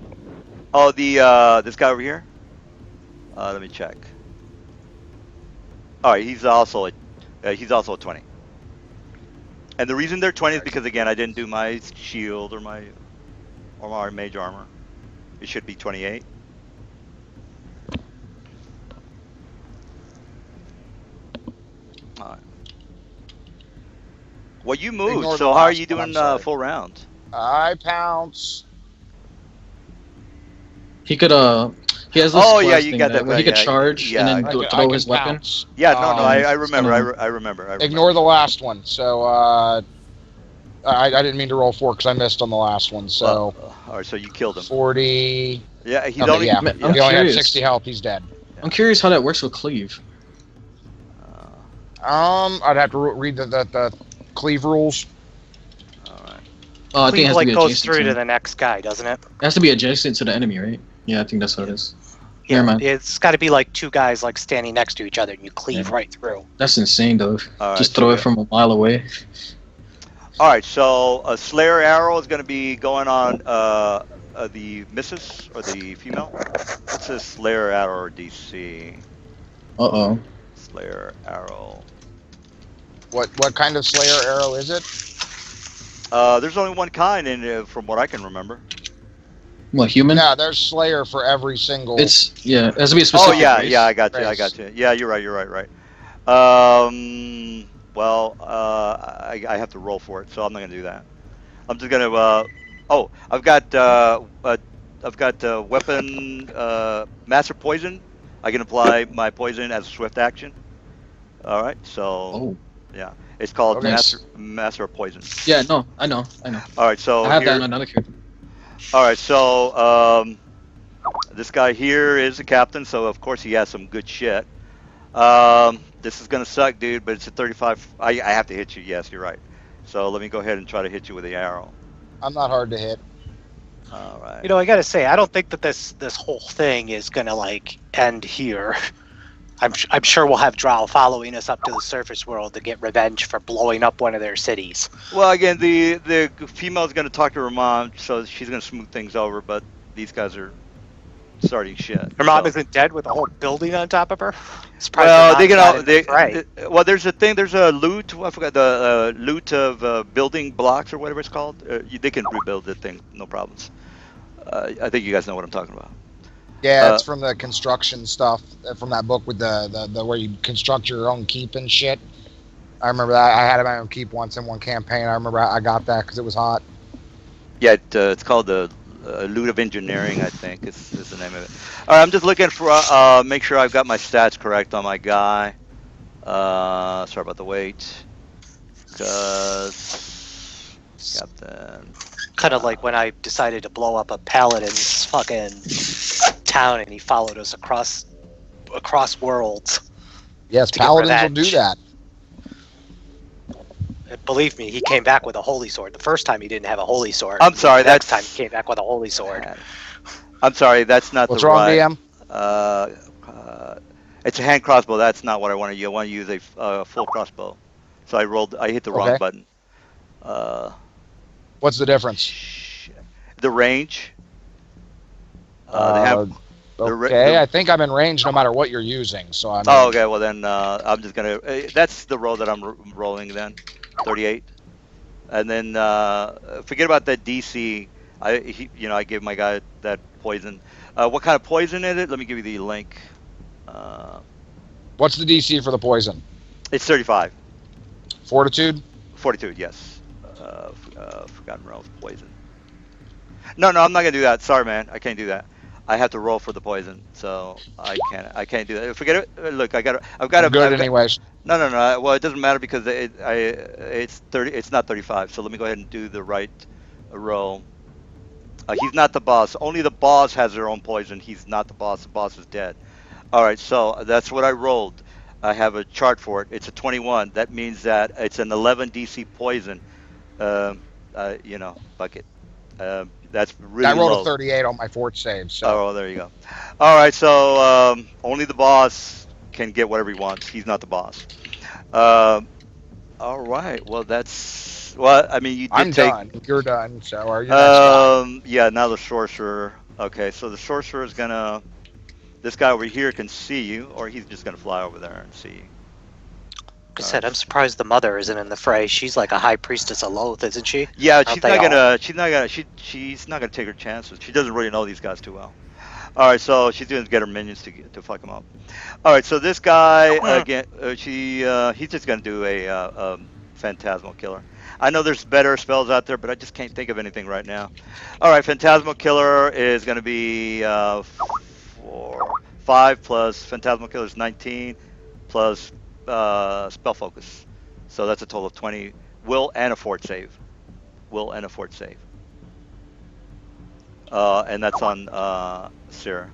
Oh, the this guy over here. Let me check. All right, he's also a 20. And the reason they're 20 is because again I didn't do my shield or my mage armor. It should be 28. All right. Well, you moved. Ignore the So how are last you one, I'm doing sorry. full round? I pounce. He could he has this Oh, yeah, class you thing got that where he right, could yeah, charge yeah, and I then got throw can his weapon. pounce. Yeah, no, Um, I it's remember. kinda- I remember. Ignore the last one. So I didn't mean to roll 4 because I missed on the last one. So All right, so you killed him. 40. Yeah, he's Okay, only. yeah. I'm He only had curious. 60 health. He's dead. I'm curious how that works with cleave. I'd have to read the cleave rules. All right. Oh, I think it Cleave has to like be goes adjacent through to to. the next guy, doesn't it? It has to be adjacent to the enemy, right? Yeah, I think that's how it is. Yeah, Never mind. it's got to be like 2 guys like standing next to each other, and you cleave Yeah. right through. That's insane, though. All right, Just so throw we- it from a mile away. All right, so a Slayer arrow is going to be going on the missus or the female. What's a Slayer arrow DC? Uh-oh. Slayer arrow. What kind of Slayer arrow is it? There's only one kind, from what I can remember. What, human? No, there's Slayer for every single. Yeah, it has to be a Oh specific yeah, race. yeah, I got you. race. Yeah, you're right. Well, I have to roll for it, so I'm not gonna do that. I'm just gonna. I've got weapon master poison. I can apply my poison as a swift action. All right, so Oh, yeah, it's called Okay. master of poison. yeah, no, I know. All right, so I have here, that in another character. all right, so this guy here is a captain, so of course he has some good shit. This is gonna suck, dude, but it's a 35. I have to hit you. Yes, you're right. So let me go ahead and try to hit you with the arrow. I'm not hard to hit. All right. You know, I gotta say, I don't think that this whole thing is gonna like end here. I'm sure we'll have Drow following us up to the surface world to get revenge for blowing up one of their cities. Well, again, the female's gonna talk to her mom, so she's gonna smooth things over. But these guys are starting shit. Her mom so. isn't dead with a whole building on top of her. Surprised Well, her they mom's can. not in this, right. Well, there's a thing. There's a loot. I forgot the loot of building blocks or whatever it's called. They can rebuild the thing, no problems. I think you guys know what I'm talking about. Yeah, it's from the construction stuff from that book with the where you construct your own keep and shit. I remember that. I had my own keep once in one campaign. I remember I got that because it was hot. Yeah, it's called the Loot of Engineering, I think is the name of it. All right, I'm just looking for make sure I've got my stats correct on my guy. Sorry about the wait. Cause Captain. Kind of like when I decided to blow up a paladin's fucking town, and he followed us across worlds. Yes, To get paladins will do revenge. that. And believe me, he came back with a holy sword. The first time he didn't have a holy sword. I'm sorry, The next that's- time he came back with a holy sword. I'm sorry, that's not What's the wrong, right. DM? It's a hand crossbow. That's not what I want to use. I want to use a full crossbow. So I hit the wrong Okay. button. What's the difference? Shit. The range. They have. Okay, I think I'm in range no matter what you're using. So I'm. Oh, okay. Well then, I'm just gonna. That's the roll that I'm rolling then. 38. And then forget about that DC. I gave my guy that poison. What kind of poison is it? Let me give you the link. What's the DC for the poison? It's 35. Fortitude. 42. Yes. Forgotten Realms poison. No, I'm not gonna do that. Sorry, man. I can't do that. I have to roll for the poison, so I can't do that. Forget it. Look, I've got I'm good anyways. No. Well, it doesn't matter because it's 30. It's not 35. So let me go ahead and do the right roll. He's not the boss. Only the boss has their own poison. He's not the boss. The boss is dead. All right, so that's what I rolled. I have a chart for it. It's a 21. That means that it's an 11 DC poison. Bucket. That's really I rolled low. a 38 on my fort save. So. Oh, there you go. All right, so only the boss can get whatever he wants. He's not the boss. All right. Well, that's. Well, I mean, you did I'm take. done. You're done. So are you next guy? Yeah. Now the sorcerer. Okay, so the sorcerer is gonna. This guy over here can see you, or he's just gonna fly over there and see you. Like I said, I'm surprised the mother isn't in the fray. She's like a high priestess of Loth, isn't she? Yeah, Aren't she's they not all? gonna. She's not gonna take her chances. She doesn't really know these guys too well. All right, so she's gonna get her minions to fuck him up. All right, so this guy again, he's just gonna do a phantasmal killer. I know there's better spells out there, but I just can't think of anything right now. All right, phantasmal killer is gonna be 5 plus phantasmal killer is 19 plus spell focus, so that's a total of 20. Will and a fort save. And that's on Sarah.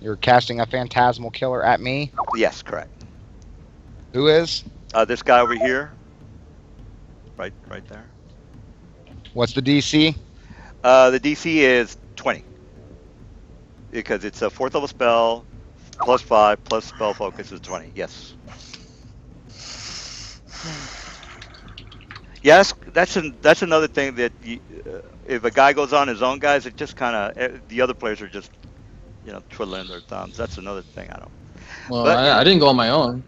You're casting a phantasmal killer at me. Yes, correct. Who is? This guy over here. Right there. What's the DC? The DC is 20. Because it's a 4th level spell, plus 5, plus spell focus is 20. Yes. Yes, that's another thing that if a guy goes on his own, guys, it just kind of the other players are just twiddling their thumbs. That's another thing I don't. Well, But, I didn't go on my own.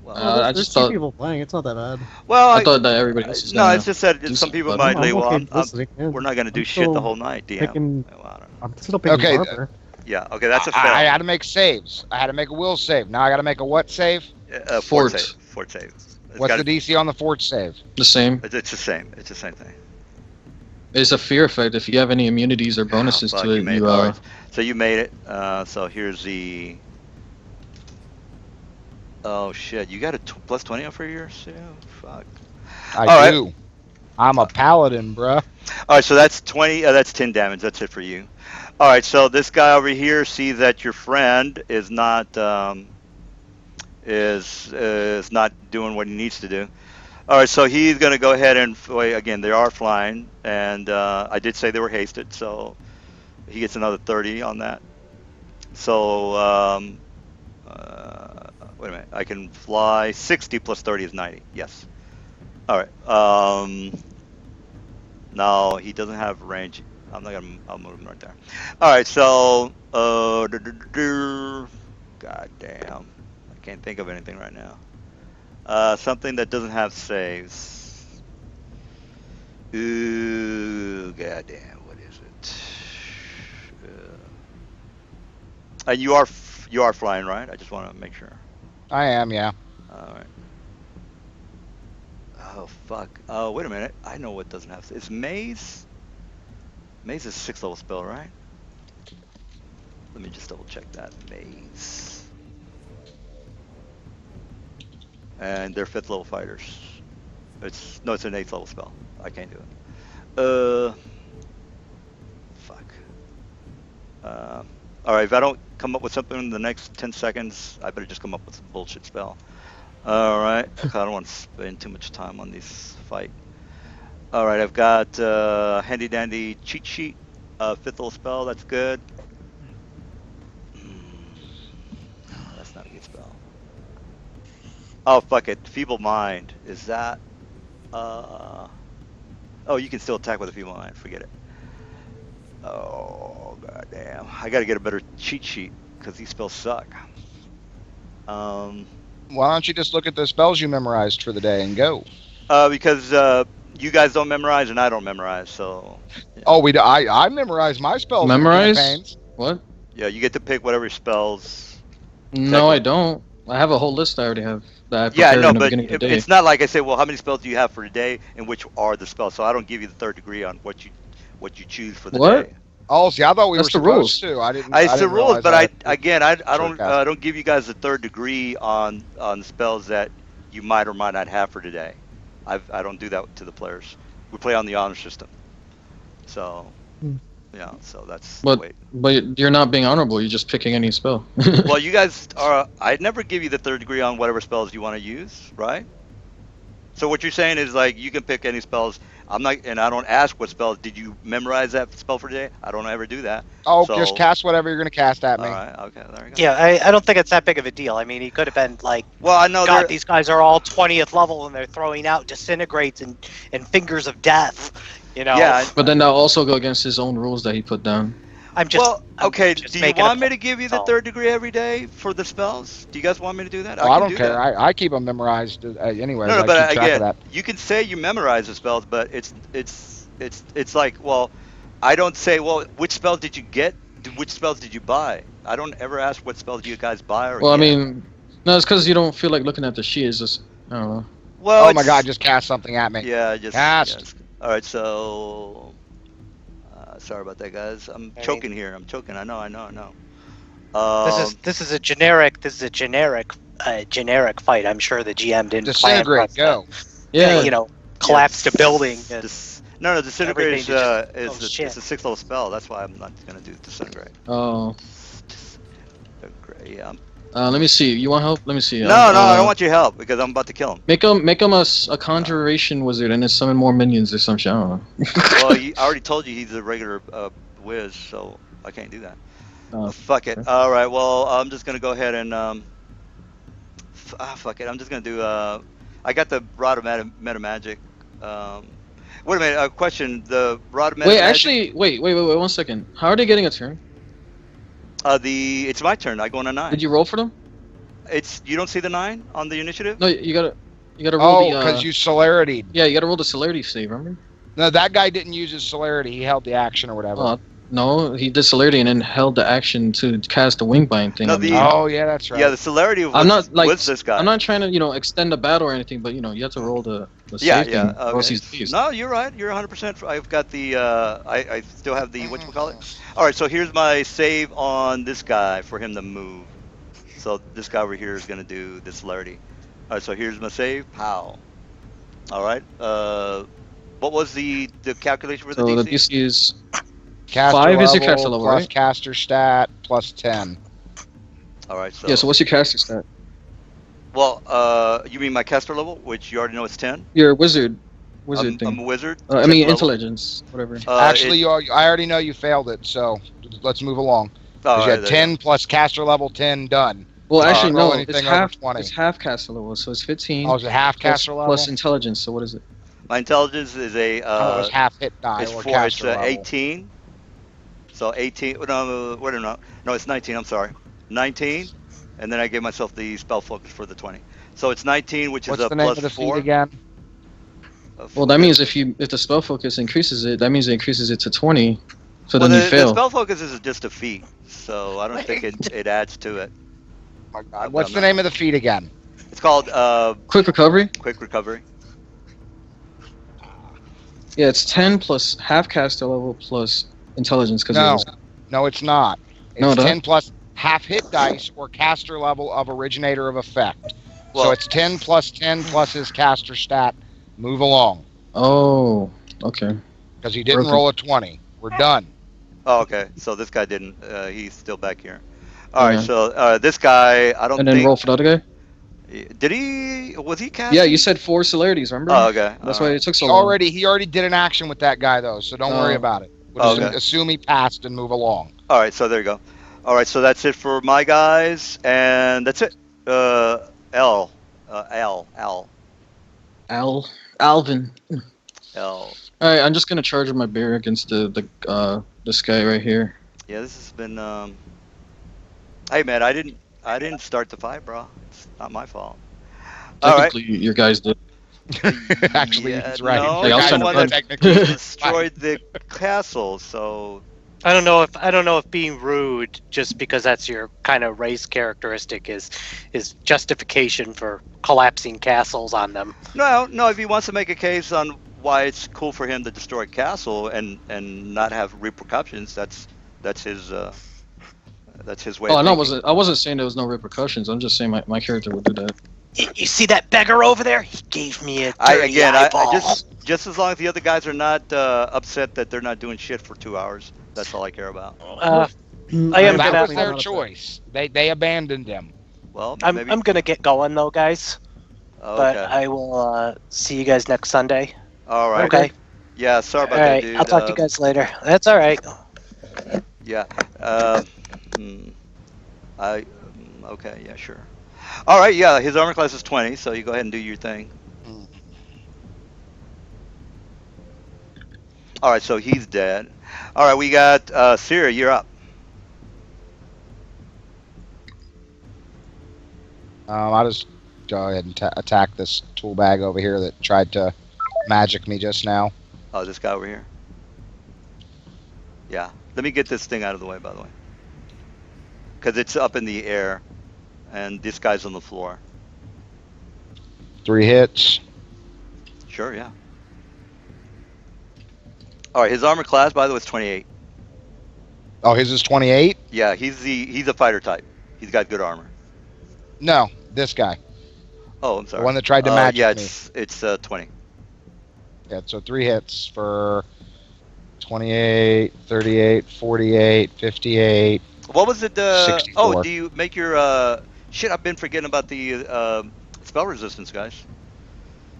Well, I there's just two thought people playing. It's not that bad. well, I thought that everybody else was no, gonna it's just that do some people something, might but- lay. I'm Well, okay listening, yeah. we're not gonna do I'm shit the still whole night, DM. picking- Well, I don't know. I'm still picking Okay, Harper. Yeah, okay, that's a fail. I had to make saves. I had to make a will save. Now I got to make a what save? Fort Fort. save. Fort save. It's What's gotta- the DC on the fort save? The same. It's the same. It's the same thing. It's a fear effect. If you have any immunities or bonuses Oh, fuck, to it, you made you it. All right. So you made it. So here's the. Oh shit! You got a plus 20 for yours too. Fuck. I All right. do. I'm a paladin, bruh. All right, so that's 20. That's 10 damage. That's it for you. All right, so this guy over here sees that your friend is not is not doing what he needs to do. All right, so he's gonna go ahead and wait. Again, they are flying, and I did say they were hasted, so he gets another 30 on that. So wait a minute, I can fly 60 plus 30 is 90. Yes. All right. No, he doesn't have range. I'm not gonna. I'll move him right there. All right. So, God damn, I can't think of anything right now. Something that doesn't have saves. Ooh, goddamn, what is it? And you are flying, right? I just want to make sure. I am, yeah. All right. Oh fuck. Oh wait a minute. I know what doesn't have. It's Maze. Maze is a 6th level spell, right? Let me just double check that. Maze. And they're 5th level fighters. It's an 8th level spell. I can't do it. Fuck. All right. If I don't come up with something in the next 10 seconds, I better just come up with a bullshit spell. All right. I don't want to spend too much time on this fight. All right. I've got handy dandy cheat sheet. 5th level spell. That's good. No, that's not a good spell. Oh fuck it. Feeble mind. Is that? Oh, you can still attack with a feeble mind. Forget it. Oh goddamn! I gotta get a better cheat sheet because these spells suck. Why don't you just look at the spells you memorized for the day and go? Because you guys don't memorize and I don't memorize, so. Yeah. Oh, I memorized my spells in Memorize? campaigns. What? Yeah, you get to pick whatever spells. No, I don't. I have a whole list I already have that I prepared Yeah, no, in the but beginning of the day. it's not like I say, well, how many spells do you have for today, and which are the spells? So I don't give you the 3rd degree on what you choose for the What? day. Oh, see, I thought we That's were the rules. supposed to. I didn't. It's I the didn't rules, realize but that. I don't give you guys the 3rd degree on the spells that you might or might not have for today. I don't do that to the players. We play on the honor system. So, yeah, so that's the way. But you're not being honorable. You're just picking any spell. Well, you guys are. I'd never give you the 3rd degree on whatever spells you want to use, right? So what you're saying is like you can pick any spells. I'm not, and I don't ask what spells. Did you memorize that spell for today? I don't ever do that. Oh, So, just cast whatever you're going to cast at me. All right. Okay. There you go. Yeah, I don't think it's that big of a deal. I mean, he could have been like, Well, I know God, these guys are all 20th level and they're throwing out disintegrates and fingers of death. You know. Yeah. But then that'll also go against his own rules that he put down. I'm just. Well, okay. I'm just Do you making a want me to point. give you the So- 3rd degree every day for the spells? Do you guys want me to do that? Oh, I can don't do care. that. I keep them memorized anyways. No, I but keep track of again, that. you can say you memorize the spells, but it's like, well, I don't say, well, which spells did you get? Which spells did you buy? I don't ever ask what spells you guys buy or Well, I get. mean, no, it's because you don't feel like looking at the sheet. It's just, I don't know. Well, Oh my it's- God! Just cast something at me. Yeah, just Cast. yes. All right, so sorry about that, guys. I'm choking here. I'm choking. I know. This is a generic fight. I'm sure the GM didn't plan for Disintegrate. us Go. Yeah. to, collapse the building. And No, disintegrate is everything just- it's a 6th level spell. That's why I'm not gonna do disintegrate. Oh. Disintegrate, yeah. Let me see. You want help? Let me see. No, I don't want your help because I'm about to kill him. Make him a conjuration wizard and then summon more minions or some shit. I don't know. Well, I already told you he's a regular whiz, so I can't do that. Oh, Fuck it. okay. All right. Well, I'm just gonna go ahead and fuck it. I'm just gonna do. I got the rod of meta magic. Wait a minute. A question. The rod of meta. Wait, actually, wait, 1 second. How are they getting a turn? It's my turn. I go on a 9. Did you roll for them? You don't see the 9 on the initiative? No, you gotta roll Oh, the. because you celerity. Yeah, you gotta roll the celerity save. Remember? No, that guy didn't use his celerity. He held the action or whatever. Oh, no, he did celerity and then held the action to cast the wingbind thing. No, on me. Oh, yeah, that's right. Yeah, the celerity was, I'm not like was this guy. I'm not trying to extend the battle or anything, but you have to roll the Yeah, save yeah. thing, or else he's dazed. No, you're right. You're 100%. I've got the. I still have the whatchamacallit. All right, so here's my save on this guy for him to move. So this guy over here is gonna do the celerity. All right, so here's my save. Pow. All right. What was the calculation for the So DC? the DC is Caster 5 is your level caster level, plus right? caster stat plus 10. All right. So. yeah. So what's your caster stat? Well, you mean my caster level, which you already know is 10. Your wizard I'm thing. a wizard. I mean 10th level. intelligence, whatever. Actually, I already know you failed it, so let's move along. 'Cause you had 10 plus caster level 10 done. Well, Uh, actually roll no. anything It's over half. 20. It's half caster level, so it's 15. Oh, is it half plus- caster level? plus intelligence. So what is it? My intelligence is a. Oh, it was half hit die It's or 4. It's caster level. 18. So 18. No, wait a minute. No, it's 19. I'm sorry. 19, and then I gave myself the spell focus for the 20. So it's 19, which What's is a the name plus of the 4. feat again? Well, that means if the spell focus increases it, that means it increases it to 20. So Well, then the you fail. spell focus is just a feat, so I don't think it adds to it. Oh my God. What's the name of the feat again? It's called Quick recovery. quick recovery. Yeah, it's 10 plus half caster level plus intelligence. Cause No, no, it's not. It's No, that- 10 plus half hit dice or caster level of originator of effect. So Well- it's 10 plus his caster stat. Move along. Oh, okay. Because he didn't Perfect. roll a 20. We're done. Oh, okay. So this guy didn't. He's still back here. All right. Yeah. So this guy, I don't And then think. roll for the other guy. Did he? Was he casting? Yeah, you said 4 celerities, remember? Oh, okay. That's all why right. it took so He long. already did an action with that guy though, so don't worry Oh. about it. We'll just Okay. assume he passed and move along. All right. So there you go. All right. So that's it for my guys, and that's it. L. Alvin. L. All right, I'm just gonna charge with my bear against this guy right here. Yeah. This has been. Hey man, I didn't start the fight, bro. It's not my fault. All right. Technically, your guys did. Actually, Yeah, he's right. No, Hey, I'll you're the send one a that technically destroyed the castle. So I don't know if being rude just because that's your kind of race characteristic is justification for collapsing castles on them. no. If he wants to make a case on why it's cool for him to destroy a castle and not have repercussions, that's his way. Oh, of no, thinking. I wasn't saying there was no repercussions. I'm just saying my character would do that. You see that beggar over there? He gave me a I dirty eyeball. just as long as the other guys are not upset that they're not doing shit for 2 hours. That's all I care about. I am that gonna- was their choice. They abandoned him. Well, I'm maybe. gonna get going though, guys. Okay. But I will see you guys next Sunday. all right. Okay. Yeah. Sorry All about that, right. dude. I'll talk to you guys later. That's all right. Yeah. Okay. Yeah. Sure. All right. Yeah. His armor class is 20, so you go ahead and do your thing. All right. So he's dead. All right. We got Sierra. You're up. I'll just go ahead and attack this tool bag over here that tried to magic me just now. Oh, this guy over here. Yeah. Let me get this thing out of the way, by the way, because it's up in the air, and this guy's on the floor. 3 hits. Sure. Yeah. All right. His armor class, by the way, is 28. Oh, his is 28? Yeah. He's a fighter type. He's got good armor. No, this guy. Oh, I'm sorry. The one that tried to magic yeah, me. it's 20. Yeah, so 3 hits for 28, 38, 48, 58. What was it? 64. Oh, do you make your shit? I've been forgetting about the spell resistance, guys.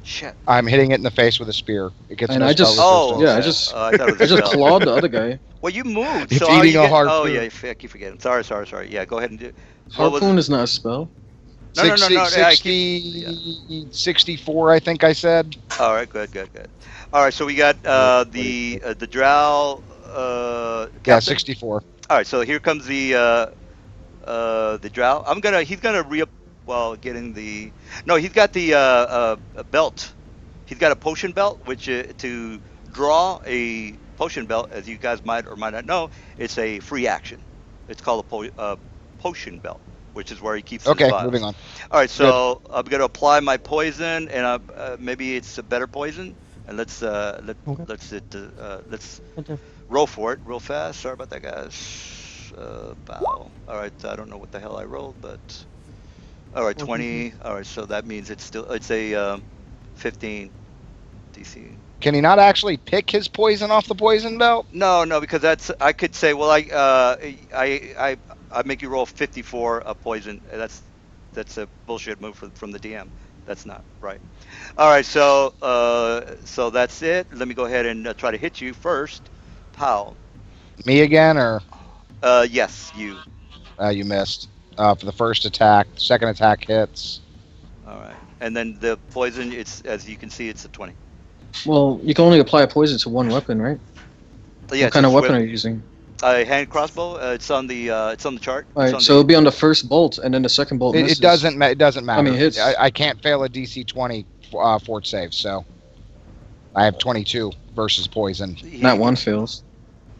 Shit. I'm hitting it in the face with a spear. It gets And no I just- spell resistance. yeah, I okay. just- I thought it I was a just spell. clawed the other guy. Well, you moved. It's so how eating you a get- harpoon. Oh yeah, I keep forgetting. Sorry. Yeah, go ahead and do. What was- Harpoon is not a spell. No. Yeah, I 60, 64, I think I said. All right, good. All right, so we got the drow. Yeah, Captain. 64. All right, so here comes the drow. He's gonna getting the. No, he's got the a belt. He's got a potion belt, which to draw a potion belt, as you guys might or might not know, it's a free action. It's called a potion belt, which is where he keeps his Okay, vials. moving on. All right, so I'm gonna apply my poison, and maybe it's a better poison, and let's Okay. let's Okay. roll for it real fast. Sorry about that, guys. Bow. All right, I don't know what the hell I rolled, but all right, 20. All right, so that means it's a 15 DC. Can he not actually pick his poison off the poison belt? No, because I could say, well, I make you roll 54 of poison. That's a bullshit move from the DM. That's not right. All right, so that's it. Let me go ahead and try to hit you first. Pow. Me again, or Yes, you. you missed? For the first attack. Second attack hits. All right, and then the poison. It's, as you can see, it's a 20. Well, you can only apply a poison to one weapon, right? Yeah, What kind of weapon are you using? Hand crossbow. It's on the chart. All It's right, on so it'll be on the first bolt, and then the second bolt misses. It doesn't matter. I mean, hits. I can't fail a DC 20 fort save, so I have 22 versus poison. Not one fails.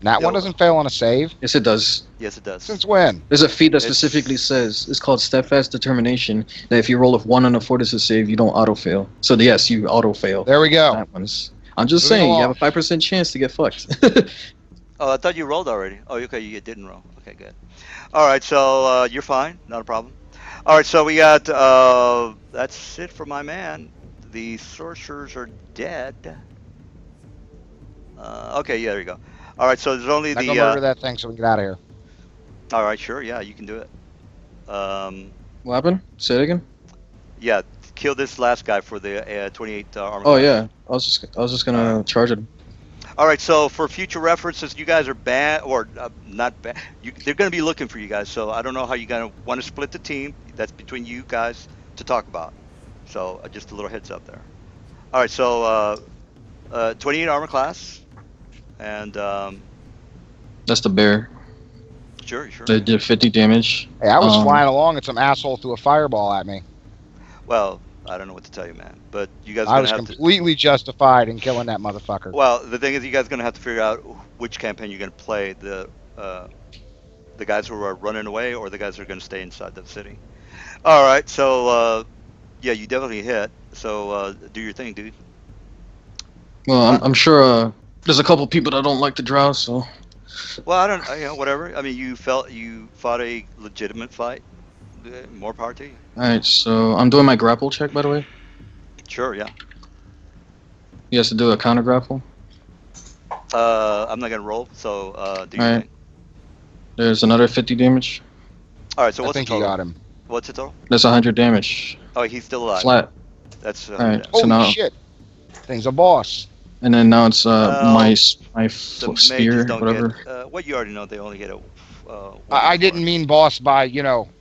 That one No. doesn't fail on a save. Yes, it does. Yes, it does. Since when? There's a feat that It's- specifically says it's called steadfast determination that if you roll a 1 on a fortitude save, you don't auto fail. So yes, you auto fail. There we go. That one's. I'm just Moving saying, you along. have a 5% chance to get fucked. Oh, I thought you rolled already. Oh, okay, you didn't roll. Okay, good. All right, so you're fine, not a problem. All right, so we got that's it for my man. The sorcerers are dead. Okay, yeah, there you go. All right, so there's only Now go the. murder that thing so we can get out of here. All right, sure, yeah, you can do it. What happened? Say it again. Yeah, kill this last guy for the 28 armor. Oh class. yeah, I was just gonna charge it. All right, so for future references, you guys are banned or not banned. They're going to be looking for you guys. So I don't know how you're going to want to split the team. That's between you guys to talk about. So just a little heads up there. All right, so 28 armor class, and That's the bear. sure. They did 50 damage. Hey, I was flying along and some asshole threw a fireball at me. Well, I don't know what to tell you, man. But you guys are I going was to have completely justified in killing that motherfucker. Well, the thing is, you guys are going to have to figure out which campaign you're going to play. The guys who are running away or the guys who are going to stay inside the city. All right, so yeah, you definitely hit. So do your thing, dude. Well, I'm sure there's a couple people that don't like the drow, so. Well, I don't, whatever. I mean, you fought a legitimate fight. More power to you. All right, so I'm doing my grapple check, by the way. Sure, yeah. He has to do a counter grapple. I'm not gonna roll, so do your Alright. thing. There's another 50 damage. All right, so I what's the think he total? got him. What's the total? That's 100 damage. Oh, he's still alive. Flat. That's Alright, so Holy now, shit. Thing's a boss. and then now it's Well, my The spear, mages don't whatever. get. What you already know, they only get a. I didn't mean boss by,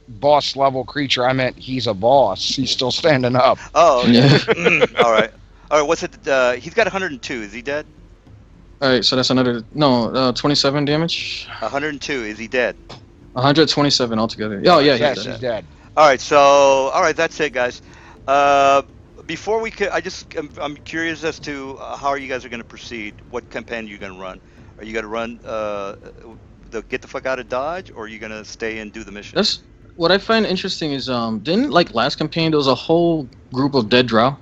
boss level creature. I meant he's a boss. He's still standing up. Oh, okay. Yeah. All right. What's it? He's got 102. Is he dead? Alright, so that's another, no, 27 damage. 102. Is he dead? 127 altogether. Oh, yeah, Yes, he's he's dead. dead. All right. So, all right. That's it, guys. Before we could, I'm curious as to how you guys are going to proceed. What campaign are you going to run? Are you going to run the get the fuck out of Dodge, or are you going to stay and do the mission? That's what I find interesting is, didn't, like, last campaign, there was a whole group of dead drow?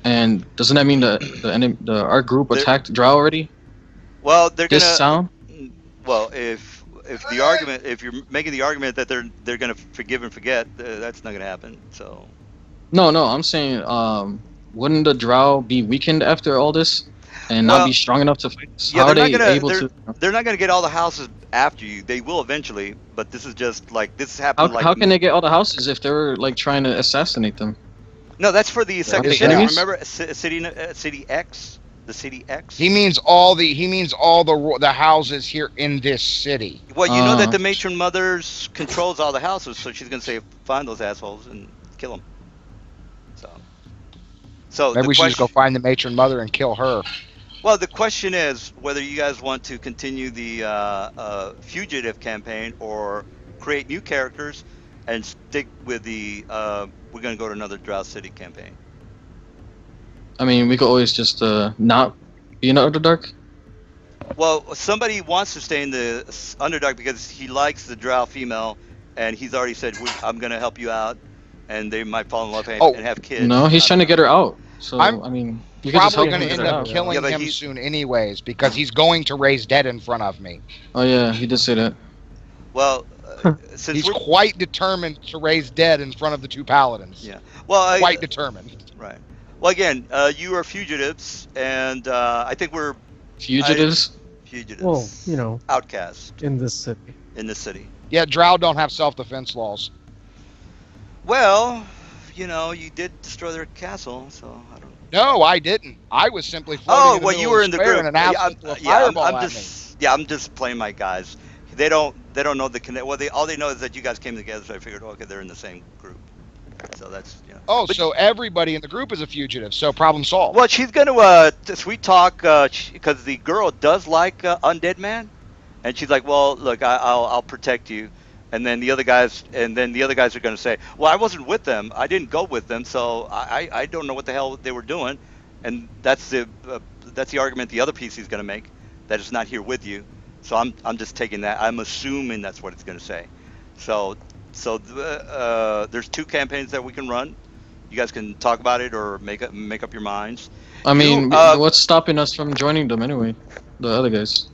And doesn't that mean our group They're- attacked drow already? Well, they're This gonna. sound? Well, if the argument, if you're making the argument that they're gonna forgive and forget, that's not gonna happen. So. No, I'm saying, wouldn't the drow be weakened after all this? And Well, not be strong enough to fight us? Yeah, How are they're they not gonna. able to... They're not gonna get all the houses after you. They will eventually, but this is just like this happened. How can they get all the houses if they were, like, trying to assassinate them? No, that's for the second they city. enemies? Remember city X, the city X. He means all the houses here in this city. Well, you know that the Uh. matron mothers controls all the houses, so she's gonna say, find those assholes and kill them. So Maybe the we should just go question, find the matron mother and kill her. well, the question is whether you guys want to continue the fugitive campaign or create new characters and stick with the we're gonna go to another Drow City campaign. I mean, we could always just not be in Underdark. Well, somebody wants to stay in the Underdark because he likes the Drow female, and he's already said, I'm going to help you out, and they might fall in love and, Oh, and have kids. No, he's I trying to don't get her out. So, I'm I mean, you could just Probably help going him to get end her up out. killing Yeah, but him he- soon anyways, because he's going to raise dead in front of me. Oh, yeah, he did say that. Well, since He's we're quite determined to raise dead in front of the two paladins. Yeah. well, Quite determined. right. Well, again, you are fugitives, and I think we're Fugitives? fugitives. Well, you know, Outcasts in this city. in the city. Yeah, Drow don't have self-defense laws. Well, you did destroy their castle, so I don't. No, I didn't. I was simply floating Oh, in the well, middle you of were in the square group. and an asshole threw a fireball at me. I'm just playing my guys. They don't know the connect. Well, all they know is that you guys came together, so I figured, okay, they're in the same group. So that's Oh, But- so everybody in the group is a fugitive. So problem solved. Well, she's gonna sweet talk because the girl does like undead man, and she's like, well, look, I'll protect you. And then the other guys are gonna say, well, I wasn't with them. I didn't go with them, so I don't know what the hell they were doing. And that's the argument the other PC is gonna make, that it's not here with you. So I'm just taking that. I'm assuming that's what it's gonna say. So there's two campaigns that we can run. You guys can talk about it or make up your minds. I mean, You, what's stopping us from joining them anyway? The other guys.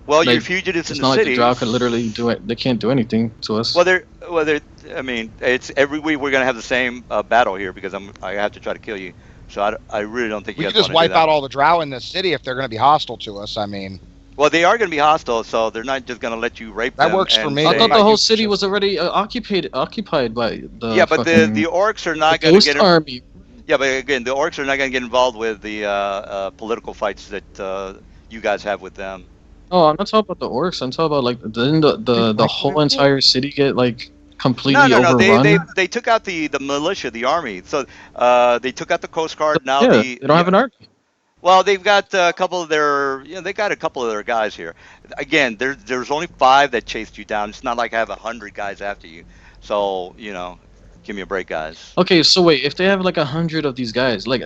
Well, you're Like, fugitives in It's the not like the city. Drow can literally do it. They can't do anything to us. Well, I mean, it's every week we're gonna have the same battle here because I have to try to kill you. So I really don't think We you could guys just want to do wipe out that. all the drow in the city if they're going to be hostile to us. I mean, Well, they are gonna be hostile, so they're not just gonna let you rape That them. works for and me. I say- thought the Like, whole you city just- was already occupied by the Yeah, but fucking the orcs are not the gonna ghost get. army. Yeah, but again, the orcs are not gonna get involved with the political fights that you guys have with them. Oh, I'm not talking about the orcs. I'm talking about like didn't the whole entire city get like completely No. overrun? They took out the militia, the army. So they took out the coast guard. Now Yeah, the they don't have an army. well, they've got a couple of their they got a couple of their guys here. Again, there's only 5 that chased you down. It's not like I have 100 guys after you. So give me a break, guys. Okay, so wait, if they have like 100 of these guys, like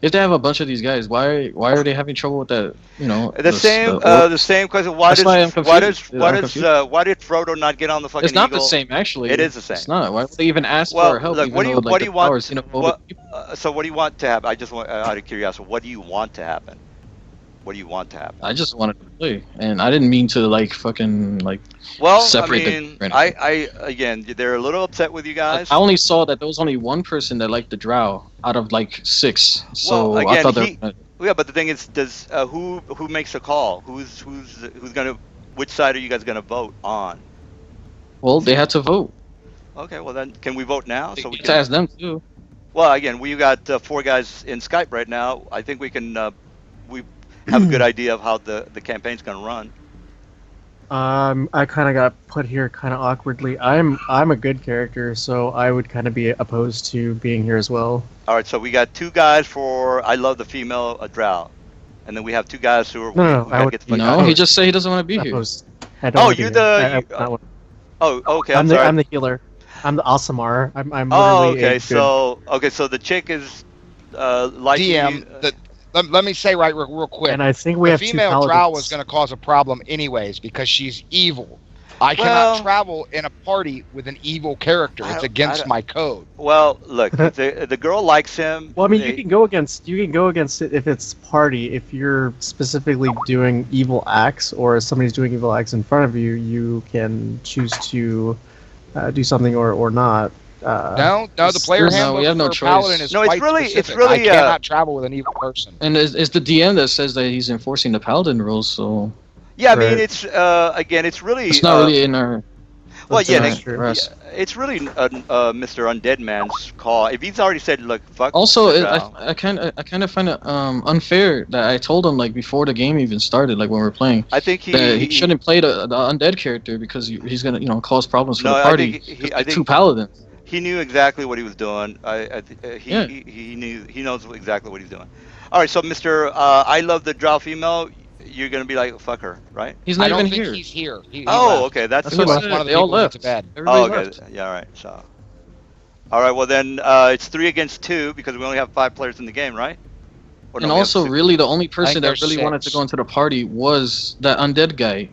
if they have a bunch of these guys, why are they having trouble with that? The same orcs? the same question. Why That's does why I'm why confused. does why I'm does confused. why did Frodo not get on the fucking It's not eagle? the same, actually. It is the same. It's not. Why would they even ask for Well, our help? look, Even what do you though, like, what do the you want? powers xenophobic What, people? so what do you want to happen? I just want out of curiosity, what do you want to happen? What do you want to happen? I just wanted to play, and I didn't mean to like fucking like. Well, separate the I mean, group. I again, they're a little upset with you guys. I only saw that there was only one person that liked the Drow out of like 6. So Well, I again, thought they were Yeah, but the thing is, does who makes a call? Who's gonna? Which side are you guys gonna vote on? well, they had to vote. Okay, well then, can we vote now? You So we get to can. ask them too. Well, again, we got 4 guys in Skype right now. I think we can. We have a good idea of how the campaign's gonna run. I kind of got put here kind of awkwardly. I'm a good character, so I would kind of be opposed to being here as well. All right, so we got 2 guys for I love the female Drow, and then we have 2 guys who are No, who I gotta would get the be fuck No, out. he just said he doesn't want to be here. Opposed. I don't Oh, wanna be you're here. I the. would not want- Oh, okay. I'm I'm the sorry. I'm the healer. I'm the Asamar. I'm Oh, literally a okay. good, So the chick is liking DM, you. let me say real quick. and I think we The have 2 female drow paladins. was going to cause a problem anyways because she's evil. I Well- cannot travel in a party with an evil character. I It's don't- against my code. Well, look, the girl likes him. Well, I mean, They- you can go against it if it's party. If you're specifically doing evil acts, or somebody's doing evil acts in front of you, you can choose to do something or not. No, the player there's- handbook we have no for choice. paladin is No, it's quite really- it's specific. really, I cannot travel with an evil person. And it's the DM that says that he's enforcing the paladin rules, so Yeah, I mean, Right. it's again, it's really. it's not really in our. Well, That's yeah, not they- true. for us. it's really Mr. Undead Man's call. If he's already said, "Look, fuck." Also, the it, Drow. I kind of find it unfair that I told him like before the game even started, like when we were playing, I think that he shouldn't play the undead character because he's gonna cause problems for No, the I party. think he- 'Cause I they're think- 2 paladins. He knew exactly what he was doing. Yeah. He knows exactly what he's doing. All right, so Mr. I love the Drow female. You're gonna be like, fuck her, right? He's I not don't even think here. he's here. He Oh, left. okay, that's That's He what I was said. one of the They all people who went left. to bed. Everybody Oh, okay, left. yeah, all right. So, all right, well then it's 3 against 2 because we only have 5 players in the game, right? Or no, And we have also, 6. really, the only person think that there's really wanted to 6. go into the party was that undead guy,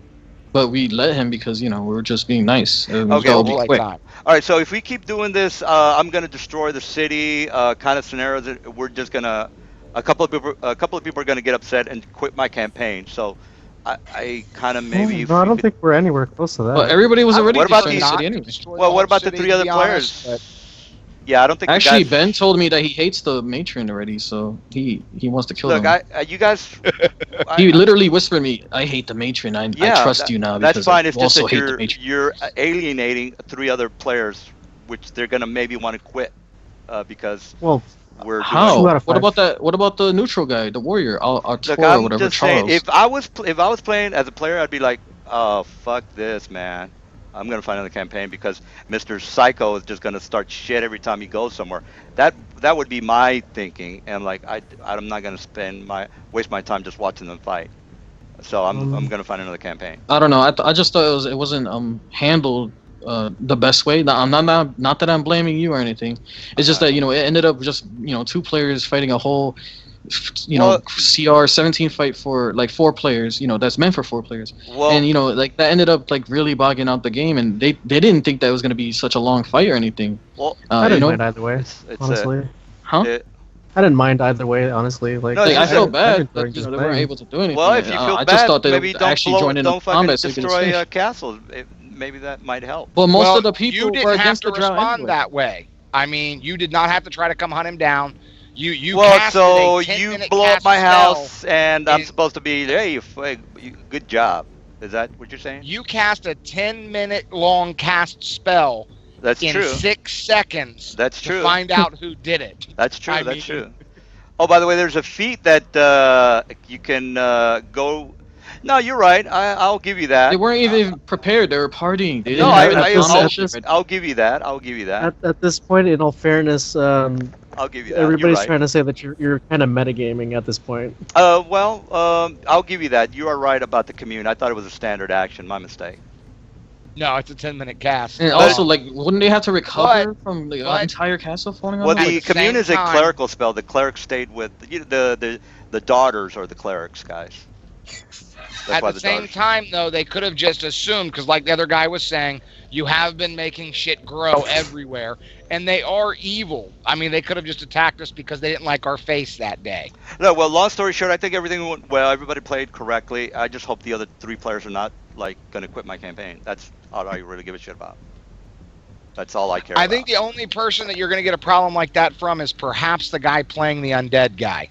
but we let him because we were just being nice. It was Okay, gonna well, be Like quick. time. All right, so if we keep doing this, I'm gonna destroy the city. Kind of scenarios that we're just gonna, a couple of people are gonna get upset and quit my campaign. So, I kind of maybe. No, I don't think we're anywhere close to that. But everybody was already What about destroying the- the Not city anyway. destroy Well, the what whole about the city, 3 to other be players? honest, Yeah, I don't think. the Actually, guys, Ben told me that he hates the matron already, so he wants to kill Look, them. you guys. He literally whispered me, "I hate the matron. I trust that- you now That's because fine. I It's just also that hate the matron." you're alienating 3 other players, which they're gonna maybe want to quit because Well, we're doing. How? 2 out of What 5. about that? What about the neutral guy, the warrior, Look, Artur or I'm whatever, just Charles? saying, if I was playing as a player, I'd be like, oh fuck this, man. I'm gonna find another campaign because Mr. Psycho is just gonna start shit every time he goes somewhere. That would be my thinking, and like I'm not gonna waste my time just watching them fight. So I'm gonna find another campaign. I don't know. I just thought it wasn't handled the best way. I'm not that I'm blaming you or anything. It's just that it ended up just 2 players fighting a whole Well- CR 17 fight for like 4 players. That's meant for 4 players. Well, And like that ended up like really bogging out the game, and they didn't think that was gonna be such a long fight or anything. well, I You didn't know, mind either way. it's Honestly, huh? it- I didn't mind either way. Honestly, like No, Like, I just- felt I've bad enjoyed that just they weren't playing. able to do anything. well, if you feel I bad, just thought they maybe would don't actually join in don't the fucking combat so we can destroy finish. castles. Maybe that might help. Well, most Well, of the people you didn't were have against to the drow respond anyway. that way. I mean, you did not have to try to come hunt him down. You Well, casted so a you 10-minute blow up cast my spell. house, and I'm in- supposed to be, hey, good job. Is that what you're saying? You cast a 10-minute long cast spell That's in true. 6 seconds That's to true. find out who did it. That's true. I That's mean- true. Oh, by the way, there's a feat that you can go. No, you're right. I'll give you that. They weren't even prepared. They were partying. They No, didn't I- have any I- combat I'll- shit ready. I'll give you that. I'll give you that. At this point, in all fairness, I'll give you that. everybody's You're right. trying to say that you're kind of metagaming at this point. Well, I'll give you that. You are right about the commune. I thought it was a standard action. My mistake. No, it's a 10-minute cast. And also, like, wouldn't they have to recover from the but- entire castle falling on Well, them? the at the commune same is a time- clerical spell. The cleric stayed with the daughters or the clerics, guys. That's why At the same daughters- time, though, they could have just assumed, because like the other guy was saying, you have been making shit grow everywhere, and they are evil. I mean, they could have just attacked us because they didn't like our face that day. No, well, long story short, I think everything went well. Everybody played correctly. I just hope the other 3 players are not like going to quit my campaign. That's all I really give a shit about. That's all I care I about. think the only person that you're going to get a problem like that from is perhaps the guy playing the undead guy.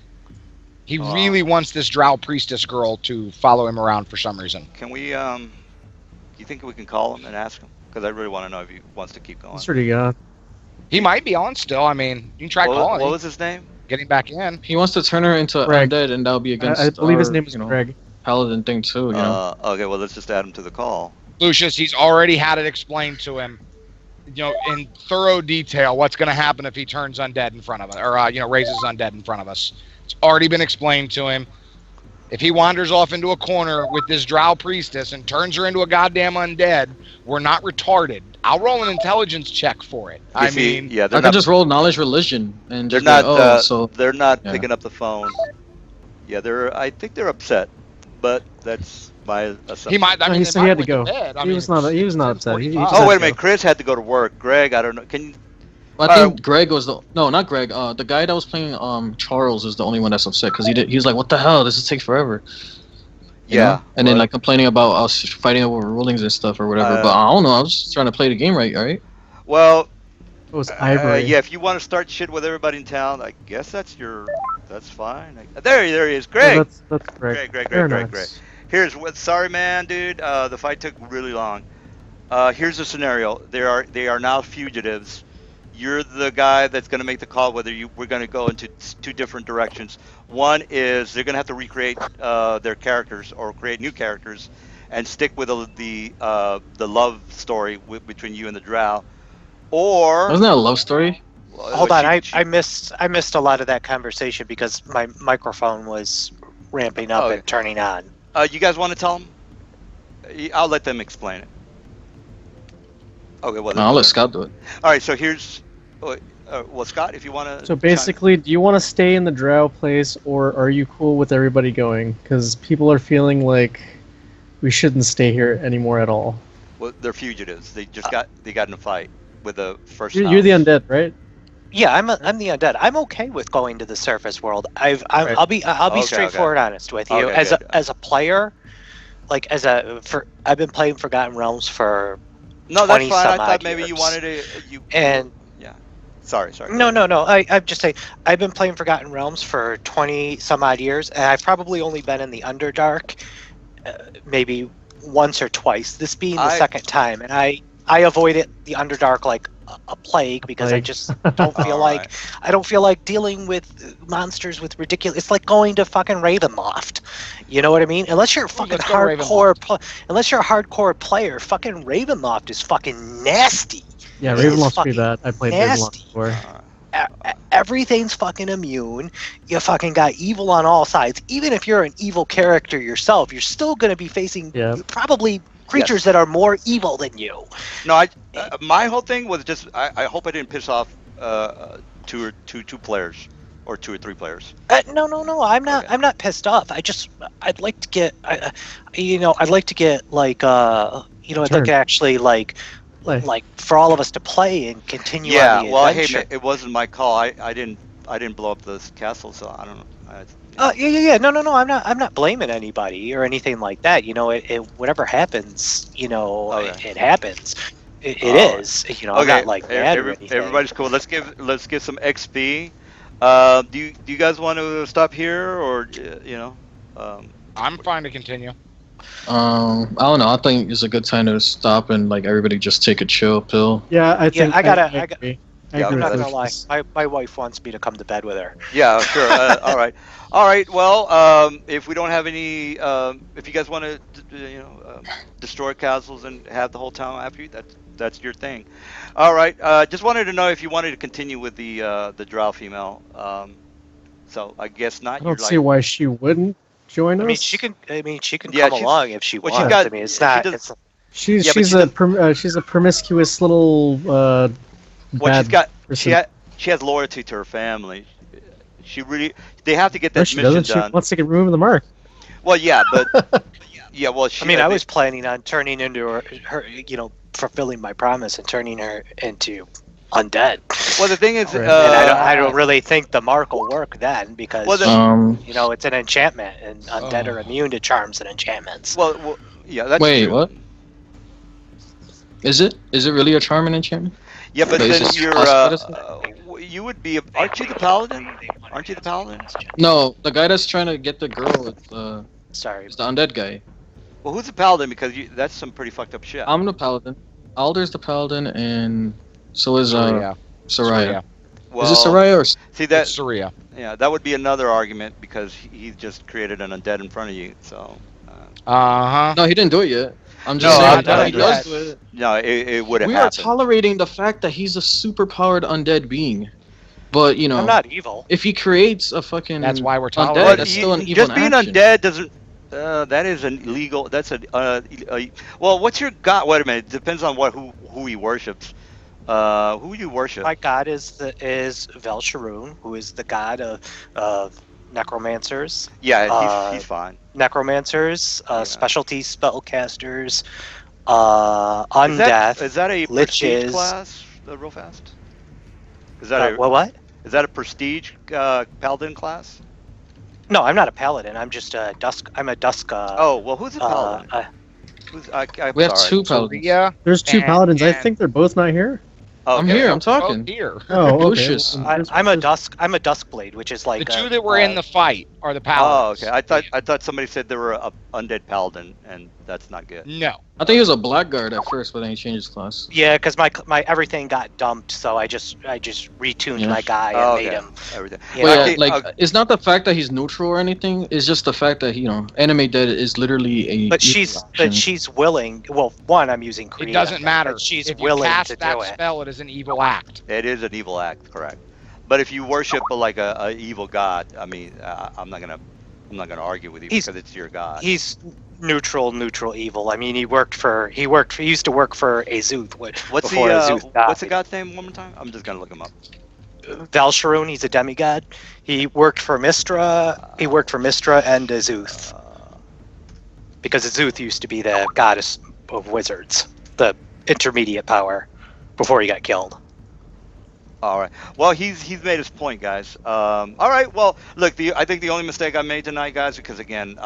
He Oh. really wants this drow priestess girl to follow him around for some reason. Can we? Do you think we can call him and ask him? Because I really want to know if he wants to keep going. It's pretty good. He might be on still. I mean, you can try calling What him, was his name? getting back in. He wants to turn her into Greg. undead, and that'll be against I believe his our, name is Greg. paladin thing too. Okay, well, let's just add him to the call. Lucius, he's already had it explained to him, in thorough detail what's going to happen if he turns undead in front of us, or raises undead in front of us. It's already been explained to him. If he wanders off into a corner with this drow priestess and turns her into a goddamn undead, we're not retarded. I'll roll an intelligence check for it. You see, yeah, I they're could not. just roll knowledge religion and They're just not. be like, so They're not yeah. picking up the phone. Yeah, I think they're upset, but that's my assumption. he might. I No, mean, he they said might he had to went go. bed. I He mean, was not. He was not it's upset. He 10:45. just Oh, had wait a to minute. go. Chris had to go to work. Greg, I don't know. Can you? I think Greg was not Greg. The guy that was playing Charles is the only one that's upset because he's like, what the hell? This is take forever. You Yeah. know? And then well, like complaining about us fighting over rulings and stuff or whatever. But I don't know. I was just trying to play the game right, all right? Well, It was Ivory. yeah. If you want to start shit with everybody in town, I guess that's fine. There he is, Yeah, Greg. that's Greg. Greg. Very Greg. nice. Here's what. Sorry, man, dude. The fight took really long. Here's the scenario. They are now fugitives. You're the guy that's going to make the call whether we're going to go into 2 different directions. One is they're going to have to recreate their characters or create new characters, and stick with the love story between you and the drow. Or Wasn't that a love story? Hold on, I missed a lot of that conversation because my microphone was ramping up Okay. and turning on. You guys want to tell them? I'll let them explain it. Okay, well. No, I'll let Scott do it. All right, so here's. Well, Scott, if you want to. So basically, do you want to stay in the drow place, or are you cool with everybody going? Because people are feeling like we shouldn't stay here anymore at all. Well, they're fugitives. They got in a fight with the first. You're the house. undead, right? Yeah, I'm the undead. I'm okay with going to the surface world. Right. I'll be Okay, straightforward honest with you. Okay, as good. a player, like I've been playing Forgotten Realms for No, that's 20 fine. I some thought odd maybe you years. wanted to. and Yeah. Sorry. no. I'm just saying I've been playing Forgotten Realms for 20 some odd years, and I've probably only been in the Underdark maybe once or twice. This being the second time, and I avoided the Underdark like a plague because I Plague. just don't feel All like right. I don't feel like dealing with monsters with ridiculous. It's like going to fucking Ravenloft. You know what I mean? Unless you're a fucking let's go to hardcore, unless you're a hardcore player, fucking Ravenloft is fucking nasty. Yeah, It's Ravenloft's fucking pretty bad. I played nasty. Ravenloft before. Everything's fucking immune. You fucking got evil on all sides. Even if you're an evil character yourself, you're still going to be facing probably creatures that are more evil than you. No, my whole thing was just I hope I didn't piss off two players. or 2 or 3 players? No. I'm not. Okay. I'm not pissed off. I'd like to get. I'd like to get like. I'd like Turn. to actually like Play. for all of us to play and continue Yeah. on the Well, hey, adventure. man, it wasn't my call. I didn't blow up the castle, so I don't know. Yeah. No. I'm not blaming anybody or anything like that. Whatever happens, Okay. it happens. It Alright. is. I'm not like mad or anything. Everybody's cool. Let's give some XP. Do you guys want to stop here, or I'm fine to continue. I don't know. I think it's a good time to stop and like everybody just take a chill pill. Yeah, I think. I gotta- agree. I Yeah, agree I'm not with gonna lie. this. My wife wants me to come to bed with her. Yeah, sure. All right, all right. Well, if we don't have any, if you guys want to, destroy castles and have the whole town after you, that's your thing. All right. Just wanted to know if you wanted to continue with the drow female. So I guess not. I don't see why she wouldn't join us. I mean, she can Yeah, come she's- along if she well, wants. she's got- I mean, it's she not. does- It's, She's Yeah, but she she's a promiscuous little Well, bad she person. has loyalty to her family. They have to get No, that she mission doesn't. She done. wants to get removed the mark. Well, yeah, but yeah, well, I was planning on turning into her, fulfilling my promise and turning her into undead. Well, the thing is, Right. And I don't really think the mark will work then because Well, the- it's an enchantment and undead are immune to charms and enchantments. well, yeah, that's Wait, true. what? Is it really a charm and enchantment? Yeah, but But is then this you're classified as you would be. Aren't you the paladin? Aren't you the paladin? No, the guy that's trying to get the girl with Sorry. is the undead guy. Well, who's the paladin? Because that's some pretty fucked up shit. I'm the paladin. Alder's the paladin, and so is Soraya. Soraya. Well, Is it Soraya or See that? It's Saria. Yeah, that would be another argument because he just created an undead in front of you. So Uh-huh. no? He didn't do it yet. I'm just No, saying not that he yet. does do it. no, it would have We are happened. tolerating the fact that he's a super powered undead being, but I'm not evul. if he creates a fucking That's why we're undead, tolerating. But that's still an evil just being action. undead doesn't. That is an illegal. That's well, what's your god? Wait a minute. It depends on who he worships. Who you worship? My god is Velsharoon, who is the god of necromancers. Yeah, he's fine. Necromancers, Yeah. specialty spellcasters, undeath. Is that a prestige liches. class? Real fast. Is that What? Is that a prestige paladin class? No, I'm not a paladin. I'm just a dusk. I'm a dusk. Oh well, who's a paladin? I'm We have sorry. two paladins. Saria. There's two And- paladins. I and- think they're both not here. I'm Okay. here. I'm talking. Here. Oh, okay. Lucius. I'm a dusk. I'm a dusk blade, which is like The two that were in the fight are the paladins. Oh, okay. I thought somebody said they were a undead paladin, and that's not good. No. I think he was a blackguard at first, but then he changed his class. Yeah, because my everything got dumped, so I just retuned Yeah. my guy and Oh, made okay. him. Everything. Yeah. Well, Okay, it's not the fact that he's neutral or anything. It's just the fact that anime dead is literally a. But evil action. she's willing. Well, one, I'm using It creative. doesn't matter. but she's if you willing cast to that do it. spell, it is an evil act. It is an evil act, correct? But if you worship like a evil god, I mean, I'm not gonna argue with you He's- because it's your god. He's neutral evil. I mean, he used to work for Azuth What's before Azuth died. what's the god's name one more time? I'm just gonna look him up. Velsharoon, he's a demigod. He worked for Mistra. He worked for Mistra and Azuth because Azuth used to be the goddess of wizards, the intermediate power, before he got killed. All right. Well, he's made his point, guys. All right. Well, look, I think the only mistake I made tonight, guys, because again,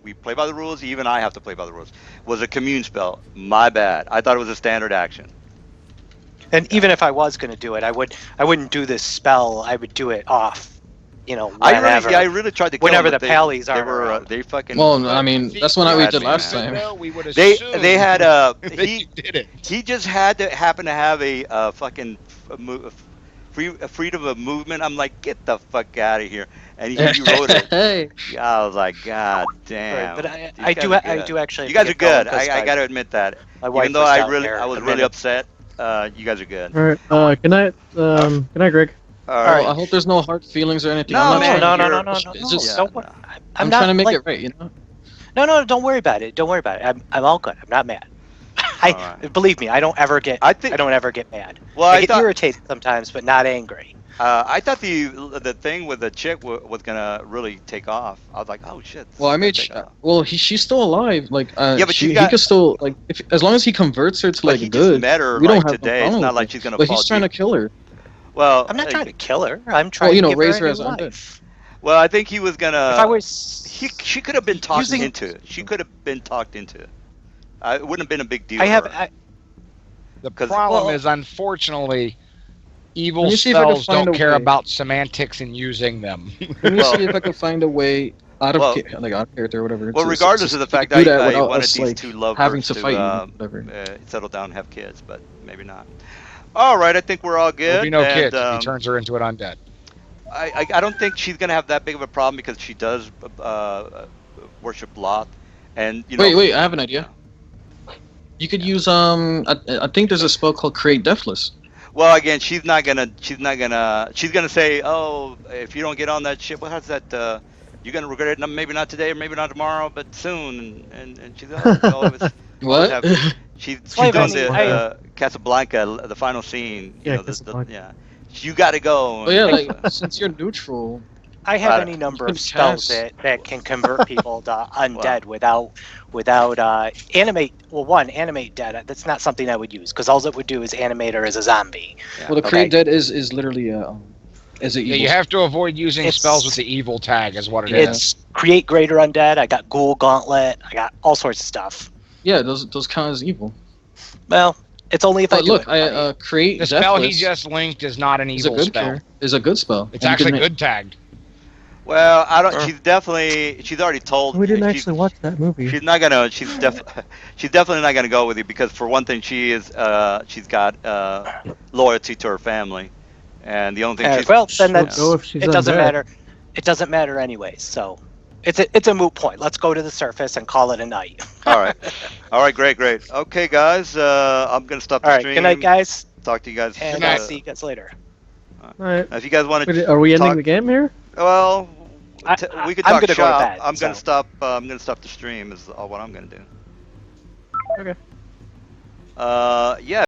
we play by the rules. Even I have to play by the rules. Was a commune spell. My bad. I thought it was a standard action. And even if I was going to do it, I wouldn't do this spell. I would do it off. Whenever. I really tried to kill Whenever them, the but pallies they aren't were around. they fucking. Well, I mean, that's what we had did me, last man. time. We would They assume had that he you did it. he just had to happen to have a fucking freedom of movement. I'm like, get the fuck out of here, and he wrote it. Hey. I was like, God damn. Right, but These I guys are I good. do actually. You guys are get going good. 'cause I got to admit that. my wife Even though was I down really there I was a really minute. upset. You guys are good. All right. Good night. Good night, Greg. All Well, right. I hope there's no hard feelings or anything. No, I'm not man, trying to- no. It's just, Don't worry. I'm not, trying to make like, it right, you know? No, don't worry about it. Don't worry about it. I'm all good. I'm not mad. Alright. Believe me, I don't ever get I think. mad. Well, I I get thought. irritated sometimes, but not angry. I thought the thing with the chick was gonna really take off. I was like, oh shit. Well, I made. take off. Well, she's still alive. Like, Yeah, but he could still like, if as long as he converts her to But like he good, just met her we like don't have no today. It's problem not with like it. she's gonna But fall he's trying to deep. kill her. Well, I'm not trying to kill her. I'm trying you to know, give raise her her a new as undead. life. Well, I think he was gonna. If I was, She could have been talked using- into it. She could have been talked into it. It wouldn't have been a big deal. I to have. her. The 'Cause- problem well- is, unfortunately, evil Let me see if I can spells find don't a care way. about semantics and using them. Let me Well- see if I can find a way out of Well- like out of character or whatever. Well, to- regardless to- of the to fact do that I without wanted us, these like, two lovers having to fight you, whatever. settle down and have kids, but maybe not. All right, I think we're all good. There'll be no and, kids if he turns her into an undead. I don't think she's gonna have that big of a problem because she does worship Loth, and you know. Wait, I have an idea. You could use I think there's a spell called Create Deathless. Well, again, she's gonna say, oh, if you don't get on that ship, well, how's that? You're gonna regret it. Maybe not today, or maybe not tomorrow, but soon. And she's always, What? she's why doing I've the Casablanca, the final scene. Yeah, You know, Casablanca. yeah. You gotta go. Oh yeah, like since you're neutral, I have Uh, any number you of can spells cast- that can convert people to undead without animate. Well, animate dead. That's not something I would use because all it would do is animate her as a zombie. Yeah. well, the Okay. Create Dead is literally as a Yeah, evil. you have to avoid using It's- spells with the evil tag, is what it is. It's create greater undead. I got ghoul gauntlet. I got all sorts of stuff. Yeah, those count as evil. Well, it's only if I But do look, it. I create The spell he Deathless just linked is not an is a evil good spell. is a good spell. It's And you actually can- good tagged. Well, I don't. Sure. She's already told. We didn't she's- actually watch that movie. She's not gonna. She's definitely not gonna go with you because for one thing, she's got loyalty to her family, and the only thing she's Well, then She'll that's go if she's it. Doesn't undead. matter. It doesn't matter anyways. So it's a moot point. Let's go to the surface and call it a night. all right, great. Okay, guys, I'm gonna stop the All right. stream. Good night, guys, Talk to you guys. and night. I'll see you guys later. All right. If you guys want Wait, to, are we ending talk- the game here? well, I- we could I'm talk gonna go to shop. bed, I'm gonna so. stop. I'm gonna stop the stream. Is all what I'm gonna do. Okay. Yeah.